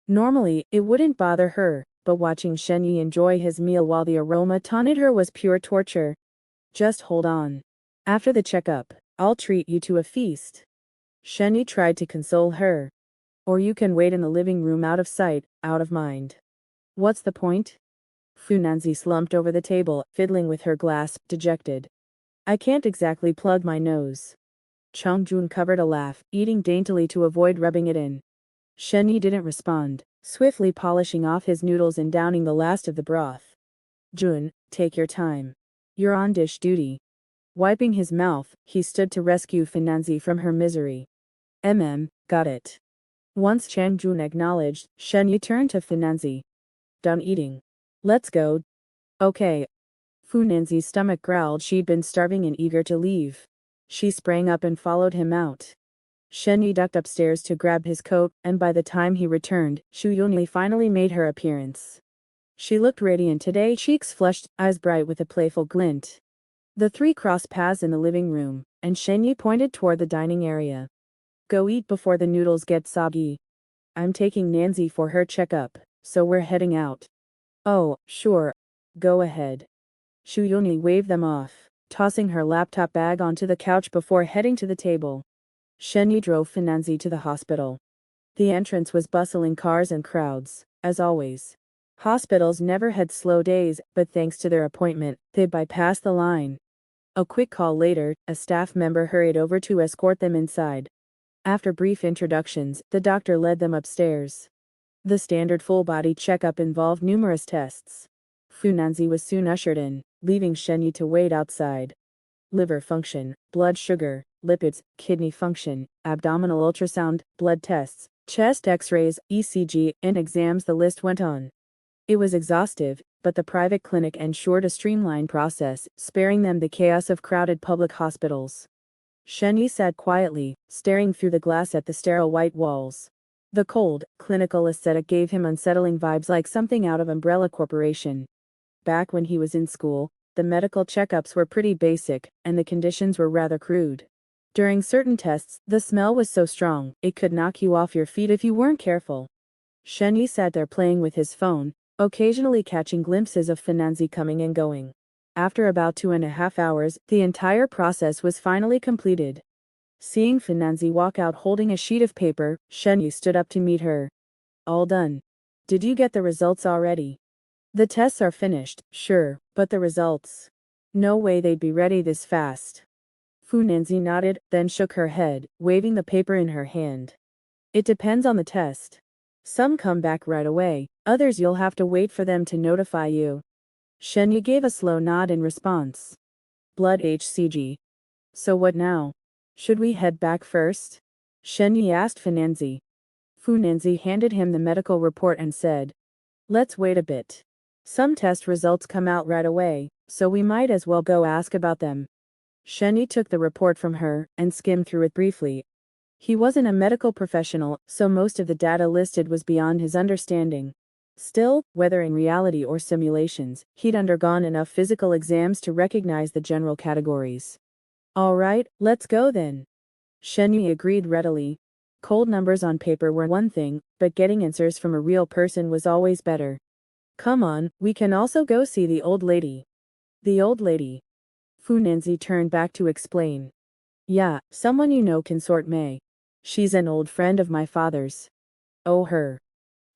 Normally, it wouldn't bother her, but watching Shenyi enjoy his meal while the aroma taunted her was pure torture. Just hold on. After the checkup, I'll treat you to a feast. Shenyi tried to console her. Or you can wait in the living room out of sight, out of mind. What's the point? Fu Nanzi slumped over the table, fiddling with her glass, dejected. I can't exactly plug my nose. Chongjun covered a laugh, eating daintily to avoid rubbing it in. Shenyi didn't respond, swiftly polishing off his noodles and downing the last of the broth. Jun, take your time. You're on dish duty. Wiping his mouth, he stood to rescue Fu Nanzi from her misery. Got it. Once Chongjun acknowledged, Shenyi turned to Fu Nanzi. Done eating. Let's go. Okay. Fu Nanzi's stomach growled. She'd been starving and eager to leave. She sprang up and followed him out. Shenyi ducked upstairs to grab his coat, and by the time he returned, Shu Yunli finally made her appearance. She looked radiant today, cheeks flushed, eyes bright with a playful glint. The three crossed paths in the living room, and Shenyi pointed toward the dining area. Go eat before the noodles get soggy. I'm taking Nanzi for her checkup, so we're heading out. Oh, sure. Go ahead. Shu Yunli waved them off, tossing her laptop bag onto the couch before heading to the table. Shenyi drove Fu Nanzi to the hospital. The entrance was bustling cars and crowds, as always. Hospitals never had slow days, but thanks to their appointment, they bypassed the line. A quick call later, a staff member hurried over to escort them inside. After brief introductions, the doctor led them upstairs. The standard full-body checkup involved numerous tests. Fu Nanzi was soon ushered in, leaving Shenyi to wait outside. Liver function, blood sugar, lipids, kidney function, abdominal ultrasound, blood tests, chest x-rays, ECG, and exams. The list went on. It was exhaustive, but the private clinic ensured a streamlined process, sparing them the chaos of crowded public hospitals. Shenyi sat quietly, staring through the glass at the sterile white walls. The cold, clinical aesthetic gave him unsettling vibes like something out of Umbrella Corporation. Back when he was in school, the medical checkups were pretty basic, and the conditions were rather crude. During certain tests, the smell was so strong, it could knock you off your feet if you weren't careful. Shenyi sat there playing with his phone, occasionally catching glimpses of Fu Nanzi coming and going. After about 2.5 hours, the entire process was finally completed. Seeing Fu Nanzi walk out holding a sheet of paper, Shenyi stood up to meet her. All done. Did you get the results already? The tests are finished, sure, but the results? No way they'd be ready this fast. Fu Nanzi nodded, then shook her head, waving the paper in her hand. It depends on the test. Some come back right away, others you'll have to wait for them to notify you. Shenyi gave a slow nod in response. Blood HCG. So what now? Should we head back first? Shenyi asked Fu Nanzi. Fu Nanzi handed him the medical report and said, let's wait a bit. Some test results come out right away, so we might as well go ask about them. Shenyi took the report from her and skimmed through it briefly. He wasn't a medical professional, so most of the data listed was beyond his understanding. Still, whether in reality or simulations, he'd undergone enough physical exams to recognize the general categories. All right, let's go then. Shenyi agreed readily. Cold numbers on paper were one thing, but getting answers from a real person was always better. Come on, we can also go see the old lady. The old lady. Fu Nanzi turned back to explain. Yeah, someone you know, Consort Mei. She's an old friend of my father's. Oh, her.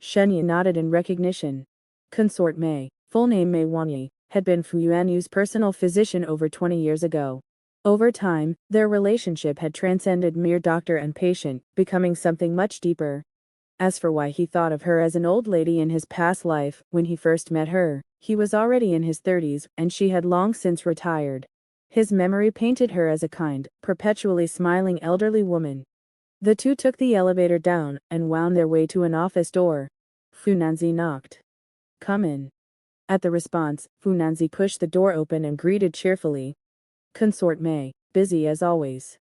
Shenyi nodded in recognition. Consort Mei, full name Mei Wanyi, had been Fu Yuanyu's personal physician over 20 years ago. Over time, their relationship had transcended mere doctor and patient, becoming something much deeper. As for why he thought of her as an old lady in his past life, when he first met her, he was already in his 30s, and she had long since retired. His memory painted her as a kind, perpetually smiling elderly woman. The two took the elevator down and wound their way to an office door. Funanzi knocked. Come in. At the response, Funanzi pushed the door open and greeted cheerfully. Consort May, busy as always.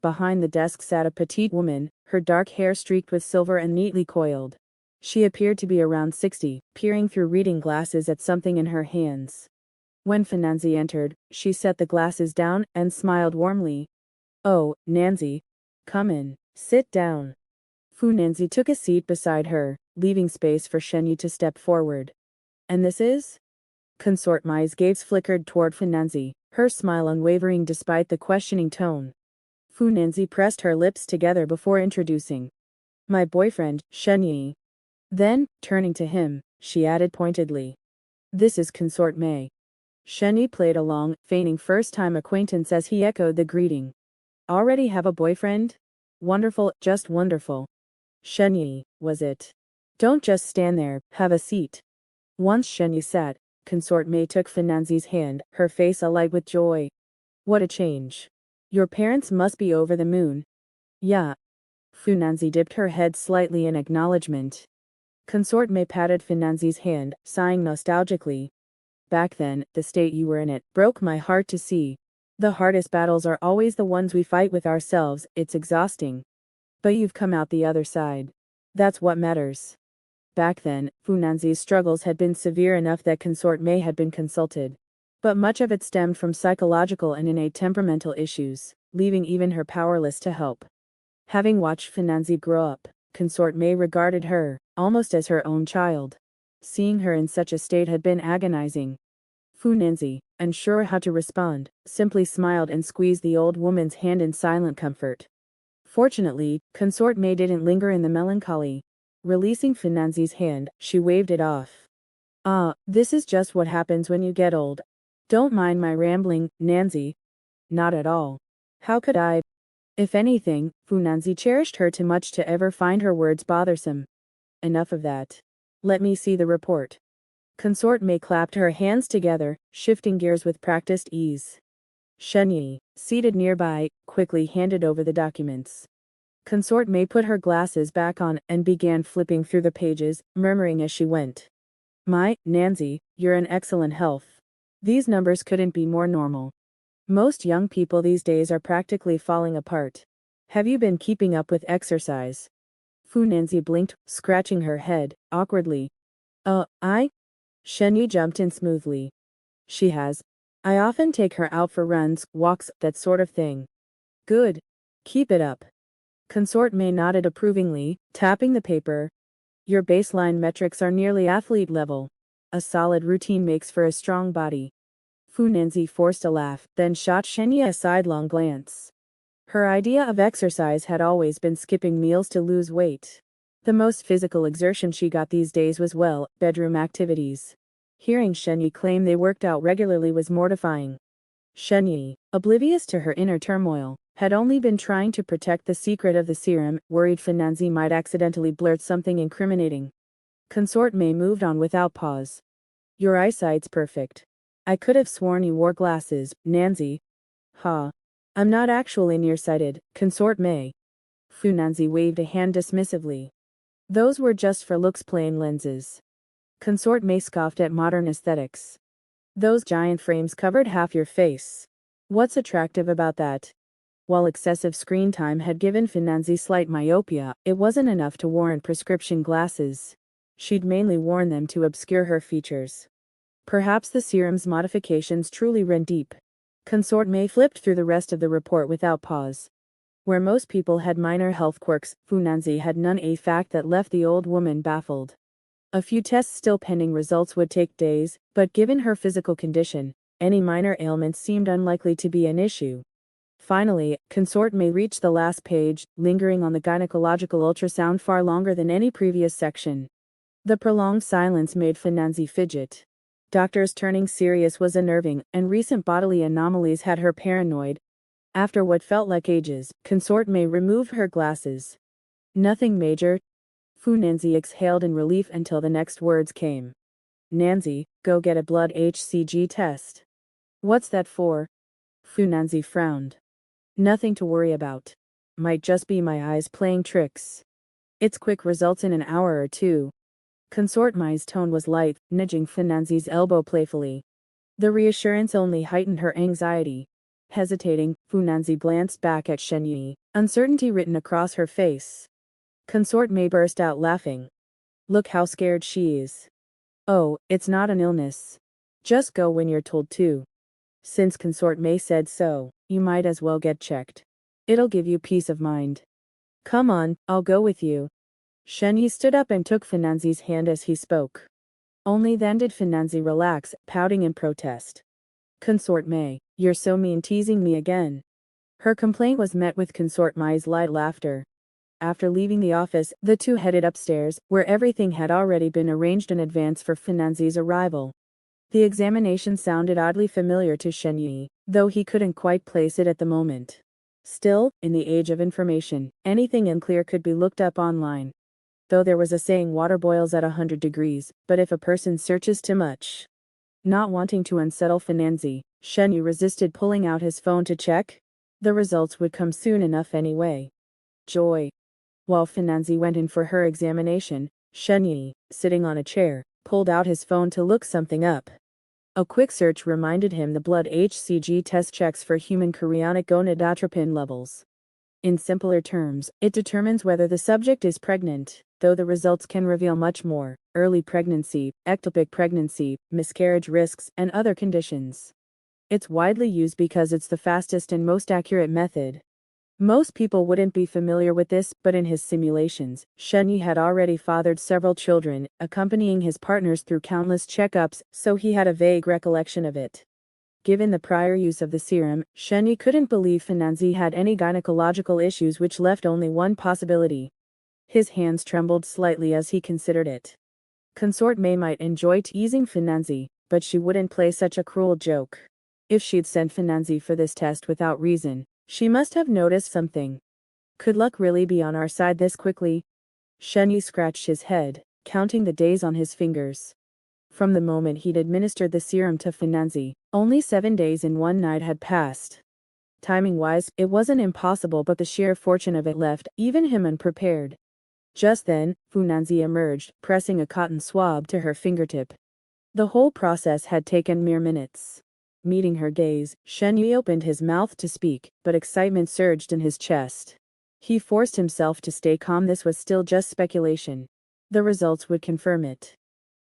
Behind the desk sat a petite woman, her dark hair streaked with silver and neatly coiled. She appeared to be around 60, peering through reading glasses at something in her hands. When Funanzi entered, she set the glasses down and smiled warmly. Oh, Nanzi. Come in. Sit down. Funanzi took a seat beside her, leaving space for Shenyi to step forward. And this is? Consort Mai's gaze flickered toward Funanzi, her smile unwavering despite the questioning tone. Funanzi pressed her lips together before introducing. My boyfriend, Shenyi. Then, turning to him, she added pointedly. This is Consort Mai. Shenyi played along, feigning first-time acquaintance as he echoed the greeting. Already have a boyfriend? Wonderful, just wonderful. Shenyi, was it? Don't just stand there, have a seat. Once Shenyi sat, Consort Mai took Funanzi's hand, her face alight with joy. What a change. Your parents must be over the moon. Yeah. Funanzi dipped her head slightly in acknowledgement. Consort Mai patted Funanzi's hand, sighing nostalgically. Back then, the state you were in it broke my heart to see. The hardest battles are always the ones we fight with ourselves, it's exhausting. But you've come out the other side. That's what matters. Back then, Funanzi's struggles had been severe enough that Consort Mai had been consulted. But much of it stemmed from psychological and innate temperamental issues, leaving even her powerless to help. Having watched Funanzi grow up, Consort Mai regarded her, almost as her own child. Seeing her in such a state had been agonizing. Funanzi, unsure how to respond, simply smiled and squeezed the old woman's hand in silent comfort. Fortunately, Consort Mai didn't linger in the melancholy. Releasing Funanzi's hand, she waved it off. This is just what happens when you get old. Don't mind my rambling, Nanzi. Not at all. How could I? If anything, Funanzi cherished her too much to ever find her words bothersome. Enough of that. Let me see the report. Consort Mai clapped her hands together, shifting gears with practiced ease. Shenyi, seated nearby, quickly handed over the documents. Consort Mai put her glasses back on and began flipping through the pages, murmuring as she went. My, Nanzi, you're in excellent health. These numbers couldn't be more normal. Most young people these days are practically falling apart. Have you been keeping up with exercise? Funanzi blinked, scratching her head, awkwardly. I? Shenyi jumped in smoothly. She has. I often take her out for runs, walks, that sort of thing. Good. Keep it up. Consort Mai nodded approvingly, tapping the paper. Your baseline metrics are nearly athlete level. A solid routine makes for a strong body. Funanzi forced a laugh, then shot Shenyi a sidelong glance. Her idea of exercise had always been skipping meals to lose weight. The most physical exertion she got these days was, well, bedroom activities. Hearing Shenyi claim they worked out regularly was mortifying. Shenyi, oblivious to her inner turmoil, had only been trying to protect the secret of the serum, worried Funanzi might accidentally blurt something incriminating. Consort Mai moved on without pause. Your eyesight's perfect. I could have sworn you wore glasses, Nanzi. Ha. I'm not actually nearsighted, Consort Mai. Funanzi waved a hand dismissively. Those were just for looks plain lenses. Consort Mai scoffed at modern aesthetics. Those giant frames covered half your face. What's attractive about that? While excessive screen time had given Funanzi slight myopia, it wasn't enough to warrant prescription glasses. She'd mainly worn them to obscure her features. Perhaps the serum's modifications truly ran deep. Consort Mai flipped through the rest of the report without pause. Where most people had minor health quirks, Funanzi had none, a fact that left the old woman baffled. A few tests still pending results would take days, but given her physical condition, any minor ailments seemed unlikely to be an issue. Finally, Consort Mai reached the last page, lingering on the gynecological ultrasound far longer than any previous section. The prolonged silence made Funanzi fidget. Doctors turning serious was unnerving, and recent bodily anomalies had her paranoid. After what felt like ages, Consort Mai removed her glasses. Nothing major. Funanzi exhaled in relief until the next words came. Nanzi, go get a blood HCG test. What's that for? Funanzi frowned. Nothing to worry about. Might just be my eyes playing tricks. It's quick results in an hour or two. Consort Mai's tone was light, nudging Finanzi's elbow playfully. The reassurance only heightened her anxiety. Hesitating, Funanzi glanced back at Shen Yi, uncertainty written across her face. Consort Mai burst out laughing. Look how scared she is. Oh, it's not an illness. Just go when you're told to. Since Consort Mai said so, you might as well get checked. It'll give you peace of mind. Come on, I'll go with you. Shen Yi stood up and took Finanzi's hand as he spoke. Only then did Finanzi relax, pouting in protest. Consort Mai, you're so mean, teasing me again. Her complaint was met with Consort Mai's light laughter. After leaving the office, the two headed upstairs, where everything had already been arranged in advance for Finanzi's arrival. The examination sounded oddly familiar to Shen Yi, though he couldn't quite place it at the moment. Still, in the age of information, anything unclear could be looked up online. Though there was a saying water boils at 100 degrees, but if a person searches too much. Not wanting to unsettle Finanzi, Shen Yi resisted pulling out his phone to check. The results would come soon enough anyway. Joy. While Finanzi went in for her examination, Shen Yi, sitting on a chair, pulled out his phone to look something up. A quick search reminded him the blood HCG test checks for human chorionic gonadotropin levels. In simpler terms, it determines whether the subject is pregnant, though the results can reveal much more: early pregnancy, ectopic pregnancy, miscarriage risks, and other conditions. It's widely used because it's the fastest and most accurate method. Most people wouldn't be familiar with this, but in his simulations, Shen Yi had already fathered several children, accompanying his partners through countless checkups, so he had a vague recollection of it. Given the prior use of the serum, Shen Yi couldn't believe Finanzi had any gynecological issues, which left only one possibility. His hands trembled slightly as he considered it. Consort Mai might enjoy teasing Finanzi, but she wouldn't play such a cruel joke. If she'd sent Finanzi for this test without reason, she must have noticed something. Could luck really be on our side this quickly? Shen Yi scratched his head, counting the days on his fingers. From the moment he'd administered the serum to Finanzi, only 7 days and 1 night had passed. Timing-wise, it wasn't impossible, but the sheer fortune of it left even him unprepared. Just then, Finanzi emerged, pressing a cotton swab to her fingertip. The whole process had taken mere minutes. Meeting her gaze, Shen Yi opened his mouth to speak, but excitement surged in his chest. He forced himself to stay calm. This was still just speculation. The results would confirm it.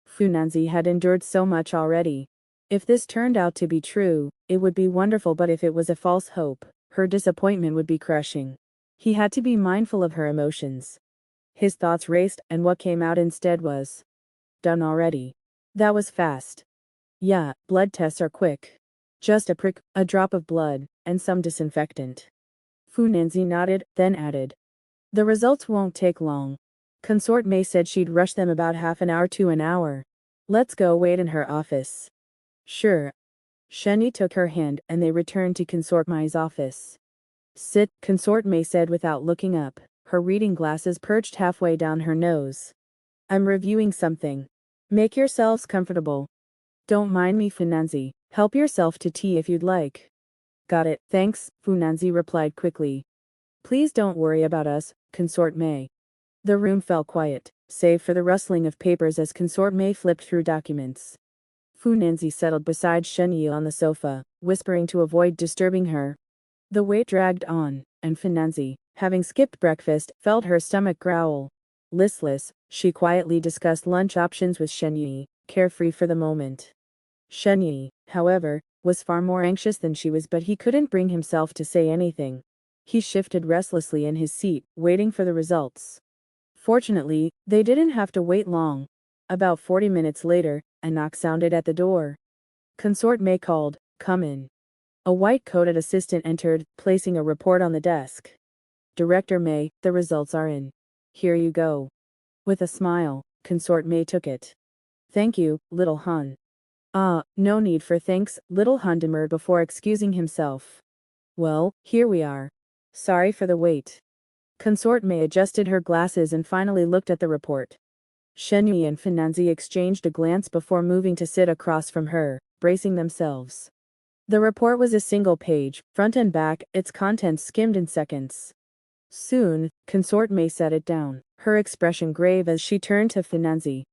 Finanzi had endured so much already. If this turned out to be true, it would be wonderful, but if it was a false hope, her disappointment would be crushing. He had to be mindful of her emotions. His thoughts raced, and what came out instead was, "Done already." That was fast. Yeah, blood tests are quick. Just a prick, a drop of blood, and some disinfectant. Finanzi nodded, then added, "The results won't take long. Consort Mai said she'd rush them about half an hour to an hour. Let's go wait in her office." Sure. Shen Yi took her hand and they returned to Consort Mai's office. Sit, Consort Mai said without looking up, her reading glasses perched halfway down her nose. I'm reviewing something. Make yourselves comfortable. Don't mind me, Finanzi. Help yourself to tea if you'd like. Got it, thanks, Finanzi replied quickly. Please don't worry about us, Consort Mai. The room fell quiet, save for the rustling of papers as Consort Mai flipped through documents. Finanzi settled beside Shen Yi on the sofa, whispering to avoid disturbing her. The wait dragged on, and Finanzi, having skipped breakfast, felt her stomach growl. Listless, she quietly discussed lunch options with Shen Yi, carefree for the moment. Shen Yi, however, was far more anxious than she was, but he couldn't bring himself to say anything. He shifted restlessly in his seat, waiting for the results. Fortunately, they didn't have to wait long. About 40 minutes later, a knock sounded at the door. Consort Mai called, "Come in." A white-coated assistant entered, placing a report on the desk. "Director Mai, the results are in. Here you go." With a smile, Consort Mai took it. "Thank you, little Han." No need for thanks," little Han demurred before excusing himself. "Well, here we are. Sorry for the wait." Consort Mai adjusted her glasses and finally looked at the report. Shen Yi and Finanzi exchanged a glance before moving to sit across from her, bracing themselves. The report was a single page, front and back, its contents skimmed in seconds. Soon, Consort May set it down, her expression grave as she turned to Finanzi.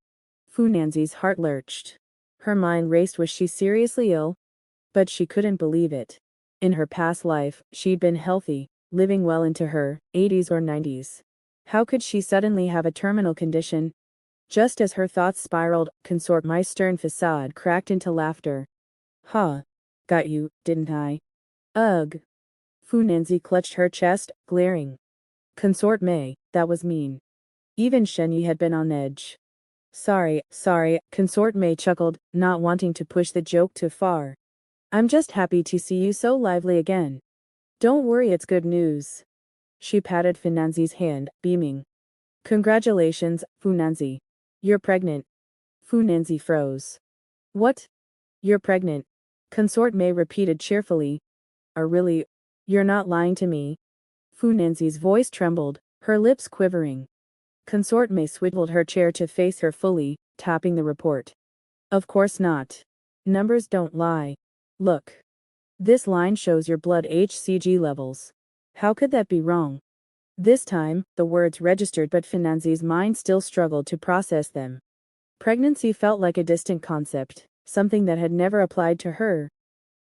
Funanzi's heart lurched. Her mind raced. Was she seriously ill? But she couldn't believe it. In her past life, she'd been healthy, living well into her 80s or 90s. How could she suddenly have a terminal condition? Just as her thoughts spiraled, Consort May's stern facade cracked into laughter. Ha! Got you, didn't I? Ugh! Funanzi clutched her chest, glaring. Consort May, that was mean. Even Shenyi had been on edge. Sorry, Consort May chuckled, not wanting to push the joke too far. I'm just happy to see you so lively again. Don't worry, it's good news. She patted Finanzi's hand, beaming. Congratulations, Funanzi. You're pregnant. Funanzi froze. What? You're pregnant? Consort May repeated cheerfully. Really? You're not lying to me? Funanzi's voice trembled, her lips quivering. Consort May swiveled her chair to face her fully, tapping the report. Of course not. Numbers don't lie. Look. This line shows your blood HCG levels. How could that be wrong? This time, the words registered, but Finanzi's mind still struggled to process them. Pregnancy felt like a distant concept, something that had never applied to her.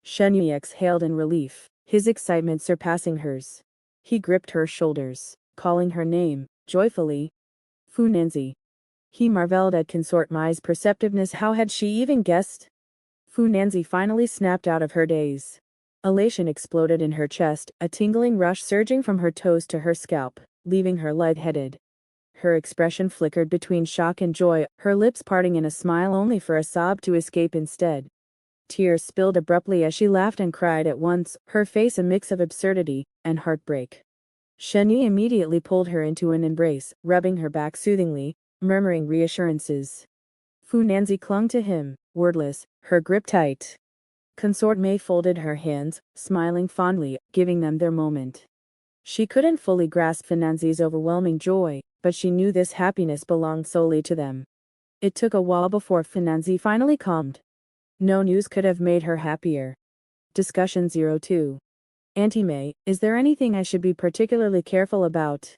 Shenyi exhaled in relief, his excitement surpassing hers. He gripped her shoulders, calling her name, joyfully. Funanzi. He marveled at Consort May's perceptiveness. How had she even guessed? Funanzi finally snapped out of her daze. Elation exploded in her chest, a tingling rush surging from her toes to her scalp, leaving her lightheaded. Her expression flickered between shock and joy, her lips parting in a smile only for a sob to escape instead. Tears spilled abruptly as she laughed and cried at once, her face a mix of absurdity and heartbreak. Shenyi immediately pulled her into an embrace, rubbing her back soothingly, murmuring reassurances. Funanzi clung to him, wordless, her grip tight. Consort May folded her hands, smiling fondly, giving them their moment. She couldn't fully grasp Finanzi's overwhelming joy, but she knew this happiness belonged solely to them. It took a while before Finanzi finally calmed. No news could have made her happier. Discussion 02. Auntie May, is there anything I should be particularly careful about?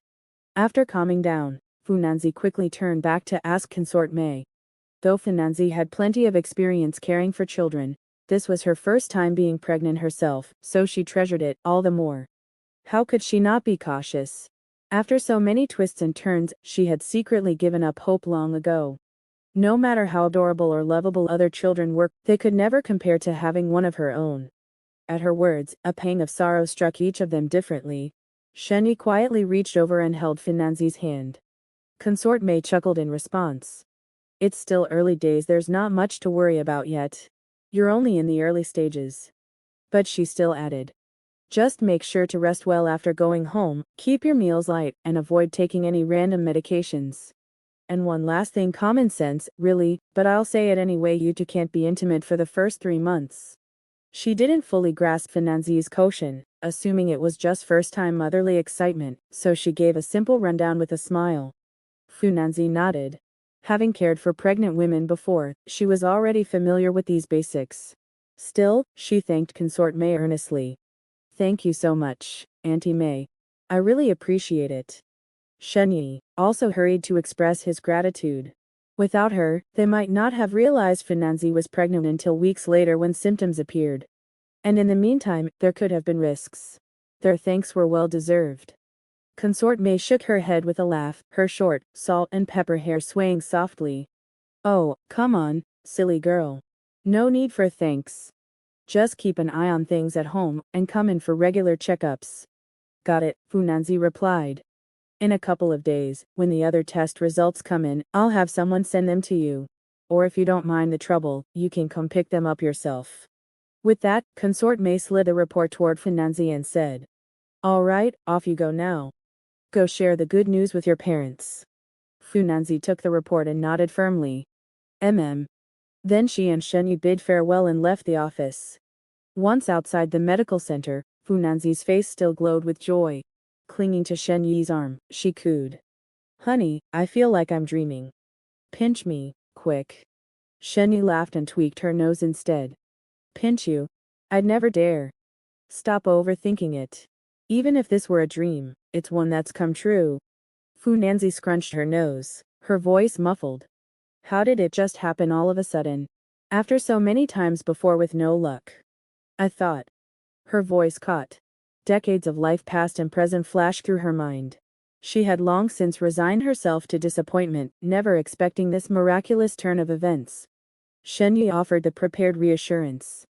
After calming down, Funanzi quickly turned back to ask Consort May. Though Finanzi had plenty of experience caring for children, this was her first time being pregnant herself, so she treasured it all the more. How could she not be cautious? After so many twists and turns, she had secretly given up hope long ago. No matter how adorable or lovable other children were, they could never compare to having one of her own. At her words, a pang of sorrow struck each of them differently. Shenyi quietly reached over and held Finanzi's hand. Consort May chuckled in response. It's still early days, there's not much to worry about yet. You're only in the early stages. But she still added. Just make sure to rest well after going home, keep your meals light, and avoid taking any random medications. And one last thing, common sense, really, but I'll say it anyway, you two can't be intimate for the first 3 months. She didn't fully grasp Finanzi's caution, assuming it was just first-time motherly excitement, so she gave a simple rundown with a smile. Funanzi nodded. Having cared for pregnant women before, she was already familiar with these basics. Still, she thanked Consort May earnestly. Thank you so much, Auntie May. I really appreciate it. Shenyi also hurried to express his gratitude. Without her, they might not have realized Finanzi was pregnant until weeks later when symptoms appeared. And in the meantime, there could have been risks. Their thanks were well deserved. Consort May shook her head with a laugh, her short, salt and pepper hair swaying softly. Oh, come on, silly girl. No need for thanks. Just keep an eye on things at home, and come in for regular checkups. Got it, Funanzi replied. In a couple of days, when the other test results come in, I'll have someone send them to you. Or if you don't mind the trouble, you can come pick them up yourself. With that, Consort May slid the report toward Funanzi and said. All right, off you go now. Go share the good news with your parents. Funanzi took the report and nodded firmly. Then she and Shenyi bid farewell and left the office. Once outside the medical center, Funanzi's face still glowed with joy. Clinging to Shenyi's arm, she cooed. Honey, I feel like I'm dreaming. Pinch me, quick. Shenyi laughed and tweaked her nose instead. Pinch you? I'd never dare. Stop overthinking it. Even if this were a dream, It's one that's come true. Fu Nanzi scrunched her nose, her voice muffled. How did it just happen all of a sudden? After so many times before with no luck. I thought. Her voice caught. Decades of life past and present flashed through her mind. She had long since resigned herself to disappointment, never expecting this miraculous turn of events. Shen Yi offered the prepared reassurance.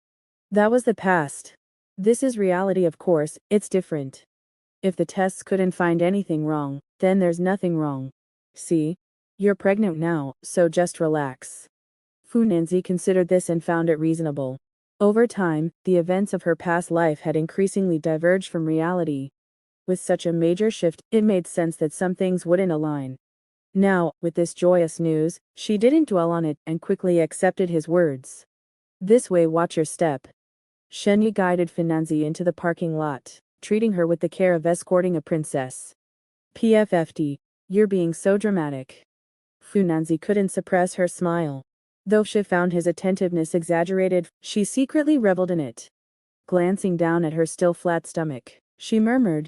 That was the past. This is reality, of course, it's different. If the tests couldn't find anything wrong, then there's nothing wrong. See? You're pregnant now, so just relax. Fu Nanzi considered this and found it reasonable. Over time, the events of her past life had increasingly diverged from reality. With such a major shift, it made sense that some things wouldn't align. Now, with this joyous news, she didn't dwell on it and quickly accepted his words. This way, watch your step. Shen Yi guided Fu Nanzi into the parking lot, treating her with the care of escorting a princess. PFFD, you're being so dramatic. Fu Nanzi couldn't suppress her smile. Though she found his attentiveness exaggerated, she secretly reveled in it. Glancing down at her still flat stomach, she murmured,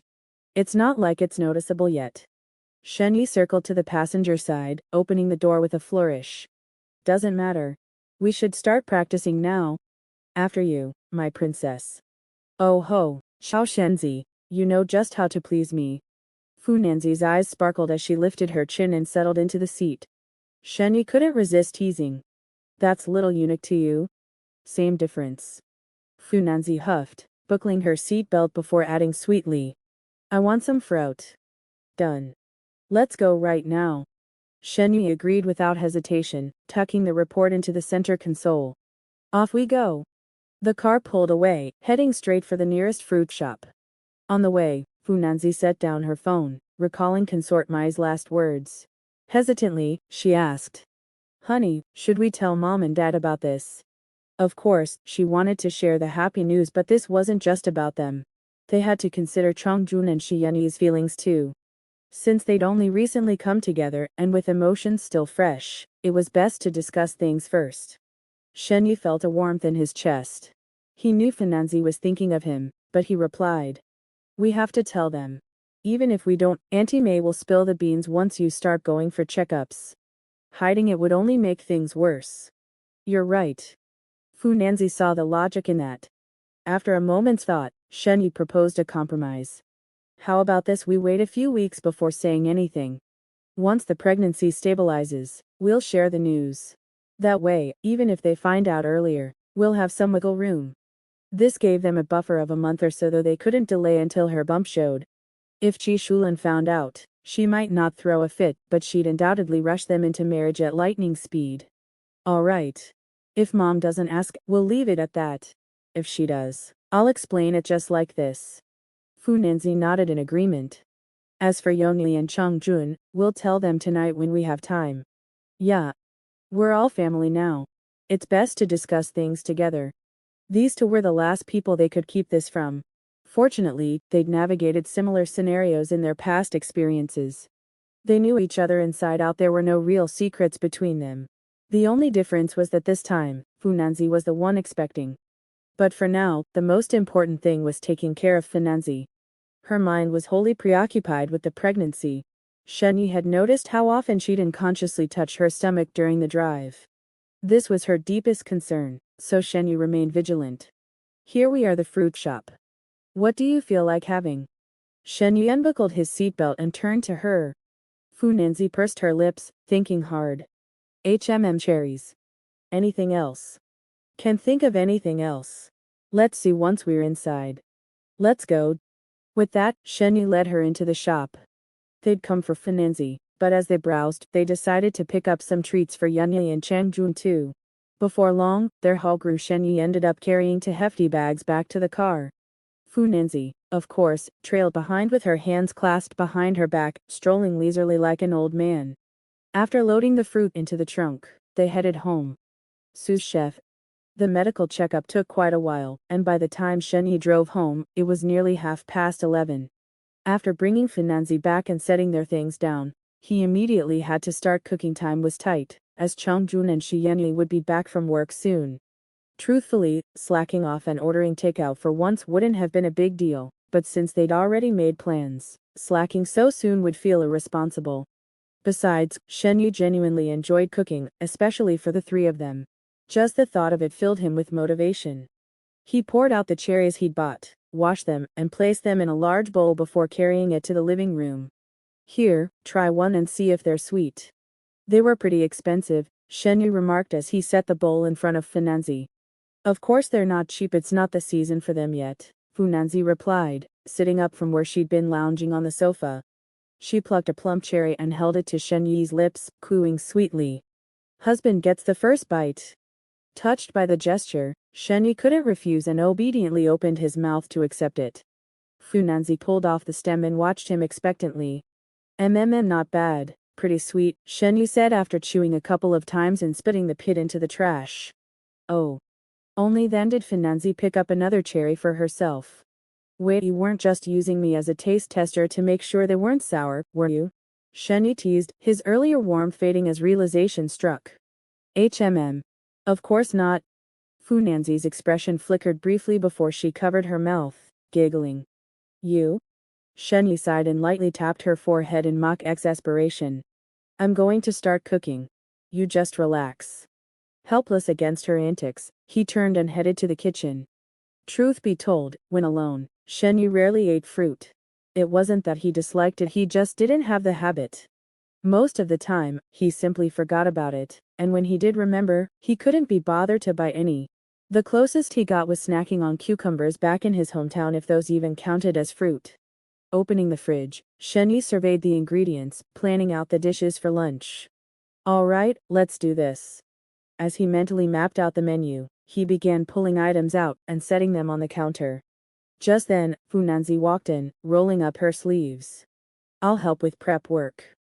"It's not like it's noticeable yet." Shen Yi circled to the passenger side, opening the door with a flourish. "Doesn't matter. We should start practicing now. After you, my princess." "Oh ho, Xiao Shenzi, you know just how to please me." Fu Nanzi's eyes sparkled as she lifted her chin and settled into the seat. Shen Yi couldn't resist teasing. "That's little eunuch to you?" "Same difference." Fu Nanzi huffed, buckling her seatbelt before adding sweetly, "I want some fruit." "Done. Let's go right now." Shen Yi agreed without hesitation, tucking the report into the center console. Off we go. The car pulled away, heading straight for the nearest fruit shop. On the way, Fu Nanzi set down her phone, recalling Consort Mai's last words. Hesitantly, she asked, "Honey, should we tell Mom and Dad about this?" Of course, she wanted to share the happy news, but this wasn't just about them. They had to consider Chongjun and Shi Yanyi's feelings too. Since they'd only recently come together and with emotions still fresh, it was best to discuss things first. Shen Yi felt a warmth in his chest. He knew Fu Nanzi was thinking of him, but he replied, "We have to tell them. Even if we don't, Auntie May will spill the beans once you start going for checkups. Hiding it would only make things worse." "You're right." Fu Nanzi saw the logic in that. After a moment's thought, Shen Yi proposed a compromise. "How about this, we wait a few weeks before saying anything. Once the pregnancy stabilizes, we'll share the news. That way, even if they find out earlier, we'll have some wiggle room." This gave them a buffer of a month or so, though they couldn't delay until her bump showed. If Chi Shulan found out, she might not throw a fit, but she'd undoubtedly rush them into marriage at lightning speed. "All right. If Mom doesn't ask, we'll leave it at that. If she does, I'll explain it just like this." Fu Nanzi nodded in agreement. "As for Yongli and Chongjun, we'll tell them tonight when we have time." "Yeah. We're all family now. It's best to discuss things together." These two were the last people they could keep this from. Fortunately, they'd navigated similar scenarios in their past experiences. They knew each other inside out. There were no real secrets between them. The only difference was that this time, Fu Nanzi was the one expecting. But for now, the most important thing was taking care of Fu Nanzi. Her mind was wholly preoccupied with the pregnancy. Shen Yi had noticed how often she'd unconsciously touch her stomach during the drive. This was her deepest concern, so Shen Yi remained vigilant. "Here we are, the fruit shop. What do you feel like having?" Shen Yi unbuckled his seatbelt and turned to her. Fu Nanzi pursed her lips, thinking hard. Cherries. Anything else?" "Can think of anything else. Let's see once we're inside." "Let's go." With that, Shen Yi led her into the shop. They'd come for Fu Nanzi, but as they browsed, they decided to pick up some treats for Yanyi and Changjun too. Before long, their haul grew. Shen Yi ended up carrying two hefty bags back to the car. Fu Nanzi, of course, trailed behind with her hands clasped behind her back, strolling leisurely like an old man. After loading the fruit into the trunk, they headed home. Sous chef. The medical checkup took quite a while, and by the time Shen Yi drove home, it was nearly 11:30. After bringing Fu Nanzi back and setting their things down, he immediately had to start cooking. Time was tight, as Chongjun and Shi Yanyi would be back from work soon. Truthfully, slacking off and ordering takeout for once wouldn't have been a big deal, but since they'd already made plans, Slacking so soon would feel irresponsible. Besides, Shenyu genuinely enjoyed cooking, especially for the three of them. Just the thought of it filled him with motivation. He poured out the cherries he'd bought, washed them, and placed them in a large bowl before carrying it to the living room. Here, try one and see if they're sweet. They were pretty expensive, Shenyu remarked as he set the bowl in front of Funanzi. Of course they're not cheap, it's not the season for them yet, Funanzi replied, sitting up from where she'd been lounging on the sofa. She plucked a plump cherry and held it to Shenyu's lips, cooing sweetly. Husband gets the first bite. Touched by the gesture, Shenyu couldn't refuse and obediently opened his mouth to accept it. Funanzi pulled off the stem and watched him expectantly. Not bad, pretty sweet, Shenyu said after chewing a couple of times and spitting the pit into the trash. Oh. Only then did Funanzi pick up another cherry for herself. Wait, you weren't just using me as a taste tester to make sure they weren't sour, were you? Shenyu teased, his earlier warmth fading as realization struck. Of course not. Funanzi's expression flickered briefly before she covered her mouth, giggling. You? Shenyu sighed and lightly tapped her forehead in mock exasperation. I'm going to start cooking. You just relax. Helpless against her antics, he turned and headed to the kitchen. Truth be told, when alone, Shenyu rarely ate fruit. It wasn't that he disliked it, he just didn't have the habit. Most of the time, he simply forgot about it, and when he did remember, he couldn't be bothered to buy any. The closest he got was snacking on cucumbers back in his hometown, if those even counted as fruit. Opening the fridge, Shenyu surveyed the ingredients, planning out the dishes for lunch. All right, let's do this. As he mentally mapped out the menu, he began pulling items out and setting them on the counter. Just then, Funanzi walked in, rolling up her sleeves. I'll help with prep work.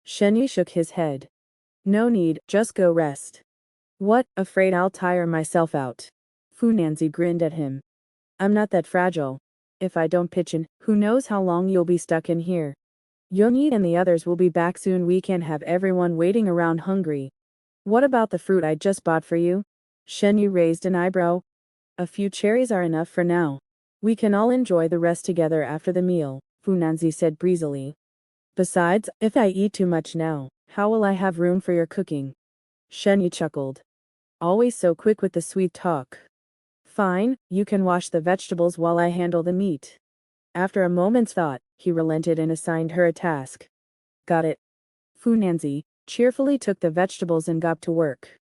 Shenyu shook his head. No need, just go rest. What, afraid I'll tire myself out? Funanzi grinned at him. I'm not that fragile. If I don't pitch in, who knows how long you'll be stuck in here. Yonyi and the others will be back soon, we can't have everyone waiting around hungry. What about the fruit I just bought for you? Shenyu raised an eyebrow. A few cherries are enough for now. We can all enjoy the rest together after the meal, Funanzi said breezily. Besides, if I eat too much now, how will I have room for your cooking? Shenyu chuckled. Always so quick with the sweet talk. Fine, you can wash the vegetables while I handle the meat. After a moment's thought, he relented and assigned her a task. Got it. Funanzi cheerfully took the vegetables and got to work.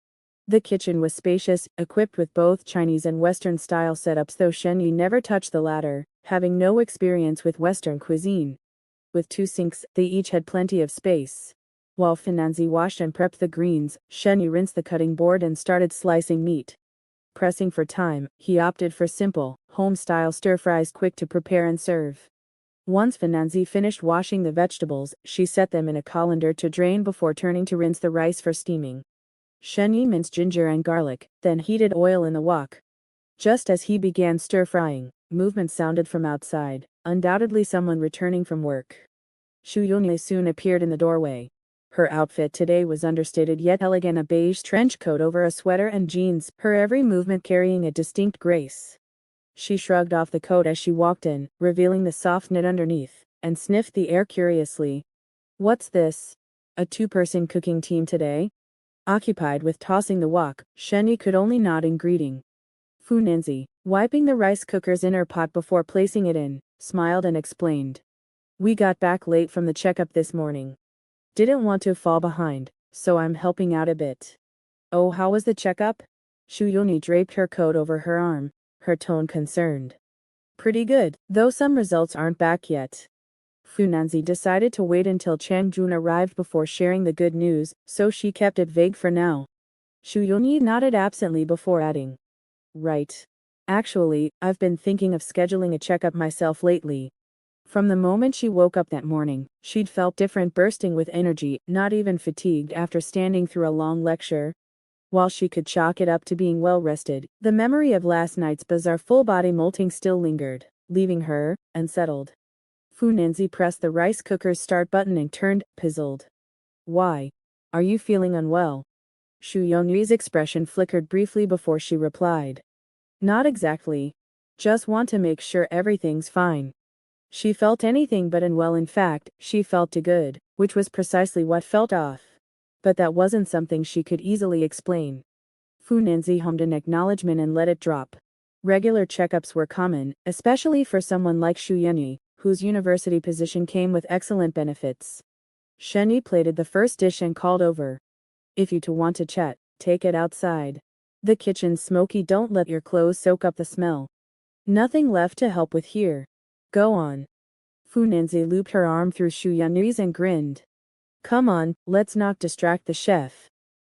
The kitchen was spacious, equipped with both Chinese and Western style setups, though Shenyu never touched the latter, having no experience with Western cuisine. With 2 sinks, they each had plenty of space. While Funanzi washed and prepped the greens, Shenyu rinsed the cutting board and started slicing meat. Pressing for time, he opted for simple, home-style stir-fries, quick to prepare and serve. Once Funanzi finished washing the vegetables, she set them in a colander to drain before turning to rinse the rice for steaming. Shenyu minced ginger and garlic, then heated oil in the wok. Just as he began stir-frying, movement sounded from outside, undoubtedly someone returning from work. Shu Yunye soon appeared in the doorway. Her outfit today was understated yet elegant, a beige trench coat over a sweater and jeans, her every movement carrying a distinct grace. She shrugged off the coat as she walked in, revealing the soft knit underneath, and sniffed the air curiously. What's this? A 2-person cooking team today? Occupied with tossing the wok, Shenyu could only nod in greeting. Funanzi, wiping the rice cooker's inner pot before placing it in, smiled and explained. We got back late from the checkup this morning. Didn't want to fall behind, so I'm helping out a bit. Oh, how was the checkup? Shu Yuni draped her coat over her arm, her tone concerned. Pretty good, though some results aren't back yet. Funanzi decided to wait until Chang Jun arrived before sharing the good news, so she kept it vague for now. Shu Yunyi nodded absently before adding. Right. Actually, I've been thinking of scheduling a checkup myself lately. From the moment she woke up that morning, she'd felt different, bursting with energy, not even fatigued after standing through a long lecture. While she could chalk it up to being well rested, the memory of last night's bizarre full-body molting still lingered, leaving her unsettled. Funanzi pressed the rice cooker's start button and turned, puzzled. Why? Are you feeling unwell? Shu Yonyui's expression flickered briefly before she replied. Not exactly. Just want to make sure everything's fine. She felt anything but unwell. In fact, she felt too good, which was precisely what felt off. But that wasn't something she could easily explain. Fu Nanzi hummed an acknowledgement and let it drop. Regular checkups were common, especially for someone like Xu Yunyi, whose university position came with excellent benefits. Shenyi plated the first dish and called over. If you two want to chat, take it outside. The kitchen's smoky. Don't let your clothes soak up the smell. Nothing left to help with here. Go on. Fu Nanzi looped her arm through Xu Yunyi's and grinned. Come on, let's not distract the chef.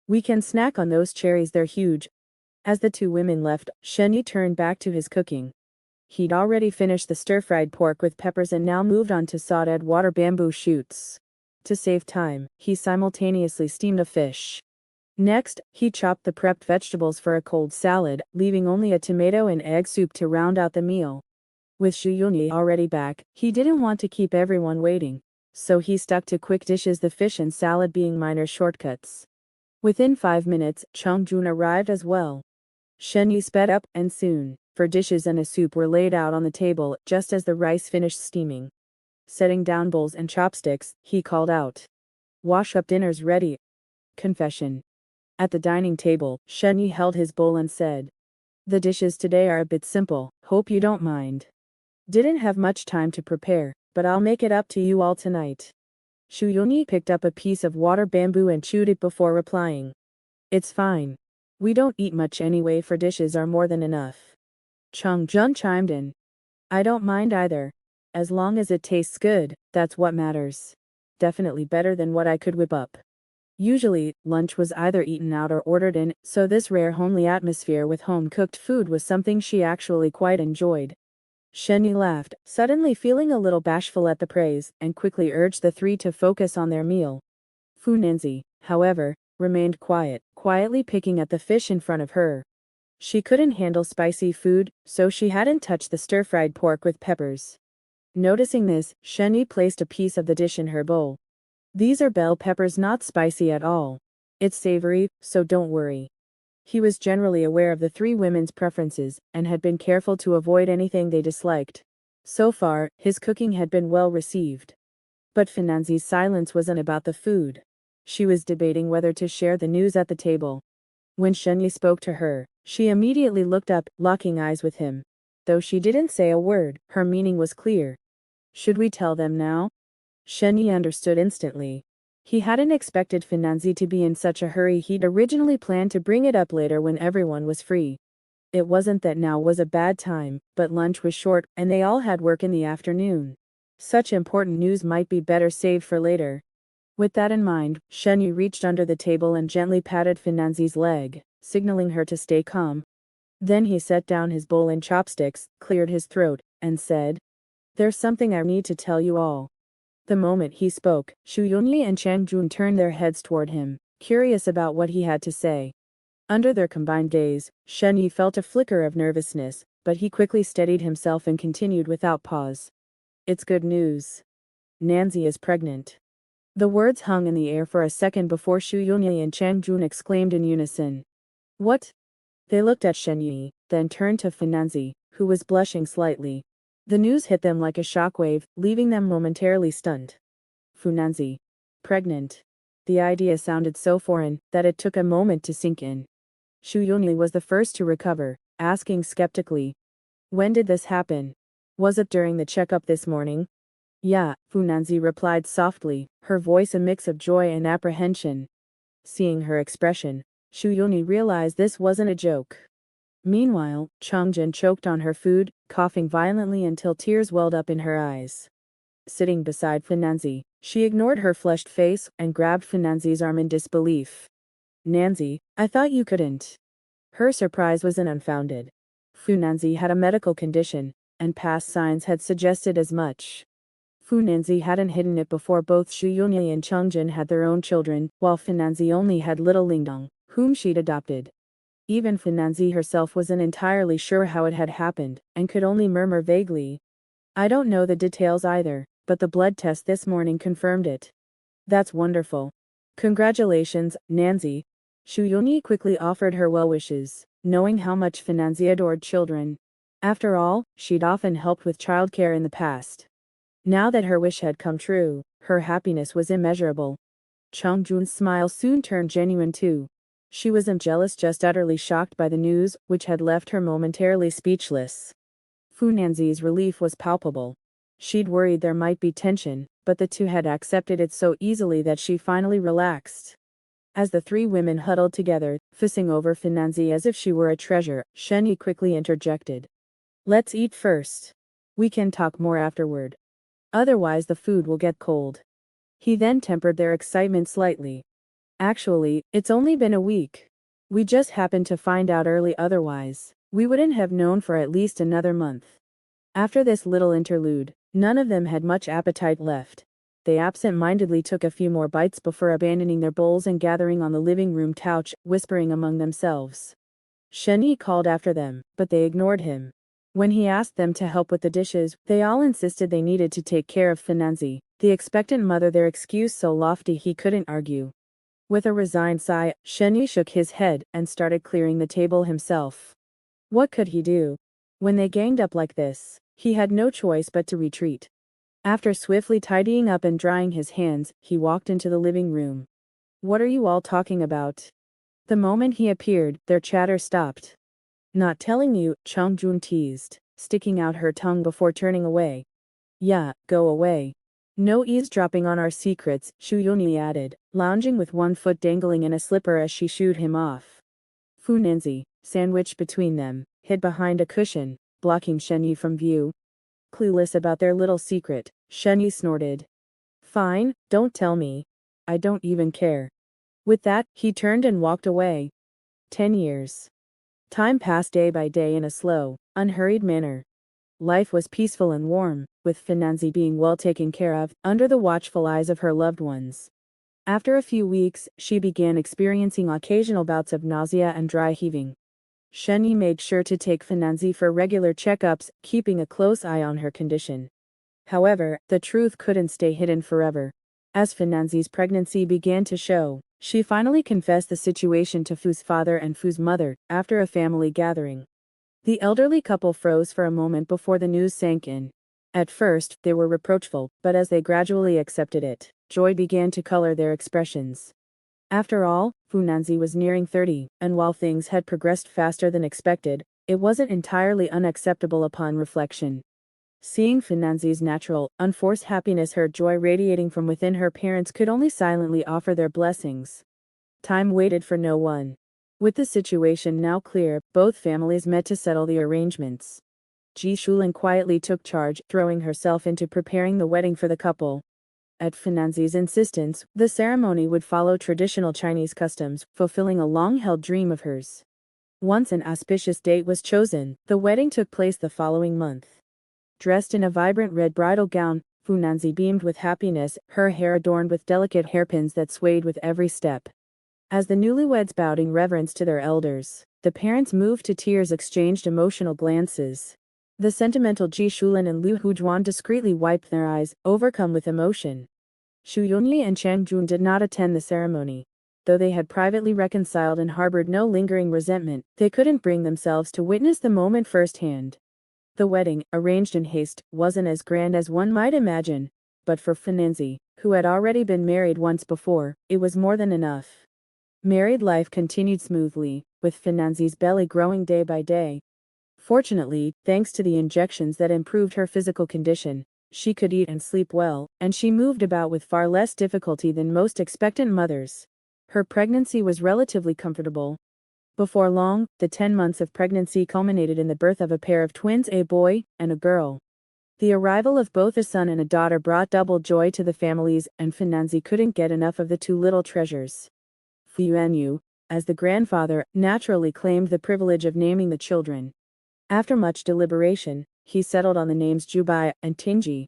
We can snack on those cherries, they're huge. As the two women left, Shenyi turned back to his cooking. He'd already finished the stir-fried pork with peppers and now moved on to sautéed water bamboo shoots. To save time, he simultaneously steamed a fish. Next, he chopped the prepped vegetables for a cold salad, leaving only a tomato and egg soup to round out the meal. With Xu Yunyi already back, he didn't want to keep everyone waiting, so he stuck to quick dishes, the fish and salad being minor shortcuts. Within 5 minutes, Chongjun arrived as well. Shenyi sped up, and soon, four dishes and a soup were laid out on the table just as the rice finished steaming. Setting down bowls and chopsticks, he called out, "Wash up, dinner's ready." Confession. At the dining table, Shenyi held his bowl and said, "The dishes today are a bit simple, hope you don't mind. Didn't have much time to prepare, but I'll make it up to you all tonight." Xu Yunyi picked up a piece of water bamboo and chewed it before replying, "It's fine. We don't eat much anyway, 4 dishes are more than enough." Chung Jun chimed in, "I don't mind either. As long as it tastes good, that's what matters. Definitely better than what I could whip up." Usually, lunch was either eaten out or ordered in, so this rare homely atmosphere with home-cooked food was something she actually quite enjoyed. Shenyi laughed, suddenly feeling a little bashful at the praise, and quickly urged the three to focus on their meal. Fu Nanzi, however, remained quietly picking at the fish in front of her. She couldn't handle spicy food, so she hadn't touched the stir-fried pork with peppers. Noticing this, Shenyi placed a piece of the dish in her bowl. "These are bell peppers, not spicy at all. It's savory, so don't worry." He was generally aware of the three women's preferences, and had been careful to avoid anything they disliked. So far, his cooking had been well received. But Finanzi's silence wasn't about the food. She was debating whether to share the news at the table. When Shenyi spoke to her, she immediately looked up, locking eyes with him. Though she didn't say a word, her meaning was clear. "Should we tell them now?" Shenyi understood instantly. He hadn't expected Finanzi to be in such a hurry. He'd originally planned to bring it up later when everyone was free. It wasn't that now was a bad time, but lunch was short, and they all had work in the afternoon. Such important news might be better saved for later. With that in mind, Shenyi reached under the table and gently patted Finanzi's leg, signaling her to stay calm. Then he set down his bowl and chopsticks, cleared his throat, and said, "There's something I need to tell you all." The moment he spoke, Xu Yunyi and Changjun turned their heads toward him, curious about what he had to say. Under their combined gaze, Shenyi felt a flicker of nervousness, but he quickly steadied himself and continued without pause. "It's good news. Nanzi is pregnant." The words hung in the air for a second before Xu Yunyi and Changjun exclaimed in unison, "What?" They looked at Shenyi, then turned to Finanzi, who was blushing slightly. The news hit them like a shockwave, leaving them momentarily stunned. Finanzi. Pregnant. The idea sounded so foreign that it took a moment to sink in. Xu Yunyi was the first to recover, asking skeptically, "When did this happen? Was it during the checkup this morning?" "Yeah," Finanzi replied softly, her voice a mix of joy and apprehension. Seeing her expression, Xu Yunyi realized this wasn't a joke. Meanwhile, Chongjin choked on her food, coughing violently until tears welled up in her eyes. Sitting beside Finanzi, she ignored her flushed face and grabbed Finanzi's arm in disbelief. "Nanzi, I thought you couldn't." Her surprise wasn't unfounded. Finanzi had a medical condition, and past signs had suggested as much. Finanzi hadn't hidden it before. Both Xu Yunyi and Chongjin had their own children, while Finanzi only had little Lingdong, whom she'd adopted. Even Finanzi herself wasn't entirely sure how it had happened, and could only murmur vaguely, "I don't know the details either, but the blood test this morning confirmed it." "That's wonderful. Congratulations, Nanzi." Xu Yunyi quickly offered her well wishes, knowing how much Finanzi adored children. After all, she'd often helped with childcare in the past. Now that her wish had come true, her happiness was immeasurable. Chongjun's smile soon turned genuine too. She wasn't jealous, just utterly shocked by the news, which had left her momentarily speechless. Funanzi's relief was palpable. She'd worried there might be tension, but the two had accepted it so easily that she finally relaxed. As the three women huddled together, fussing over Funanzi as if she were a treasure, Shenyi quickly interjected. Let's eat first. We can talk more afterward. Otherwise the food will get cold. He then tempered their excitement slightly. Actually, it's only been a week. We just happened to find out early, otherwise we wouldn't have known for at least another month. After this little interlude, none of them had much appetite left. They absent-mindedly took a few more bites before abandoning their bowls and gathering on the living room couch, whispering among themselves. Shenyi called after them, but they ignored him. When he asked them to help with the dishes, they all insisted they needed to take care of Funanzi, the expectant mother, their excuse so lofty he couldn't argue. With a resigned sigh, Shenyi shook his head and started clearing the table himself. What could he do? When they ganged up like this, he had no choice but to retreat. After swiftly tidying up and drying his hands, he walked into the living room. What are you all talking about? The moment he appeared, their chatter stopped. Not telling you, Chongjun teased, sticking out her tongue before turning away. Yeah, go away. No eavesdropping on our secrets, Shuyuni added, lounging with one foot dangling in a slipper as she shooed him off. Funanzi, sandwiched between them, hid behind a cushion, blocking Shenyi from view. Clueless about their little secret, Shenyi snorted. Fine, don't tell me. I don't even care. With that, he turned and walked away. 10 years. Time passed day by day in a slow, unhurried manner. Life was peaceful and warm, with Funanzi being well taken care of, under the watchful eyes of her loved ones. After a few weeks, she began experiencing occasional bouts of nausea and dry heaving. Shenyi made sure to take Funanzi for regular checkups, keeping a close eye on her condition. However, the truth couldn't stay hidden forever. As Funanzi's pregnancy began to show, she finally confessed the situation to Fu's father and Fu's mother, after a family gathering. The elderly couple froze for a moment before the news sank in. At first, they were reproachful, but as they gradually accepted it, joy began to color their expressions. After all, Funanzi was nearing 30, and while things had progressed faster than expected, it wasn't entirely unacceptable upon reflection. Seeing Funanzi's natural, unforced happiness, her joy radiating from within, her parents could only silently offer their blessings. Time waited for no one. With the situation now clear, both families met to settle the arrangements. Ji Shulin quietly took charge, throwing herself into preparing the wedding for the couple. At Funanzi's insistence, the ceremony would follow traditional Chinese customs, fulfilling a long-held dream of hers. Once an auspicious date was chosen, the wedding took place the following month. Dressed in a vibrant red bridal gown, Funanzi beamed with happiness, her hair adorned with delicate hairpins that swayed with every step. As the newlyweds bowed in reverence to their elders, the parents, moved to tears, exchanged emotional glances. The sentimental Ji Shulin and Liu Hujuan discreetly wiped their eyes, overcome with emotion. Xu Yunyi and Chang Jun did not attend the ceremony. Though they had privately reconciled and harbored no lingering resentment, they couldn't bring themselves to witness the moment firsthand. The wedding, arranged in haste, wasn't as grand as one might imagine, but for Funanzi, who had already been married once before, it was more than enough. Married life continued smoothly, with Funanzi's belly growing day by day. Fortunately, thanks to the injections that improved her physical condition, she could eat and sleep well, and she moved about with far less difficulty than most expectant mothers. Her pregnancy was relatively comfortable. Before long, the 10 months of pregnancy culminated in the birth of a pair of twins, a boy and a girl. The arrival of both a son and a daughter brought double joy to the families, and Funanzi couldn't get enough of the two little treasures. Fu Yuanyu, as the grandfather, naturally claimed the privilege of naming the children. After much deliberation, he settled on the names Jubai and Tingji.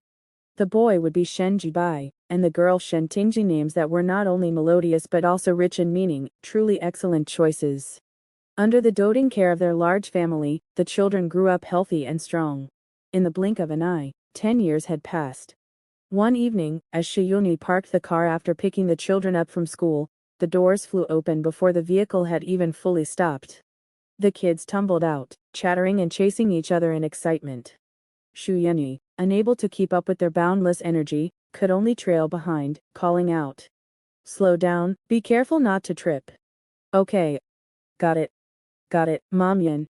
The boy would be Shen Jubai, and the girl Shen Tingji, names that were not only melodious but also rich in meaning, truly excellent choices. Under the doting care of their large family, the children grew up healthy and strong. In the blink of an eye, 10 years had passed. One evening, as Shiyuni parked the car after picking the children up from school, the doors flew open before the vehicle had even fully stopped. The kids tumbled out, chattering and chasing each other in excitement. Shu Yanyi, unable to keep up with their boundless energy, could only trail behind, calling out. Slow down, be careful not to trip. Okay. Got it. Got it, Mom Yin.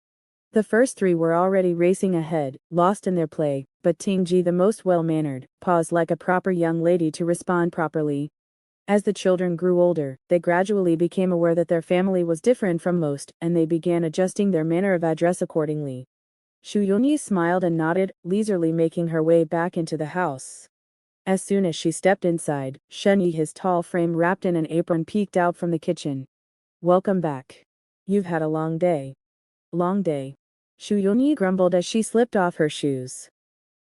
The first three were already racing ahead, lost in their play, but Tingji, the most well-mannered, paused like a proper young lady to respond properly. As the children grew older, they gradually became aware that their family was different from most, and they began adjusting their manner of address accordingly. Shu Yunyi smiled and nodded, leisurely making her way back into the house. As soon as she stepped inside, Shen Yi, his tall frame wrapped in an apron, peeked out from the kitchen. Welcome back. You've had a long day. Long day. Shu Yunyi grumbled as she slipped off her shoes.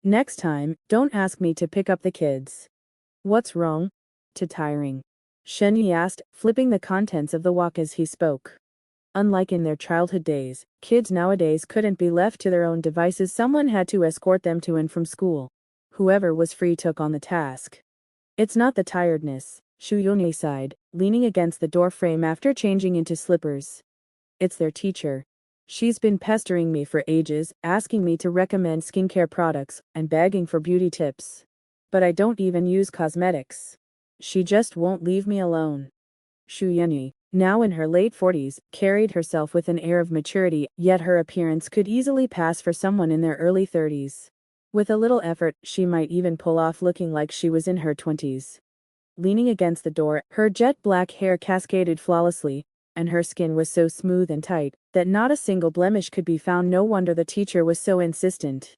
Next time, don't ask me to pick up the kids. What's wrong? Too tiring. Shen Yi asked, flipping the contents of the wok as he spoke. Unlike in their childhood days, kids nowadays couldn't be left to their own devices. Someone had to escort them to and from school. Whoever was free took on the task. It's not the tiredness, Shu Yunyi sighed, leaning against the door frame after changing into slippers. It's their teacher. She's been pestering me for ages, asking me to recommend skincare products, and begging for beauty tips. But I don't even use cosmetics. She just won't leave me alone. Shu Yunyi, now in her late 40s, carried herself with an air of maturity, yet her appearance could easily pass for someone in their early 30s. With a little effort, she might even pull off looking like she was in her 20s. Leaning against the door, her jet black hair cascaded flawlessly, and her skin was so smooth and tight that not a single blemish could be found. No wonder the teacher was so insistent.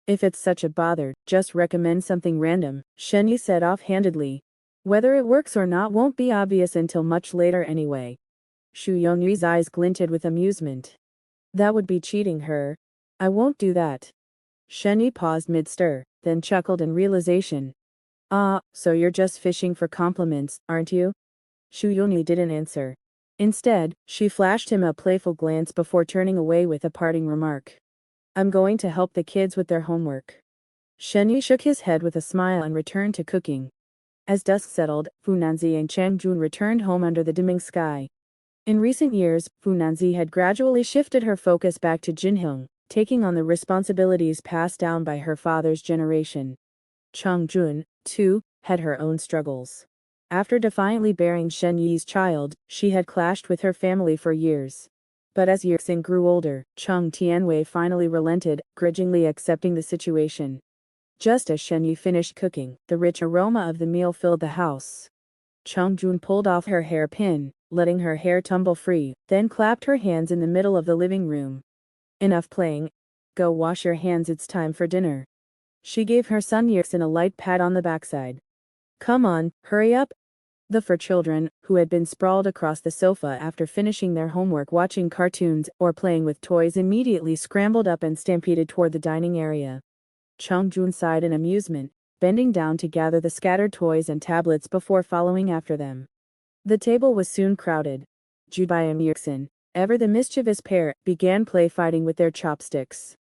If it's such a bother, just recommend something random, Shen Yi said offhandedly. Whether it works or not won't be obvious until much later anyway. Shu Yongyi's eyes glinted with amusement. That would be cheating her. I won't do that. Shen Yi paused mid-stir, then chuckled in realization. Ah, so you're just fishing for compliments, aren't you? Shu Yongyi didn't answer. Instead, she flashed him a playful glance before turning away with a parting remark. I'm going to help the kids with their homework. Shen Yi shook his head with a smile and returned to cooking. As dusk settled, Fu Nanzi and Chang Jun returned home under the dimming sky. In recent years, Fu Nanzi had gradually shifted her focus back to Jinhyung, taking on the responsibilities passed down by her father's generation. Chang Jun, too, had her own struggles. After defiantly bearing Shen Yi's child, she had clashed with her family for years. But as Yixing grew older, Cheng Tianwei finally relented, grudgingly accepting the situation. Just as Shen Yi finished cooking, the rich aroma of the meal filled the house. Cheng Jun pulled off her hairpin, letting her hair tumble free, then clapped her hands in the middle of the living room. Enough playing. Go wash your hands, it's time for dinner. She gave her son Yixin a light pat on the backside. Come on, hurry up. The four children, who had been sprawled across the sofa after finishing their homework watching cartoons or playing with toys, immediately scrambled up and stampeded toward the dining area. Cheng Jun sighed in amusement, bending down to gather the scattered toys and tablets before following after them. The table was soon crowded. Jubai and Yixin, ever the mischievous pair, began play fighting with their chopsticks.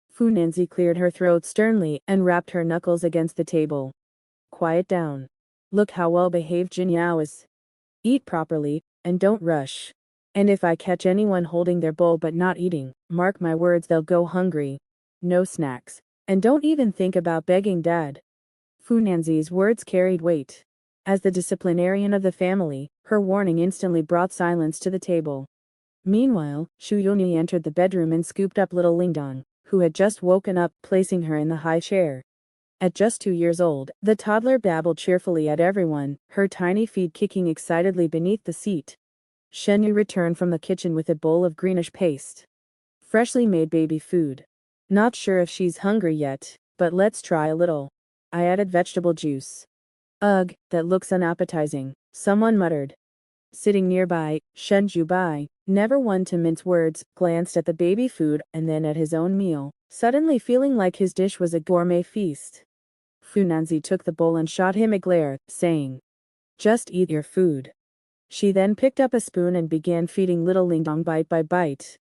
Fu Nanzi cleared her throat sternly and rapped her knuckles against the table. Quiet down. Look how well behaved Jin Yao is. Eat properly, and don't rush. And if I catch anyone holding their bowl but not eating, mark my words, they'll go hungry. No snacks. And don't even think about begging Dad. Fu Nanzi's words carried weight. As the disciplinarian of the family, her warning instantly brought silence to the table. Meanwhile, Shu Yunyi entered the bedroom and scooped up little Lingdong, who had just woken up, placing her in the high chair. At just 2 years old, the toddler babbled cheerfully at everyone, her tiny feet kicking excitedly beneath the seat. Shen Yu returned from the kitchen with a bowl of greenish paste. Freshly made baby food. Not sure if she's hungry yet, but let's try a little. I added vegetable juice. Ugh, that looks unappetizing, someone muttered. Sitting nearby, Shen Jubai, never one to mince words, glanced at the baby food and then at his own meal, suddenly feeling like his dish was a gourmet feast. Fu Nanzi took the bowl and shot him a glare, saying, Just eat your food. She then picked up a spoon and began feeding little Lingdong bite by bite.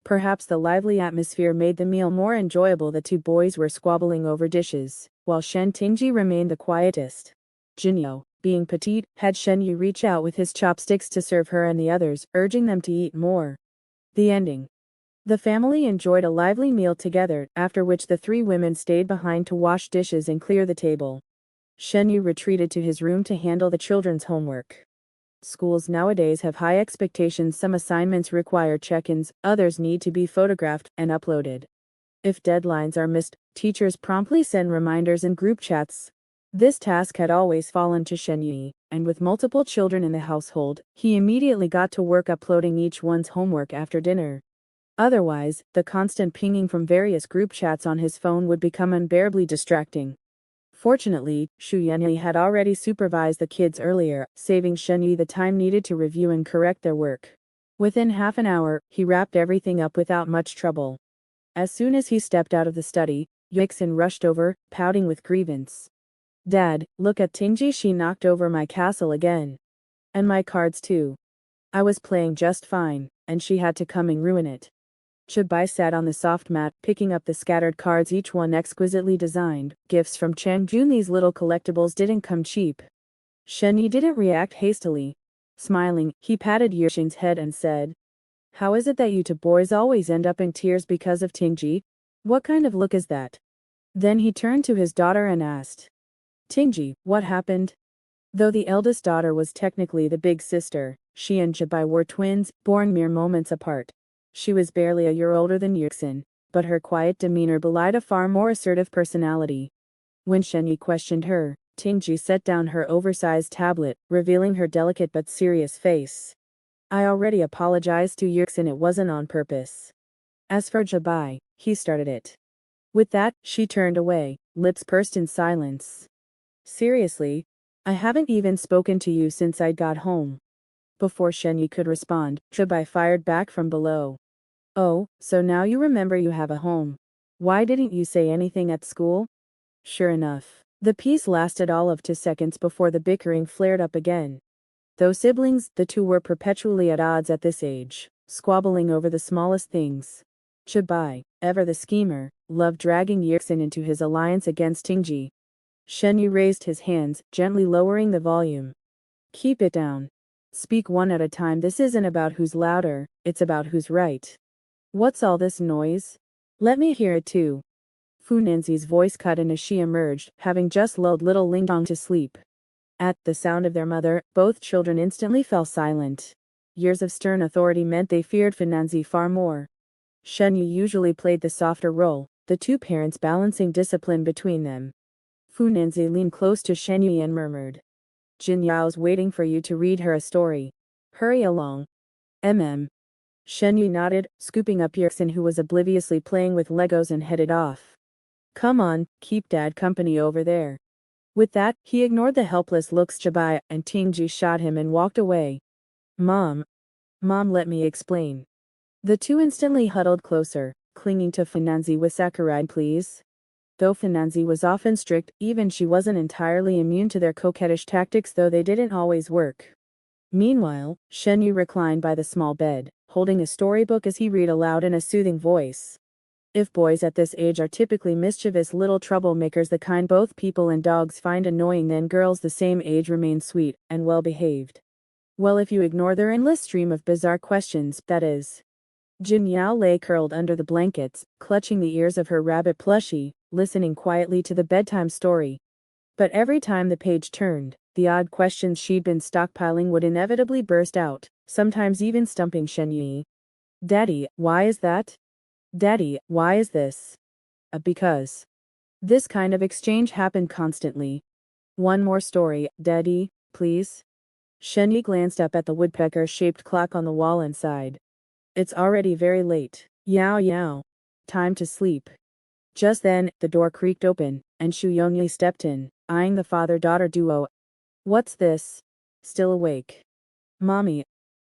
Perhaps the lively atmosphere made the meal more enjoyable. The two boys were squabbling over dishes, while Shen Tingji remained the quietest. Jinyao, being petite, had Shen Yu reach out with his chopsticks to serve her and the others, urging them to eat more. The ending. The family enjoyed a lively meal together, after which the three women stayed behind to wash dishes and clear the table. Shenyu retreated to his room to handle the children's homework. Schools nowadays have high expectations. Some assignments require check-ins, others need to be photographed and uploaded. If deadlines are missed, teachers promptly send reminders in group chats. This task had always fallen to Shenyi, and with multiple children in the household, he immediately got to work uploading each one's homework after dinner. Otherwise, the constant pinging from various group chats on his phone would become unbearably distracting. Fortunately, Xu Yanyi had already supervised the kids earlier, saving Shenyi the time needed to review and correct their work. Within half an hour, he wrapped everything up without much trouble. As soon as he stepped out of the study, Yuxin rushed over, pouting with grievance. Dad, look at Tingji, she knocked over my castle again. And my cards too. I was playing just fine, and she had to come and ruin it. Chibai sat on the soft mat, picking up the scattered cards, each one exquisitely designed, gifts from Changjun. These little collectibles didn't come cheap. Shenyi didn't react hastily. Smiling, he patted Yuxin's head and said, "How is it that you two boys always end up in tears because of Tingji? What kind of look is that?" Then he turned to his daughter and asked, "Tingji, what happened?" Though the eldest daughter was technically the big sister, she and Chibai were twins, born mere moments apart. She was barely a year older than Yuxin, but her quiet demeanor belied a far more assertive personality. When Shenyi questioned her, Tingji set down her oversized tablet, revealing her delicate but serious face. "I already apologized to Yuxin, it wasn't on purpose. As for Chibai, he started it." With that, she turned away, lips pursed in silence. "Seriously? I haven't even spoken to you since I got home." Before Shenyi could respond, Chibai fired back from below. "Oh, so now you remember you have a home. Why didn't you say anything at school?" Sure enough, the peace lasted all of 2 seconds before the bickering flared up again. Though siblings, the two were perpetually at odds at this age, squabbling over the smallest things. Chibai, ever the schemer, loved dragging Yuxin into his alliance against Tingji. Shenyu raised his hands, gently lowering the volume. "Keep it down. Speak one at a time. This isn't about who's louder, it's about who's right. What's all this noise? Let me hear it too." Fu Nanzi's voice cut in as she emerged, having just lulled little Lingdong to sleep. At the sound of their mother, both children instantly fell silent. Years of stern authority meant they feared Fu Nanzi far more. Shenyu usually played the softer role, the two parents balancing discipline between them. Fu Nanzi leaned close to Shenyu and murmured, "Jin Yao's waiting for you to read her a story. Hurry along." Shenyu nodded, scooping up Yuxin, who was obliviously playing with Legos, and headed off. "Come on, keep Dad company over there." With that, he ignored the helpless looks Chibai and Tingji shot him and walked away. Mom, let me explain." The two instantly huddled closer, clinging to Finanzi with Sakurai, "Please." Though Finanzi was often strict, even she wasn't entirely immune to their coquettish tactics, though they didn't always work. Meanwhile, Shenyu reclined by the small bed, holding a storybook as he read aloud in a soothing voice. If boys at this age are typically mischievous little troublemakers, the kind both people and dogs find annoying, then girls the same age remain sweet and well-behaved. Well, if you ignore their endless stream of bizarre questions, that is. Jin Yao lay curled under the blankets, clutching the ears of her rabbit plushie, listening quietly to the bedtime story. But every time the page turned, the odd questions she'd been stockpiling would inevitably burst out, sometimes even stumping Shenyi. "Daddy, why is that? Daddy, why is this?" Because. This kind of exchange happened constantly. "One more story, Daddy, please." Shenyi glanced up at the woodpecker-shaped clock on the wall and sighed. "It's already very late. Yao yao. Time to sleep." Just then, the door creaked open, and Xu Yongyi stepped in, eyeing the father-daughter duo. "What's this? Still awake?" "Mommy."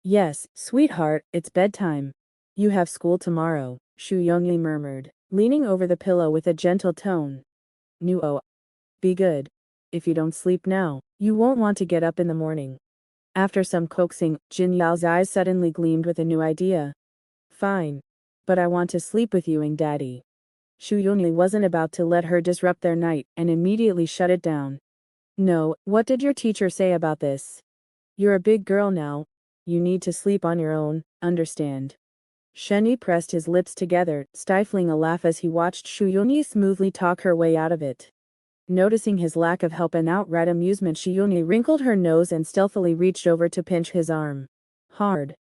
"Yes, sweetheart, it's bedtime. You have school tomorrow," Xu Yongyi murmured, leaning over the pillow with a gentle tone. "Nuo. Be good. If you don't sleep now, you won't want to get up in the morning." After some coaxing, Jin Yao's eyes suddenly gleamed with a new idea. "Fine. But I want to sleep with you and Daddy." Xu Yongyi wasn't about to let her disrupt their night, and immediately shut it down. "No, what did your teacher say about this? You're a big girl now. You need to sleep on your own, understand?" Shenyi pressed his lips together, stifling a laugh as he watched Shu Yunyi smoothly talk her way out of it. Noticing his lack of help and outright amusement, Shu Yunyi wrinkled her nose and stealthily reached over to pinch his arm. Hard.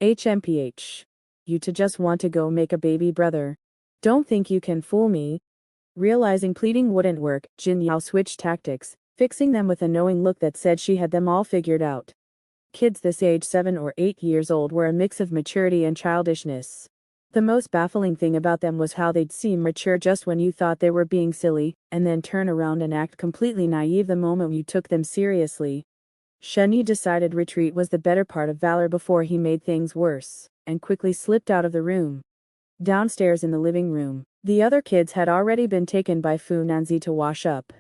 HMPH. You to just want to go make a baby brother. Don't think you can fool me. Realizing pleading wouldn't work, Jin Yao switched tactics, fixing them with a knowing look that said she had them all figured out. Kids this age 7 or 8 years old were a mix of maturity and childishness. The most baffling thing about them was how they'd seem mature just when you thought they were being silly, and then turn around and act completely naive the moment you took them seriously. Shenyi decided retreat was the better part of valor before he made things worse, and quickly slipped out of the room. Downstairs in the living room, the other kids had already been taken by Fu Nanzi to wash up.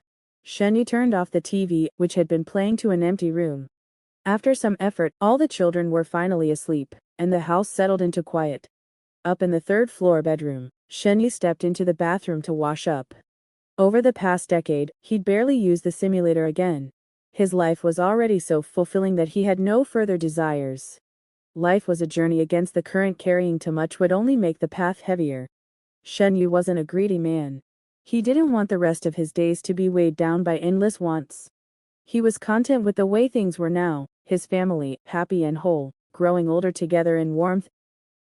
Shenyi turned off the TV, which had been playing, to an empty room. After some effort, all the children were finally asleep, and the house settled into quiet. Up in the third-floor bedroom, Shenyi stepped into the bathroom to wash up. Over the past decade, he'd barely used the simulator again. His life was already so fulfilling that he had no further desires. Life was a journey against the current. Carrying too much would only make the path heavier. Shenyi wasn't a greedy man. He didn't want the rest of his days to be weighed down by endless wants. He was content with the way things were now, his family, happy and whole, growing older together in warmth.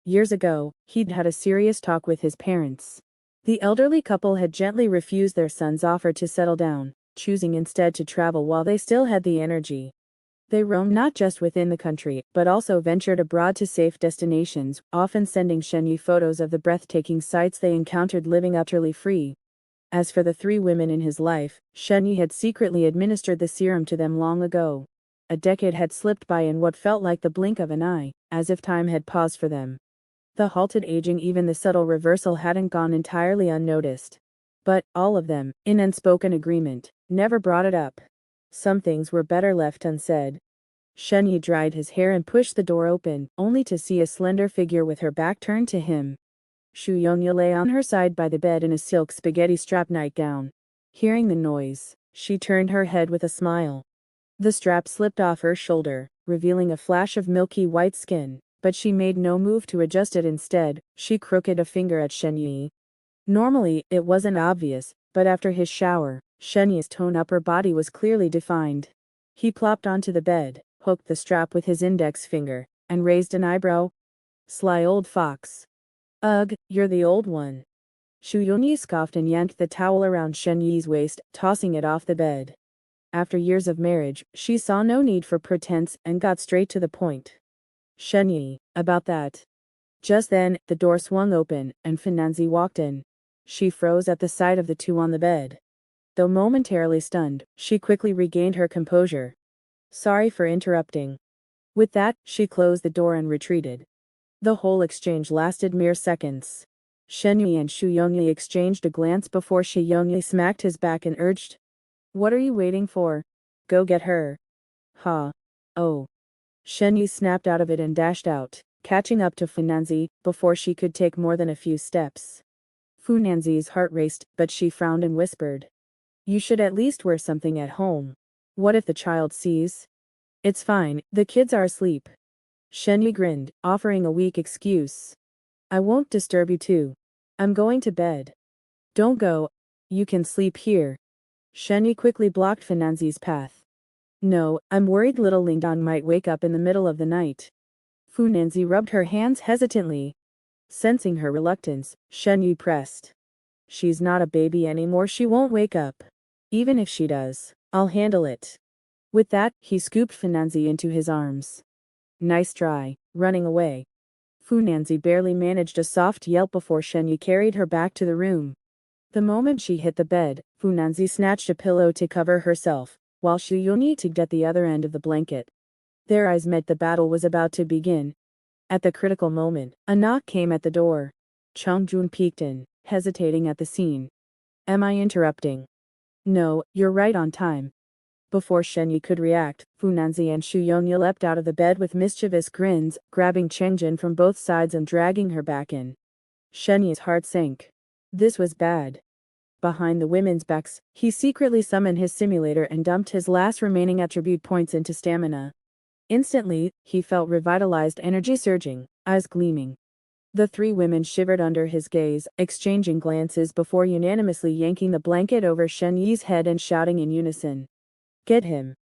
Years ago, he'd had a serious talk with his parents. The elderly couple had gently refused their son's offer to settle down, choosing instead to travel while they still had the energy. They roamed not just within the country, but also ventured abroad to safe destinations, often sending Shenyi photos of the breathtaking sights they encountered, living utterly free. As for the 3 women in his life, Shenyi had secretly administered the serum to them long ago. A decade had slipped by in what felt like the blink of an eye, as if time had paused for them. The halted aging, even the subtle reversal, hadn't gone entirely unnoticed. But, all of them, in unspoken agreement, never brought it up. Some things were better left unsaid. Shenyi dried his hair and pushed the door open, only to see a slender figure with her back turned to him. Shu Yongya lay on her side by the bed in a silk spaghetti strap nightgown. Hearing the noise, she turned her head with a smile. The strap slipped off her shoulder, revealing a flash of milky white skin, but she made no move to adjust it. Instead, she crooked a finger at Shenyi. Normally, it wasn't obvious, but after his shower, Shenyi's toned upper body was clearly defined. He plopped onto the bed, hooked the strap with his index finger, and raised an eyebrow. Sly old fox. Ugh, you're the old one. Shu Yunyi scoffed and yanked the towel around Shenyi's waist, tossing it off the bed. After years of marriage, she saw no need for pretense and got straight to the point. Shenyi, about that. Just then, the door swung open, and Finanzi walked in. She froze at the sight of the two on the bed. Though momentarily stunned, she quickly regained her composure. Sorry for interrupting. With that, she closed the door and retreated. The whole exchange lasted mere seconds. Shenyi and Shu Yongyi exchanged a glance before Shi Yongyi smacked his back and urged, "What are you waiting for? Go get her." Ha. Oh. Shenyi snapped out of it and dashed out, catching up to Funanzi before she could take more than a few steps. Funanzi's heart raced, but she frowned and whispered, "You should at least wear something at home. What if the child sees?" "It's fine, the kids are asleep." Shenyi grinned, offering a weak excuse. "I won't disturb you too. I'm going to bed." "Don't go. You can sleep here." Shenyi quickly blocked Finanzi's path. "No, I'm worried little Lingdong might wake up in the middle of the night." Funanzi rubbed her hands hesitantly. Sensing her reluctance, Shenyi pressed. "She's not a baby anymore, she won't wake up. Even if she does, I'll handle it." With that, he scooped Funanzi into his arms. Nice try, running away. Funanzi barely managed a soft yelp before Shenyi carried her back to the room. The moment she hit the bed, Funanzi snatched a pillow to cover herself, while Shu Yunyi tugged at the other end of the blanket. Their eyes met. The battle was about to begin. At the critical moment, a knock came at the door. Chongjun peeked in, hesitating at the scene. "Am I interrupting?" "No, you're right on time." Before Shenyi could react, Funanzi and Shu Yongyi leapt out of the bed with mischievous grins, grabbing Chengjin from both sides and dragging her back in. Shenyi's heart sank. This was bad. Behind the women's backs, he secretly summoned his simulator and dumped his last remaining attribute points into stamina. Instantly, he felt revitalized, energy surging, eyes gleaming. The three women shivered under his gaze, exchanging glances before unanimously yanking the blanket over Shen Yi's head and shouting in unison. Get him.